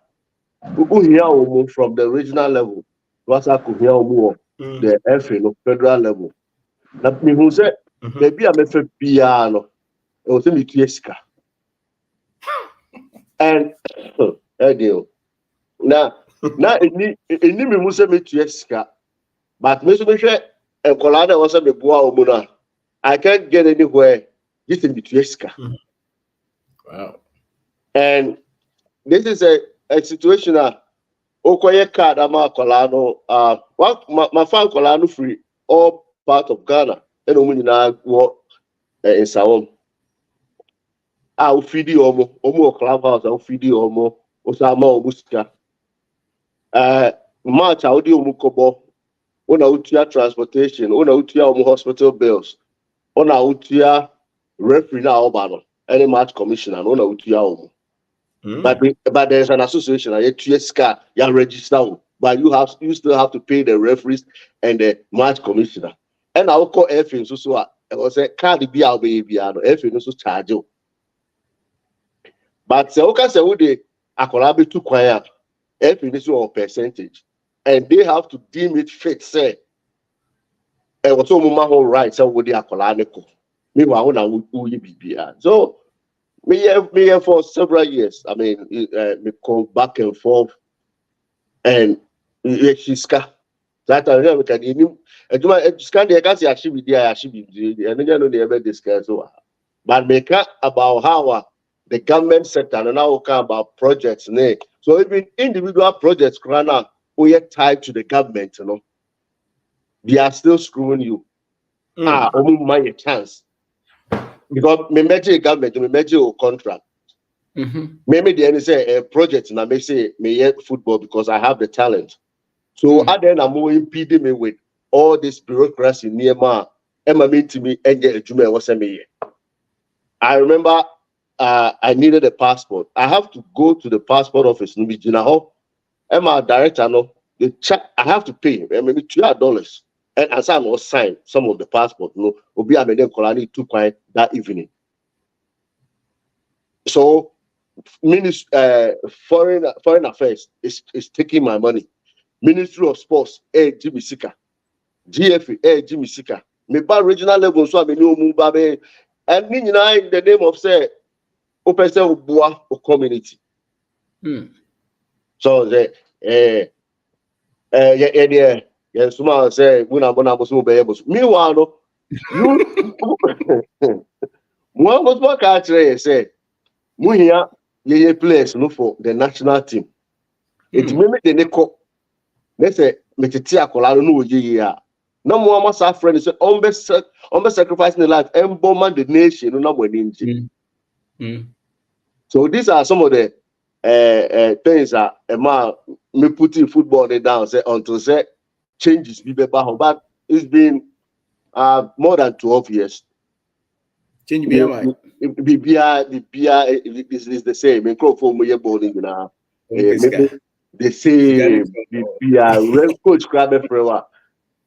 who hear omo from the regional level was I could hear omo the FA no federal level na me who say baby a me fe bia no e o say me tuesika and deal now Now, any me must me to eska, but Mr. Michel and Colada was a boa omuna. I can't get anywhere. This in the eska. Wow. And this is a situation that Okoye card ama Colano. My fan Colano free all part of Ghana. And Omunina work in Sawom. I'll feed you omo clubhouse. I'll feed you omo Osama Obuska. March Audi Omukobo. Ona utia transportation. Ona utia omo hospital bills. Ona utia referee na obano. Any match commissioner. Ona utia omo. But there's an association. You register, but you still have to pay the referees and the match commissioner. And I'll call F so I was a card be our baby. F so charge you. But the Oka say who they are too quiet. F is on percentage, and they have to deem it fit. Say, and what's all my whole rights? So would they are meanwhile, who you be so. Me here for several years. I mean, we go back and forth, and she's that I know we can even. And do my scan the guys actually be there. Actually be and you know they ever discuss so. But make about how the government sector and now come about projects. So even individual projects, Krana, we are tied to the government. You know, they are still screwing you. My chance. Because me measure government, me measure a contract. Maybe the end say a project, and I may say me football because I have the talent. So then I'm more impeding me with all this bureaucracy near my mean to me and get a juma was me. I remember I needed a passport. I have to go to the passport office. And my director no the check I have to pay maybe $2. And as I was signed some of the passport, no, Obi Amede Kolani too quiet that evening. So, foreign affairs is taking my money. Ministry of Sports, Jimmy Sika, GFA, Jimmy Sika. Me ba regional level so I mean no move babe. And in the name of say, open say Obua or community. So the yes, someone say, meanwhile, you one was what I say, Muhia, ye players no for the national team. It made the Neko. Let's say, Metitia Colano, no year. No more must have friends, on sacrificing the life and bomb the nation, no one in. So these are some of the things that me putting football down say until say changes but it's been more than 12 years. Change is the same. In Crawford, we are born now. The same. Coach Crabbe Frewa.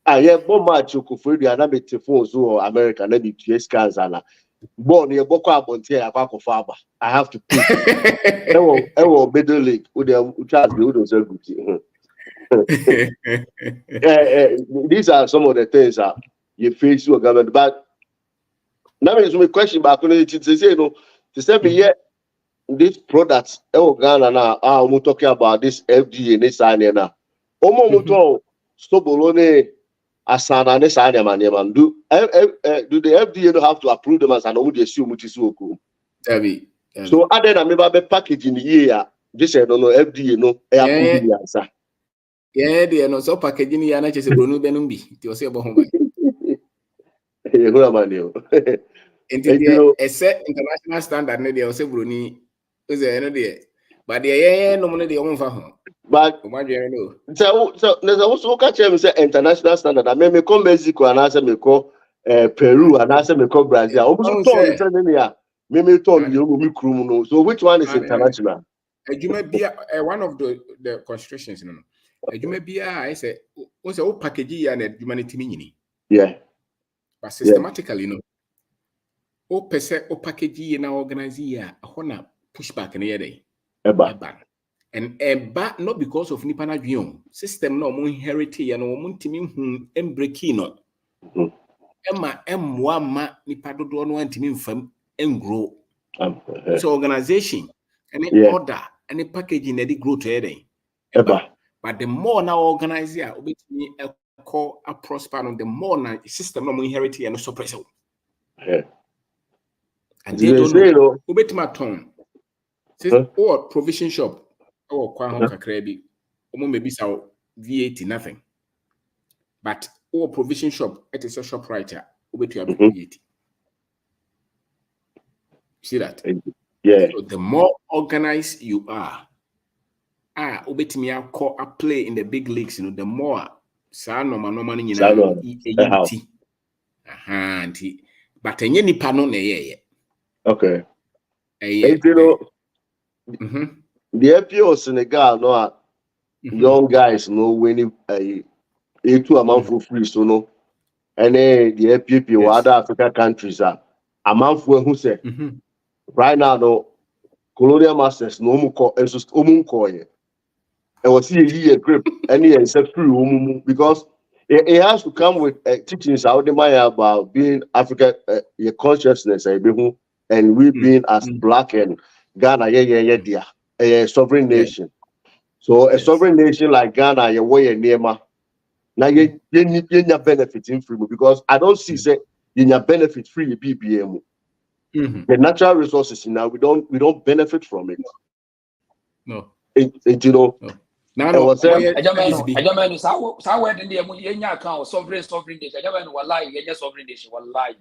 I have more match you could find the another phones or American maybe 2 scans and born here Boko Abontia Faba. I have to pay. Ewo middle league with the Charles good. These are some of the things that you face your government. But now is my question back on it. Say, you know, to say me here, these products, Ghana now, I'm talking about this FDA and this and now. Omo Stobolone Asana this and man. Do the FDA don't have to approve them as an old assume which is so cool? So other than maybe package in the year, this I don't know FDA no answer. Yeah, they no so packaging ya na chese bronu benumbi. Ti o se bo ho ba. International standard ne dey o se broni o se no dey. But dey no mo ne dey o mfa ho. But so there's also catch me say international standard. I mean me come Mexico and I say me call Peru and I say me call Brazil. Obuso ton say me ya. Me ton you me krum no. So which one is international? One of the constitutions no. Adwuma bia I say o say o package ya na adwuma ne timi nyini. Yeah. But systematically no. O pese o package ya na organize ya ho na pushback ne ye dey. Eba. And eba not because of nipa na dwon. System no mo inherit ya no mo ntimi hu embreki no. Ema emwa ma nipa dodo no antimi mfam engro. So organization and order and packaging na dey grow to ye dey. Eba. But the more now organize here, me a call a prosper on the more now system no inherit and no suppress. Yeah. And they don't know. Ubet my tongue. Says or provision shop or kwa kakrebi. Maybe so VAT nothing. But or provision shop, it is a shop writer. Ubet you have VAT. See that? Yeah. So the more organized you are, ubet me call a play in the big leagues, the more normal but any nipa no na ye. Okay. The FPO Senegal no young guys no when a month for free so no and the FPP other African countries are a month for who say right now no colonial masters no mu call and just ye. And was see a grip any except free because it has to come with teachings out there about being African your consciousness and we being as black and Ghana a sovereign nation. So a sovereign nation like Ghana your way and Nema now you benefiting free because I don't see say you benefit free BBM. The natural resources now we don't benefit from it. No. You know. No. Now, I don't know. So where did the account sovereign nation? I don't know what lie. You just sovereign nation. What lie?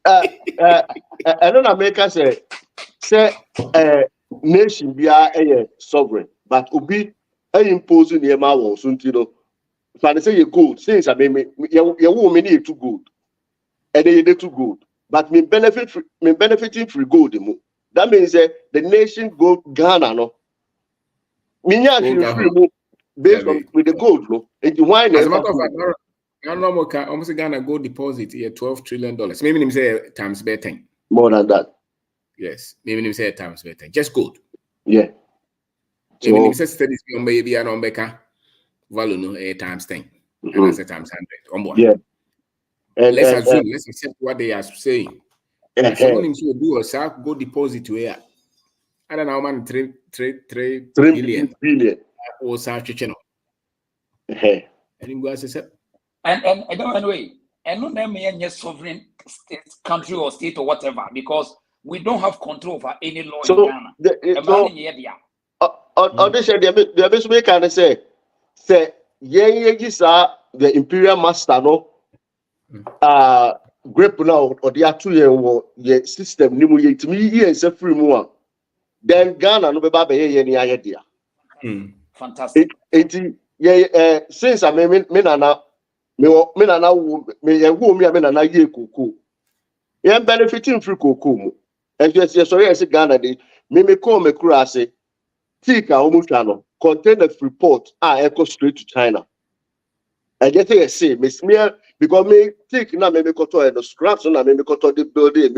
I don't America say nation be a sovereign, but obi impose near my walls. You know, if I say you gold, since I mean you woman need too good, and they too good, but me benefiting free gold. That means the nation go Ghana no. Minya free based on with the gold, no. As a matter of fact, normal almost Ghana gold deposit here $12 trillion. Maybe him say times by 10. More than that. Yes, maybe him say times by 10. Just gold. Yeah. Maybe him say studies on baby and on beka value no times 10. And I say times 100. Yeah. And let's assume, let's accept what they are saying. Someone him should do a gold deposit where I don't know, man, 3 billion. Or such a channel. And you guys say, and I don't know way. And no name any sovereign state, country or state or whatever, because we don't have control over any law in Ghana. This the best way can say the imperial master no grip now or the 2 year system ni mu ye timi years free mu. Then Ghana no be ba be ye ni idea. Fantastic. Since I mean me nana ye koko. Ye benefiting free koko mu. And yes sorry I say Ghana dey me call me kura say tika omusha no container report echo straight to China. I just say because me take na me koto the scraps na me koto the building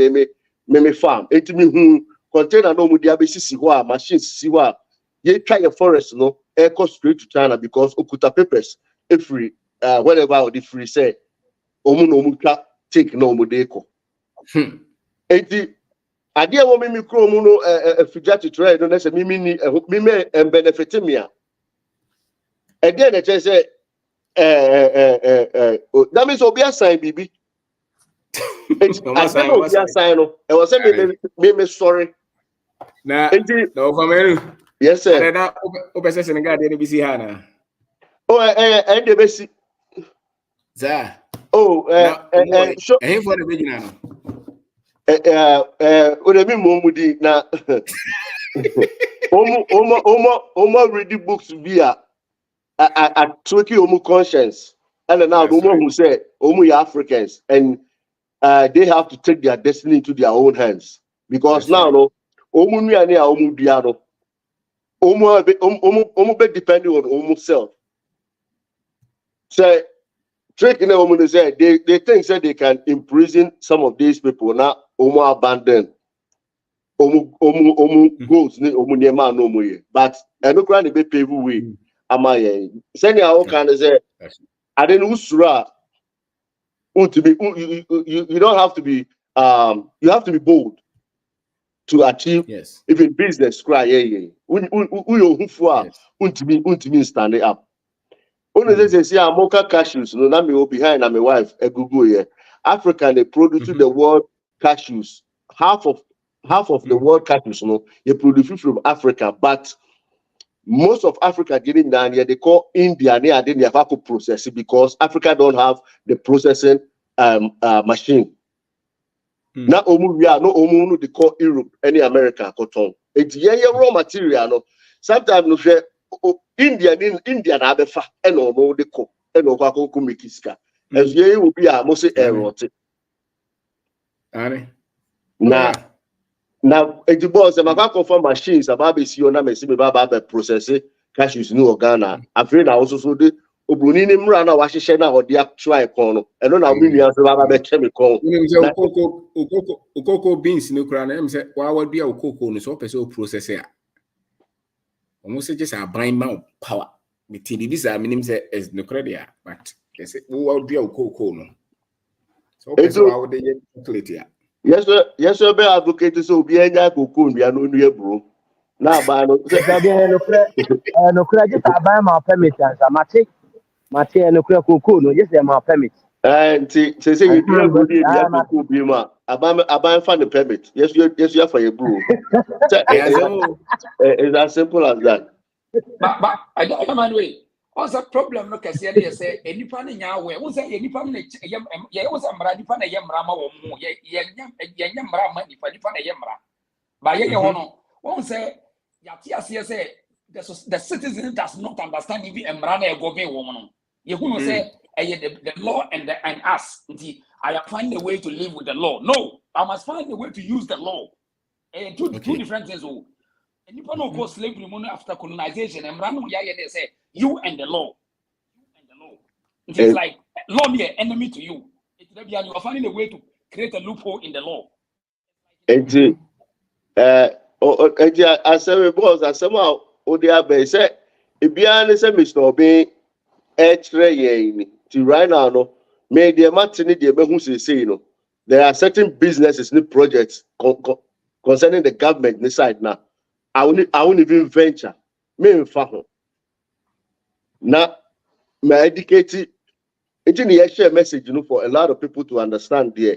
me farm. Enti me container no mu dia be sisi ho machines sisi ho ye try your forest no echo straight to China because okuta papers free whatever the free say omu no mu twa take no mu dey ko. Enti ade wo me kro mu no figure to trade no say me benefit me a ade na che say that means obi assign bibi. I said obi assign no e was say me sorry na no family. Yes sir. Na obi say Senegal dey be see ha na. Oh dey be see za oh show for the beginner no Odemi Momudi na omo read the books via a tricky omo conscience and now omo who say omo Africans and they have to take their destiny into their own hands because now no omo nuane a omo bia no omo be depending on omo self. Say trick in the woman say they think that they can imprison some of these people now. Omo abandon omo goals ni omo niema no mo ye but eno kra ne be pave way amaye send ya can say I didn't usura you don't have to be you have to be bold to achieve even business cry yeah. We stand up. Only they say Amoka cashews, no, na me behind and my wife, a Google here. Africa, they produce the world cashews. Half of the world cashews, no, they produce from Africa, but most of Africa getting down here, they call India, they didn't have to process it because Africa don't have the processing machine. Now, no, they call Europe, any America, cotton. It's raw material, no. Sometimes no share India na abefa and no de ko and no kwa ko make iska. As ye will be a most erotic. Now, it was a confirm machines about this you na me see me baba process cashews no Ghana. Afraid I also so the obunini mra na wa hihye na odi try kon no eno na obi nua so baba be chemical. Ukoko beans no kra na em say wa wadua ukoko no so person process ya. Almost just a blind man power. Me tell this a minim say is no credit, but they say we wadua ukoko no. So person wa dey calculate ya. Yes sir, be advocate so obi anya koko nua no nua bro. Na ba no say no credit buy my permit and Mate no koko no just my permit. And say you do good in your koko bi ma aban fan the permit. Yes you for your bro. It's as simple as that. But I don't mind way. What's the problem? Look, as you say, any pan in your way. What's any pan? Yeah, was a maradi pan a yamrama or more. Yamra money for the pan a yamra. By your honor, won't say, Yatia say, the citizen does not understand if Emrana a government woman. You who say, the law and us. I find a way to live with the law. No, I must find a way to use the law. Two different things. And you don't go slavery after colonization. And they say you and the law. It's like law be an enemy to you. You are finding a way to create a loophole in the law. I said, boss, I somehow Odia say, if you say Mr. Obey, right now, no, may the matini the who say, no, there are certain businesses, new projects concerning the government this side now. I won't even venture. Me in fact, now my educated. It's share message, for a lot of people to understand there.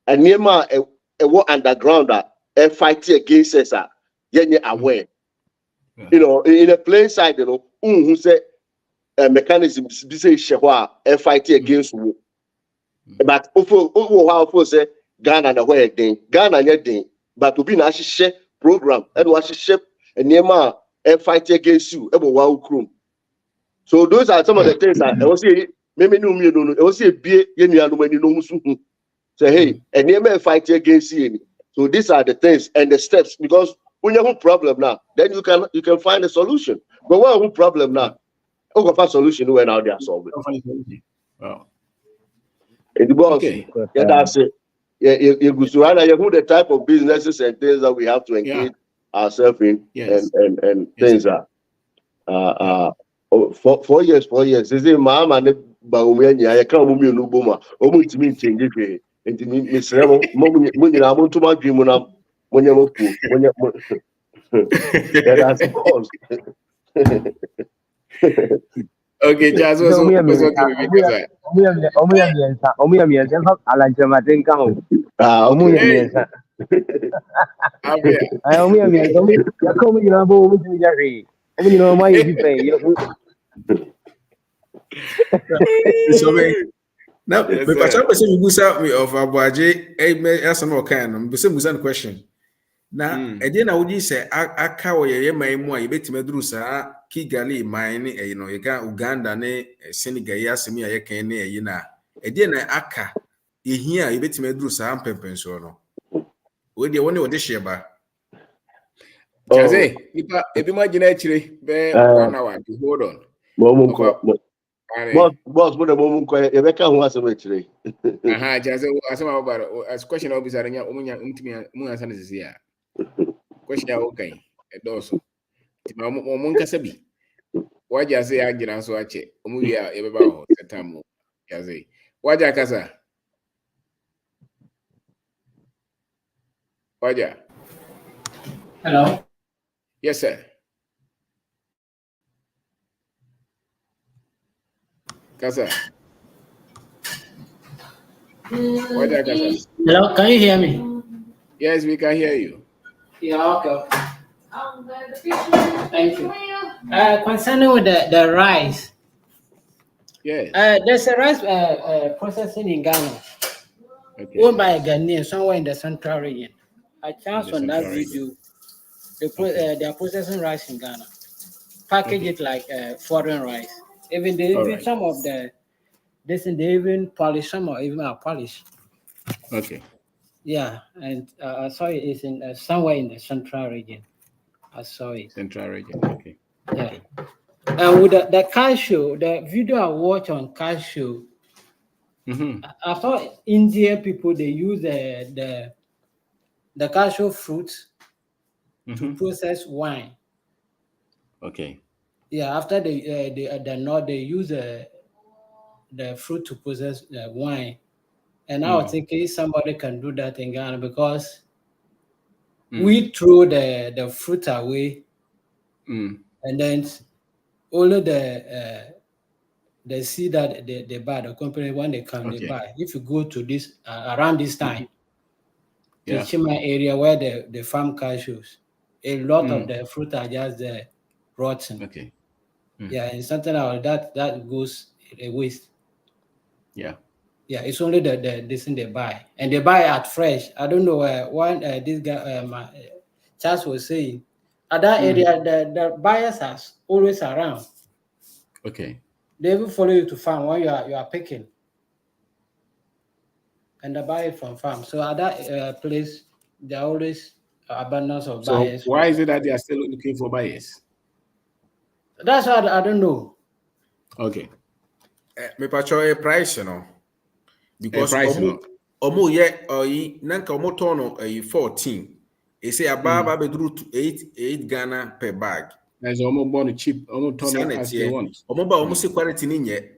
And near a war underground that fight against us, aware. In a plain side, who say mechanism be say fight against war. But how say Ghana na where thing, Ghana thing, but to be na share program and what share and near fight against you, so those are some of the things that I was saying. Maybe no me no. I was saying be no say hey, and never fight against you. So these are the things and the steps because when you have a problem now, then you can find a solution. But when you have a problem now, you can find a solution when out there solve it. Wow. It was that's it. You go to the type of businesses and things that we have to engage ourselves in and things that 4 years. They say, Mama, and Baumia, I can't move you boma. Almost mean change it. And Miss Remo, when I want to my dream when you're that's course. Okay, Jazz was now, but some person you boost out me of Abuaje, ask no kind, but some question. Now, again, I would say, I cow ye my more, you bet me through sa Kigali, mine, you got Uganda, Senegal, Yasimi, I can near you now. Again, I aka, you hear, you bet me through some peppers or no. Where do you want to share by? Jaze, if you imagine actually, 1 hour, hold on. Boss, what a moment, Rebecca who has a victory. Jaze, as a question of this here. Question okay. Also, Munkasabi. Why just say I get answer? Umuya, everybody, Satamu. Jaze. Why Jacasa? Waja. Hello. Yes, sir. Kasa. Hello, can you hear me? Yes, we can hear you. Yeah, okay. Thank you. Concerning with the rice. Yes. There's a rice processing in Ghana. Owned by a Ghanaian somewhere in the central region. I chanced on that video. They are processing rice in Ghana. Package it like foreign rice. Even some of the they even polish some or even are polished. Okay. Yeah, and I saw it's in somewhere in the central region. I saw it. Central region. Okay. Yeah. Okay. And with the cashew, the video I watched on cashew, I saw Indian people they use the cashew fruit to process wine. Okay. Yeah, after they use the fruit to process the wine. And I was thinking somebody can do that in Ghana because we throw the fruit away, and then only the seed that they buy, the company when they come they buy. If you go to this around this time, the Chima area where the farm cashews, a lot of the fruit are just rotten. Okay. Yeah, and something like that goes a waste. Yeah. Yeah, it's only this thing they buy, and they buy at fresh. I don't know when this guy Charles was saying at that area the buyers are always around. Okay. They will follow you to farm when you are picking, and they buy it from farm. So at that place, there are always abundance of buyers. So why is it that they are still looking for buyers? That's what I don't know. Okay. Me pacho a price, you know, because omo ye nanka omo tono 14. They say ababa bedru to 8 Ghana per bag. There's almost born cheap, almost tono as they want. Omo ba omo se quality ni nye.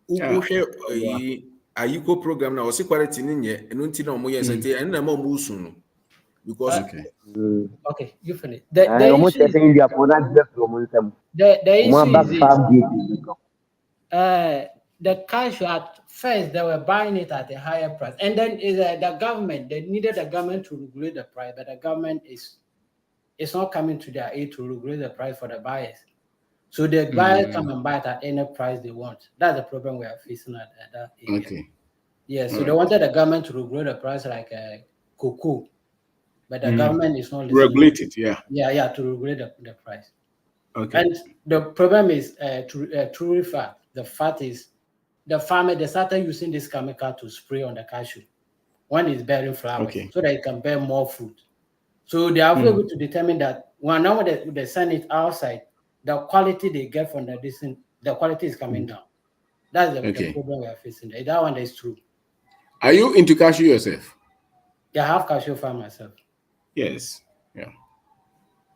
Uhwe ayiko program na osi quality ni nye enu nti na omo ye sente enu na mo usu no. Because okay, you finish. The issue is the cashew at first they were buying it at a higher price, and then the government they needed the government to regulate the price, but the government is not coming to their aid to regulate the price for the buyers. So the buyers come and buy it at any price they want. That's the problem we are facing at that area. Okay. Yeah, so they wanted the government to regulate the price like cocoa, but the government is not listening. Regulate it, yeah. Yeah, to regulate the price. Okay. And the problem is truly fat. The fact is the farmer they started using this chemical to spray on the cashew when it's bearing flowers, so that it can bear more fruit. So they are able to determine that now when they send it outside, the quality they get from the quality is coming down. That's the problem we are facing. That one is true. Are you into cashew yourself? Yeah, I have cashew farm myself. Yes. Yeah.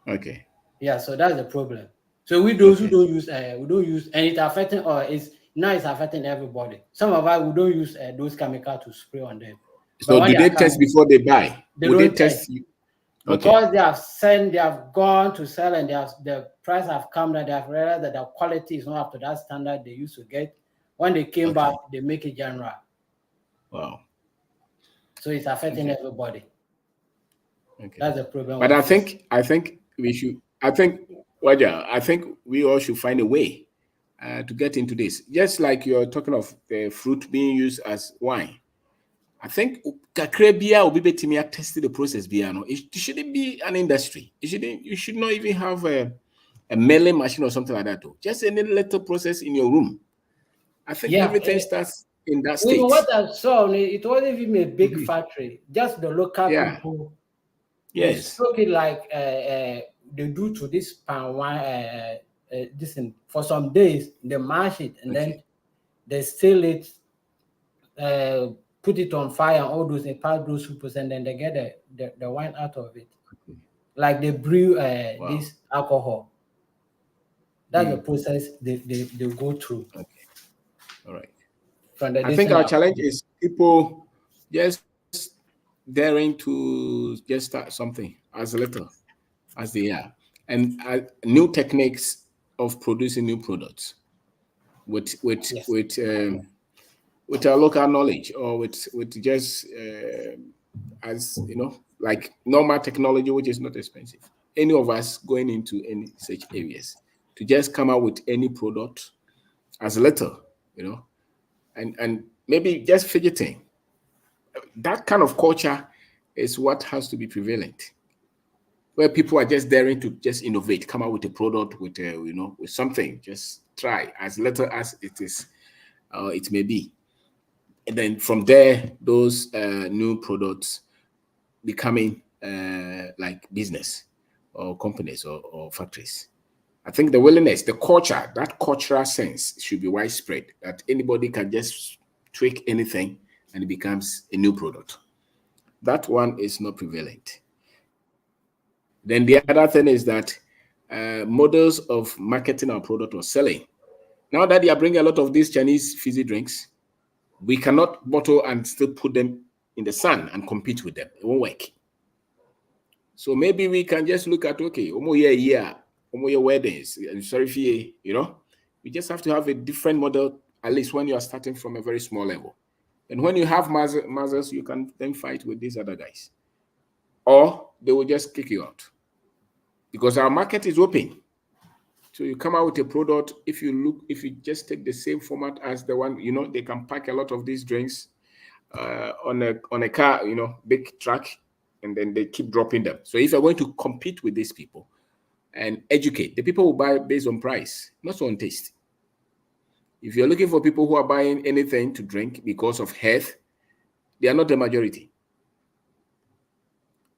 Okay. Yeah, so that's the problem. So we those who don't use and it's affecting it's affecting everybody. Some of us we don't use those chemicals to spray on them. So do they test before they buy? Would they test you? Because they have gone to sell and the price have come down, they have realized that the quality is not up to that standard they used to get. When they came back, they make it general. Wow. So it's affecting everybody. Okay. That's the problem. But I think we should. I think we all should find a way to get into this. Just like you're talking of the fruit being used as wine. I think kakrebia will be better testing the process. It shouldn't be an industry. You should not even have a milling machine or something like that. Just a little process in your room. I think everything starts in that state. What I saw, it wasn't even a big factory. Just the local people. Yes. They stroke it like they do to this pan wine. For some days they mash it and then they still it. Put it on fire and all those, they pass those supers and then they get the wine out of it. Like they brew this alcohol. That's the process they go through. Okay. All right. I think our challenge is people just daring to just start something as little. as they are, and new techniques of producing new products with our local knowledge, or with just as you know, like normal technology, which is not expensive. Any of us going into any such areas to just come out with any product as little, you know, and maybe just fidgeting. That kind of culture is what has to be prevalent, where people are just daring to just innovate, come out with a product, with with something, just try as little as it is, it may be, and then from there, those new products becoming like business or companies or factories. I think the willingness, the culture, that cultural sense should be widespread, that anybody can just tweak anything and it becomes a new product. That one is not prevalent. Then the other thing is that models of marketing our product or selling. Now that they are bringing a lot of these Chinese fizzy drinks, we cannot bottle and still put them in the sun and compete with them. It won't work. So maybe we can just look at, okay, weddings, sorry, you know, we just have to have a different model, at least when you are starting from a very small level. And when you have mazels, you can then fight with these other guys, or they will just kick you out because our market is open. So you come out with a product. If you just take the same format as the one, you know, they can pack a lot of these drinks on a car, you know, big truck, and then they keep dropping them. So if you're going to compete with these people and educate, the people will buy based on price, not on taste. If you're looking for people who are buying anything to drink because of health, they are not the majority.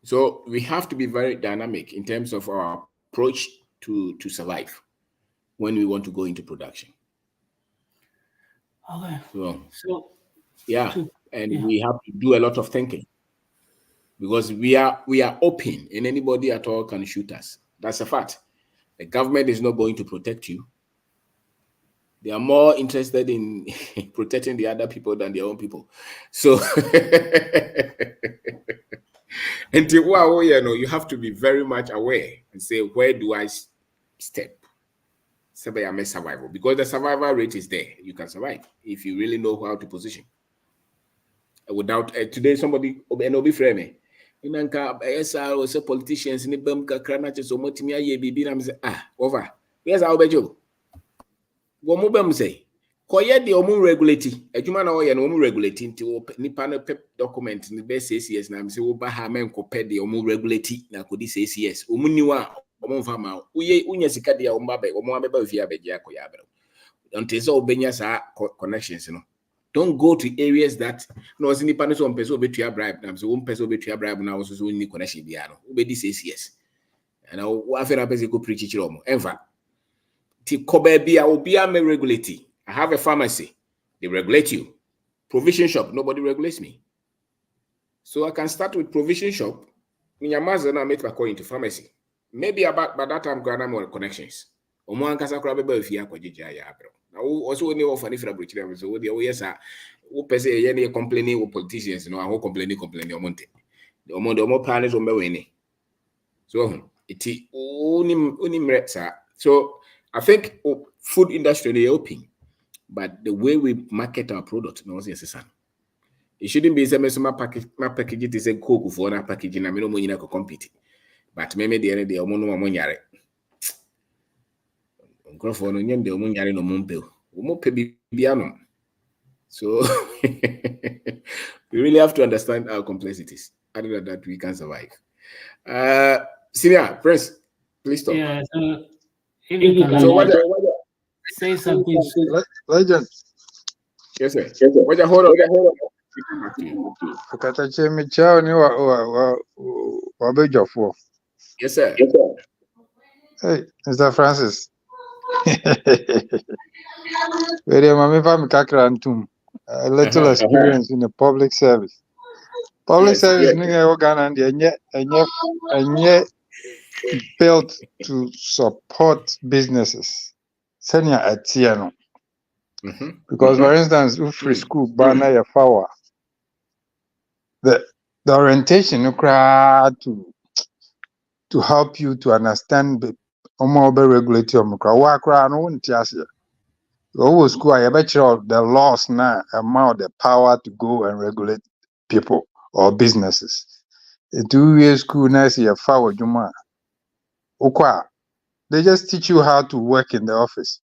So we have to be very dynamic in terms of our approach to survive when we want to go into production. Okay. So yeah, we have to do a lot of thinking, because we are open and anybody at all can shoot us. That's a fact. The government is not going to protect you. They are more interested in protecting the other people than their own people. So you have to be very much aware and say, where do I step? Survival, because the survival rate is there. You can survive if you really know how to position. Without today, somebody be frame me. Say politicians in over. Yes, I'll bet you. Go mobile say. Koye the omu regulate. Ejuma na oye no omu regulate into nipa no pep document in the best ACS na say wo ba ha men ko pe the omu regulate na ko this ACS. Omu niwa omu fama. Uye unya sika dia omu ba omu abeba ofia begia ko ya bro. Until so obenya sa connections no. Don't go to areas that no was nipa no so person obetua bribe na say one person obetua bribe na wo so ni connection bia no. Obe this ACS. And wo afera person go preach chiro omu. Enfa. Ti kobe bia obia me regulate. I have a pharmacy. They regulate you. Provision shop, nobody regulates me. So I can start with provision shop. Minyamaza na make my call into pharmacy. Maybe about by that time, grant more connections. Omo ankasa kura beba ofia kwajija ya bro. Na also only of any fra bridge so we yes sir. Who person ye na complaining with politicians no who complaining omonte. The omo partners ombe we. So iti unim sir. So I think food industry they open. But the way we market our product, no, it shouldn't be my package. It is a cook for na packaging. I mean, no money to compete. But maybe the end of the omo money yare. Uncle for no name the omo yare no mumpe. Omo pe biano. So we really have to understand our complexities. Other than that, we can survive. Senior Prince, please stop. Yeah. So what? Say something. Legend. Yes, sir. What you hold on. Katache michao ni wabejofo. Yes, sir. Hey, Mr. Francis. Very mami fa mikakra antum. A little experience in the public service. Public service ni Ghana and built to support businesses. Senior at Tiano. Because for instance, if free school banner your power, the orientation to to help you to understand the regulatory always school I bet you the laws now amount the power to go and regulate people or businesses. In 2 years school nice year forward Juma. They just teach you how to work in the office.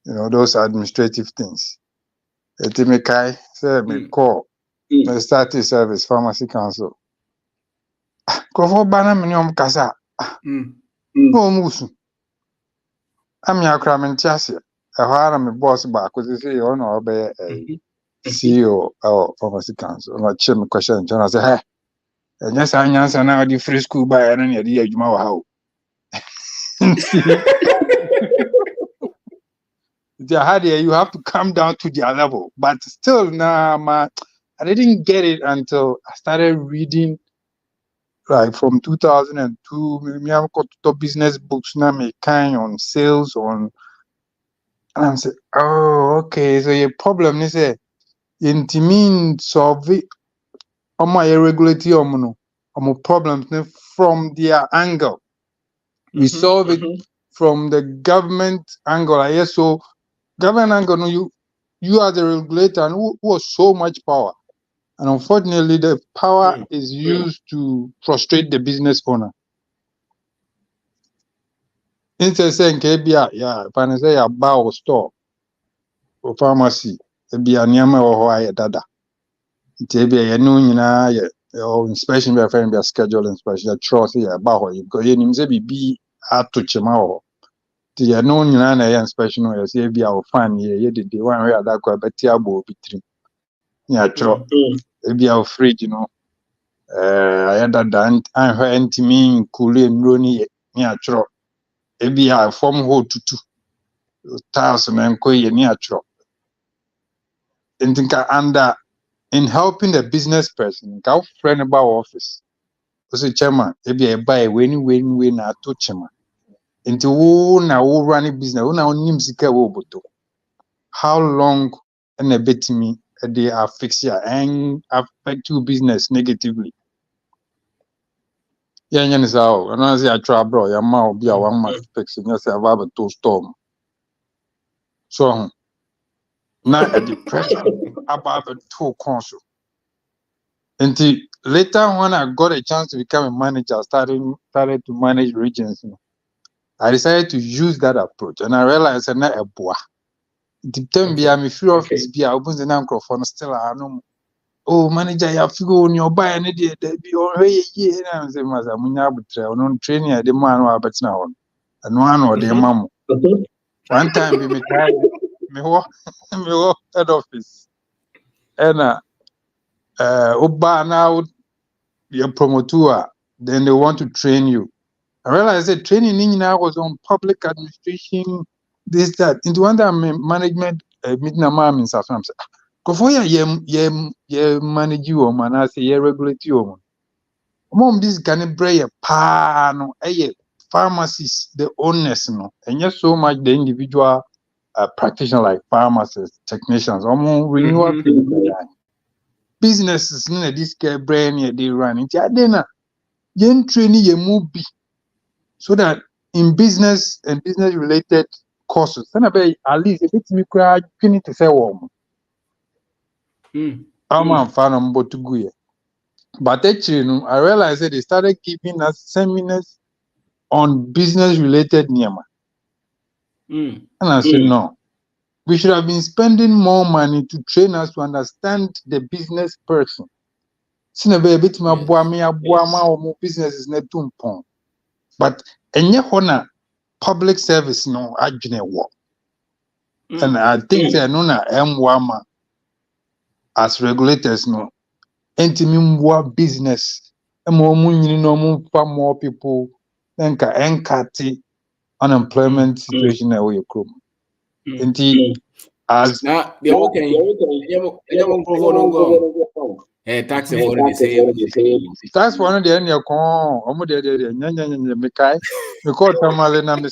You know, those administrative things. Etimekai say me call me start service pharmacy council. Kofo bana minimum kasa. No musu. I'm your cramentiasia. A hard me boss back because you on or be a CEO or pharmacy council. I'm not sure question. I say, hey, and yes, I answer now the free school by any idea you know how. You have to come down to their level. But still, I didn't get it until I started reading. Like from 2002, me have got to business books now, me kind on sales on, and I'm saying, oh, okay. So your problem is a intimate solve on my irregularity or problems from their angle. We solve it from the government angle. I guess so. Government angle, no, you are the regulator and who has so much power. And unfortunately, the power is used to frustrate the business owner. Instead of saying, if I say a bar or store or pharmacy, it be a nyama or a dada. It be a new or inspection by a friend, be a schedule inspection, a trust here, bar, you go in, be at to chima. The known inspection or say be our fan here, the one where that could be tiabo between. Yeah, true. It be our fridge, you know. I had that and her anti coolie and Rooney, yeah, true. It be our form hold to 2,000 and quay near true. And think under in helping the business person, go friend about office. Also, chairman, it be a buy win at to chairman. Into now running business, now nimsika woboto. How long and a bit me they are fixed here and affect your business negatively? Yeah, and I say I try, bro. Your mouth be a 1 month fixing yourself have a 2 storm. So now a depression about a 2 console. Until later when I got a chance to become a manager, started to manage regions. I decided to use that approach, and I realized I'm not a boy. The time be I'm a free office be I open the microphone still I know. Oh, manager, you have to go on your buy and they be already here. And I'm saying, I'm training at the man who I bet now. And one or the mom. One time we me head office. And Oba now you're promoter, then they want to train you. I realized that training now was on public administration, this, that. Into one time management meeting a mom in South Africa. Kofoya ye manage you man, I say ye regulate you. Mom, this can break a pan pharmacists, the owners, and yes, so much the individual practitioner like pharmacists, technicians, renewal businesses, this brain they run into then yen training ye move so that in business and business related courses, then at least if it's me cry, you need to say warm. I'm fan to go. But actually, I realized that they started giving us seminars on business related Nyama. And I said, no, we should have been spending more money to train us to understand the business person. Business is not too important. But any public service, no, I work. And I think they're known as as regulators, no, more business, and more people, then unemployment situation away from. Indeed, as now the okay, tax that's one of the end you call Mekai. Because I'm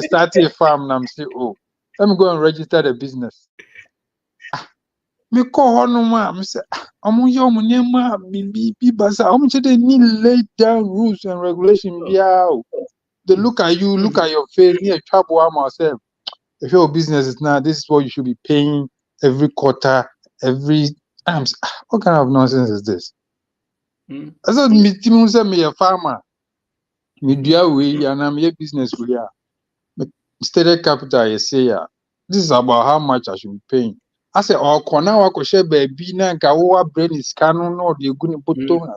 start a farm and I'm say, oh, let me go and register the business. Me call no man, say, They need laid down rules and regulations. They look at you, look at your face, near trouble myself. If your business is now, this is what you should be paying every quarter, every time. What kind of nonsense is this? I said, me a farmer. Me do we and I'm a business we are. Stated capital, you say, this is about how much I should be paying. I said, oh, corner I could share baby, and our brain is canon or the good put no.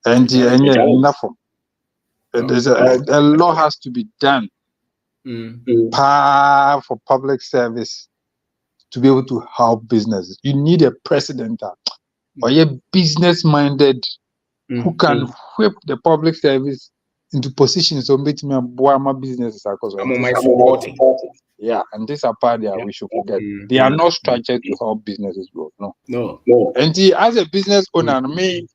And enough. There's a law has to be done for public service to be able to help businesses. You need a president or a business minded who can whip the public service into positions to make me my businesses. Yeah, and this are part that we should forget. They are not structured to help businesses grow. No. And as a business owner, me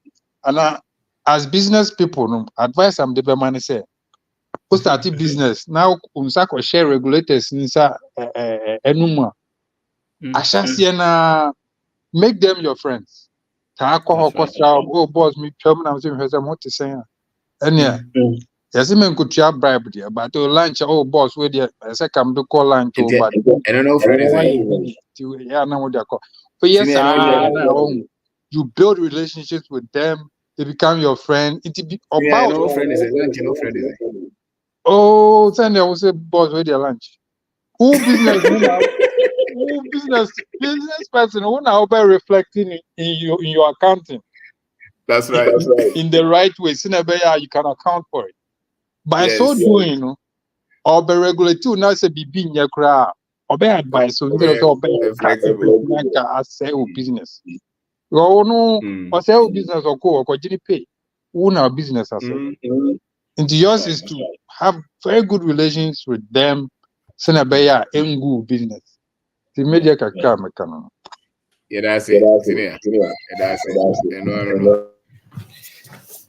and as business people, advice I'm the man say, who started business now? Unsako share regulators inside enuma. Ashasiena, make them your friends. Oh boss, me chairman, I'm saying what to say. And yeah, yes, man could try bribe there, but to lunch, oh boss, where the second to call lunch, but I don't know yeah, now what they call. But yes, you build relationships with them, they become your friend. It be about no friend is lunch, no friend is oh, then I will say boss, where their lunch. Who business person who now by reflecting in your accounting. That's right. In the right way, you can account for it. By so doing, or by regulating now say be in your crowd, or by advice, so say business. Oh no, or say business or go or pay. Own our business as well. And yours is to have very good relations with them, send a buyer and good business. The media can come. Yeah, that's it. That's it.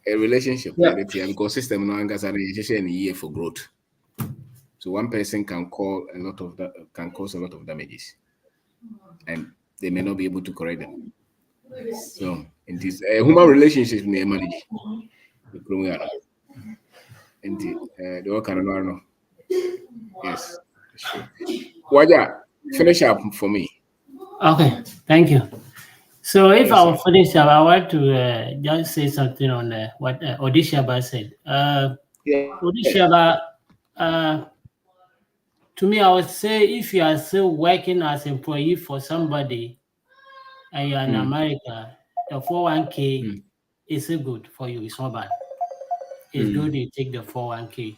A relationship, because system no longer a year for growth. So one person can cause a lot of damages, and they may not be able to correct them. So in this human relationships, may manage. And the work can know. Yes. Waja, finish up for me. Okay, thank you. So if I will finish up, I want to just say something on what Odishaba said. Odishaba, to me, I would say if you are still working as an employee for somebody and you're in America, the 401k is still good for you. It's not bad. It's good you take the 401k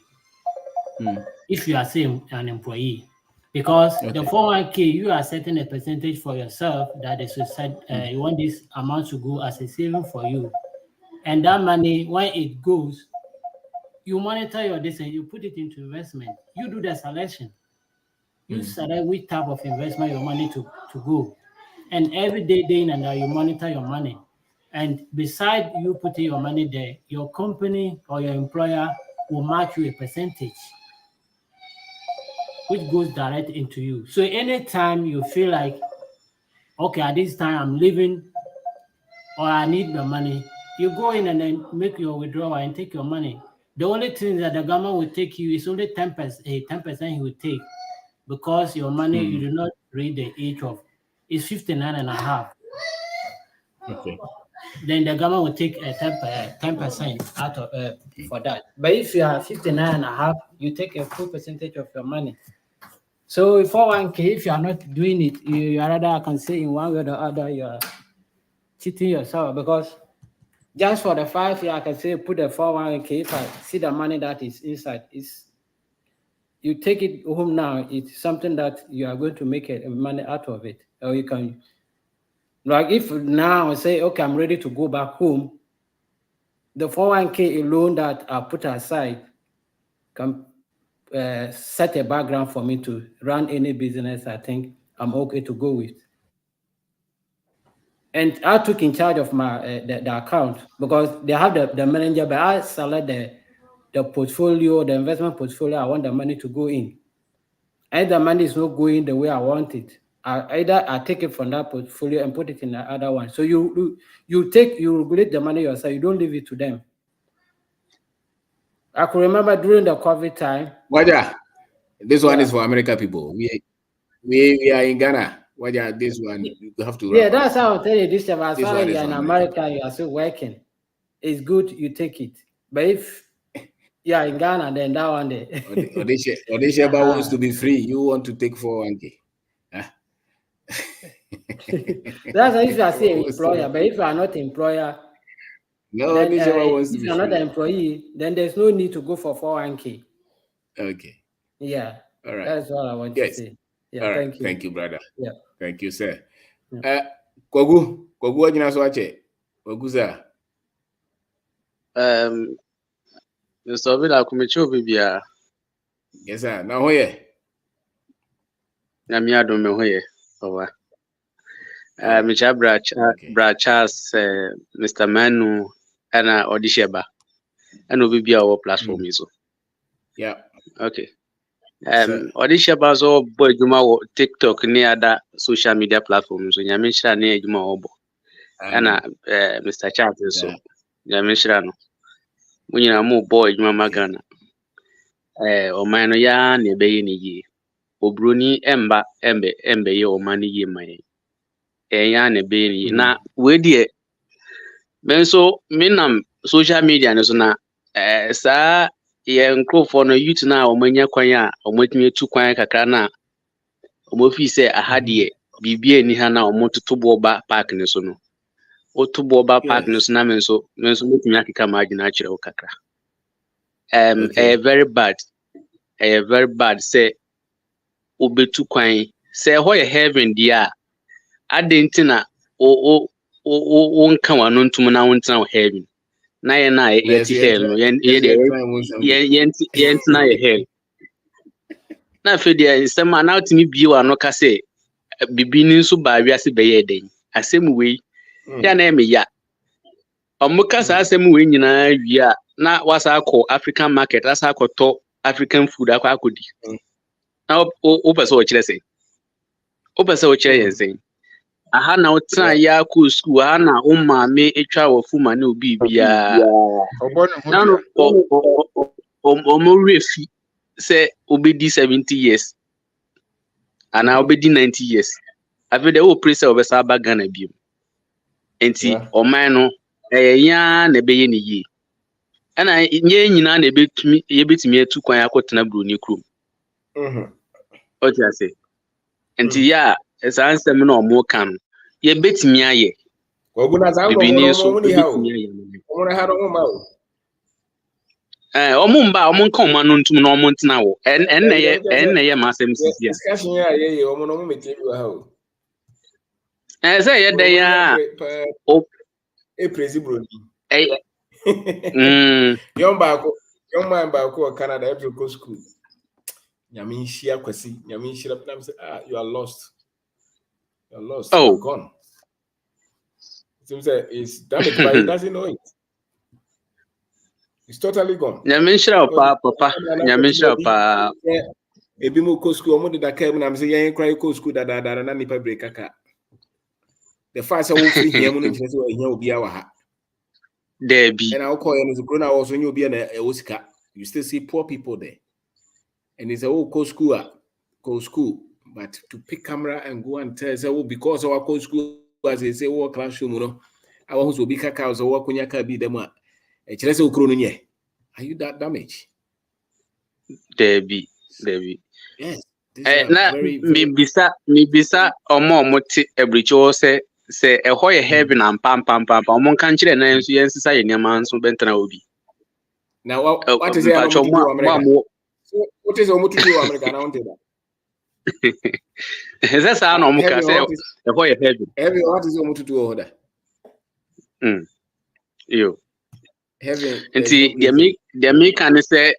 if you are still an employee. Because the 401k, you are setting a percentage for yourself that is said you want this amount to go as a saving for you. And that money, when it goes, you monitor your decision, you put it into investment. You do the selection. You select which type of investment your money to go. And every day in and out, you monitor your money. And beside you putting your money there, your company or your employer will match you a percentage which goes direct into you. So anytime you feel like, okay, at this time I'm leaving or I need the money, you go in and then make your withdrawal and take your money. The only thing that the government will take you is only 10%. 10% he will take because your money, you do not read the age of, it's 59 and a half. Okay. Then the government will take 10% out of for that. But if you are 59 and a half, you take a full percentage of your money. So 401k, if you are not doing it, you are rather, I can say in one way or the other, you are cheating yourself because just for the 5 years, I can say put the 401k. If I see the money that is inside, you take it home now. It's something that you are going to make money out of it, or you can. Like if now I say, okay, I'm ready to go back home, the 401k alone that I put aside can set a background for me to run any business I think I'm okay to go with. And I took in charge of my the account because they have the manager, but I select the portfolio, the investment portfolio I want the money to go in. And the money is not going the way I want it. either I take it from that portfolio and put it in the other one. So you regulate the money yourself. You don't leave it to them. I could remember during the COVID time. Waja, this one is for American people. We are in Ghana. Waja, this one you have to. Yeah, that's how I'll tell you this time. As far as you're in America, you are still working. It's good you take it. But if you're in Ghana, then that one day. Odesheba wants to be free. You want to take 401k. That's if you are saying employer. But if you are not employer, no, then, if you're not an employee, then there's no need to go for 401k. Okay. Yeah. All right. That's what I want to say. Yeah. All right. Thank you. Thank you, brother. Yeah. Thank you, sir. Yeah. Kogu wajina so ache. Kogu sir. Mr. Obila kumecho bibia. Yes, sir. Na hoye. Na mi adome hoye. Owa. Micha Brachas, Mr. Manu, and Odisheba, and will be our platform. Yeah. Okay. Odisheba so boy Juma TikTok near that social media platforms. So Yamisha near Juma Obo. And Mr. Charles so Yamisha no. When you are more boy Juma Magana. O mano ya nebe ni Obruni embe ye o mani ye my. Ne be na we die ben so minam social media no so na sa ye nkrofo no youth na omanya kwan a omotumi tu kwan kakra na omofi se ahade bibie ni ha na omototobo ba park ne so no otobo ba park ne so na men so motumi akeka magina akire o kakra very bad say obetu kwan say ho ye heaven dia adentina o nka wano ntum na wontina heaven na ye na ye ti hell no ye ntina ye hell na fe dia nsema na otimi bie wa no ka se bibini nso ba wiase be ye den asem we ya na eme ya omuka sa asem we nyina wi a na wasa akọ African market asa akọtọ African food akọdi na o pese o kire se o pese o kire yensen aha na utra ya ku school aha na umma etwa wofuma na obi bia na no o refi say obedi 70 years ana obedi 90 years afi de o prese obesa ba Ghana bi enti o man no ya na be ye ni yi ana nye nyina na betumi etu kwan akotena broni krom o ti ase enti ya esa ansem na omo kan ye betimi aye oguna za bibini so betimi aye omo ha no ma o omo mba omo nka omo no ntum na omo ntena wo en na ye ma asem sisi a discussion ya ye omo no meti bi ha o say ye dey ya o e prezi broni yon man ba ko Canada every go school nyame hia kwasi nyame hia na say you are lost. You're lost. Oh. You're gone. It seems that it's damaged, but he doesn't know it. It's totally gone. Nyamisha papa. Nyamisha pa. Ebi mo ko school, omo de da kai na me say yen cry ko school da na nipa break kaka. The first say free here mo no kire say o hia obi a wa ha. There be. And I call you no grown also nyi obi na e wosika. You still see poor people there. And it's a go school. But to pick camera and go and tell say, because our co school as they say, classroom, no, I want to be cacao or kunya ka be them. Are you that damaged? There be. Yes. Na me bisa omo moti ebricho say e hoye heaven and pam omo kan kire na enso yensisa ye nyama nso bentana obi. Now what is it? What is omo to do America now that? That's how no muka say the boy heaven. Heaven, what is omo to do over there? Yo. Heaven. The me can say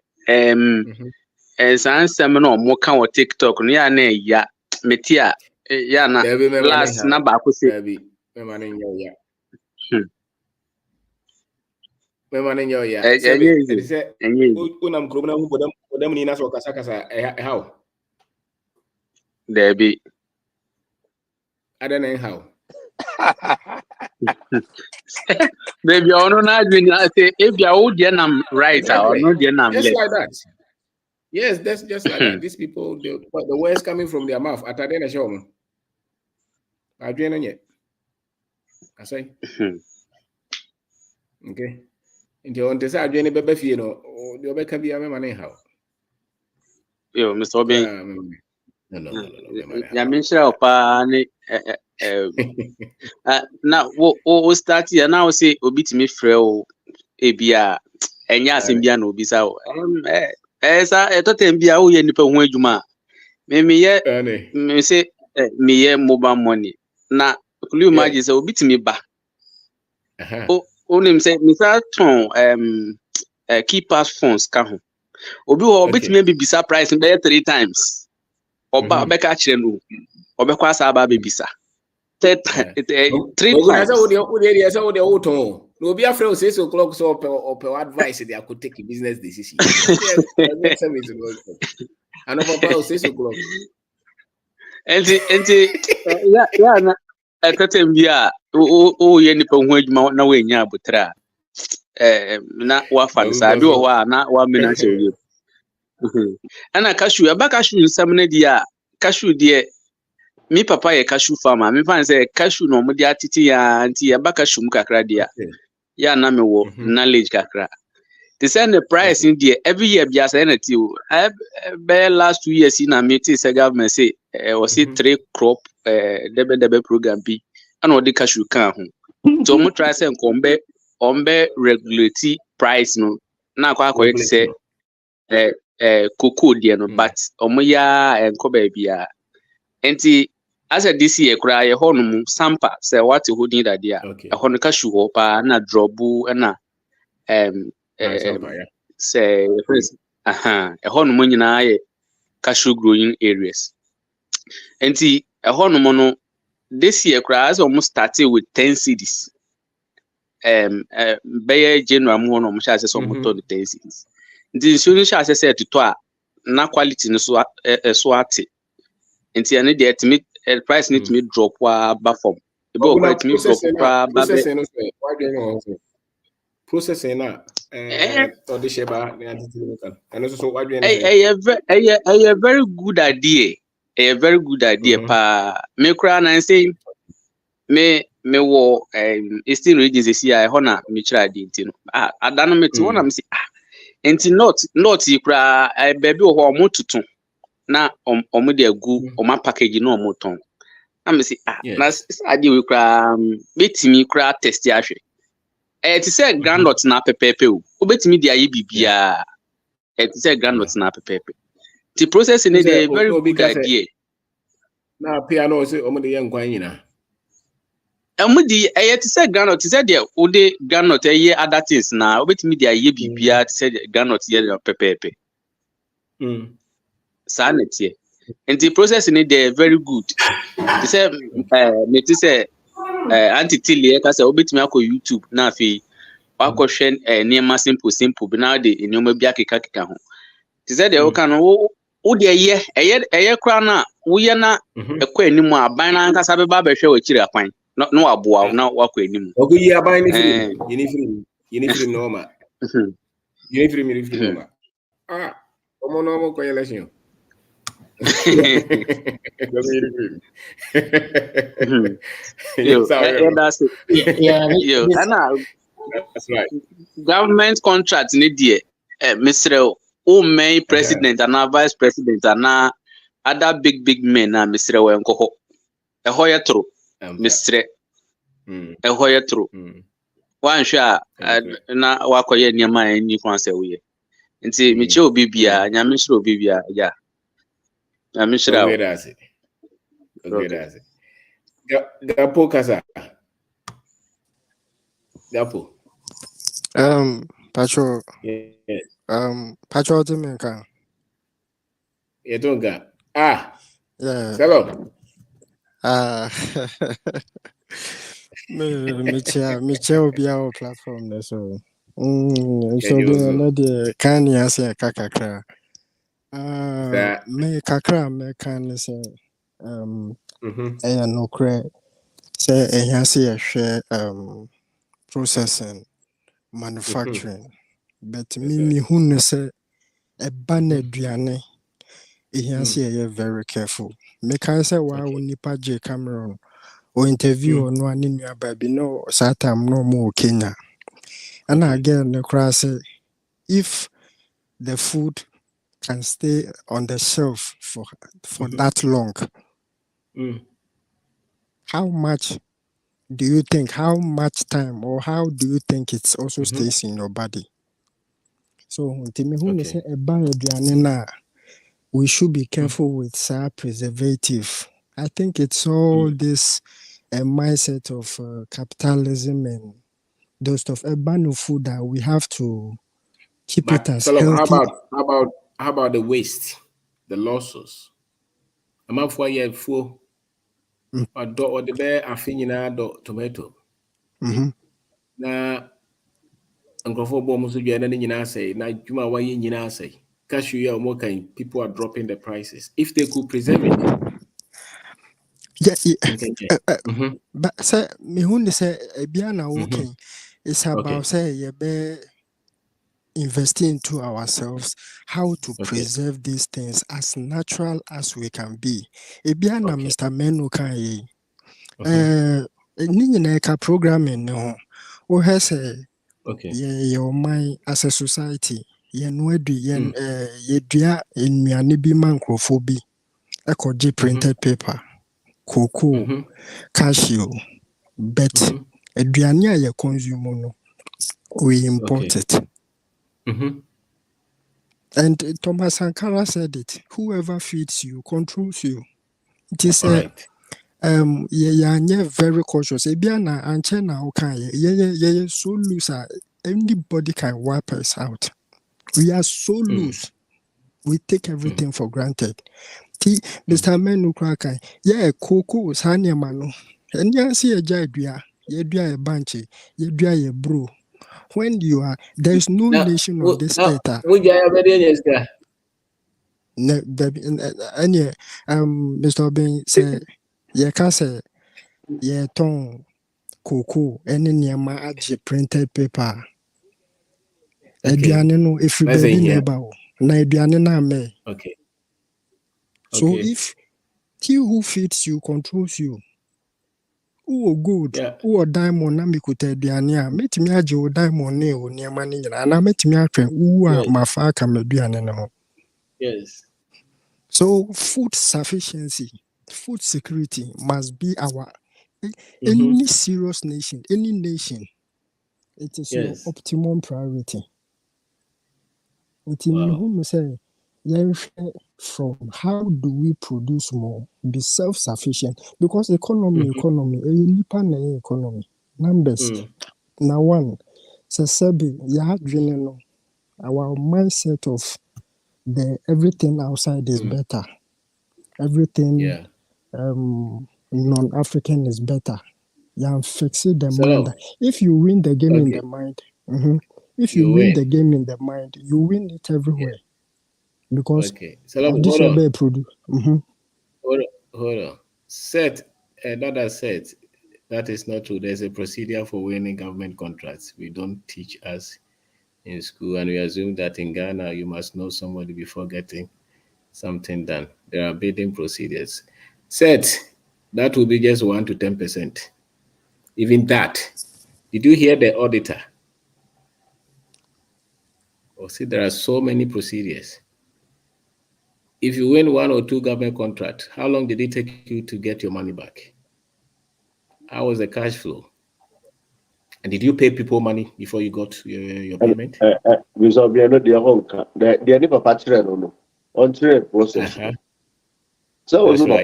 san sem no mo kan o TikTok no ya na ya metia ya na last na ba ko say me man nyo ya. Me man nyo ya. Say unam kro na hu bodam ni na so kasa how? There be. I don't know how. Baby, I don't know. If you're old, then I'm right. Exactly. Or no, then I'm Just left. like that. Yes, that's just like that. These people, the words coming from their mouth. At the end of the show, I don't know yet. I say. Okay. Into on this, I don't know, baby, you know, the other can be a man how. Yo, Mr. Obi. No. Ya mention opa ni na wo start here now say obi timi frɛ o ebia enya asem bia na obi sa o sa etotem bia wo ye nipa ho adwuma me say me ye mobile money na kulu imagine say obi timi ba o nim say me sa ton key pass phones ka ho obi wo obi timi be bisa price be 3 times Oba beka kire no obekwa asa aba bebisa 3 times. No be afraid 6 o'clock so per advice they could take a business decision. And over 6 o'clock. Enti ya na etatem bia o ye nipa ho adwuma na we nya abotra na wa fan sa bi wo wa na wa mena che ana cashew aba cashew nsam na dia cashew dia mi papa ye cashew farmer mi fan say cashew no mo dia titi ya anti aba cashew mu kakra dia ya na me wo knowledge kakra they send the price in there every year bia say na ti o be last 2 years na me ti say government say was it 3 crop debe program bi ana o de cashew kan ho so mo try say nkombe ombe regulate price no na akwa say cocoa dear no but omoya enko baabia enti as a this year kura ye honum sampa say what you holding that there e hono cashew ho pa na drobu na say first e honum nyina ye cashew growing areas enti e honum no this year kura as almost started with 10 cedis by January mo no mo sha say so mo to 10 cedis. The solution as I said to toa na quality no so ate nti ene dey estimate price need to me drop wa ba form e be quality me drop pa ba be processing na to the sheba na anticipated and so what do a very good idea pa me kra na say me wo eastern regions is here hona me kira di ntino adano me ti wona me say enti not ikra baby wo ho motutu na omo de agu omo package na omo ton na me say na ade we kra betimi kra test ahwe ti say groundnut na pepepe o obetimi de aye bibia ti say groundnut na pepepe the process in dey very good idea na piano say omo de yankwan nyina amudi ti say groundnut ti say de o de groundnut other things na obetimi de aye bibia ti say groundnut ye pepepe sa na tie and the process in dey very good ti say me ti say anti-tile ka say obetimi akọ YouTube na afi akọ hwe niema simple bi na de niema bi akeka ho ti say de o kan o de eye kra na wo ye na ekọ animu aban na nka sabe ba hwe wakiri akwan no aboa na wakọ animu oguyi aban ni free yini free no ma yini free no ma omo no mo ko election that's right. Government contract ni die Mr. main president and vice president and other big men na Mr. we nko ho ye tro Mr. ye tro wan hwa na wakoye niam ni kwan se wo ye nti me che obi bia nyame hire obi bia ja nyame hire okay that's it Gapo kasa Gapo Patrol Patrol to me kan you don't got yeah hello me che obi our platform there so so be na de kan ya se kakakra me kakra me kan say no credit. Say here see a share processing, manufacturing. But me who say a banner duane. Here see you're very careful. Make I say why nipa J Cameron or interview or no one in your baby no satam no more Kenya. And again the cross say if the food can stay on the shelf for that long, how much do you think, how much time or how do you think it also stays in your body? So say we should be careful with preservative. I think it's all this mindset of capitalism and those stuff. A ban of food that we have to keep it as healthy. How about the waste, the losses? I'm up for a full or the bear affinina tomato. Na uncrophobia bombs would be an say, night Juma way say. Cashew more kind people are dropping the prices. If they could preserve it. But say me who say biana working it's about say investing into ourselves, how to preserve these things as natural as we can be. Ebiana Mr. Menu kan ye. Ni programming no. O has your mind as a society. Yen wedu yen ye dua nnuane bi mankrofo ekoje printed paper, cocoa, cashew, but aduane a ye consume no we import it. And Thomas Sankara said it. Whoever feeds you controls you. It is very cautious. Ebiana anchena okay. So loose. Anybody can wipe us out. We are so loose. We take everything for granted. Mr. Menu Krakai. Cocoa sanya mano. And ya see a jadria. Ye dry a banche. Ye dry a bro. When you are, there is no nation on this earth. Mr. Ben say, ye can say, ye ton cocoa, any near printed paper. Edianino, if you baby neighbor, na edianina me. So if he who feeds you controls you, who good, who diamond na mikute ediania, met me aje o diamond ne o near money, and I met me atwe who are my faka medianino. Yes. So food sufficiency, food security must be our any serious nation, any nation. It is your optimum priority. It is say from how do we produce more, be self-sufficient, because economy, economy numbers. Now one, Sabi, our mindset of the everything outside is better. Everything non-African is better. Fix the mind. If you win the game in the mind, if you win the game in the mind, you win it everywhere. Because this is produce. Hold on. Another set. That is not true. There's a procedure for winning government contracts. We don't teach us in school, and we assume that in Ghana you must know somebody before getting something done. There are bidding procedures. That will be just 1 to 10%. Even that. Did you hear the auditor? See, there are so many procedures. If you win 1 or 2 government contracts, how long did it take you to get your money back? How was the cash flow? And did you pay people money before you got your payment? They never patch no. On process. So was no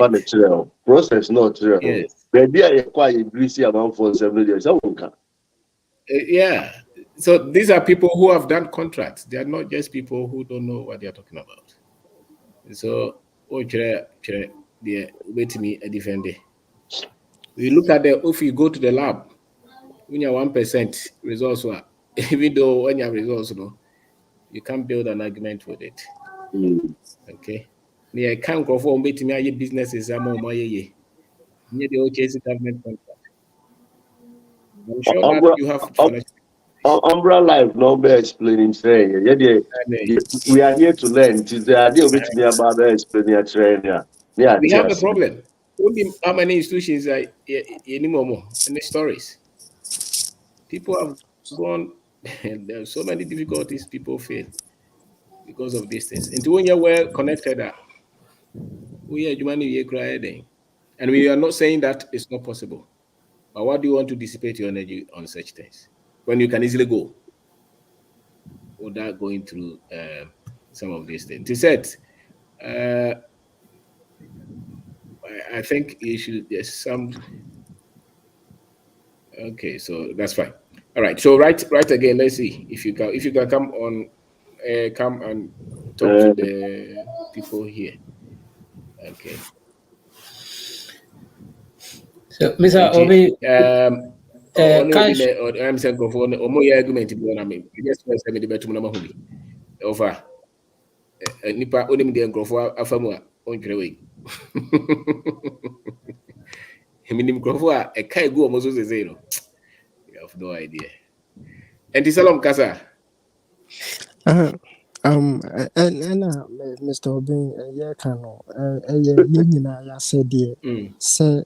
process not real. Yes. Baby, I acquire greasy amount for 7 days. Yeah. So these are people who have done contracts. They are not just people who don't know what they are talking about. So, wait me a defender. We look at if you go to the lab, when you're 1% results, even though when you have results, you can't build an argument with it. Okay. near can't go for meeting my businesses. I'm on my ye. Near the OKC government contract. I'm sure that you have financial. Umbrella life no be explaining say. We are here to learn. It is the idea which me about explaining training. Yeah, We have a problem. Only how many institutions are anymore and the stories. People have gone, and there are so many difficulties people fail because of these things. And when you're well connected, we are humanity, and we are not saying that it's not possible. But what do you want to dissipate your energy on such things when you can easily go without going through some of these things? He said, I think you should. There's some. Okay, so that's fine. All right. So right again. Let's see if you can come on, come and talk to the people here. Okay. So, Mr. Obi, I'm saying go for argument. I mean, just want to say the better number who over nipa onim de nkrofo afamu a onhwere we. Minim nkrofo a e kai go omo so say no. You have no idea. And Salom Kasa. And Mr. Obin, yeah, cano, yeah, I said, say,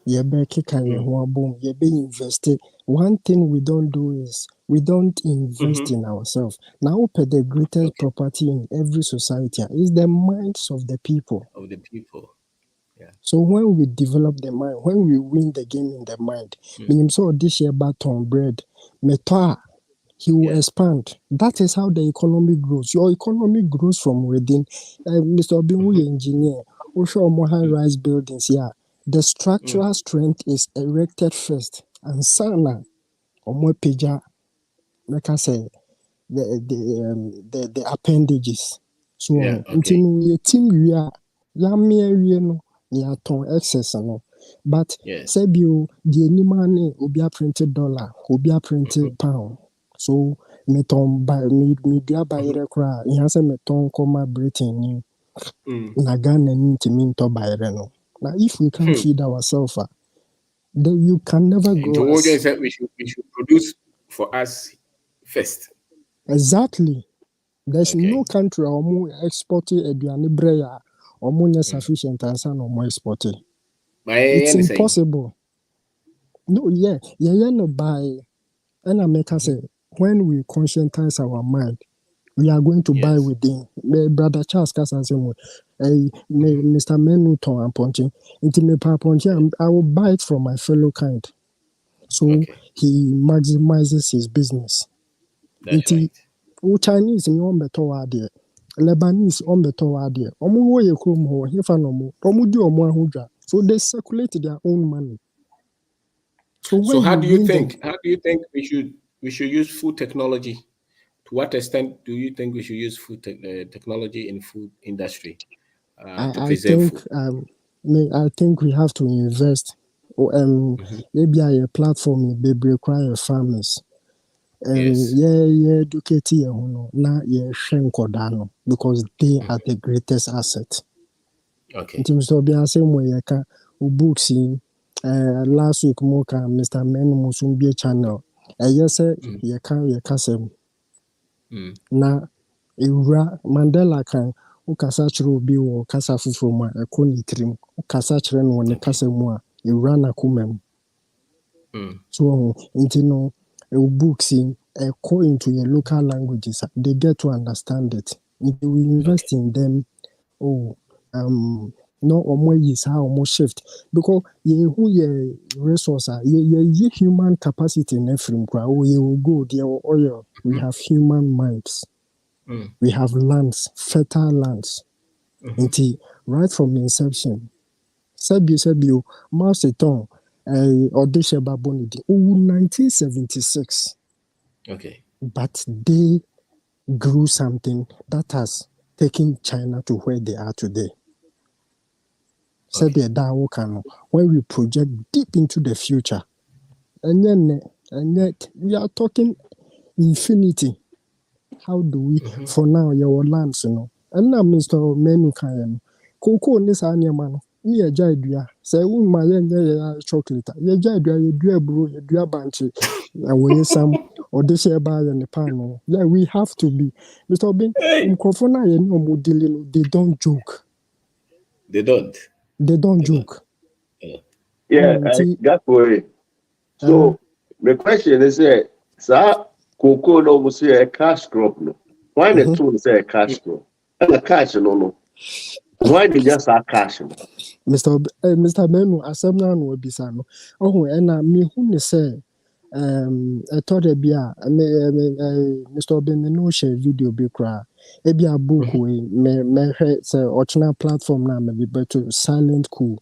you be kicking your boom, you be invested. One thing we don't do is we don't invest in ourselves. Now, the greatest property in every society is the minds of the people. Yeah. So when we develop the mind, when we win the game in the mind, meaning so this year baton bread, meta. He will expand. That is how the economy grows. Your economy grows from within. Mr. Obin, we engineer. We show more high-rise buildings here. The structural strength is erected first. And sana, more peja, like I say, the appendages. So, until we think we are, excess, no. But, Sebio, the money will be a printed dollar, will be a printed pound. So meton by media by cry. He has a meton comma Britain na Ghana to buy no. Now if we can't feed ourselves, then you can never grow. We should produce for us first. Exactly. There's no country or more exporting a breya or more sufficient and son or more exporting. It's impossible. No, no buy. And I make us say when we conscientize our mind, we are going to buy within. Brother Charles Kasansemo, Mr. Menuton and Ponching. I will buy it from my fellow kind. So he maximizes his business. That's right. Chinese in on better idea. Lebanese on better idea. So they circulate their own money. So how do you think? How do you think we should use food technology? To what extent do you think we should use food technology in food industry to preserve food? I think we have to invest. Maybe a platform be require farmers. Educate because they are the greatest asset. Okay. So be same way books in last week Moka Mr. Men Musumbi channel. Yes, you can na Ewura Mandela kan ukasa chiro bi wo kasa fufuro ma ekoni trim ukasa chire no ne kasa mu a Ewura na kumam so into no books in into your local languages they get to understand it if we invest in them no omo is how omo shift because who ye resource ye human capacity in every you will go there oil we have human minds. We have lands, fertile lands. Right from inception, Sebio, Mao Zedong, Odisha Babonidi, 1976. Okay. But they grew something that has taken China to where they are today. When we project deep into the future, and yet we are talking infinity. How do we, for now, your lands, and now Mr. Menu Kayan, cocoa ne saa nneɛma no ne yɛgya adua sɛ woma yɛnyɛ yɛ chocolate yɛgya adua yɛdua buro yɛdua bankye wɔyɛ sam ɔde hyɛ ɛbaa yɛ ne paano yeah we have to be Mr. Obin nkurɔfoɔ no a yɛne ɔmo dili no they don't joke they don't joke yeah that's way so the question is sir cocoa no must say a cash crop no why the tool say a cash crop and a cash no why did just a cash no Mr. Benu asɛm no ano abisa no ɛna mehu ne sɛ ɛtɔre bi a Mr. Obin no share video bi koraa ebi a book we mehwɛ sɛ ɔkyena platform na me beto silent cool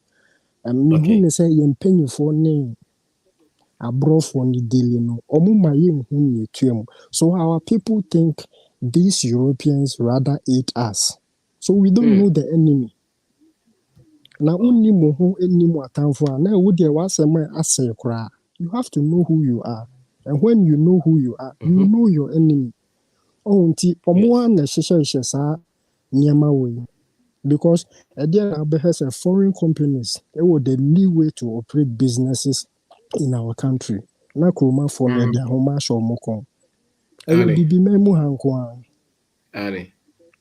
mehu ne sɛ yɛn mpanyinfoɔ ne aborɔfoɔ ne daily no ɔmo ma yɛnhu ne etuam so our people think these Europeans rather hate us so we don't know the enemy na unni mo ho enni mo atamfo a na wo de wasɛm asɛ koraa you have to know who you are and when you know who you are you know your enemy nti ɔmo a na hyehyɛ saa nneɛma wɔ because at the end of the foreign companies they would the leeway to operate businesses in our country na kroma for na dia homa show mo kon bibi memu hanko ani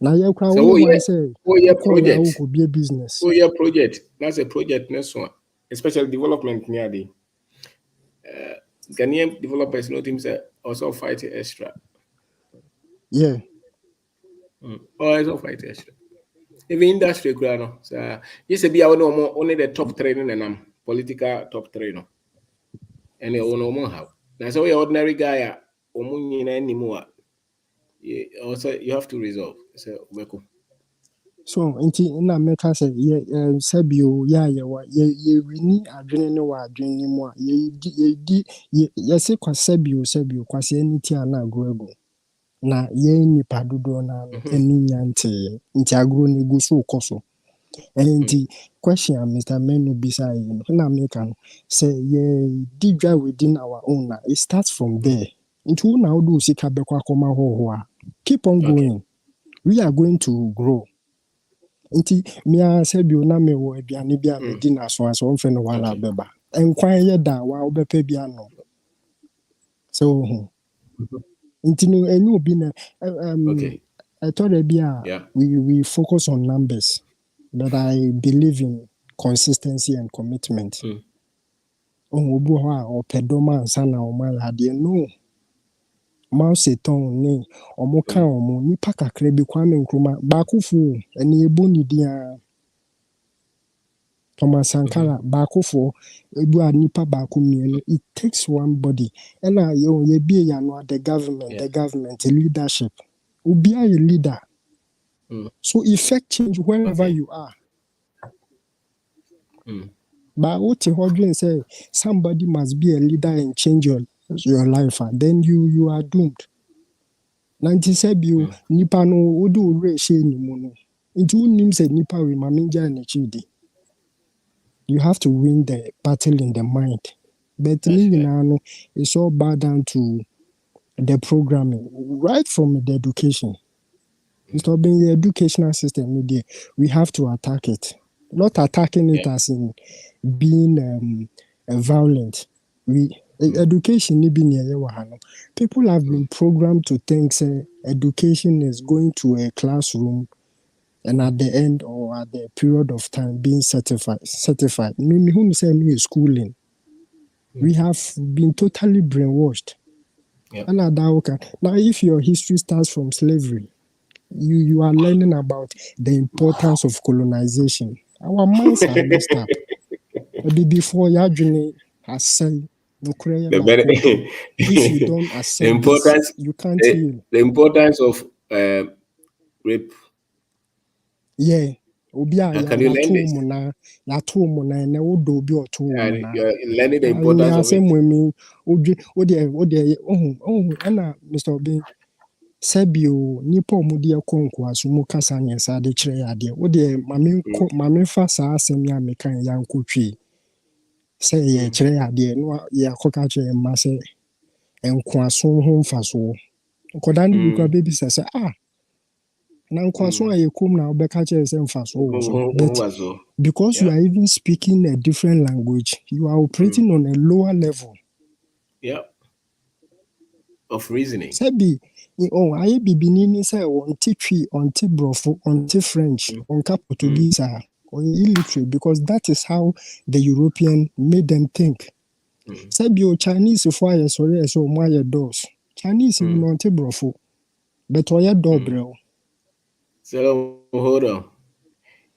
na ye kra wo say project could be a business project that's a project next one especially development near the Ghanaian developers know teams also fight extra also fight extra even industry no so yes be only the top 3 in them political top 3 no and no how now so your ordinary guy anymore also you have to resolve so nti na meka say sabio ye wini adwene ne wa adwene mu a ye se kwa sabio kwase aniti ana agrogo na ye nipa dodo na eninya nti agro ne gu so koso nti question Mr. Menu bisa you na meka no say ye digwa within our own na it starts from there nti una odo sika bekwa koma ho a keep on going we are going to grow nti mia sabio na me wo aduane bia me di na so aso mfe no wala beba enkwan ye da wa obepa bia no so nti no enu obi na I thought we focus on numbers but I believe in consistency and commitment obu ho a opedoma ansa na o ma ade no mouse ton ni omo kan omo nipa kakra bi Kwame Nkrumah baakofo eni ebu ni dia Thomas Sankara baakofo ebu a nipa baako mienu it takes one body and ye be ya no the government leadership obi a leader so effect change wherever you are but what you say somebody must be a leader and change your life then you are doomed 97 nipa no odo ure she ni mu no nti unim se nipa we mamenja na chidi you have to win the battle in the mind but no it's all bound down to the programming right from the education Mr. Being the educational system media we have to attack it not attacking it as in being violent education ni bi near wahano. People have been programmed to think education is going to a classroom and at the end or at the period of time being certified. Me who say me schooling. We have been totally brainwashed. And now if your history starts from slavery, you are learning about the importance of colonization. Our minds are messed up. Before Yajuni has said if you don't accept this, you can't heal. The importance of rape. Yeah. Obia can you learn this? You're learning the importance of it. Mr. Obin Sabio nipo mudi akonkwa so mu kasa nyesa de kire ade wo de mame fa saa asem ya mekan ya nkotwe say ye kire ade no ya koka kire ma se enkwa so ho mfa so kodan bi kwa baby say Now, kwaso aye kum na obeka chese mfaso also. But because you are even speaking a different language, you are operating on a lower level. Yeah. Of reasoning. Sabi, aye bibinini say on Twi, on Brofo, on French, on Portuguese, or illiterate, because that is how the European made them think. Sabi o Chinese for aye sorry so my doors. Chinese you on Brofo, but oya dobro. So hold on.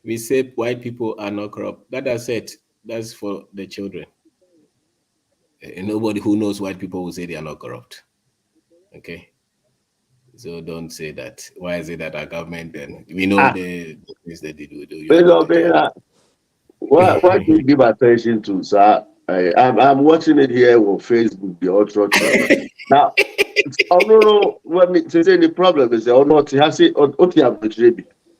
We say white people are not corrupt. That's it. That's for the children. And nobody who knows white people will say they are not corrupt. Okay. So don't say that. Why is it that our government then? We know the things that they do. What you give attention to, sir? I'm watching it here on Facebook, the ultra travel. Now, no. What me to say the problem is not has it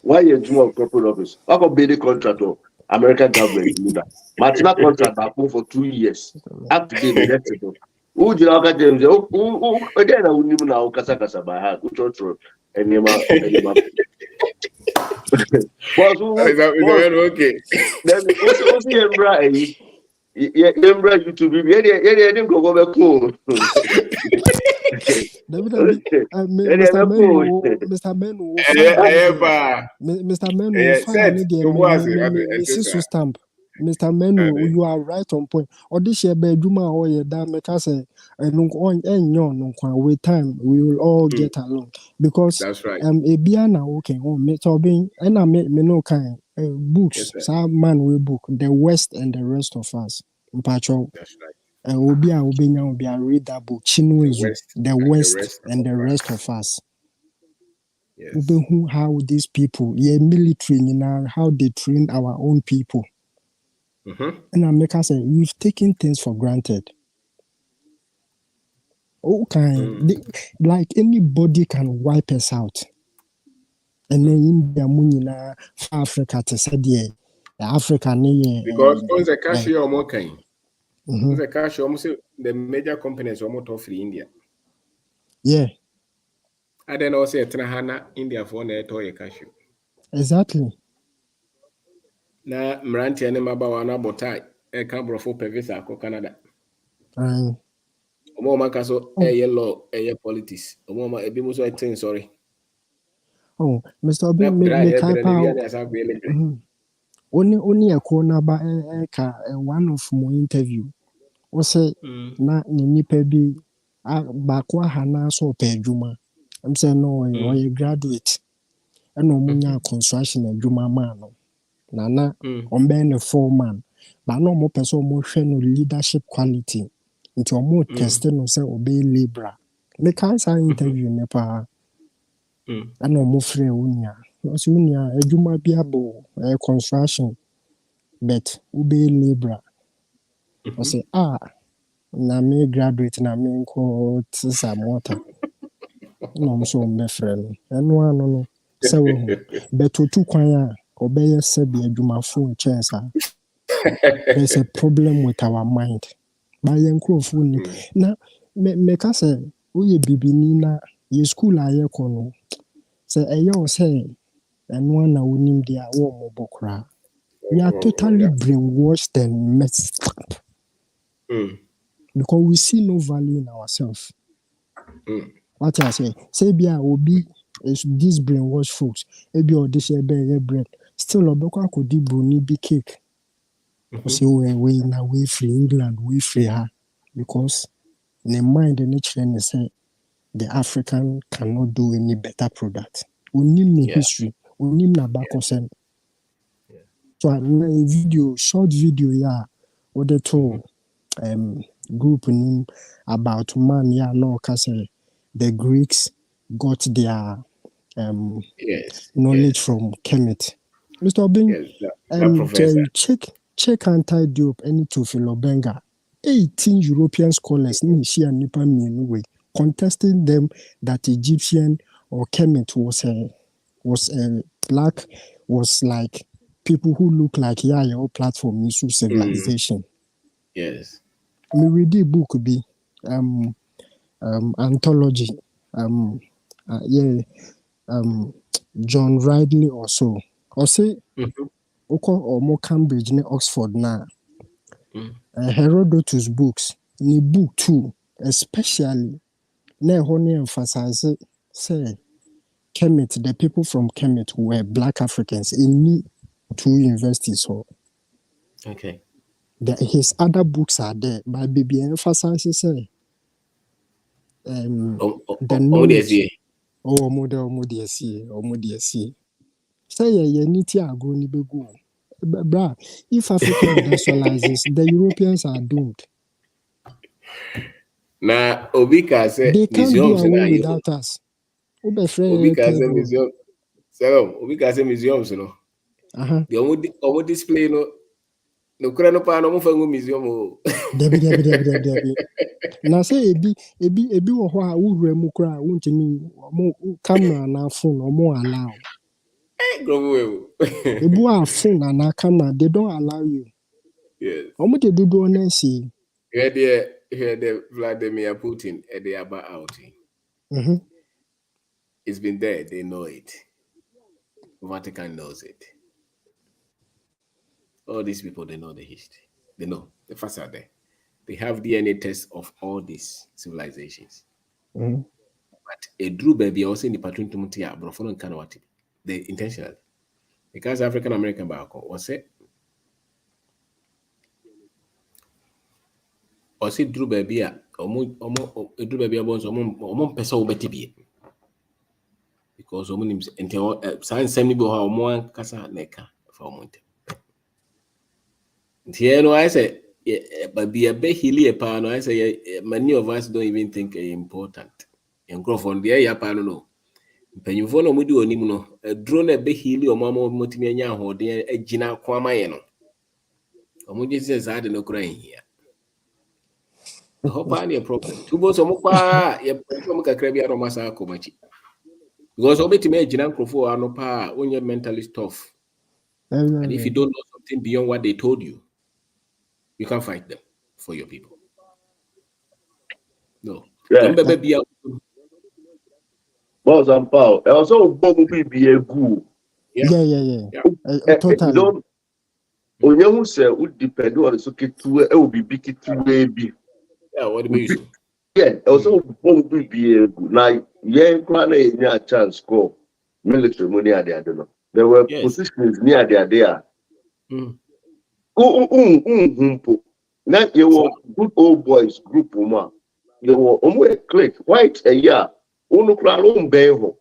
why you do a corporate office? How come be the contractor? American government do that. Matina contract back for 2 years. Up to date, that's it. Who do you James? Who again? I wouldn't even know Kasa by heart. Who and okay. Then what's the right? Yeah, YouTube. Yeah, didn't go back home. Mr. Menu, stamp. Mr. Menu, you are right on point. Or this year, Beduma or your damn Mekase, and with time we will all get along. Because that's right. A Biana okay, being and I made me no kind books, some man will book the West and the rest of us. Patrol. That's right. Obi read that book, Chinwezu, the West and the rest of us. Yes. How these people, military, how they train our own people. And I make us say, we've taken things for granted. Like anybody can wipe us out. And then India, Munina, Africa, to say, Africa, because on the cash or more kind. The cash almost the major companies almost offer India. Yeah. I then also Trahana India for the toy cashew. Exactly. Na Mranti and Mabawana Botai, a camera for Pevisa, Canada. Omoma Caso, a yellow, a politics. Omoma, a bimus, I think, sorry. Oh, Mr. Obi, only a corner by one of my interview. Was say, na nipa bi bakwa hana so pedjuma. I'm saying no, or a graduate. And no munya construction adwuma ma no. Nana on being a foreman. But no more person more no leadership quality. Into a more testing no say obey libra. Me can't say interview nepa. And no more free unya. Was unya adwuma biabo construction. But obey libra. I say na me graduate na me nko tisa mota. No I'm so me friend. Eno ano no. Se wo hu. But otu kwan a obeye se bi adwumafo chance. There's a problem with our mind. By phone. Na me ka say we bibini na ye school aye kono. Say eyo say eno na wonim dia wo mo bokra. We are totally brainwashed and messed up. Because we see no value in ourselves. What I say be obi is these brainwashed folks. Ebi or this bread. Still obekwa could do brownie be cake. Say we na we free England, we free her. Because in the mind and nature and say the African cannot do any better product. We need history. We need na back on. So a short video what the two group name about man no say the Greeks got their knowledge from Kemet. Mr. Bing check anti-dope any to Philobenga. 18 European scholars contesting them that Egyptian or Kemet was black, was like people who look like your platform issue civilization. Yes. Me read the book be anthology. John Ridley also. Or say, or more Cambridge ne Oxford na. Herodotus books, ni book 2, especially, ne honey emphasize say, Kemet, the people from Kemet were black Africans in 2 universities. So, Okay. His other books are there, but baby emphasizes say, the knowledge. Omodiesi. Say ye niti agro ni begu. Bra, if Africa industrializes, the Europeans are doomed. Na Obi ka say They can't do museums away na without us. Obi ka say museum. So Obi ka say museums no. The omo display no kura no pa no mo fa museum o. Debi. Na say ebi wo ho a wura mu kura wontimi mo camera na phone omo allow. Ebu a phone na camera they don't allow you. Yes. Omo de do na see. Here the Vladimir Putin at the Abba outing. It's been there, they know it. Vatican knows it. All these people, they know the history. They know the facts are there. They have DNA tests of all these civilizations. But a Drew baby also in the patron to Mutia, Brofon and Kanawati. They intentionally. Because African American Barco was it. Or see Drew baby, or Drew baby bones, or person better be. Because women until science semi bo more casa neka for monte. Here no I say but be a big hilly a pan I say many of us don't even think it's important. And grow from the air pan no. Pen you follow me do no a drone a big hilly or mamma multimania or dear a gina quamayeno. Omuji says I don't know crying here. The whole party a problem. Two boats of Mopa, a crabby aromasa comachi. Because obey to me, Jinan for are no power when you're mentally tough. And if you don't know something beyond what they told you, you can't fight them for your people. No. Yeah. Boss and Paul. Also, Bobo be a goo. Yeah. Totally. When you say would depend on the socket to it will be big to baby. Yeah, what do you say? Yeah, also Bobo be a good night. Yeah, a chance go military money at the other. There were positions near there. Not your good old boys group woman. You were almost click white a year. Unu kralon beho.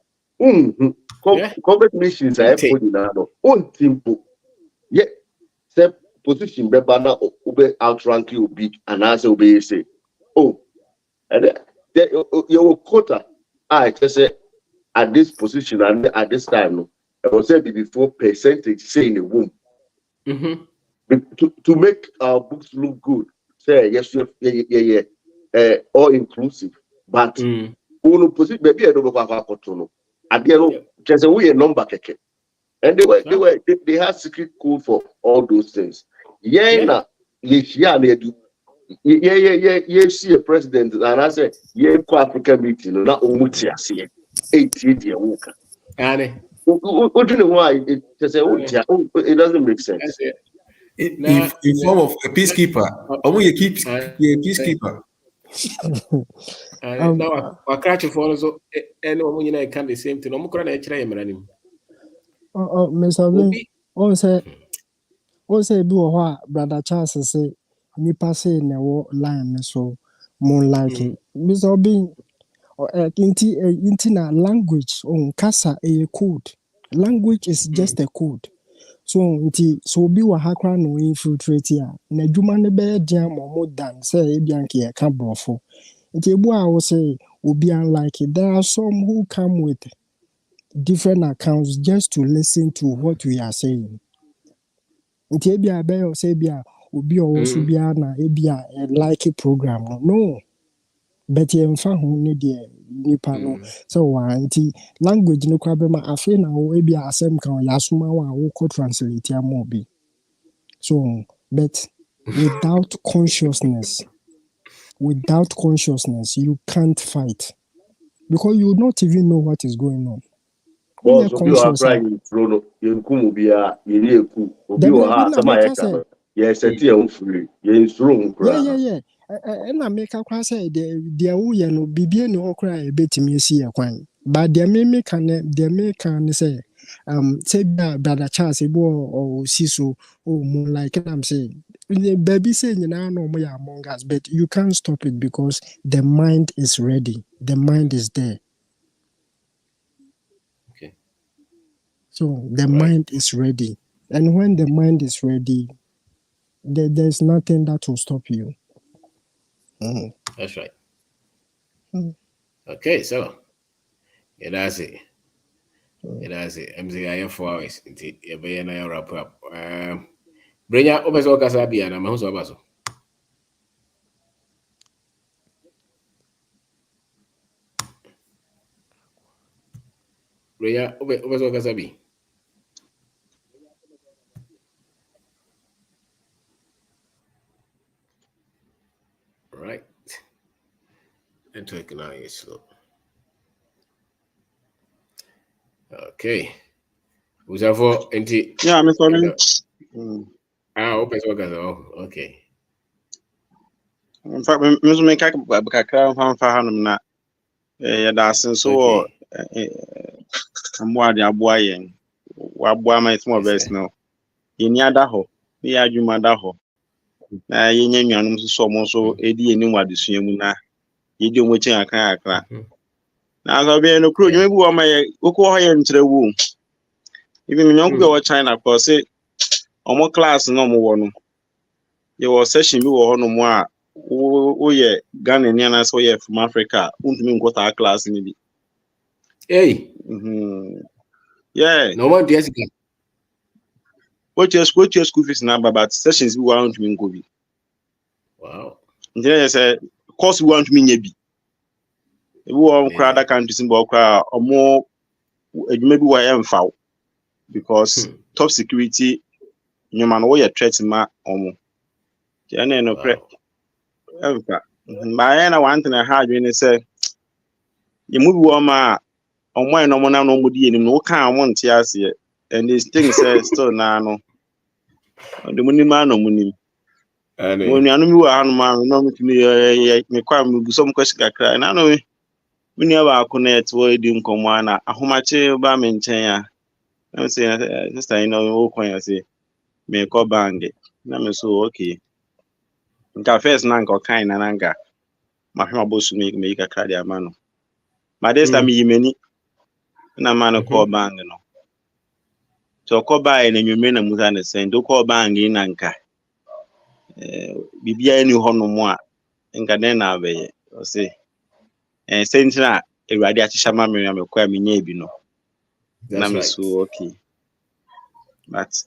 Covered missions I put in another. Timpo. Yet, step position bebana ube outrank you be and answer obey say. Oh, and your quota. I just say at this position and at this time, no, I was said before percentage say in the womb. To make our books look good, say yes, yeah, all inclusive, but uno position maybe I don't know what to at the end, just a way a number keke, and they had secret code for all those things. Yeah, see a president, and I say, African meeting, not Umutia, see 8 year walker. What do you know why? It doesn't make sense. In form of a peacekeeper, you keep peacekeeper. Now I catch you for so and when you can the same thing. I'm going to try him. Mr. On say do brother Charles say nipa say na wo line so more like it. Mr. Being na language on kasa a code. Language is just a code. So be wa hakra no infiltrate ya. Na dwuma ne be jam more than say ebianke e ka brofo. Nti ebu a wo say obi unlike it. There are some who come with different accounts just to listen to what we are saying. Nti ebia be o say bia obi o so bia na ebia like program no. But ye mfa ho ne de nipa no so wa nti language no kwa be ma afi na wo ebia asem kan ya soma wa wo ko translate ya mo bi. So but without consciousness you can't fight because you not even know what is going on. Boss, obi o akra in throw yenkum obi a yeni eku obi o ha sama yeka ye seti e ofuri ye throw nkura yeah na make akwa say de wo ye no bibie ne okra e betimi esi ye kwan but de me can say say brother Charles ebo or siso oh more like I'm saying baby say nyina no mo ya among us, but you can't stop it because the mind is ready, the mind is there. Okay. So the mind is ready, and when the mind is ready, there's nothing that will stop you. That's right. Okay, so that's it. That's it. I'm saying I have 4 hours. It's a wrap up. Brenya, open so kasabi na mahuso abaso. Brenya, open so kasabi. Right. Network now is slow. Okay. Usafo enti. Yeah, I'm sorry. Open so kasabi. Oh, okay. In fact, Mr. Make kakra fa hanum na da so amwa de aboa yen. Wa aboa my small best no. Yeni ada ho. Ni adwuma da ho. Na yenya nwanum so mo so edi eni wadesua mu na yedi omo chen akan akra. Na so be no kro dwuma bi wo ma ye okwo ho ye nkyere wu. Even me nyonko be wo China ko say omo class no mo wo no. Ye wo session bi wo ho no mo a wo ye Ghana ni na so ye from Africa untumi nkota class ni bi. Hey. Yeah. No one yes again. What your school fees number but sessions we want to go bi. Wow. Then say course we want to me bi. We want crowd that countries in Bokra or more maybe why am foul because top security no man wo ye threat ma omo. Jane no pre. Emfa. My na one thing I had when say you move wo ma omo no mo na no mo di enim no ka mo nte ase and this thing say still na no the money man no money. When you know wa hanu ma no me kwa me bu some question kakra na no me ni aba connect wo di nkomo na ahomache ba me nchen ya. Na say sister you know wo kwan ya say me call bang na me so okay. Nka first na nka kan na nanga ma hwe mabosu me kakra dia ma no. Ma this time yimeni na man call bang no. So call by na nwume na muza na say do call bang na nka bibia ni ho no mo a nka den na abeye o say sentina ewade achicha ma me na kwa me nya bi no na me so okay but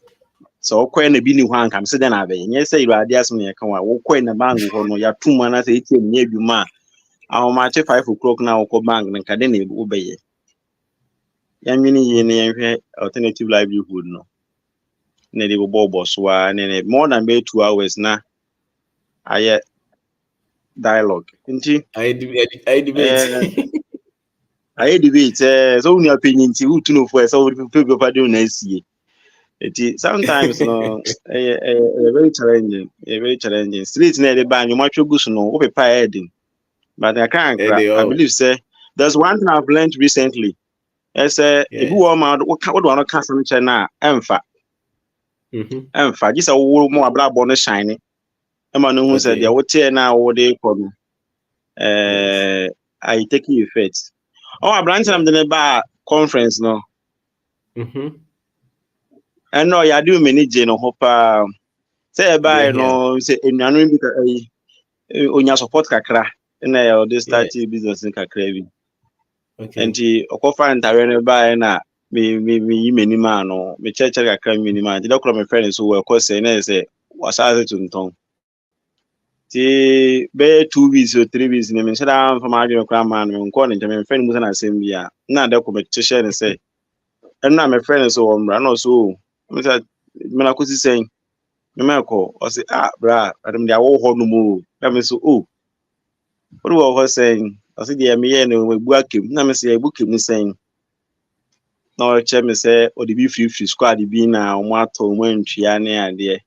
so kwa na bi ni ho anka me se den na abeye nya say ewade aso na ka wa wo kwa na bang ho no ya tuma na say etie nya bi ma ahoma che 5 o'clock na wo ko bang nka den na wo beye ya nwini ye na yenhwe alternative livelihood no na de bobo so a na more than 2 hours na aye dialogue nti I debate so we are paying nti who to know for so people for do na sie nti sometimes no very challenging street na dey ban you match gusu no we pay heading but I believe say there's one thing I've learned recently say if you want what do want to cancel na emfa just a wo mo abla bo no shine e ma no hu say dey what here na wo dey come I take effect. Oh, a branch am the bar conference no. And no, ya do manage no hopa. Say buy no say enuanu bi onya support kakra na this start business in kakra bi. And ti okofa ntare no buy na me yimani ma no me cheche kakra me ni ma. Di dokro me friend so we say na say wasa to nton. Ti be 2 weeks or 3 weeks ne me shada from adwene kra man me nko ne me friend mu na asem bia na da ko me share ne say and na me friend so omra no so me say me na kosi sen me ko o say bra adam dia wo ho no mu na me so what do wo saying o say dia me ye no we bu akem na me say bu kem sen no che me say o de bi free squad bi na o ato mo antwia ne ade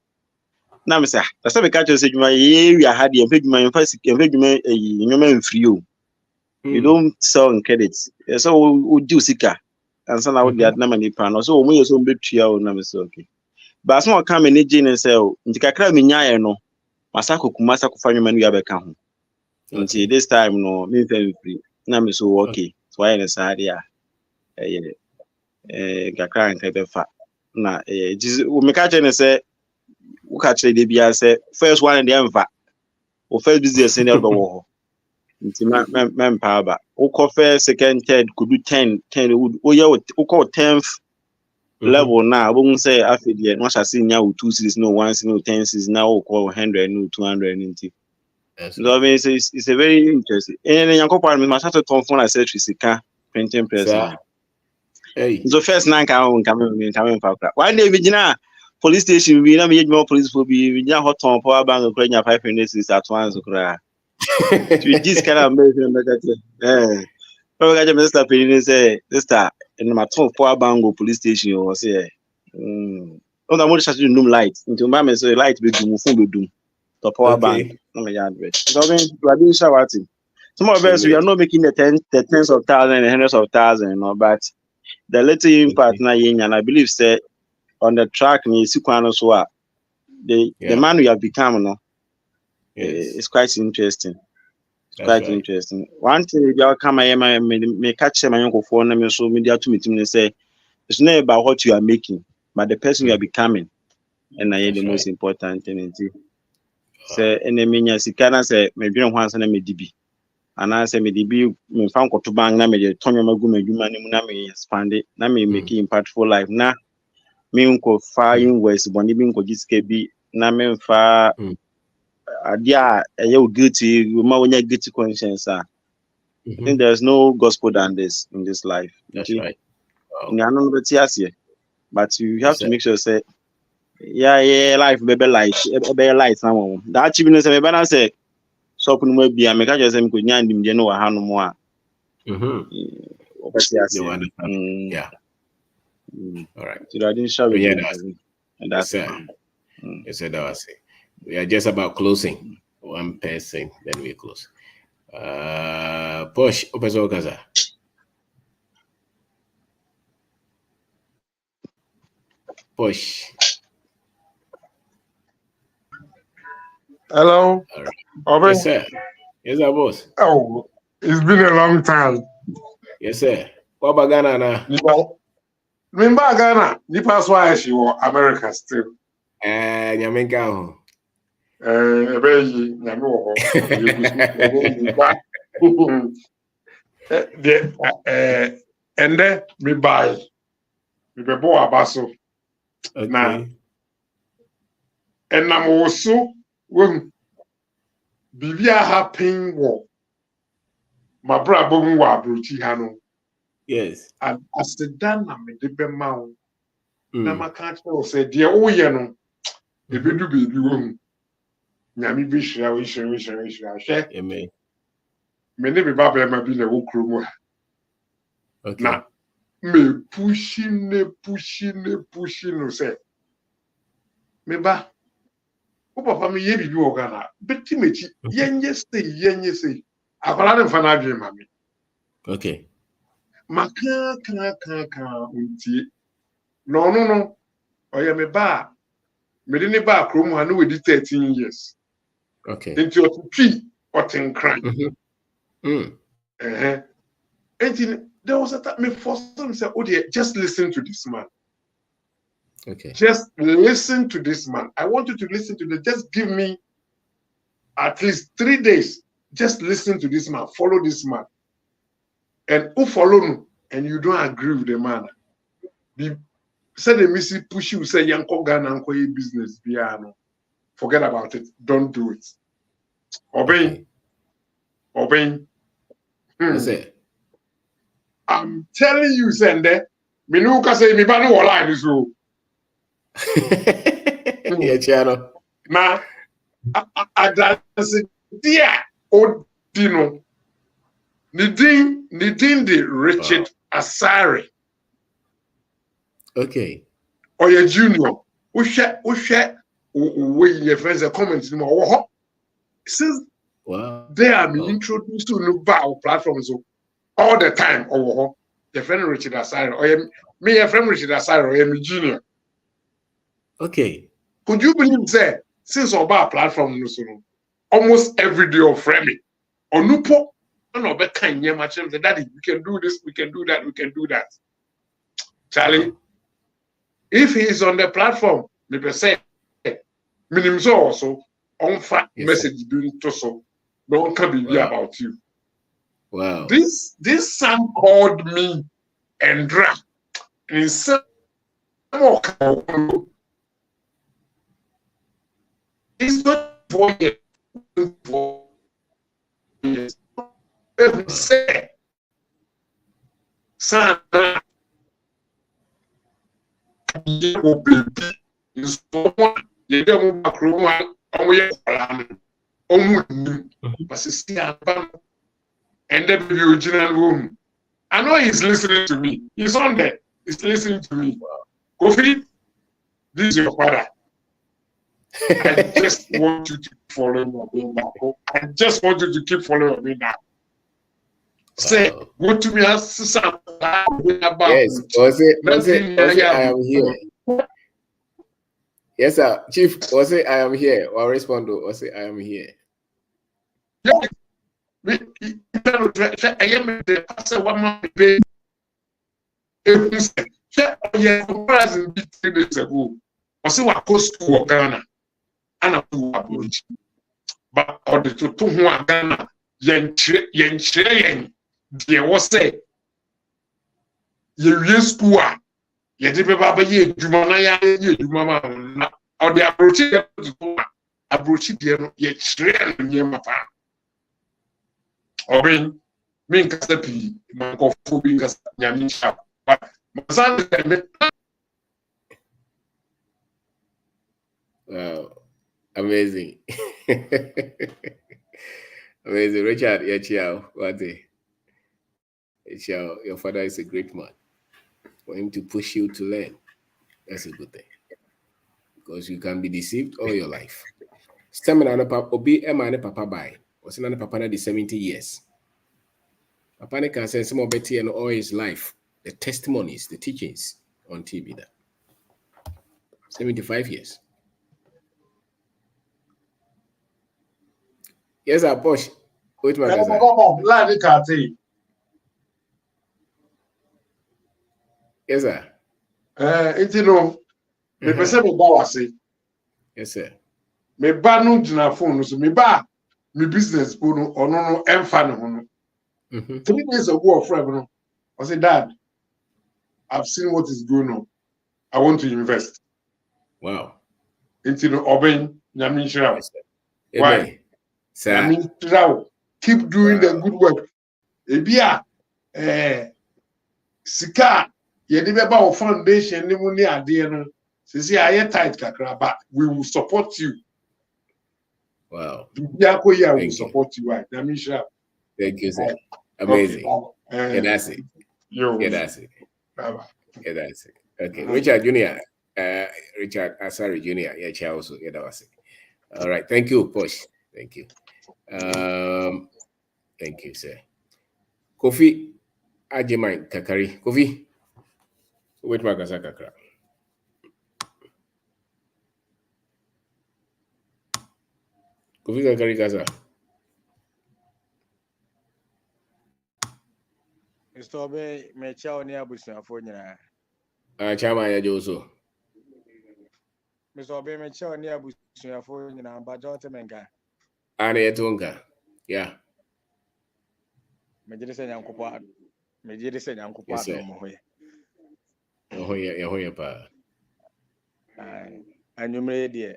na me say na say me catch say dwuma ye wi aha de emfa dwuma nyoma mfiri o you don't sell in credits so o do sika and so na wo de na mani pa no so o mo yeso mbetwia o na me say okay but so come ne gene say o nti kakra me nyae no masako kumasa kufa nyoma no ya beka ho nti this time no me free na me so okay so I na say dia kakra nka befa na o me catch ne say wo catch dey bia say first one dey mfa o first business in there be wo ho nti man ba wo call first second third could do 10 would o ye wo call 10th level now we say after the no shall see nya 2 series no 1 series no 10 series now we call 100 no 200 nti so I mean it's a very interesting and yankopon me must have to turn phone accessory sika printing press hey so first na come fa one day we gina police station we na me more police for we gina hot on power bank ko nya 500 series at once kra to this kind of amazing so I just Mr. Penny say sister in my top power bank police station or say on the motor station room light into my me say light be do phone be do the power bank no me yard bet so I mean we are doing shouting some of us we are not making the tens of thousands and hundreds of thousands, you know, but the little impact na yin and I believe say on the track ni sikwana so the man we have become no it's quite interesting. Quite interesting. One thing you come me catch my uncle for na me so media to meet me say it's not about what you are making but the person you are becoming and I the most important thing say enemy nya sika na say me dwen ho ansa na me dibi ana say me dibi me fa nkoto bank na me de tonyo magu madwuma ni mu na me expand na me make impactful life na me nko fa invest boni bi nko gisike bi na me fa adia you guilty ma wonya guilty conscience I think there's no gospel than this in this life. That's right. But you have to make sure say life baby light now that achievement say me say so kun mo bia me ka just say me ko nya ndim je no wa hanu mo a yeah all right so I didn't show you that's it yes that was it. We are just about closing. One person, then we close. Push, Opezo Gaza. Push. Hello. Right. Yes, sir. Yes, sir, boss. Oh, it's been a long time. Yes, sir. What about Ghana now? Remember Ghana? That's why she was America still. Nyamenka. And then me buy me be bo abaso na and I'm also when bibia happen wo my brother wo abrochi ha no yes and as the dan na me de be ma wo na maka tell say de wo ye no e bedu bebi wo nyame bi hira wo hwe amen me ne be baba ma bi na wo kromo ha okay na me pushing no say me ba o papa me ye bibi wo Ghana beti mechi yenye say akwala ne fa na adwe ma me okay maka kan untie no oya me ba me de ne ba kromo ha no we di 13 years okay into your tree or ten crime and there was a time me forced him say, oh dear, just listen to this man. Okay. Just listen to this man. I want you to listen to this. Just give me at least 3 days. Just listen to this man. Follow this man. And who follow him and you don't agree with the man. Say the missy push you, say Yanko Ghana and business. Forget about it. Don't do it. Obey. That's it. I'm telling you, Sende, Minuka say, me banu wala this room. Yeah, Chano. Na, adansi dia odino. Nidin the Richard Asari. Okay. Or your junior, we share your friends a comment more. Since they are being introduced to new platforms all the time, your friend Richard Asire, or me, your friend Richard Asire, or your junior. Okay. Could you believe that since our platform, almost every day of framing, or Nupo, no better kind of much, Daddy, we can do this, we can do that, we can do that. Charlie, if he is on the platform, maybe say, minimum also on fact message doing to so, don't can be about you. Wow. This son called me and draft in some more. It's not 4 years. 4 years. Say, son, is someone you don't back room and then the original room. I know he's listening to me. He's on there. He's listening to me. Kofi, this is your father. I just want you to follow me now. I just want you to keep following me now. Say, go to me and say something about. Yes, was it I am here. Yes, sir. Chief, was it I am here? Or respond to was it I am here? Yeah. I am the pastor 1 month pay. Yeah, comparison 3 days ago. I see what cost to Ghana. And I do approach. But or the to Ghana, yen, there was say, you school. You did Baba ye, Jumana, you mama, or the approach it, yet shred in your mapa. Or being mean Casapi, Manco Fubingas, Yamisha, but Mazan. Wow, amazing. Amazing. Richard, what your father is a great man. For him to push you to learn, that's a good thing. Because you can be deceived all your life. Seminar obi emane papa by. Was in papa na the 70 years. Papa can say some of Betty and all his life. The testimonies, the teachings on TV that 75 years. Yes, I push. Wait, my cousin. Yes, sir. You know, me pese me ba wase. Yes, sir. Me ba no gina phone so me ba me business go no ono no emfa ne ho no. 3 days ago of friend no. I said, Dad, I've seen what is going on. I want to invest. Wow. Into the oben Nyamisha. Why? Nyamisha. Keep doing the good work. Ebia sika ye dey be ba foundation ni mu ni ade no. See, I am tight, kakra, but we will support you. Wow. We will support you. Right? Thank you, sir. Amazing. Okay. That's it. Yeah, that's it. Yeah, that's it. Okay. Richard Jr. Richard Asari Jr. Yeah, chair also. Yeah, that was it. All right. Thank you, Posh. Thank you. Thank you, sir. Kofi Ajimai Kakari. Kofi. Wait, Magasa Kakra. Kofi Kakari Kasa. Mr. Obe, me chao ni abusuafo nyina. Chama ya Joso. Mr. Obe, me chao ni abusuafo nyina ba jote menga. Ana yetonka. Yeah. Me jide se nyankopa. Me jide se nyankopa do mo hoye. Hoye pa. Anwumre de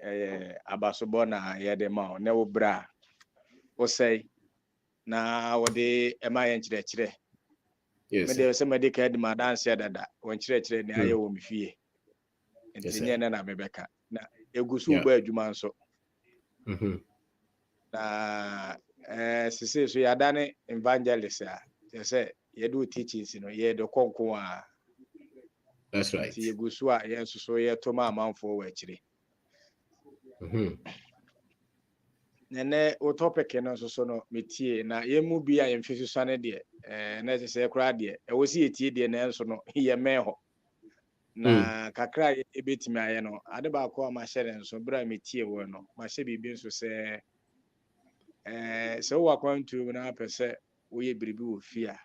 abasobo na ye de ma o ne wo bra. Wo sei na wo de ema ye nchire. Yes. Me de se me de ka de ma dance dada. Wo nchire ne aye wo mi fie. Ntinye na mebeka. Na egusu ba adwuma nso. Na sisi so yadane evangelist a say ye do teachings no ye do konko a That's right. Ti yegu so a yen so ye to ma amanfo wa akire. Nene o topic no so no metie na yemu bi a yemfisu sane de na se kra de e wo si etie de na enso no ye meho na kakra ebetimi aye no ade ba ko ma hyere nso bra metie wo no ma hye bibi nso se wo akwantu na pese wo ye biribi wo fia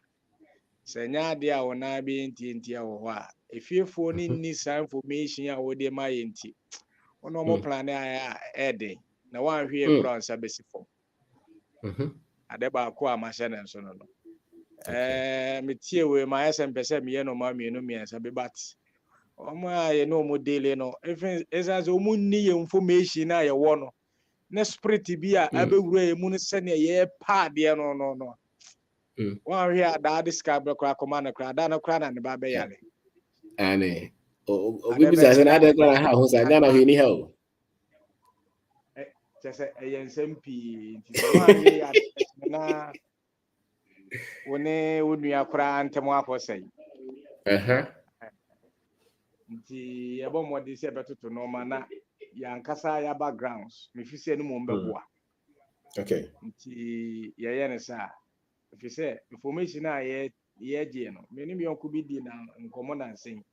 se nya de a wo na be nti a wo ho a efiefo ni ni sa information a wo de ma ye nti ono mo plan a ede na wan hwe e kura nsa besifo ade ba ko a ma hye nso no metie we ma yesem pese me ye no ma mienu miensa be bat Oma ye no mo dele no even ezaze omu ni ye information na ye wo no na spirit bi a abewura ye mu ne se ne ye pa de no wa hwe ada diska be kra koma na kra da na kra na ne ba be yale ane obi bi zaze na ada kra ha ho sa ga na hwe ni ha o chese ye nsempi nti so wa hwe ya na woni wonua kra ntemo akosai nti yabo modi se betoto no mana yankasa ya backgrounds me fi se no mo mbeboa okay nti ye ne sa fi se information a ye je no me ni yonko bi di na nkomo na nsen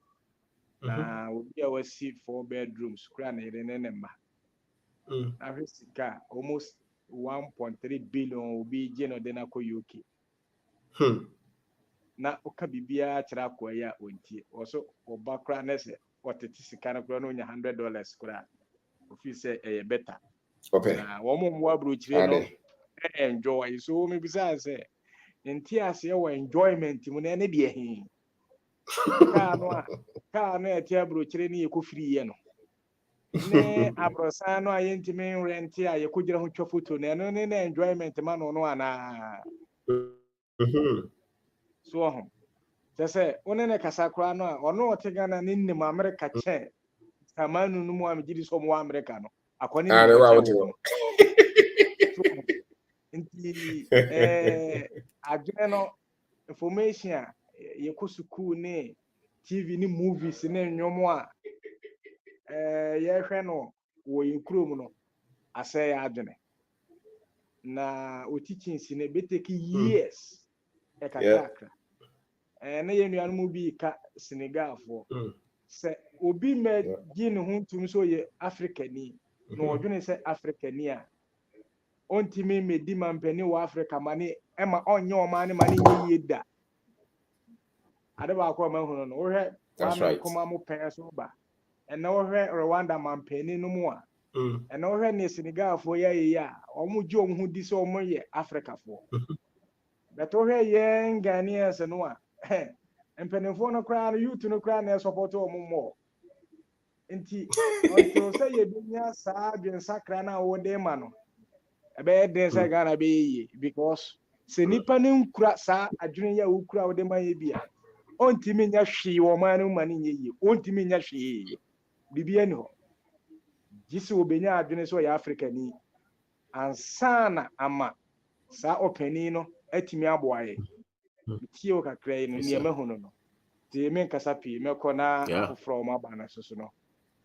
na obi a wasi 4 bedrooms kura na ire ne mma Africa almost 1.3 billion obi je no de na ko UK na oka bibia kira kwa ya ontie oso oba kra na se otete sika na kra no nya $100 kra ofi se better okay na wo mo mo abrochire no enjoy so me bisa se nti ase wo enjoyment mu na ne de ehin ka no eti abrochire ni ekofiri ye no ne abrosa no ayenti men rent a yekogira ho twa photo na no ne enjoyment ma no ana so ho tese one kasa kra no a ono otegana ne nnim America che samanu no mu amgiri so mu America no akoni ne wo nti adwene no information a yekosuku ne TV ni movies ne nyomo a ye hwe no wo yekrom no ase ya adwene na otichinsi ne beteki years kakrakra na ye nuan mu bi ka Senegal fo se obi me gi ne ho tum so ye Africani no odwene se Africani a ontimi me di mampani wa Africa mane ema onye o mane nye yeda ade ba ko ma hu no wo hwe wa koma mo pen so ba na wo hwe Rwanda mampani no mu a na wo hwe ne Senegal fo ye ya omo ji omo hu di so omo ye Africa fo beto hwe ye Ghanaians no a empenefo no kra no youth no kra na support omo mo nti until say ye binya sa adwen sakra na wo de ma no ebe de say Ghana be yi because se nipa ne nkura sa adwen ya wo kura wo de ma ye bia ontimi nya hwe wo ma no ma ne nye yi ontimi nya hwe bibia ni ho gisi obenya adwene so ya Africa ni ansana ama sa openi no atimi aboaye tie o kakra no niema hu no tie men kasa pi meko na afofro ma ba na so no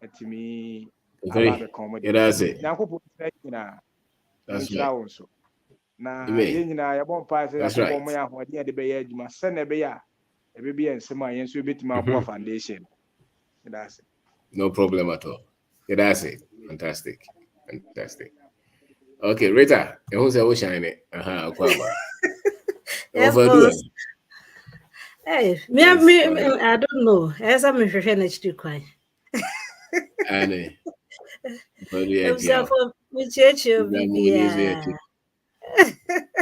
atimi aba be comedy nyakopo na nchira won so na ye nyina ya bon pa se yakopo mo ya hode de be ya adwuma se na be ya ebe bi ensema yen so betimi abo foundation that's it. No problem at all. That's it. Fantastic. Okay, Rita, who's the shine? Yes, boss. Hey, me, I don't know. As I'm a friend, it's too quiet. Annie. I'm so for me, church, you'll be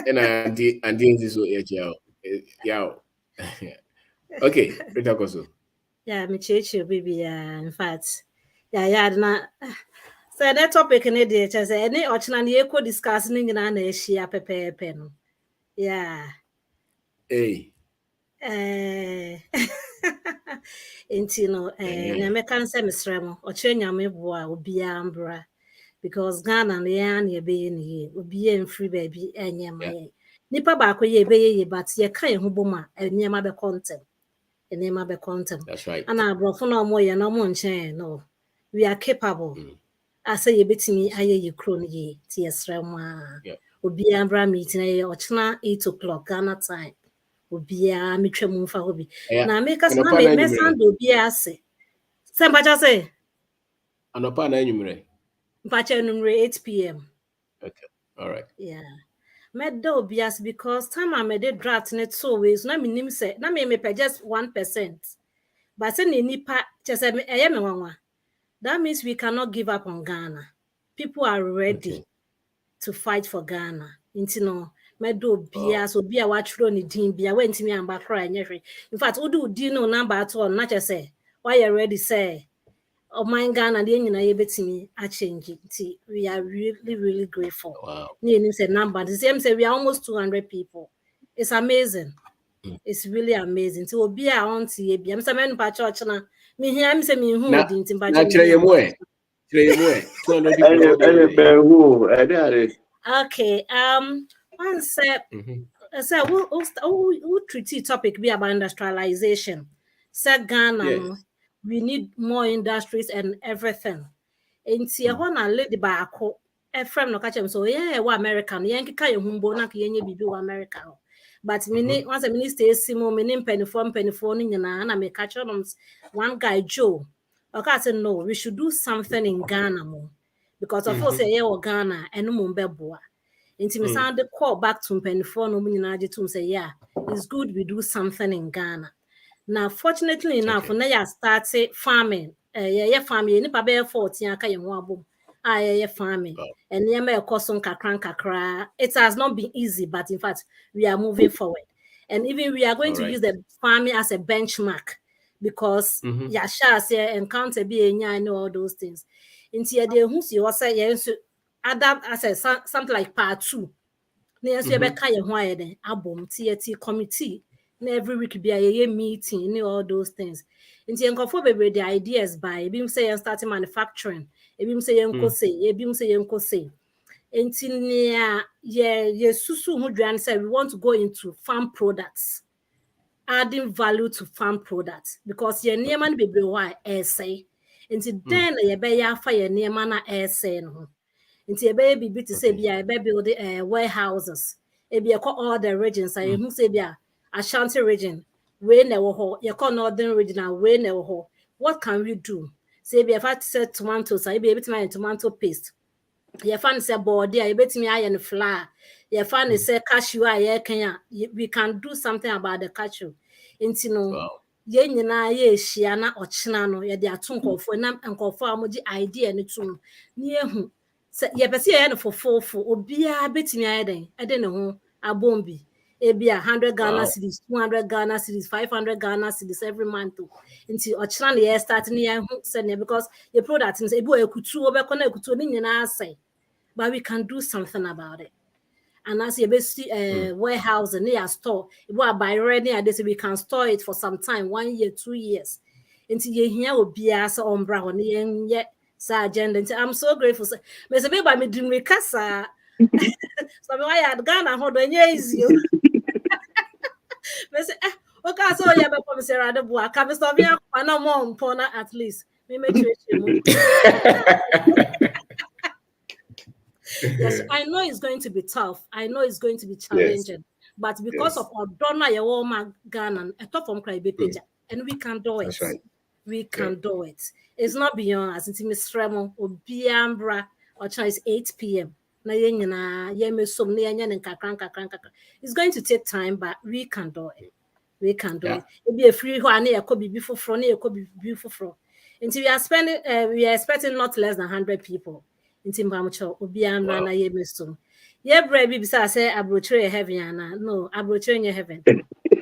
and I did this way, yeah. Okay, Rita Koso. Yeah, me church, you'll be in fact. Yeah, not. So that topic in the just any option you could discussing in an issue pen. Yeah. Hey. Nti no na me kan say mesrɛ mo ɔkyerɛ nyame boa obi ambra because Ghana na ya na ebe ye obi ye mfiri ba bi enye ma ye nipa ba ko ye ebe ye but ye kan ye ho bom a enye ma be content enema be quantum. That's right. And I brought for no more no more chain. No, we are capable. I say you bet me aye you crony ye ts rama. Obi ambra meeting a ochna 8 o'clock Ghana time. Obi a mitwa mumfa hobi. Na make us na me sand obi ase. Semba just say. Anopa na enyumre. Mpacha numre 8 p.m. Okay. All right. Yeah. Medo bias because time I made a draft net so ways na minim say na me pay just 1%. But say nipa just me that means we cannot give up on Ghana. People are ready to fight for Ghana. Intino medo bias obi a watchro ni din bia wentimi amba cry nyehwe. In fact, udu din no number at all na say why you ready say oh my Ghana the nyina ye betimi a change it. We are really grateful. Wow. Say number the same say we are almost 200 people. It's amazing. It's really amazing. So be a auntie ye be. I'm say men pa church na me hear me say me hu odin tin pa church. Na kire ye mo e. Okay, one say we'll treat topic be about industrialization. Say Ghana, no, we need more industries and everything. And see, na lady ba ako, a friend no catch him so yeah, we American, Yankee kaya humbo na kiyenye bibi wa American. But once a minister simo, meaning penny phone and I may catch on one guy Joe. Okay, I said no, we should do something in Ghana more. Because of course, Ghana and no Mumbeboa. Until me sound the call back to Pennyphone, no meaning to say, yeah, it's good we do something in Ghana. Now, fortunately enough, when I started farming, farming, any pabe 14 farming, and near me custom kakra. It has not been easy, but in fact, we are moving forward. And even we are going to use the farming as a benchmark because Yasha say encounter be I know all those things. Into the who see what say adapt as something like part 2. Near see be kaya why then abom TT committee. Every week be a meeting, all those things. Into encounter be the ideas by being say starting manufacturing. Ebim say yenko say. Entinia susu hudran say we want to go into farm products, adding value to farm products because ye near man baby why say. Enti then ye be ya fa ye near man say no. Enti ye baby bit to say be a build warehouses. E be all the regions I who say be Ashanti region, we never ho, ye call northern region, we never ho. What can we do? Say be if I said tomatoes, I be able to make tomato paste. Your fan say board, I bet me iron flour. Your fan say cashew, we can do something about the cashew. Intino, ye na ye shiana or chinano, ye de atunko for nam and conform idea and it's near whom. Ye be for or be a bit me I don't know, a bombi. It be 100 Ghana cedis, 200 Ghana cedis, 500 Ghana cedis every month. Until Ochlan year starting here, because the product is able to say, but we can do something about it. And as a basic warehouse and near store, if we are by ready, we can store it for some time, 1 year, 2 years. Until you hear will be as on brown yet. Agenda. I'm so grateful. Mr. Baby, me dream casa. So I had Ghana hold on easy. Okay, so yeah, but from Sarah the boy, can stop here? I know more pona at least. Me make sure. Yes, I know it's going to be tough. I know it's going to be challenging, but because of our donor, your woman Ghana, a top from cry page, and we can do it. That's right. We can do it. It's not beyond us. It's Miss Remo or Biambra or Chinese 8 p.m. It's going to take time, but we can do it. We can do it. It'll be a free one. It could be before front. It could be beautiful. Until we are expecting not less than 100 people. Until Bamucho, Biambra na Yemisum. Yeah, baby, besides say abrochre heaven. No, abrochre in your heaven.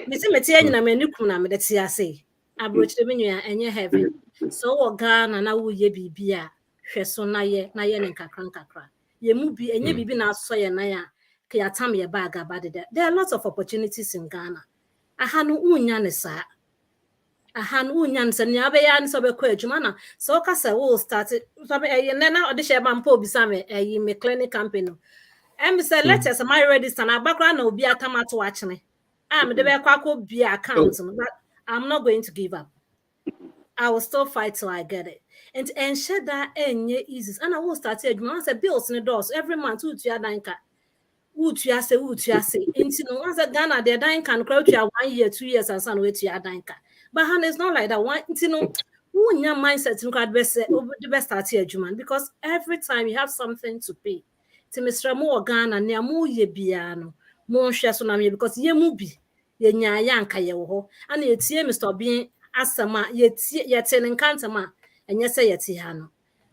Miss Metian, I'm a new kuna, that's say. Abrochre in your heaven. So Ghana na wo ye bibia hwe so na ye nkakra ye mu bi enye bibi na so ye na ya ka ya tam ye bag abade there are lots of opportunities in Ghana aha no unya ne sa ne abeya ne so be kwa adwuma na so ka se wo start so be ye na ode she ba mpa obi sa me clinic company em say let us my ready stand abakra na obi atamato a chene am de be kwa ko bi account no I'm not going to give up. I will still fight till I get it. And share that any easy. And I will start to I say bills in the doors every month. Would you say? Into no one's a Ghana, they're dying can crowd you 1 year, 2 years, and some way to your danka. But Han is not like that. One, you know, who your mindset in crowd best over the best at here, Juman, because every time you have something to pay. To Mr. Mo Ghana, near Mo ye biano, more shares on me because ye mubi, ye nya yanka ye ho, and ye tea Mr. Being asama, ye telling cantama, and yes, say ye tiano.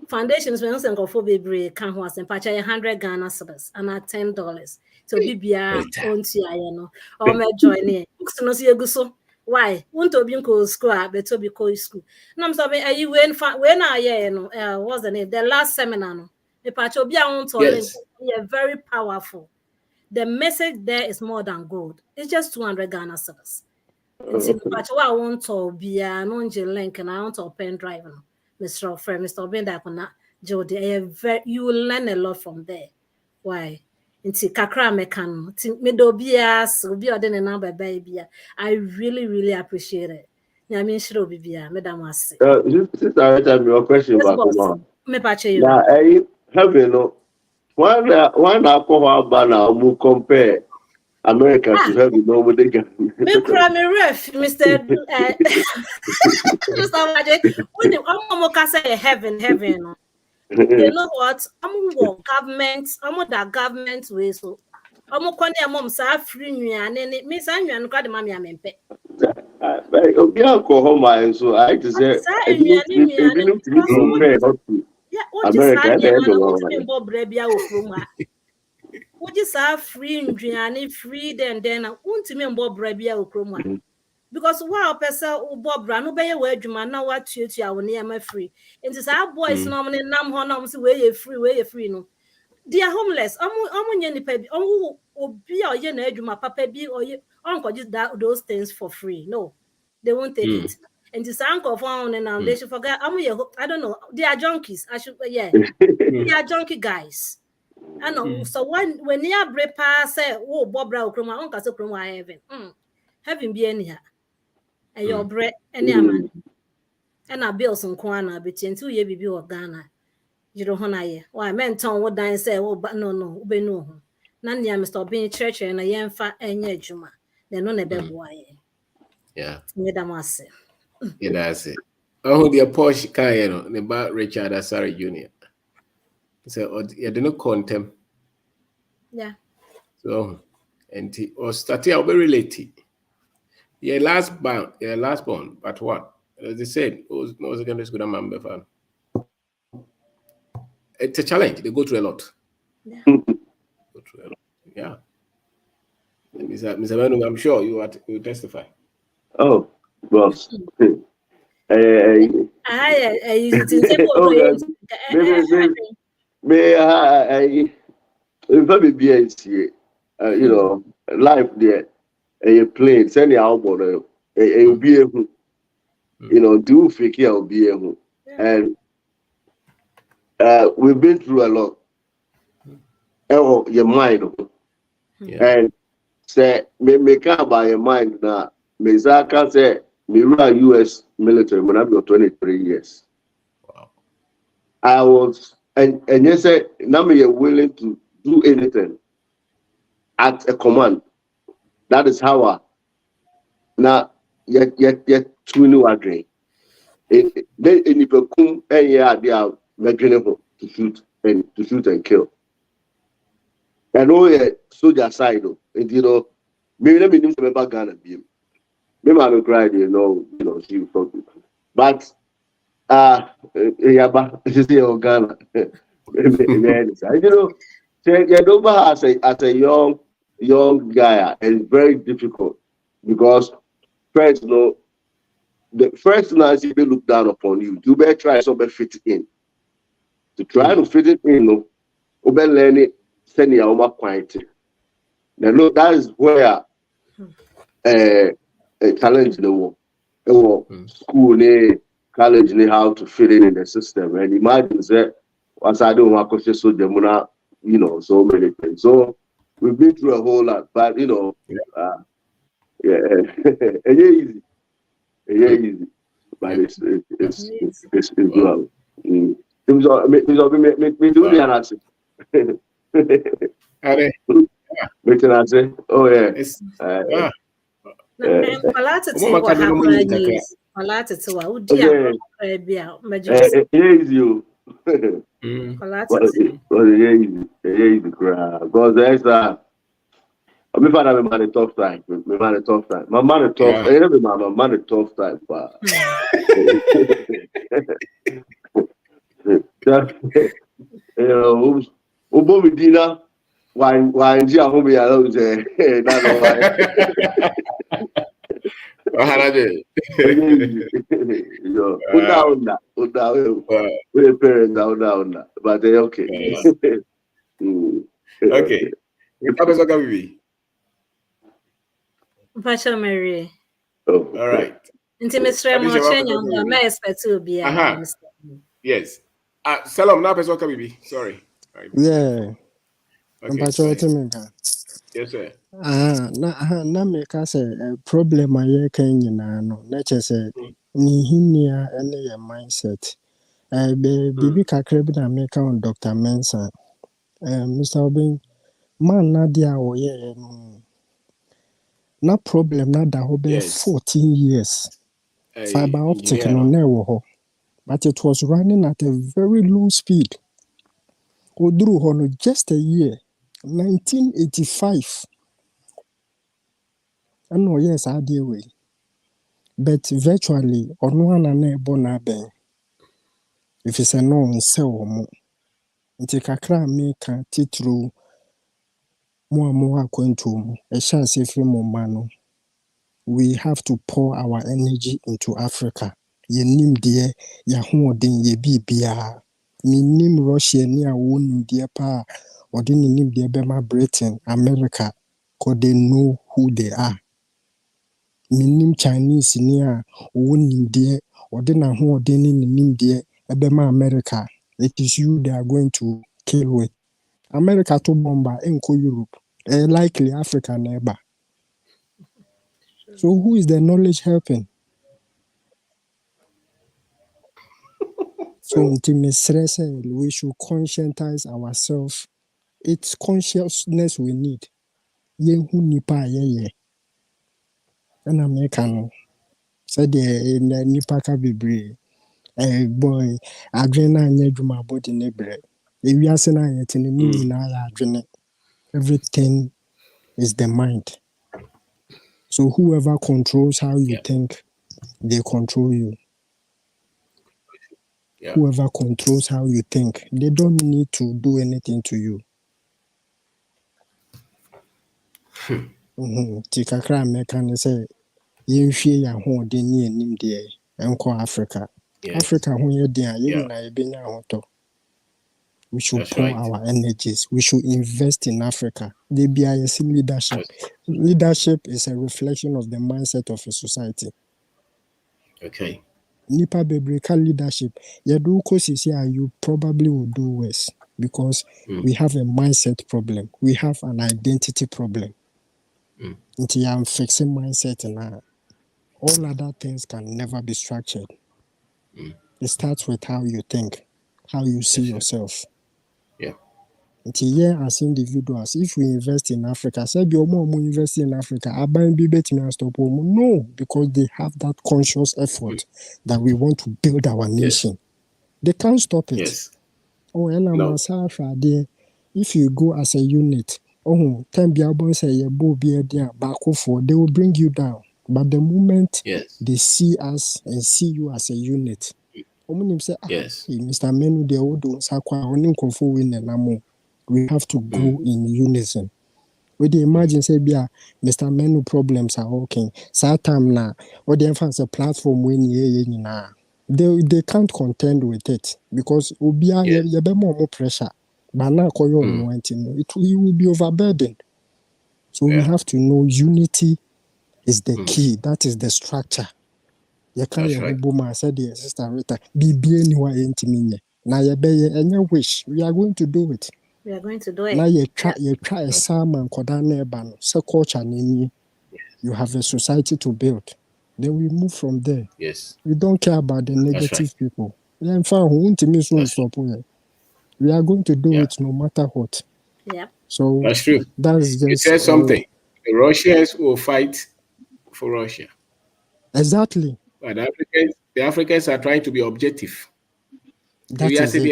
Foundations when you go for baby can was and patch 100 Ghana cedis and at $10. So bibia on no or me join it. Books no see so. Why? Want to be in school, but to be school. No, I'm sorry, you when I what's the name? The last seminar no. The patch will be on to link. Yeah, very powerful. The message there is more than gold. It's just 200 Ghana cedis. It's in patch I want to be an link and I want to pen drive. Mr. Friend, Mr. Benda, Jody, you will learn a lot from there. Why? Inti kakra mekan, medobias, obi odene number baby. I really appreciate it. I mean, sure, bibia, Madam Wasi. This is your question back on. Me pache you. Now, I have one alcohol banner will compare America to have normal day. Me cry me ref, Mr. Mr. Magic. When you say heaven. You know what? I'm government. I'm that government way so. I'm going to mom say free me and me say you and God mommy amempe. Obi alcohol my so I just say didn't compare yeah, what is that? Bob Rebia from what is free and free then I want to me Bob Rebia from because wow person Bob Brano be word you man now what you will near my free. And it's our boys normally nam honor say where you free no. They are homeless. Be or ye na eduma papa bi or ye uncle just those things for free. No, they won't take it. And this uncle found and they should forget. I don't know. They are junkies. They are junkie guys. I know. So when you are brave pass say, oh Bob Brown Kroma, uncle so Kroma heaven be any here. And your bread any man. And I build some corner between 2 years be of Ghana. You don't know why men town what I say, oh, but no, be no. None ya Mr. Being church and a young fat and ye juma. Then no never boy. Yeah. Nedamase. Yeah, that's it. Oh, the Porsche car, the bar Richard Asari Jr. So, you didn't contempt. Yeah. So, and or started out very late. Yeah, last born, but what? As they said, no secondary school member fan. It's a challenge. They go through a lot. Yeah. Yeah. Mr. Manu, I'm sure you will testify. Oh, boss. You know, life there, a plane, send the album, a be able, you know, do fake here, be able, and we've been through a lot. Oh, your mind, and say, make up by your mind now. Mezaka say, me run US military when I've got 23 years. Wow. I was, and you say, now me are willing to do anything at a command. That is how I now yet two new agree. Then in the come they are making to shoot and kill. And all soldier side, and you know, maybe let me do some back Ghana beam. Maybe I'm crying, you know, she was talking. But but she say Ghana. You know, Yadova as a young guy is very difficult because first, you know, the first thing I see they look down upon you. You better try something fit in. To try to fit it in, you better learn it. Send your own quiet. Now, look, that is where a challenge the war. School, college, how to fit in the system. And imagine that once I don't want to so them, you know, so many things. So we've been through a whole lot, but you know, yeah, easy. easy, but it's well. It was me do the answer. Oh yeah. Easy crowd. Because there's me find out my tough time. My tough time. My man tough. I never my man tough time. But Ubo dinner. Why? Gia home ya lo je. Na no why. Yo, uda. We parents down. But they okay. Okay. What is Pastor Mary. All right. Yes. Salam, now person can be. Sorry. Yeah. Okay. Yes, sir. Na make us a problem I can no. Nature say ni hinia any your mindset. Baby kakra bi na make on Dr. Mensa. Mr. Obin man na dia o ye no. Na problem na da ho be 14 years. Fiber optic no na wo ho. But it was running at a very low speed. Oduru ho no just a year. 1985. I know yes I deal with. But virtually on one and a bonabe. If it's a non sell mo. Nti kakra me can titru more going to a chance if mo mano. We have to pour our energy into Africa. Ye nim dear, ya hoodin ye bibia. Me nim Russia near one dear pa, or didn't nim dear Bema Britain, America, cause they know who they are. Me nim Chinese near one dear, or didn't hoodin nim dear Bema America. It is you they are going to kill with. America to bomba enko Europe, likely Africa neighbor. So who is the knowledge helping? So we should conscientize ourselves. It's consciousness we need. Ye who nipa ye. And American said the nipa ka bebre. Boy, adrena nye juma body nebre. If we are saying it in the meaning adrena, everything is the mind. So whoever controls how you think, they control you. Yeah. Whoever controls how you think, they don't need to do anything to you. Tikakra American say, you share your home, they need him there, and call Africa. Africa, when you're there, you know, we should pour our energies. We should invest in Africa. The BIS leadership. Leadership is a reflection of the mindset of a society. Okay. Nipa Bebreka leadership. You probably will do worse because we have a mindset problem. We have an identity problem. Until I'm fixing mindset now, all other things can never be structured. It starts with how you think, how you see yourself. Yeah. Until as individuals, if we invest in Africa, say be more invest in Africa, no, because they have that conscious effort that we want to build our nation. They can't stop it. Yes. Oh, and I'm there. If you go as a unit, they will bring you down. But the moment they see us and see you as a unit, yes. Mr. Menu, we have to go in unison. We imagine say Mr. Menu problems are okay. Time now, or the infants a platform when they can't contend with it because you be more pressure. But now it will be overburdened. So we have to know unity is the key. That is the structure. You can't said the sister Rita be anywhere intimate. Now you wish we are going to do it. We are going to do it. Now you try a salmon kodane ban so culture nini. You have a society to build. Then we move from there. Yes. We don't care about the negative people. In fact, we are going to do it no matter what. Yeah. So that's true. That's just you said something. The Russians will fight for Russia. Exactly. But the Africans are trying to be objective. That is it.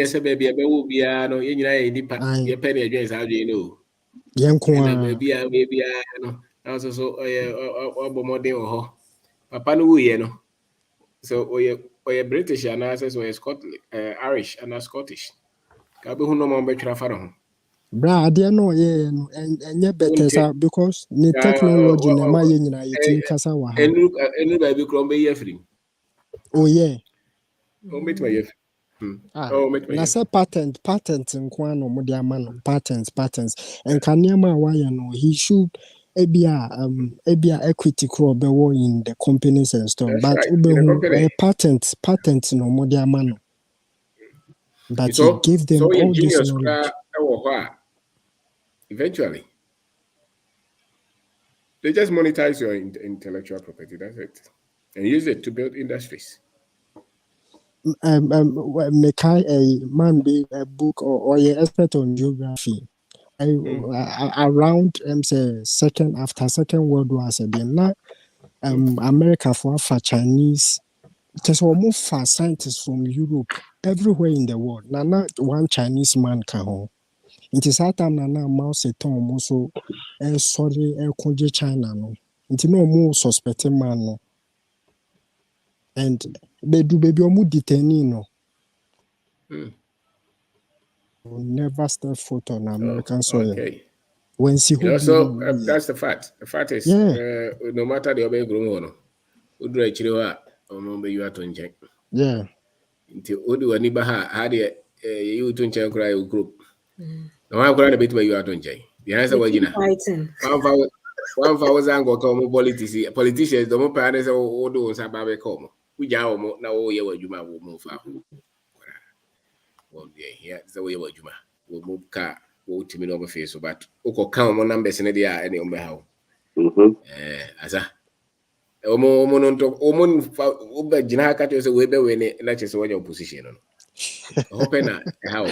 Papa no no. So we British and I says we Irish and Scottish. Kabe hu no mo betwira fa ho. Bra ade no ye no enye better sir because the technology na ma ye nyina yetimi kasa wa ha. Enu ba bi kro be ye free. Oh yeah. O met my yef. Na say patent nkwa no mo dia ma no patents and kanema wa ye no he should ebia equity crop be in the companies and stuff. But right. patent no mo dia ma no. But so, he gave them all this knowledge. Eventually, they just monetize your intellectual property. That's it, and use it to build industries. Make a man be a book or an expert on geography. Around after Second World War, America for Chinese. There's almost for scientists from Europe everywhere in the world. Now, not one Chinese man can home. It is that time Nana Mao Zedong also sorry Konje China no. It no more suspecting man no. And baby omu detaining no. Never step foot on American soil. Okay. When see so that's the fact. The fact is no matter the obey grown udre chiriwa omombe you atonje. Yeah. Nti odi wani ba ha de you tonche kra you group. No one kra na bit you atonje. The answer was jina. 1,000 go come politicians don't pay any so do sa ba be come. We ja omo na wo ye wadwuma wo mo fa. Well yeah, the way wadwuma. Wo mo ka wo timi no be face but uko kan mo numbers ne dia any ombe ha. Asa omo no to omo uba jina ka to say we be we ne na che se wanya opposition no. Hope na how.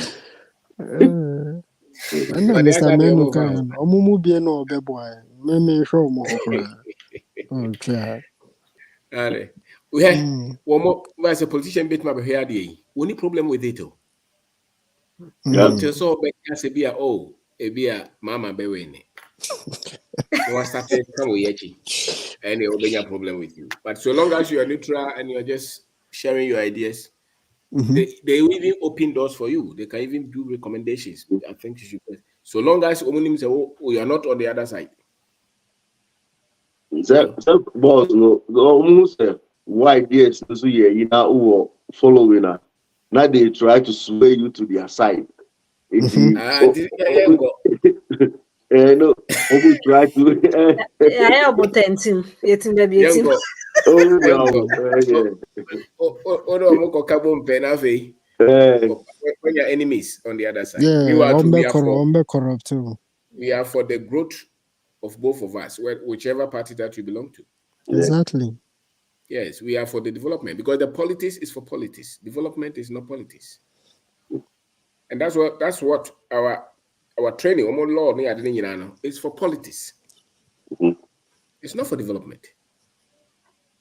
Ana Mr. Menu kan omumu bie no obebo a me hwe omo okra. Okay. Ale. We had one more as a politician bit my here the only problem with it. So be a mama be we was started come with and there will be a problem with you. But so long as you are neutral and you're just sharing your ideas, they will even open doors for you. They can even do recommendations. I think you should. So long as Omunim say, oh, you are not on the other side. That boss no almost why ideas so you know following her. Now they try to sway you to their side. No, we try to. Yeah, but tentim. Yetim baby yetim. When you're enemies on the other side. Yeah, corrupt too. We are for the growth of both of us, whichever party that you belong to. Exactly. Yes, we are for the development because the politics is for politics. Development is not politics. And that's what our training, law, is for politics. It's not for development.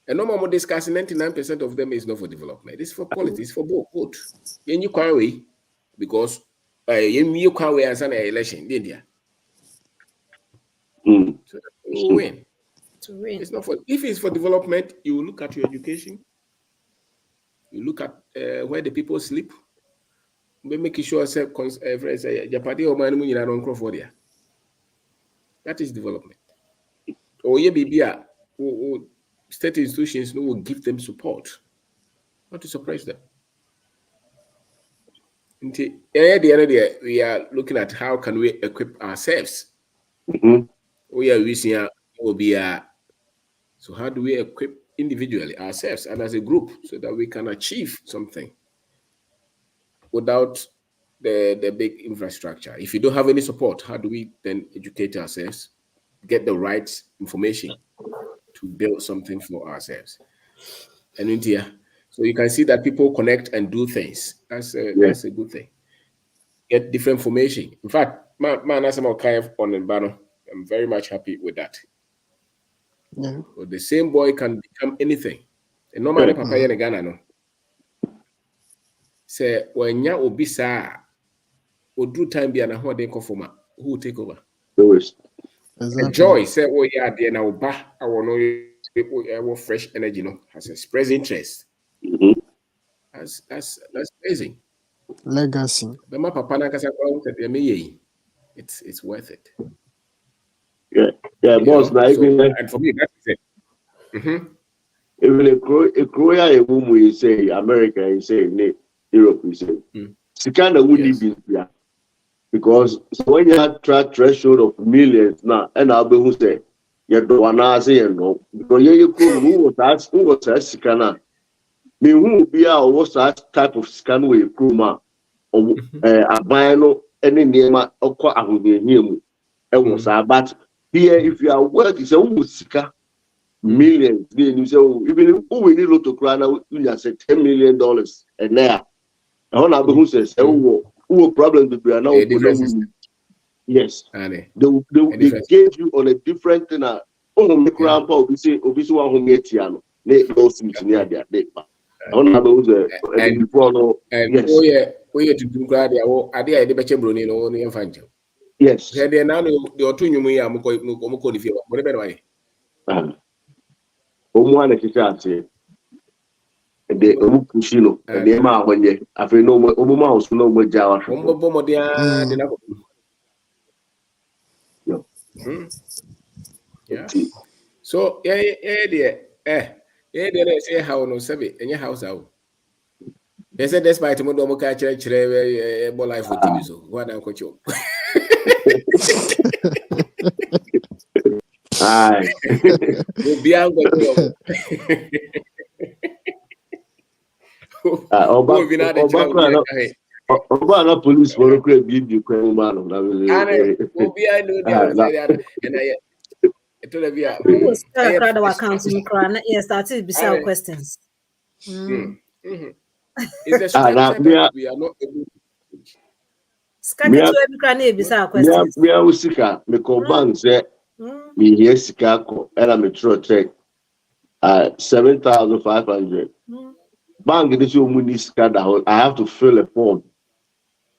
And no more discussing 99% of them is not for development. It's for politics, it's for both. Then you can't wait because you can't wait as an election, didn't you? So you win. It's not for if it's for development, you look at your education, you look at where the people sleep. We make sure that is development. Or state institutions will give them support, not to suppress them. At the end of the day, we are looking at how can we equip ourselves. We are using so how do we equip individually ourselves and as a group so that we can achieve something without the big infrastructure? If you don't have any support, how do we then educate ourselves, get the right information, to build something for ourselves. And India, so you can see that people connect and do things. That's a good thing. Get different formation. In fact, man, as I'm I'm very much happy with that. Yeah. So the same boy can become anything. And normally, Papa in Ghana, no. Say when ya obisa, do time be an ahode conformer, who will take over? Exactly. Joy say, oh yeah, there now ba, I want no fresh energy, no, has expressed interest. That's amazing. Legacy. But my papa na kasa it's worth it. Yeah, boss. And for me, that's it. Even a Korea, a woman, you say America, you say Europe, you say. She kind of wouldn't be here. Because when you have threshold of millions now, and I'll be who say, you don't want to say, no. Because you could who was that scanner. Me who be our what's that type of scan with Kruma or a bino any name or quite a him. Was but here, if you are working, so who sika millions, then you say, even who we need to cry now, you say $10 million and there. I want to be who says, who problem to be an out. Yes, they gave you on a different thing. Oh, my grandpa, we say, obviously, one who gets Tiano. They lost me near their day. I want to be before. Yes, we to do glad. I did a better brony no only infant. Yes, they now the two new year, Moko, if you whatever way. One say. The Omukushino, and the Emma when you have no more house, no more Java. Yeah. So, they say how no seven in your house out. They said despite Modomo catch more life for TV, so what I'm coach you. Aye. Obana police for create BB kwenu man na we obi I know there and I told you I crowd our accounts in crowd yes started beside questions. It's a structure that we are not able to Skaka to every crowd beside questions. Me usika me ko bank say me here sika ko era me throw check 7,500. Bank this you money sika that I have to fill a form.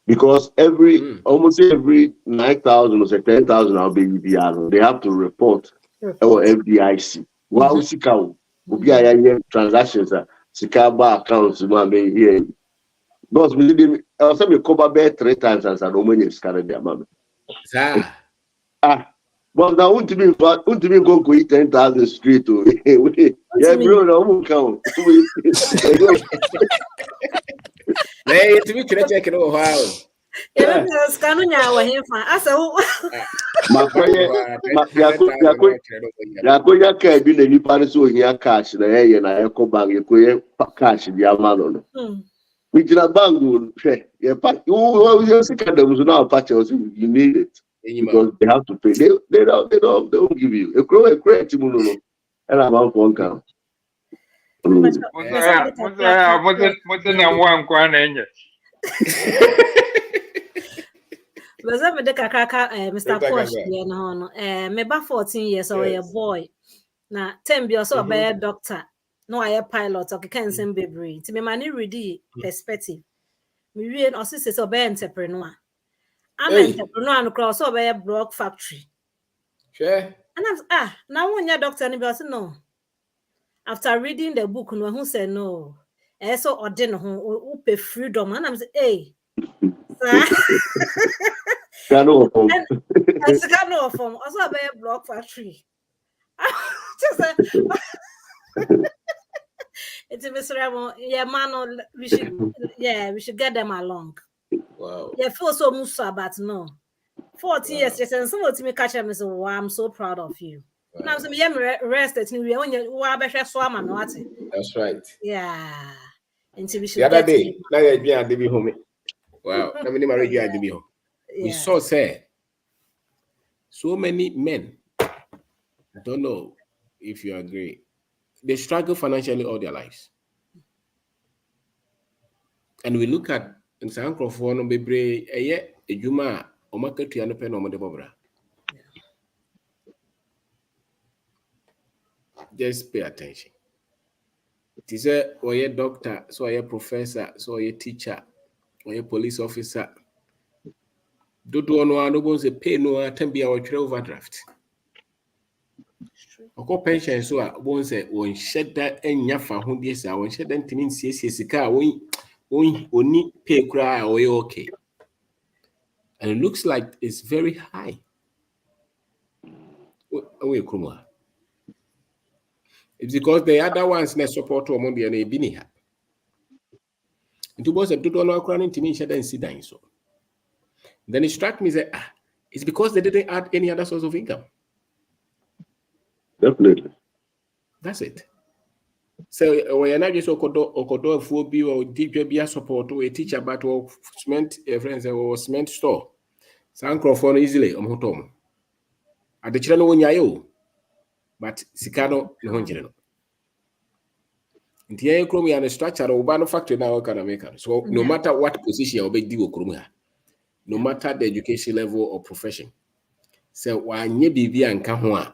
Because almost every 9,000 or 10,000 I'll be UBR. They have to report or FDIC. Wow, Sika, UBI transactions, Sika bar accounts, here. Because we did, I was saying, cover bear 3 times as an Omani scattered their mama. Well, now, won't be go to eat 10,000 street to yeah, bro, no one count. Hey, to me, check it out. Wow. Yeah, scanunya wa himfa. Asa wo. Yakoya ka bi na nipa ne so hia cash na ye na eco bank yekoye cash bi amalo no. We jira bank hwe ye pa you see kind of na patch you need it because they have to pay. They don't give you. A credit mu no. And about one count. Mr. Posh, you know, me ba 14 years old, a boy. Na 10 be also be a doctor. No, I a pilot. Okay, can send baby. To me, money ready perspective. Me read also say so be entrepreneur. I'm an entrepreneur and cross over a block factory. Sure. And I'm now when your doctor and be no. After reading the book, no who said no. So ordinary who pay freedom, and I'm say, hey. Cano form. It's a cano form. Also a bear block factory. It's a Mr. Yeah, man, we should get them along. Wow. Yeah, feel so musa, but no. 40 years, yes, and someone to me catch him and say, wow, I'm so proud of you. Wow. Now, some young rested in when you swam and what? That's right. Yeah. Until we should the other day, now you're at the home. Wow, I mean, we saw say so many men. I don't know if you agree, they struggle financially all their lives. And we look at in San Crawford, no bebre, a juma, or market to an pen on the bobra. Just pay attention. It is a doctor, so a professor, so a teacher, or a police officer. Don't know no one say pay no attempt or overdraft. Oko pension so a won say won sheda enya fa ho die sa won sheda ntimi nsiesie sika won oni pay cry or okay. And it looks like it's very high. It's because the other ones na support to among the na ebi ni ha. It was a do no akra ntimi sheda nsidan so. Then it struck me that it's because they didn't add any other source of income. Definitely. That's it. So when I just okodo phobia or DPBA support or a teacher about or cement friends or cement store. San Crawford easily home. At the channel when you but Sicano no honjeno. In the economy and the structure of one factory now can make. So no matter what position you be no matter the education level or profession. So when you be and kahwa.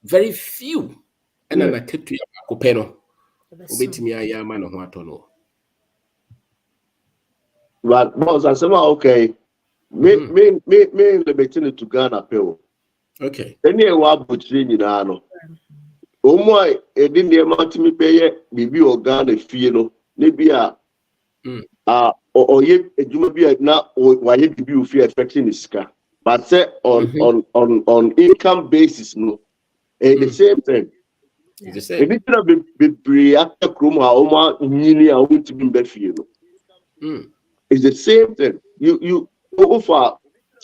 Very few. And an attempt to Copeno. Obetimi ayama no ho. But boss, I said, okay. Me limiting to Ghana pay. Okay. Any wa butri nyina no. Omo e di ne ma timi pay bibi o Ghana fie no. Ne bia oye ejuma bia na waye bibi o fie affecting iska. But say on income basis no. The same thing. It's the same. If it's be be after krum ha oma nyini a won't be be fie no. It's the same thing. You go for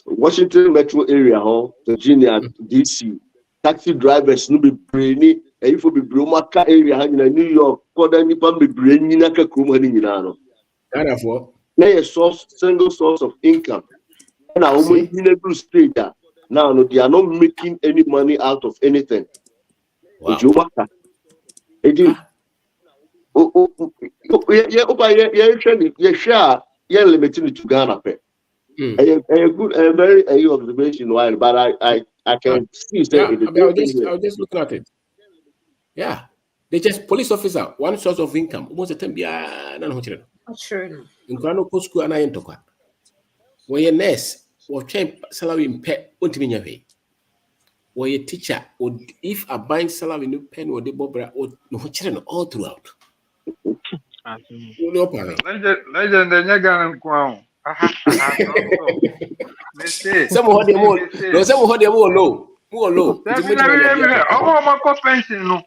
Washington metro area, Virginia, DC, taxi drivers no be brainy, and if you be Bromaka area, in New York, Koda Nipan be brainy, Naka Krumani Milano. Now a single source of income. And I almost in a state that now no, they are not making any money out of anything. Wow. Yeah, limited to Ghana pay. A good, a very observation, while, but I can see that I'll just look at it. Yeah, they just police officer, one source of income, almost a 10 years. Sure. In Grano School and I enter. When your nurse or change salary in pet, won't mean your way. When your teacher, or if a buying salary in pen or the bobra or no children all throughout. Legend and Yagan Crown. Some of them all, no, some of them all low. More low. Oh, my pension, no.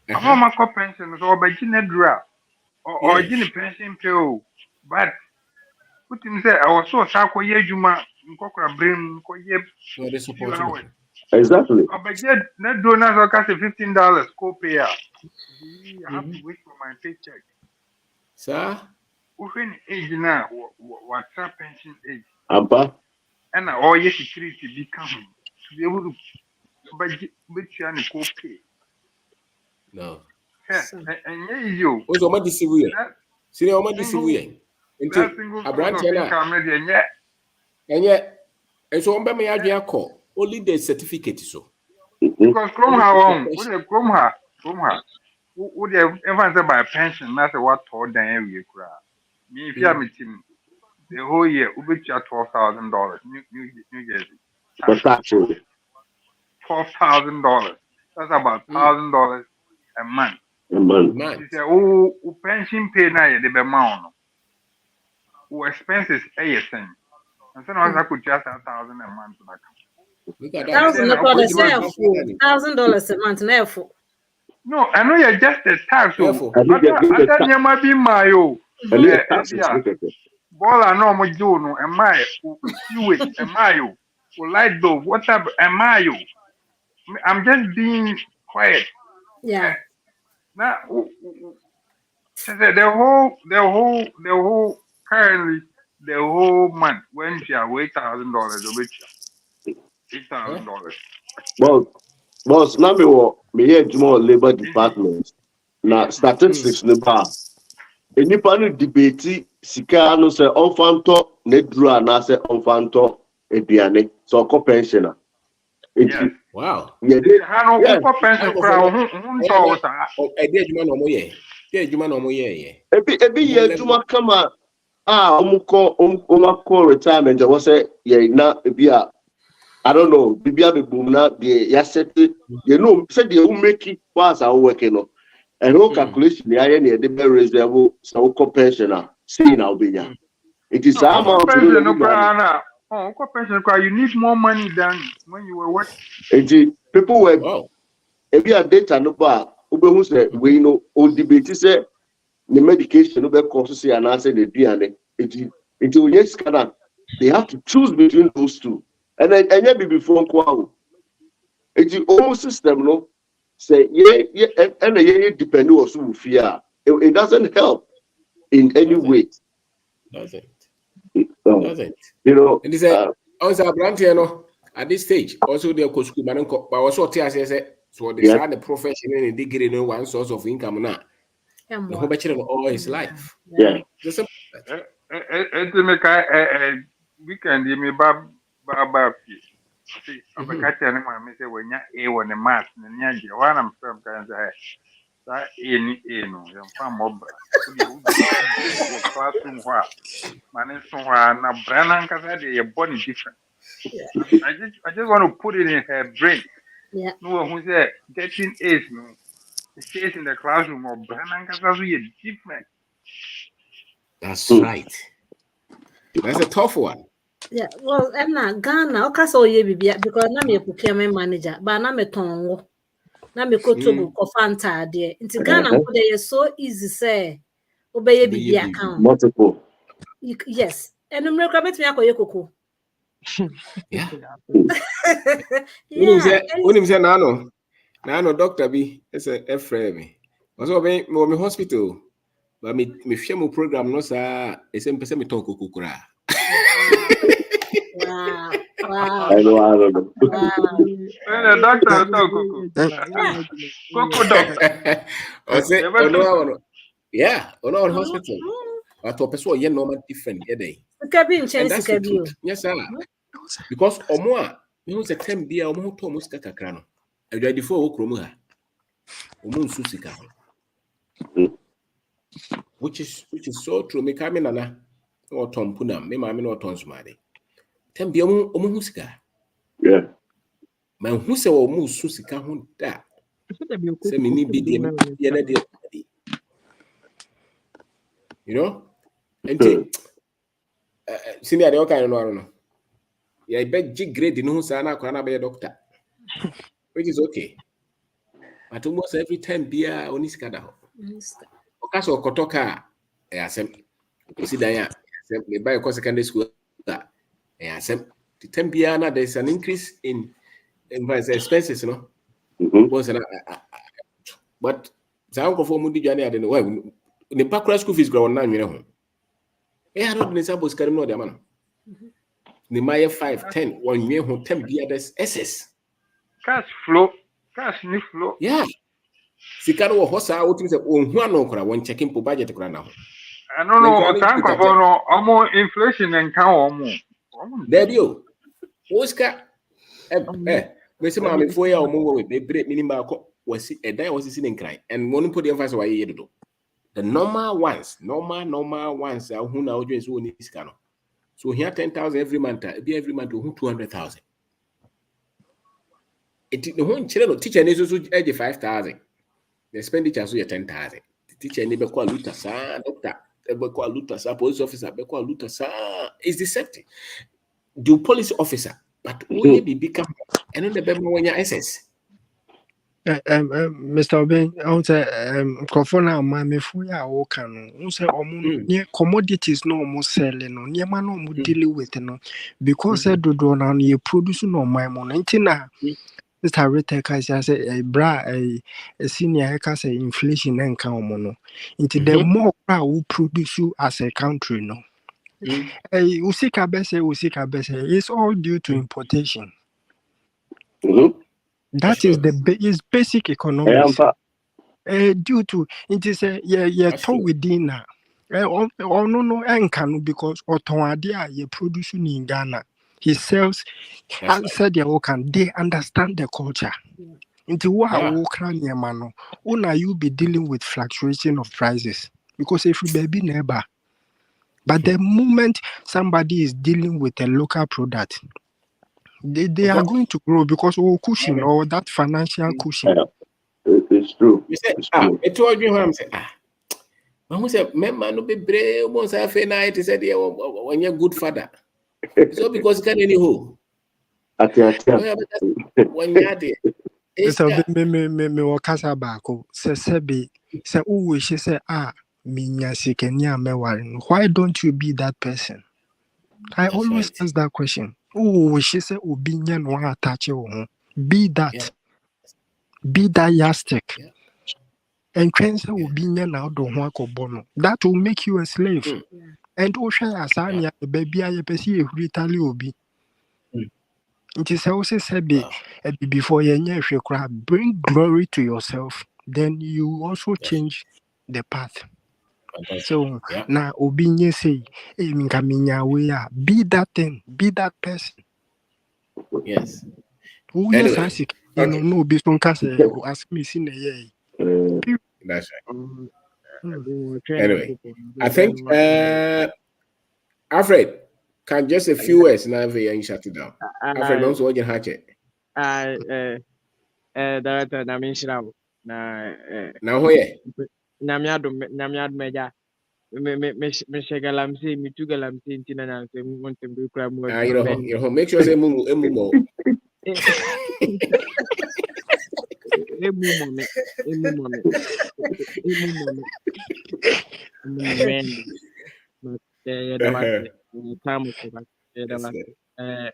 Oh, my pension, so by Ginedra or Gini pension pill. But put him there, I was so Sako Yejuma, Kokra Brim, Koye. Exactly. I budget net donors or cash $15 co-pay. I have to wait for my paycheck. Sir? When age now, what's up pension age? Abba. And all your security become to be able to budget which you are co-pay. No. And you. What's what this is? See, how much this is? A branch and yet, and so on, me I call only the certificate so. Because Chrome would have ever by pension, matter what told the area crowd. Me, if you have meeting the whole year, we bet you $12,000, New Jersey. $12,000. That's about $1,000 a month. She said, oh, pension pay now, the amount. Who expenses a thing. And so I could just $1,000 a month. $1,000 a month, therefore. No, I know you're just a tax. I thought you might be my own. Ball I know my Juno and my you and my light bulb, whatever am I? I'm just being quiet. Yeah. Now the whole currently the whole month when she are $8,000 of which $8,000. Well, Boss, now me here Juma Labor Department. Now statistics ne ba. Enipa no debate sika no se onfanto ne duru ana se onfanto eduane so ko pensioner. Wow. Yeah. Pension Ebi ye Juma kama omukọ retirement I was say yeah na ebi a I don't know bibia be boom na the yasete you know say the who make it pass our working no and no calculation the iron the be reserve so ko pensioner see now be ya it is amount pension you need more money than when you were working. People were ebi a data no ba obehu say we know o debate say the medication no be cost say and answer the duane it will yes can they have to choose between those two and then any before nko it's the whole system no say yeah and depend also fear it doesn't help in any way. Doesn't. You know, and he also a brand here no at this stage also the coach but also say so they start the profession and degree no one source of income now. The whole bachelor all his life. Yeah. Just weekend you may bab see abakati ani ma me say wenya a won the math na nya je one am from kan say any no yam fam obra classroom wa manin so wa na brana nka say the body different. I just want to put it in her brain. Yeah. No who say getting A's no the case in the classroom or brana nka say different. That's right. That's a tough one. Yeah, well, I'm not Ghana. Okay, so you be because na me procurement manager, but na me tongo, na me ko to go fanta there. Into Ghana, they so easy say, obey be account multiple. Yes, and I'm recommend me akoye koko. Yeah. When him say nano doctor be it's a frame. Also be me hospital, but me share my program no sa ese mpese me ton koko kura. Wow. I know. The doctor talk Coco doctor. Yeah, on hospital. But to person yeah normal different day. And that's the truth. Yes, sir. Because omo me who say time bia omo to omo sika kakra no. Adwa before wo kromu ha. Omo nsu sika. Which is so true. Me kame nana. O tompuna me ma me no tonsumade. Time bia omo hu sika. Yeah. Man who say omo nsu sika ho da. Say me ni bi de na de. You know? And senior the okay no. Yeah, bet G grade no say na kwa na be doctor. Which is okay. But almost every time beer oni skada ho. Okaso kotoka asem. See dan ya. Me buy ko secondary school asem. The time beer na there's an increase in expenses, no. But za ko fo mu di jani ade no. Why the background school fees grow na nwere ho. I don't need to carry no the man. The Maya 5, 10, 1 year who 10 be others SS. Cash flow. Yeah. Sikaro Hosa, what is a one checking for budget. I don't know. Thank you for more inflation and count more. There you Oscar. Miss Mammy, 4 year or more, they break minimum was a day was sitting crying and one put the emphasis why you do. The normal ones are who now just own this cano. So here 10,000 every month, every month to 200,000. It the whole children teacher needs to edge 5,000. The expenditure so 10,000. The teacher never call Luta, doctor, ever call Luta, police officer, be call Luta, is deceptive. Do police officer, but we become and then the better when your SS. Mr. Obin, I want to Crofona, my mefuya or can say near commodities no more selling no near man no dealing with no because I do on you produce no my money. Mr. Reteka says a bra a senior hacker say inflation and count mono. Into the more who produce you as a country no. Usika bese, it's all due to importation. That is is basic economics. Due to it is told within no because otonade ye produce in Ghana. He sells said they understand the culture. Into what you be dealing with fluctuation of prices because if you baby neighbor. But the moment somebody is dealing with a local product, they are going to grow because cushion or that financial cushion. It's true. You say, it told you what I'm saying. Who said, "Member no be brave, almost half a night." He said, "Yeah, when you're good father." So because can any who? When you're there, So me wakasa bako se wish say minya sikenya meware. Why don't you be that person? I always ask that question. Wish say obinya no attach you. Be that. Be that yardstick. And transa obinya na do ho akobono. That will make you a slave. And Osha Asania baby I pesi retali obi. It is also said before you bring glory to yourself, then you also change the path. So now obinye say, be that thing, be that person. Yes. Yes, I see. No, be some case ask me sin That's right. Anyway, I think Alfred can just a few words now and shut it down. Alfred also what you hatchet. Director na menhyira wo na na ho ye nyame meja me shagalam say me tu galam say ntina na say mo ntem bi kra mo you know make sure say emu mo men but that was time but that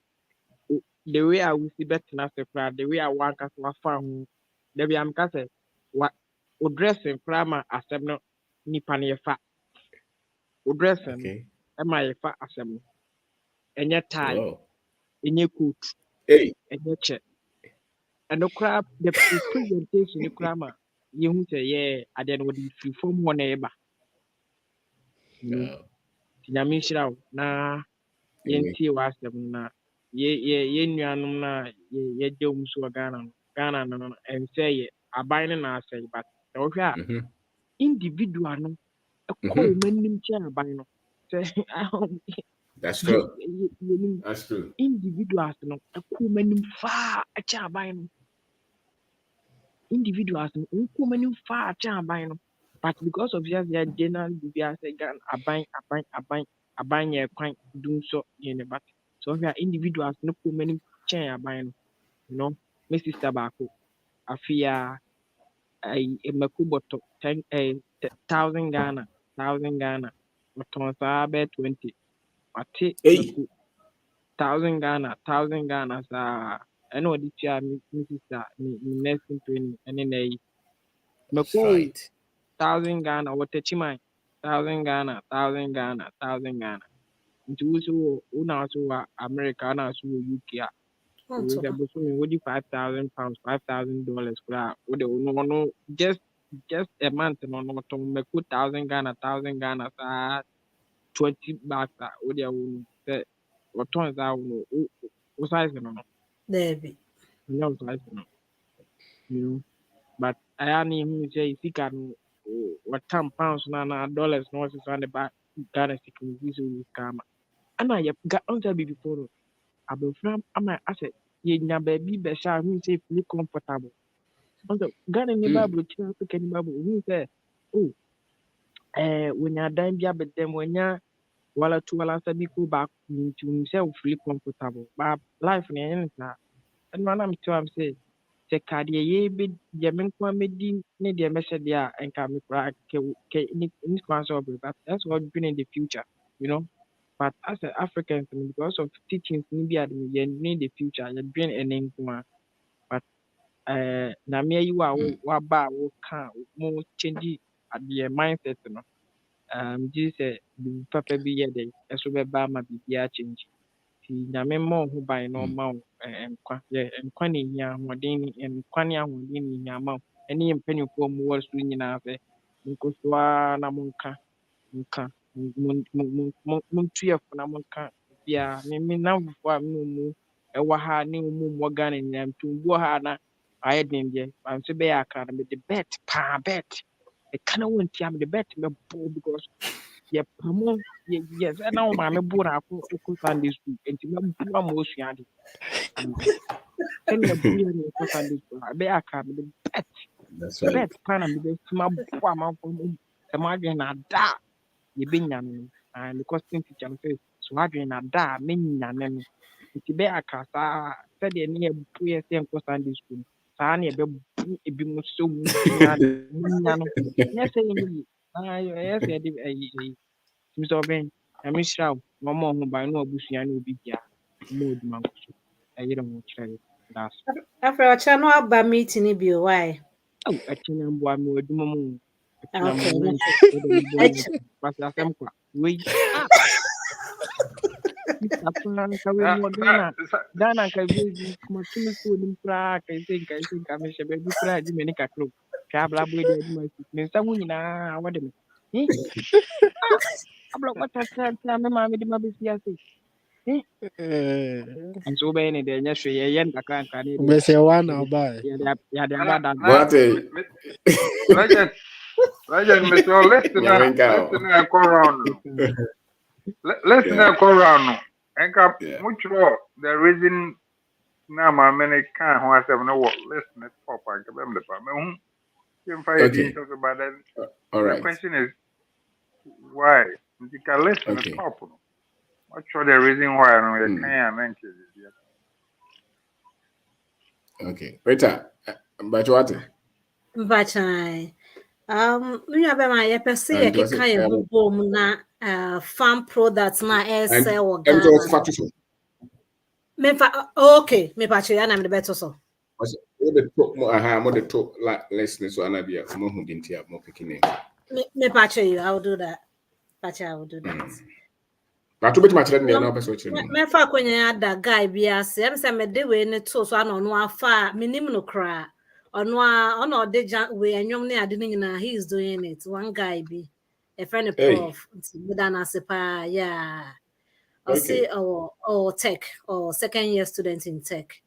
the way I will see better na se kra the way I want ka so afa ho da bi am ka say what o dressing krama asem no nipa ne fa o dressing e ma ye fa asem enye tie enye coat enye che and the crab the presentation the krama you hu say yeah at the end with the free form one eba nyame shira na yenti wa asem na ye nuanum na ye de so Ghana no and say aban na say but the hwa individual no ko manim che aban no say that's true. That's true. Individuals no ko manim fa che aban no individuals no ko manim fa che aban no but because of just their general behavior say aban ye kwan dun so ye ne but so we are individuals no ko manim che aban no you know my sister bako afia ai makuboto 10,000 Ghana maton sa be 20 ate maku 1,000 Ghana sa eno di tia mi sister ni nursing training ene na yi maku 1,000 Ghana wote chimai 1,000 Ghana nti wusu una so wa America na so UK a we say boso me wodi £5,000 $5,000 kura wode no just a month no to maku 1,000 Ghana sa 20 bucks wode wo say returns are no size no Debbie. no size no you know but I only who say sika no what £10 na dollars no is on the back Ghana security so scam ana ye ga on say before abofram ama ase ye nya baby be sha who say feel comfortable on the Ghana ni bible chira so can bible who say oh when you dan bia bedem when you wala tu wala sabi ko back to himself feel comfortable but life ni yen na and man am to am say te kade ye be ye men kwa medi ne de me said ya enka me pra ke ni sponsor but that's what been in the future you know but as an African because of teachings ni be at me in the future you been an nkwa but na me you wa ba wo kan mo change at the mindset no this papa bi ye dey eso be ba ma bi ya change nyame ma ho ban no ma nkwa nkwa ne hia hoden nkwa ne ahoden ne hia ma ɛne mpanyinfo mu wɔ so nyinaa sɛ nkosoa na monka tuafo na monka bia me namfo a mu ɛwɔ ha ne mu mmɔ Ghana nyinaa mtumbuo ha na ayɛ den deɛ manso bɛyɛ aka na mede bet ɛka na wɔntia mede bet mɛbɔ because yɛpamo sɛ na wo maame boro ako kɔ Sunday school nti mɛboa ma osua de sɛnea buɛ ne kɔ Sunday school bɛyɛ aka mede bet pa na mede sima boa amanfo mu sɛ mo adwene na ada yɛbɛnya no because teacher no sɛ so adwene na ada a mɛnyane no nti bɛyɛ aka saa sɛdeɛ ne yɛbuɛ sɛ nkɔ Sunday school saa ne yɛbɛbu ebi mu sɛ mu nya no nyɛ sɛ yɛnyɛ ɛyɛ sɛ yɛde Mr. Ben, I'm Miss Shaw, no more by no Bushian will be here. More demand. I don't try that. After a channel by meeting be why? Oh, I can't buy more the moon. Okay. Wait. Dana can be much food in Prague. I think I may shall be Prague. You make a clue. Cabla with Mr. Winina. What do you Ablo what mama di mabisiasi. And so many de nya hwe ye nda kan kan ni. Be say one now buy. Ya de abada. What Legend, Mr. Listen go round. Listen go round. Enka mucho the reason na ma many can who has no what listen pop and give them the pa me hu fire about that. All right. The question is why? You can listen to pop. Not sure the reason why I don't mention it yet. Okay. Rita, but what? But we have my person a kind of boom na farm products na sell or okay, me patch ya na me better so. What the talk listeners so anabia mo hu dintia mo picking me patch you, I will do that. Patch I will do that. But too much na person me fa kwenya ada guy bia se em se me de we ne to so ana no afa minim no kra ono de we enwom ne ade nyina he is doing it one guy be a friend of prof Midana sepa yeah I'll say tech or second year student in tech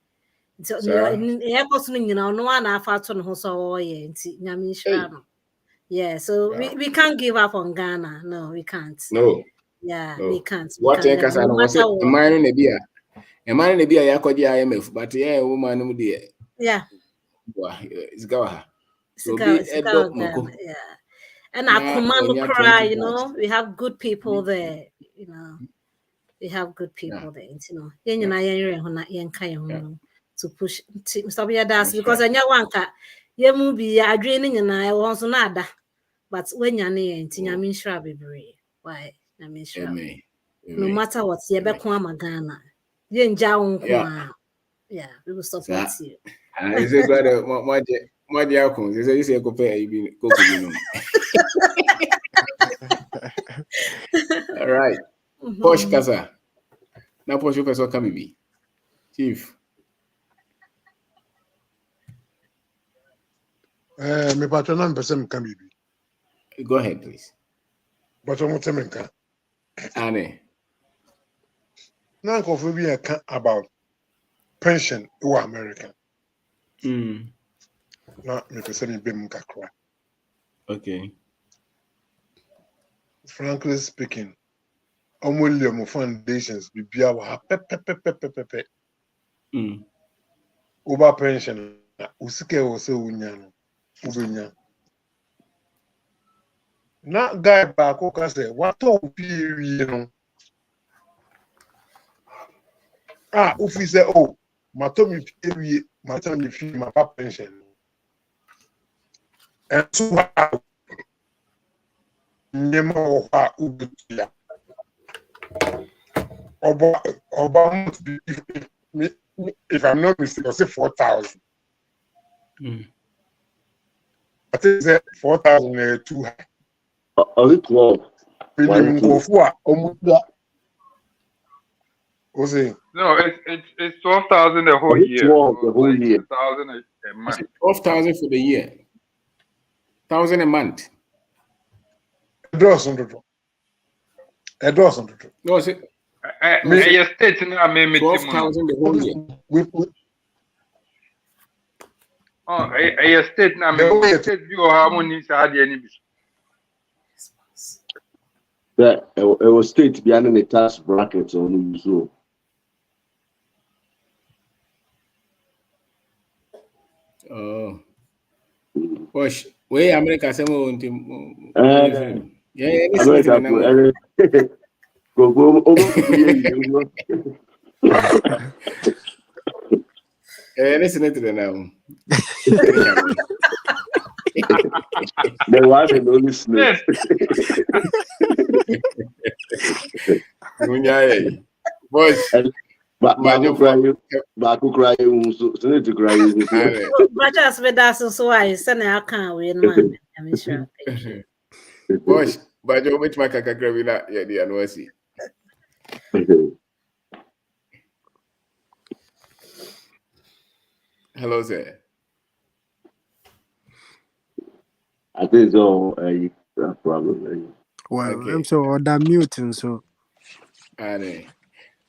so e person nyina no na afa to no so ye nti nyame hira no yeah so we can't give up on Ghana. No, we can't. No. Yeah, we can't. What take us and was it a man in a beer? A man in a beer, Yakodi IMF, but yeah, woman, dear. Yeah. It's Gaha. So yeah. And our command cry, you know, we have good people there, you know. We have good people there, you know. To push stop your dance because I know one cat. You move be a draining and I want to nada. But when you're near Nyame shra bebree why Nyame shra no matter what you be kwa magana ye nja wo yeah we will support you is it brother my dear kun is say go pay you know all right Posh kasa na Posh person come be chief me patron person come be. Go ahead, please. But I'm not saying that. Anne. Now, if we about pension in America. Now, me person be mukakra. Okay. Frankly speaking, only foundations be bia wa pepe. Over pension, usike wose unya no, ubunya. Na guy back who say what you know. If we say matomi fee my pension. And so nemo wa ubutia. Oba if I'm not mistaken, I say 4,000. I think that 4,000 too high. What's it? No, it's 12,000 a whole year. 12 the whole year. 2,000 a month. 12,000 for the year. 1,000 a month. Draws on the draw. No, see. Your state now may meet 12,000 the whole year. Oh, a state now may state you how many had any. That it was state behind the tax brackets on so. Oh. Push. Where America say more yeah, America go listen to the now. The one and only snake. Boys. Baku cry so need to cry. But just with that so I send I can't win man. I'm sure. Boys, but you which my kakakravina yeah the anwasi. Hello sir. I think so a problem. Well, okay. I'm so order muting so.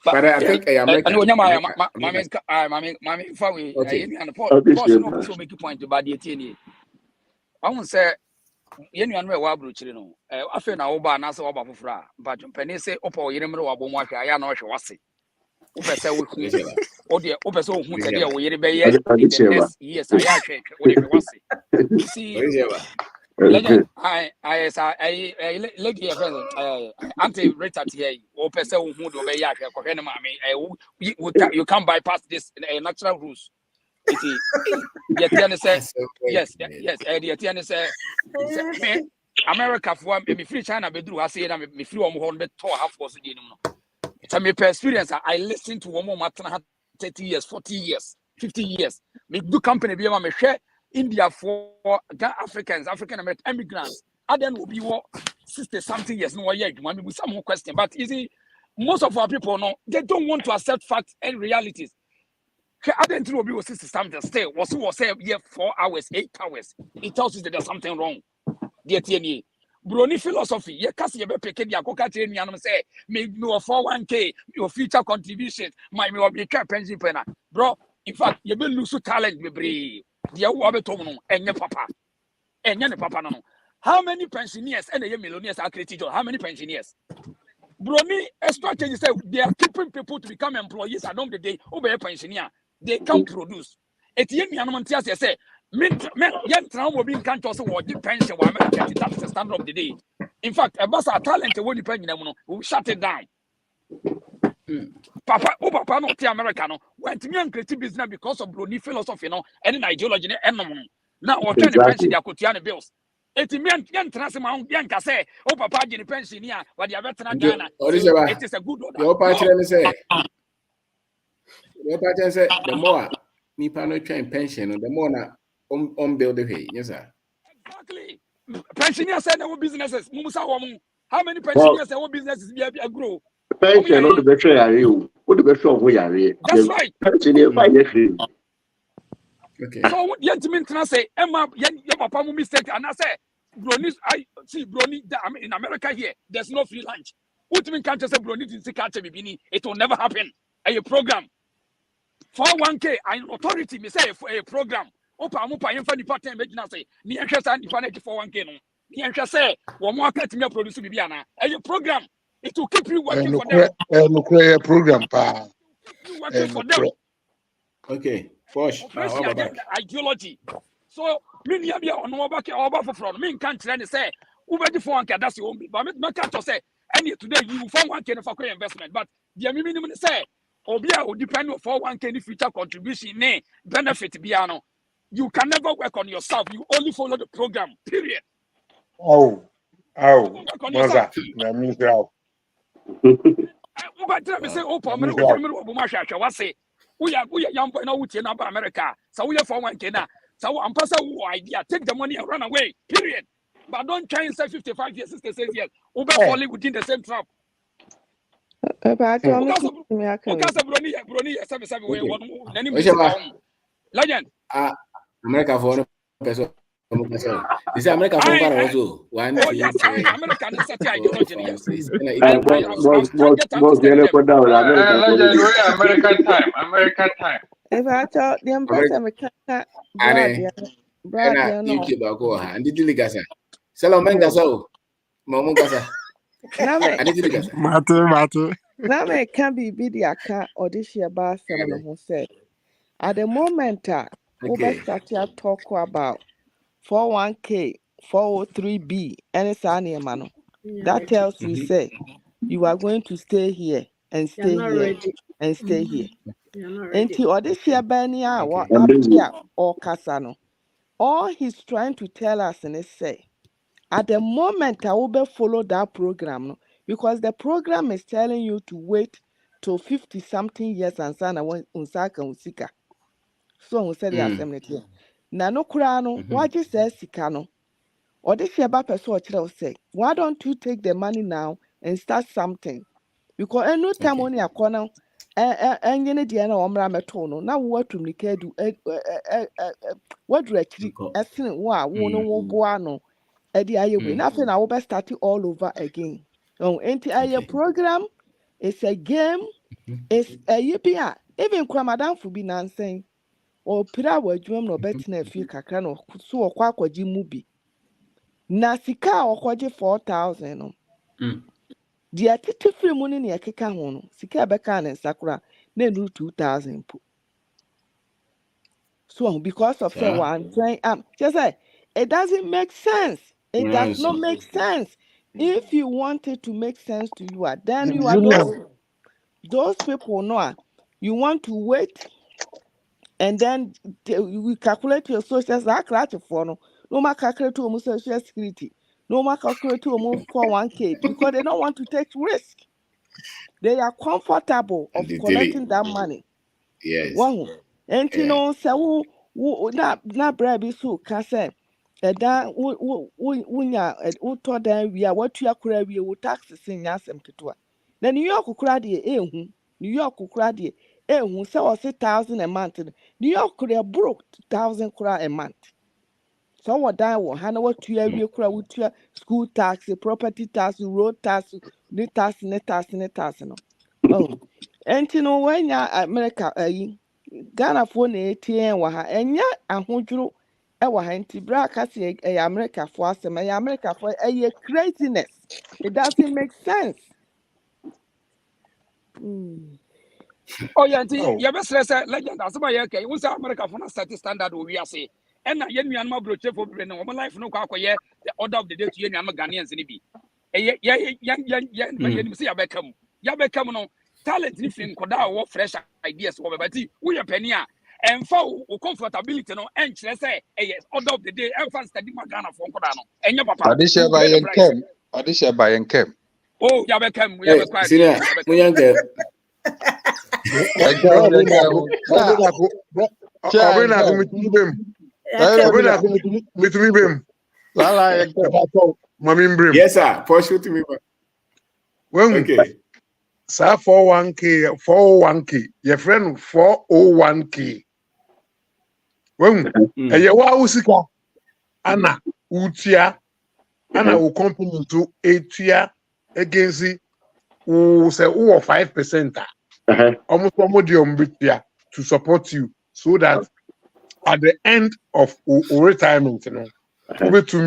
But I think I am Mommy, and the so make a point about the TNA. I won't say, you know, I'm no. I feel now over and also about Fra, but Penny say, Oppo, you remember what I know what was it. Oh, dear, Opeso, who said, yeah, we yes, I actually, what was it. You see, legend, I lady Auntie Richard here, or person who do be you can't bypass this natural rules. The Tiana says, yes, the Tiana says, America for me free China bedru I say me free on 100 half was the it's a me experience. I listened to one more 30 years, 40 years, 50 years. Me do company be me share India for African American immigrants. And then will be what 60-something years. No, yeah, with some more question. But you see, most of our people they don't want to accept facts and realities. I didn't know be 60-something. Stay was 4 hours, 8 hours. It tells you that there's something wrong. Dear TNA. Brony philosophy, ye cast ye be picking your coca train and say, make me a 401k, your future contribution, my me will be pension penna. Bro, in fact, you will lose talent, be brave. Dear Wabetono, and your papa. And your papa no. How many pensioners and the millionaires are created? How many pensioners? Brony, a strategy say they are keeping people to become employees along the day over a pensioner. They can't produce. It's yen Yanamantias say. Men, young Trump will be in country also what pension. That's the standard of the day. In fact, a boss talent will depend on will shut it down. Papa, no, Americano went to me and creative business because of Brony philosophy, and an ideology. Now, we're trying to pension their Cotiana bills. It's mean young Transman, young say, Papa, the pension here, but the veteran Ghana. It is a good order. Your party say, the more me pano train pension, the more on build the way, yes, sir. Exactly. Pensioners and our businesses. How many pensioners and our businesses be grow? Pension on the better area. What the better way area? That's right. Okay. So what gentlemen can I say? Emma, your papa mistake, and I say, Brony, I see Brony. In America here, there's no free lunch. What mean can't say Brony in Sikate Bibini? It will never happen. A program. 401k, an authority may say for a program. Opa mupa yemfa nipa ten be gina say ni ehwe sa nipa na 401k no ni ehwe say wo mo akati me produce bibia na a program it will keep you working for them no program pa you working for them. Okay push ideology so me nia bia ono oba for from me kan tire ni say wo be 401k that's your own but me can to say any today you 401k no for investment but the minimum say obi a o depend on 401k ni future contribution ne benefit bia no. You can never work on yourself. You only follow the program. Period. Oh, Maza. That means how. But let me say, oh, what say? We are young boy now. We are America. So we are for one kena. So I'm passing idea. Take the money and run away. Period. But don't try and say 55 years, 66 years. Over falling within the same trap. But I'm Because brony we want nani legend. America for person. This America for also 1 2 yes, 3. America is set ideology. Boss, you put down Legend, America. American time. American time. If I told them person we can't broad no. UK ba go ha. Ndi diligasa. Salome ngasa o. Momo ngasa. Ndi diligasa. Mate. Now me can be the account or this year bar seven who said at the moment we start to talk about 41K 403B and it's an that tells you say you are going to stay here and stay here and stay here. Until or this year Benny or up here or Casano. All he's trying to tell us and say at the moment I will follow that program because the program is telling you to wait till 50 something years and sana unsaka usika. So we said the assembly. Na no kurano, what you say sikano. Or this year ba person say, why don't you take the money now and start something? Because any time when you corner and you need the omra metono, now what to make do what do actually essence wa won't boano. Nothing I will start it all over again. Entire program is a game, it's a yipia. Even Madam for be nonsense or Pira were dream no betting a few cacano, so or quackwaji movie. Nasika or quaji 4,000. The attitude free money near Kikahono, Sika Bekan and Sakura, they do 2,000. So because of say one train, just say it doesn't make sense. It does not make sense. If you want it to make sense to you, then you are those people know you want to wait and then we calculate your social security for no more calculate to social security, no more calculate to 401k because they don't want to take risk. They are comfortable of collecting that money. Yes. One and you know so not bribe so can say that we told them we are what you are we will taxes in Yasem Kitua. Then New York crady, New York crady, who sell us 1,000 a month. New York could have broke 2,000 a month. So what that will handle what you are with your school tax, property tax, road tax, net tax. Oh, and you know when you're America, Ghana for na ATM wa ha enya ahodwuru e wa ha nti bra ka se America for asem America for craziness. It doesn't make sense. Oh yeah, you best say legend as my okay. We say America for na set standard we are say. And na yen nuan ma broche for be no life no kwa the order of the day to yen am Ghanaians ni bi. Yen say ya become no talent ni fin koda wo fresh ideas wo but we your penny a emfa wo comfortability no enkyere say order of the day emfa study Ghana for koda no enye papa Adisha by Kem. Oh ya become we have quite Munyanke Yes, sir. Push it to me. Okay. Sir, 401k. Your friend 401k. When you are Anna Utia, Anna will company to 8 year against who say 5%. Almost to support you so that at the end of retirement, Ube to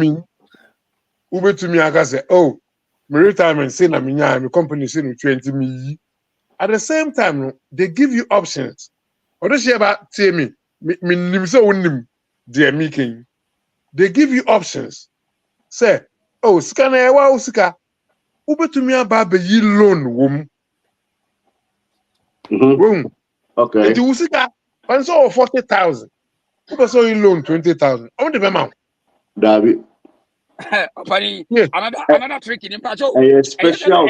me, I can say, oh, my retirement, say, my company, say, 20 million. At the same time, they give you options. Or this year about me, they give you options. Say, oh, scanner, wow, sika. Ube to me about the loan, woman. Okay. And you see that when so 40,000, people saw you loan 20,000. On the amount. David. Another trick in Pacho. A special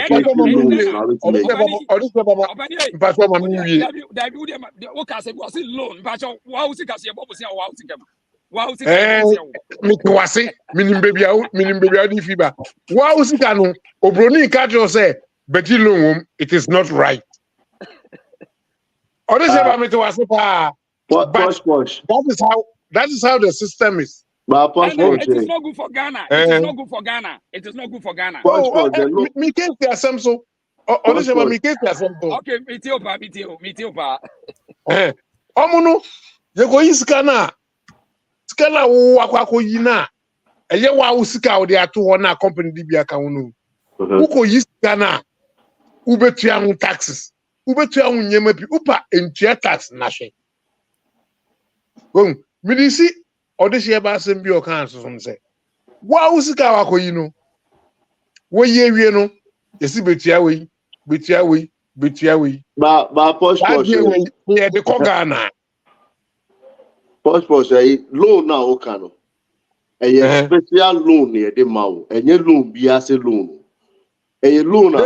Wow, but you know it is not right. Honestly, but that is how the system is. And it is not good for Ghana. It is not good for Ghana. It is not good for Ghana. Me can't say something. Honestly, but me can't say something. Okay, me too, pa. Omuno, you go iskana. Skana wakwa yina. Eye wa usika o de ato ho na company di bia ka wono. Uko iskana. Ubetua mu taxes. Ubetua mu nyema bi upa entua tax na hwe. Won, me di si odehye ba asem bi o kan so say. Wa usika wakoyi no. Wo ye wie no, yesi betua we. Ba posh yeah, the Kogana. Posh loan now okano. A special loan near the mouth, and your loan be as a loan. A loan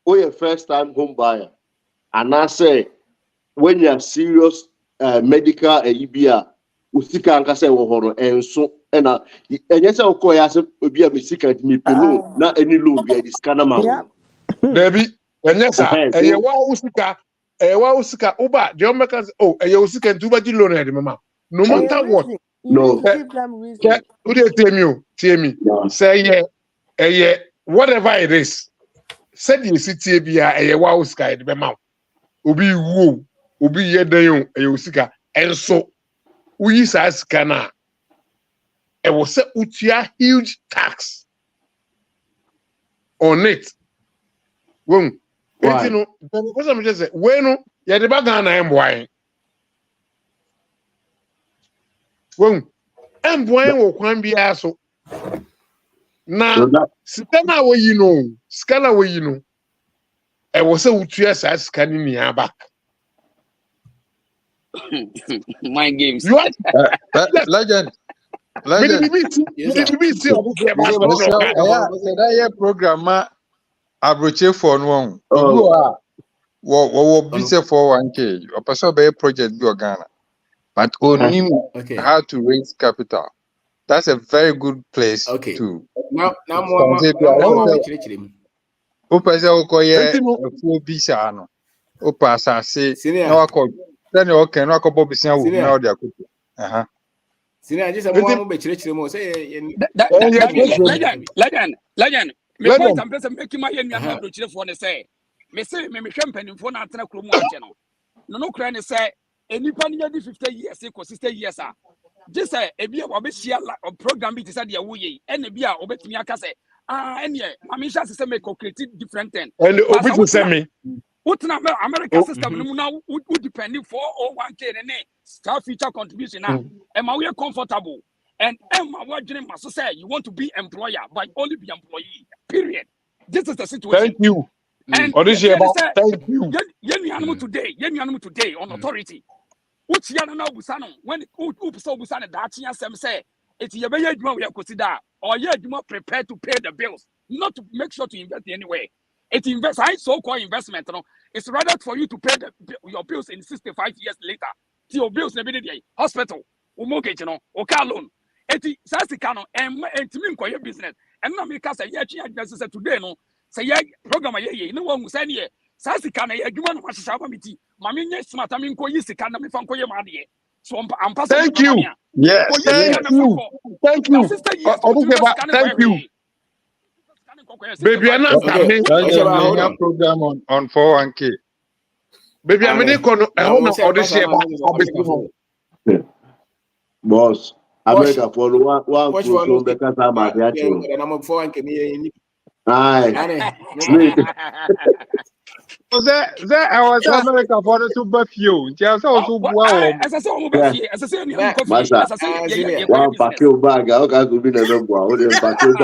or your first time home buyer. And I say, when you're serious medical EBA, Usika and Kasa or and so and yes, I'll call as a be a mistake at me loan, not any loan, be a discount. Debbie. Yes, sir. A wa usika, Uba, the Americans, a usika and Tuba Gilone, mama. No matter what. No. Give them reason. Would you tell me? Say, whatever it is, said you see Tabia, a wa usika, the mouth. Ubi woo, Ubi yedayon, a usika, and so we says cana. It was a huge tax on it. Wong. You know, what I'm just saying, when you're the bagana and wine. When and wine will can be also. Now, Scala, where you know, I was a utria as scanning me back. My games. You are legend. Program. Abroche for one. What be say 401k? A person be project be Ghana, but only how to raise capital. That's a very good place to. Now more. Opese okoye fuo bisa no. Opasa say na wako. Then you can na ko bobisia wo na odi akoto. Senior just a more be chire mo say legend. Me point am person make my yen nua abrochire for ne say me say me hwe mpanimfo na atena kromu ache no kra ne say enipa ne yedi 50 years ko 60 years a je say ebi e be share program bi te say de wo ye ene bi a obetumi aka say ene mama sha say make create different thing and obi to say me utna America system no na wo depend 401k ne staff feature contribution na e ma we comfortable. And what dream must say you want to be employer, but only be employee. Period. This is the situation. Thank you. And thank you. Yen today on authority. Which yana na busano when so busano that sem say it's your way you consider or you prepared to pay the bills, not to make sure to invest anyway. It invest so-called investment. It's rather for you to pay your bills in 65 years later. Your bills never did hospital, mortgage, or car loan. Eti sasika no entimi nkoye business enna me ka say ye twa advance say today no say ye program ye no wan say ne sasika na ye adwuma no hwahye aba meti ma me nye smart am nkoyi sika na me fa nkoye ma de so am pass. Thank you. Yes, thank you. Thank you. Thank you. Baby, I'm not program on 401k. Baby, I'm going to boss. America for one because I'm at the and I'm 401k. Aye. That I was America for the super few. Just also as I say, one pack bag. I can't go in a boy. One pack bag.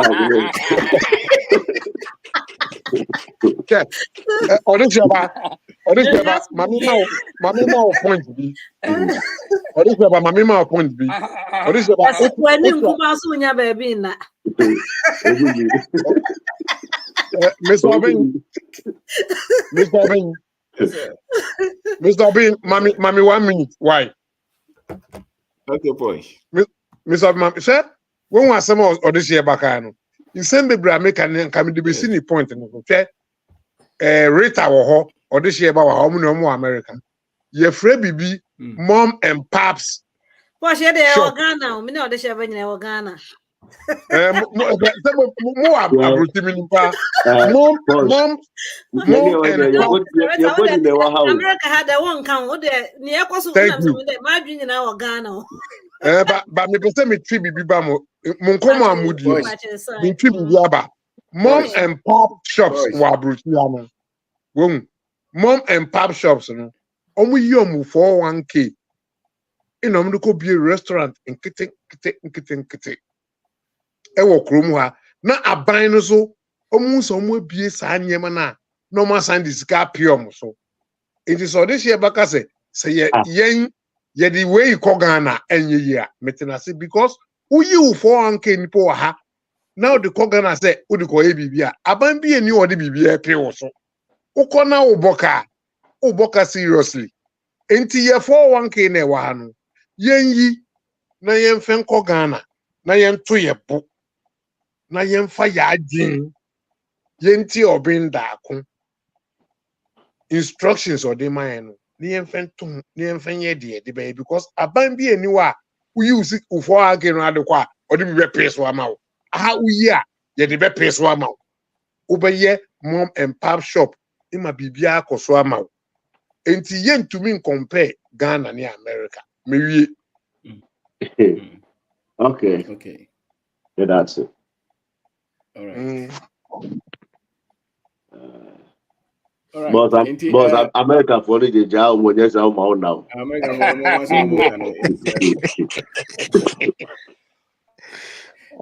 Mammy now point B. Mammy now point B. When you come out soon, your baby. Mr. Obin, mommy 1 minute. Why? Okay, boy. Mr. Obin, sir, when was some of this year back? You send the Bramik and come to be seen point. Okay? Rita wo ho or this year ba wo ho no mo America ye free bibi mom and paps What she dey Ghana me no dey share nyina Ghana mo abruti mi nipa mom and America had the one count what the near koso my dream nyina Ghana but me pese me tri bibi ba mo nkomo amudi me tri bibi aba mom and pop shops wa abruti ya no mom and pop shops no omu yi omu 401k inom ko be restaurant nkete e wo krom ha na aban no so omu so omu abie saa nyema na no ma san disika piom so it is this year baka say yen ye the way ko Ghana enye yi a metenase because uyi wo 401k ni po ha now the ko Ghana say u di ko e bibia aban bi eni wo di bibia pe wo so uko na uboka seriously enti ye 401k na wa no yen yi na yen fen ko Ghana na yen to ye bo na yen fa ya adwin yen ti obinda ko instructions or the man no ni yen fen ye de be because aban bi eni wa uyi usi ufo age no adekwa odi bi be peso ama wo aha uyi a ye de be peso ama wo ubeye mom and pop shop ima bibia akoso ama wo enti yen to me compare Ghana ni America mewie okay yeah, that's it all right all right. But America for the job when there's our mouth now. America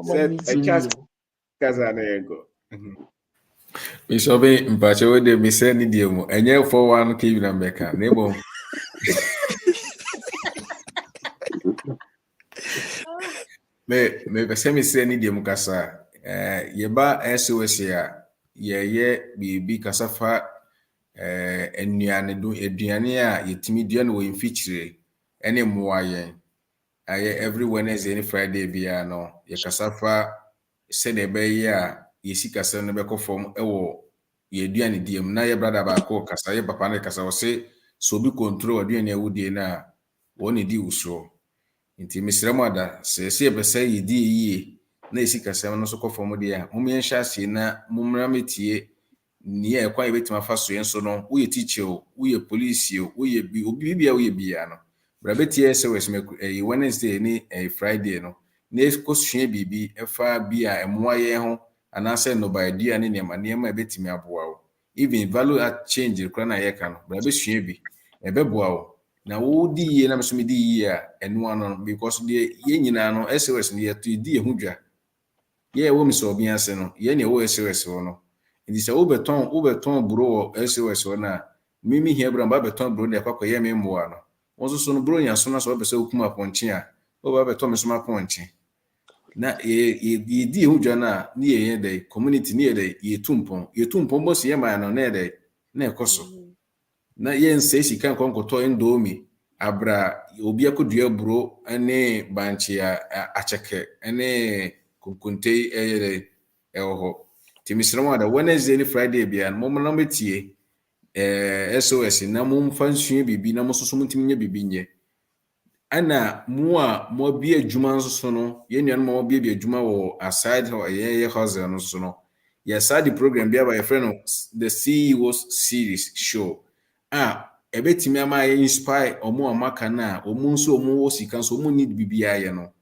set a chance Kazanego. Misobe mpache we de mi se ni die mu enye 41k na America nebo me pese mi se ni die mu kasa ye ba SOS ya ye bibi kasa fa enuane do eduane a yetimi dua no we mfikyire ene moa yen aye every Wednesday and Friday bia no ye kasa fa se de be ya yesi kasa no be ko form ewo ye duane diem na ye brother ba ko kasa ye papa ne kasa o se so bi control aduane awudie na woni di uso nti misremo ada se ye pese ye di yie na yesi kasa no so ko form de ya mum yen hya na mumra metie ni e kwa yebetima fa so yen so no wo ye teacher wo ye police wo ye bi obi bia wo ye bia no brabetie SOS me Wednesday ni Friday no na ekosua bibi efa bia emoa ye ho anase no ba dua ne nema ebetimi aboa wo even value at change kra na ye ka no brabesua bi ebeboa wo na wo di ye na meso me di ye a eno ano because de ye nyina no SOS ne ye to di ye hudwa ye wo miso obi ase no ye ne wo SOS wo no ndi se wo beton bro SOS wo na mimi hia bro ba beton bro de akwa ye me mboa no wonso so no bro nya so na so be se okuma ponche a o ba beton me so ma ponche na ye di hudwa na ni ye de community ni ye de ye tumpon bo se ye ma no na de na ekoso na ye nse sika nkonkoto endomi abra obi akodua bro ane banche a cheke ane kunkunte eyere eho timisramo ada Wednesday ni Friday bia mo mo na metie SOS na mo mfa nsua bibi na mo soso mutimi nya bibi nye ana mo bi adwuma nso no ye nuan mo bi adwuma wo aside ho ye hustle no so no ye side program bia ba ye friend the CEO's series show ebetimi ama ye inspire omo amaka na omo nso omo wo sika nso omo need bibia ye no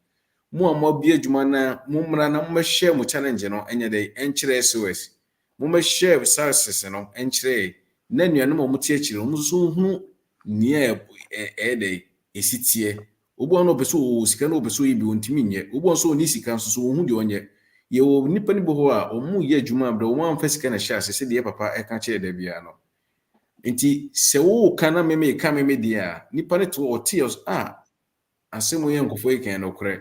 mo bi adwuma na mo mra na mo share mo challenge no enye de enkyere SOS mo share success no enkyere na nuanom mo tie kyire mo so hu ni de esitie obo no beso sika no beso yibi ontimi nye obo nso oni sika nso so hu de onye ye wo nipa ni bo ho a omo ye adwuma bra wo amfa sika na share se de papa e ka kyere da bia no nti se wo kana meme dia nipa ne to otios asemo ye nkofo yikan no kore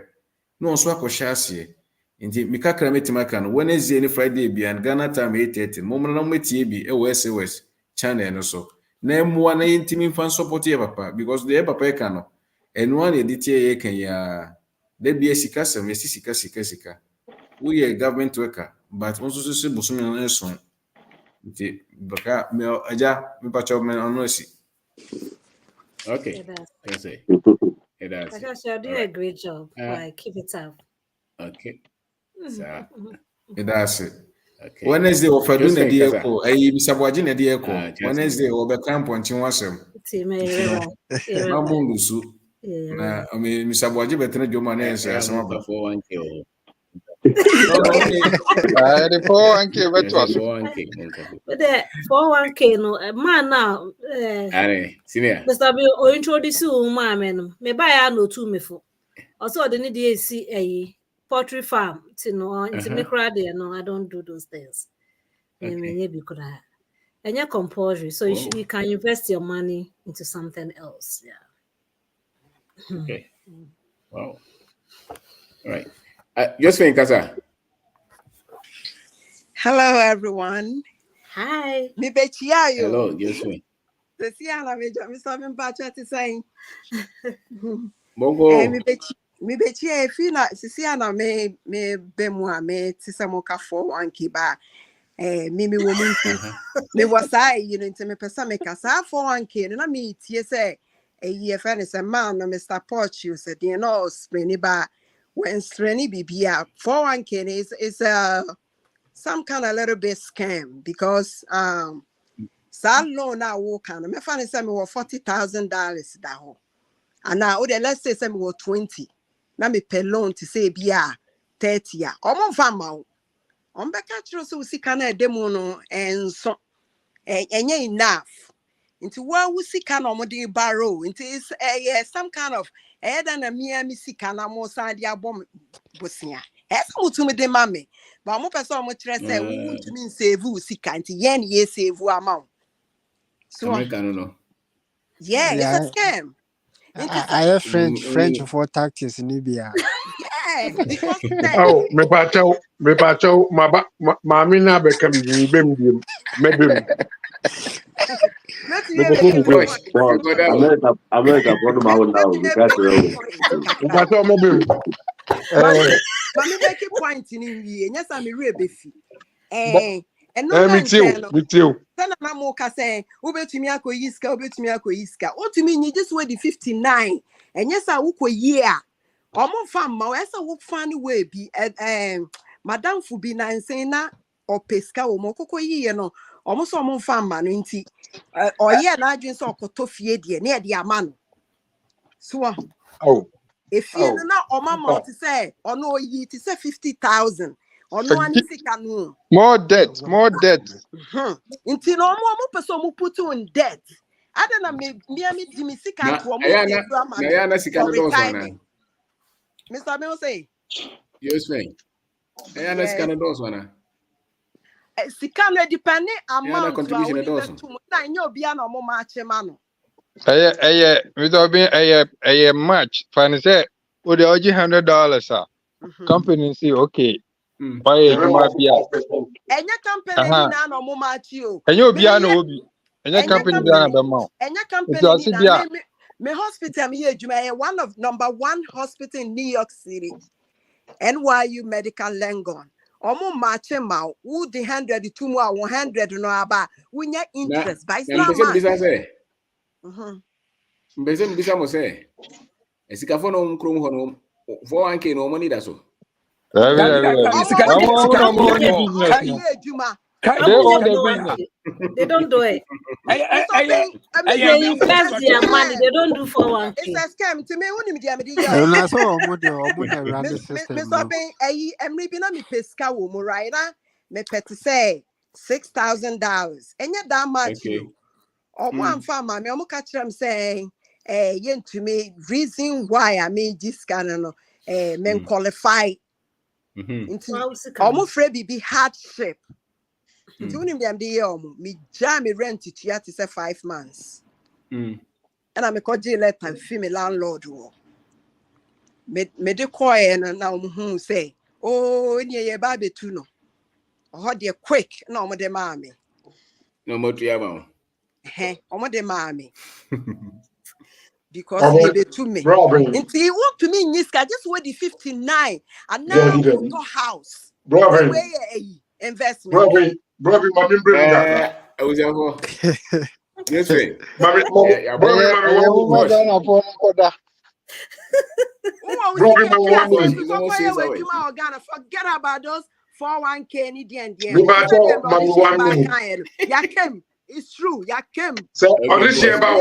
no nso akɔhyɛ ase nti mikakra metima ka no Wednesday ni Friday bia Ghana time 8:30 momna na metie bi e wo SOS channel no so na emua na yintimi fan support ye papa because the papa e ka no eno an editie ye kan ya da bia sika sem sika wo ye government worker but onso so bosom no so The Baka me aja me pacho me ono si. Okay. It does. That's it. It does. Patricia, you're doing a great job. Like, keep it up. Okay. So It does it. okay. Wednesday we do na Josephine die Kasa. ko. Ayi bisaboaji na die ko. Just Wednesday we be kan ponchi wasem. Team, you're Na right. mungusu. Yeah, Na mi bisaboaji betene joma na enso asema ba. 401k. The 401k beto. But the 401k no man now Senior. Mr. Bill o introduce you man me buy ya no too me for. Also the need see a poultry farm into me cry there. No, I don't do those things. Me be cry. And you're compulsory, so you can invest your money into something else. Yeah. Okay. Wow. All right. Josephine Kasa. Hello, everyone. Hi. Me bechia yo. Hello, Josephine. Sesiana me something bacha to say. Bongo. Me bechia fina sesiana me bemwa me tisamoka 401k ba. Me woman me was I into me person me kasa 401k na me tie say a year fan is a man no Mr. Poch you said you know spring ba when strani bibia 401k is some kind of little bit scam because some loan now walk on me fan say me $40,000 that ho and now let's say me 20 na me pay loan to say bia 30 ya omo fama on beka chiro so sika na edemu no enso enye enough into wa sika na omode borrow into is some kind of than a me sika na mo san dia bom bosia mutu me de mame but mo person mo kire say wo ntumi save sika into yen ye save amount so American no. Yeah, it's a scam. I have French for tactics in Libya. Yeah, because oh, me pacho, mami na beka mi bem. America, what about now? We got Mami make a point in you. Yes, I'm a real beefy. And no, me too. Then I'm more saying, Ube to me, Iska. Oh, to me, you just wait the 59. And yes, I walk a year. Omo fam ma esa wo fani we bi madam Fubina and Sena or Pesca or Mokoko ye no almost omo fam man nti or ye na adwin so okotofie de na de amano so if you na omama to say or no yi to say 50,000 or no ani sika no more debt nti no omo person mo put in debt adana me di sika to omo na sika no do Mr. Bill say yes me na sika no do so na sika no depend amount contribution do so na nyo bia na omo ma chema no a match fan say o de oji $100 company say okay why you ma bia enya company ni na no omo ma chi o enya obia na obi enya company bia na be ma enya company ni na me hospital me here one of number 1 hospital in New York City NYU Medical Legon omo match ma who the 100 to more 100 no aba wunya interest by na mbese mbisa mo say esika fo no nkrom ho no 401k no money da so They don't do it. They invest their money. They don't do 401k. It's a scam to me. Me pesca wo right me pet say $6,000 and yet that much you or one farmer me omo catch them saying yen to me reason why I made this kind of men qualify almost free be hardship. Tuning them the me jam rent to ya to say 5 months. And I'm a cordial letter female landlord. Me de coy and now who say, oh, in your baby too no. Or dear quick, no more de mammy. No more to Omo de mammy. Because they to me. Until you want to me, Niska, just wait the 59 and now go house. Investment. Brother, mommy, bring that. I was yes, sir. Mommy, forget about those 401k and Yakem, it's true. Yakem. So, on this year, about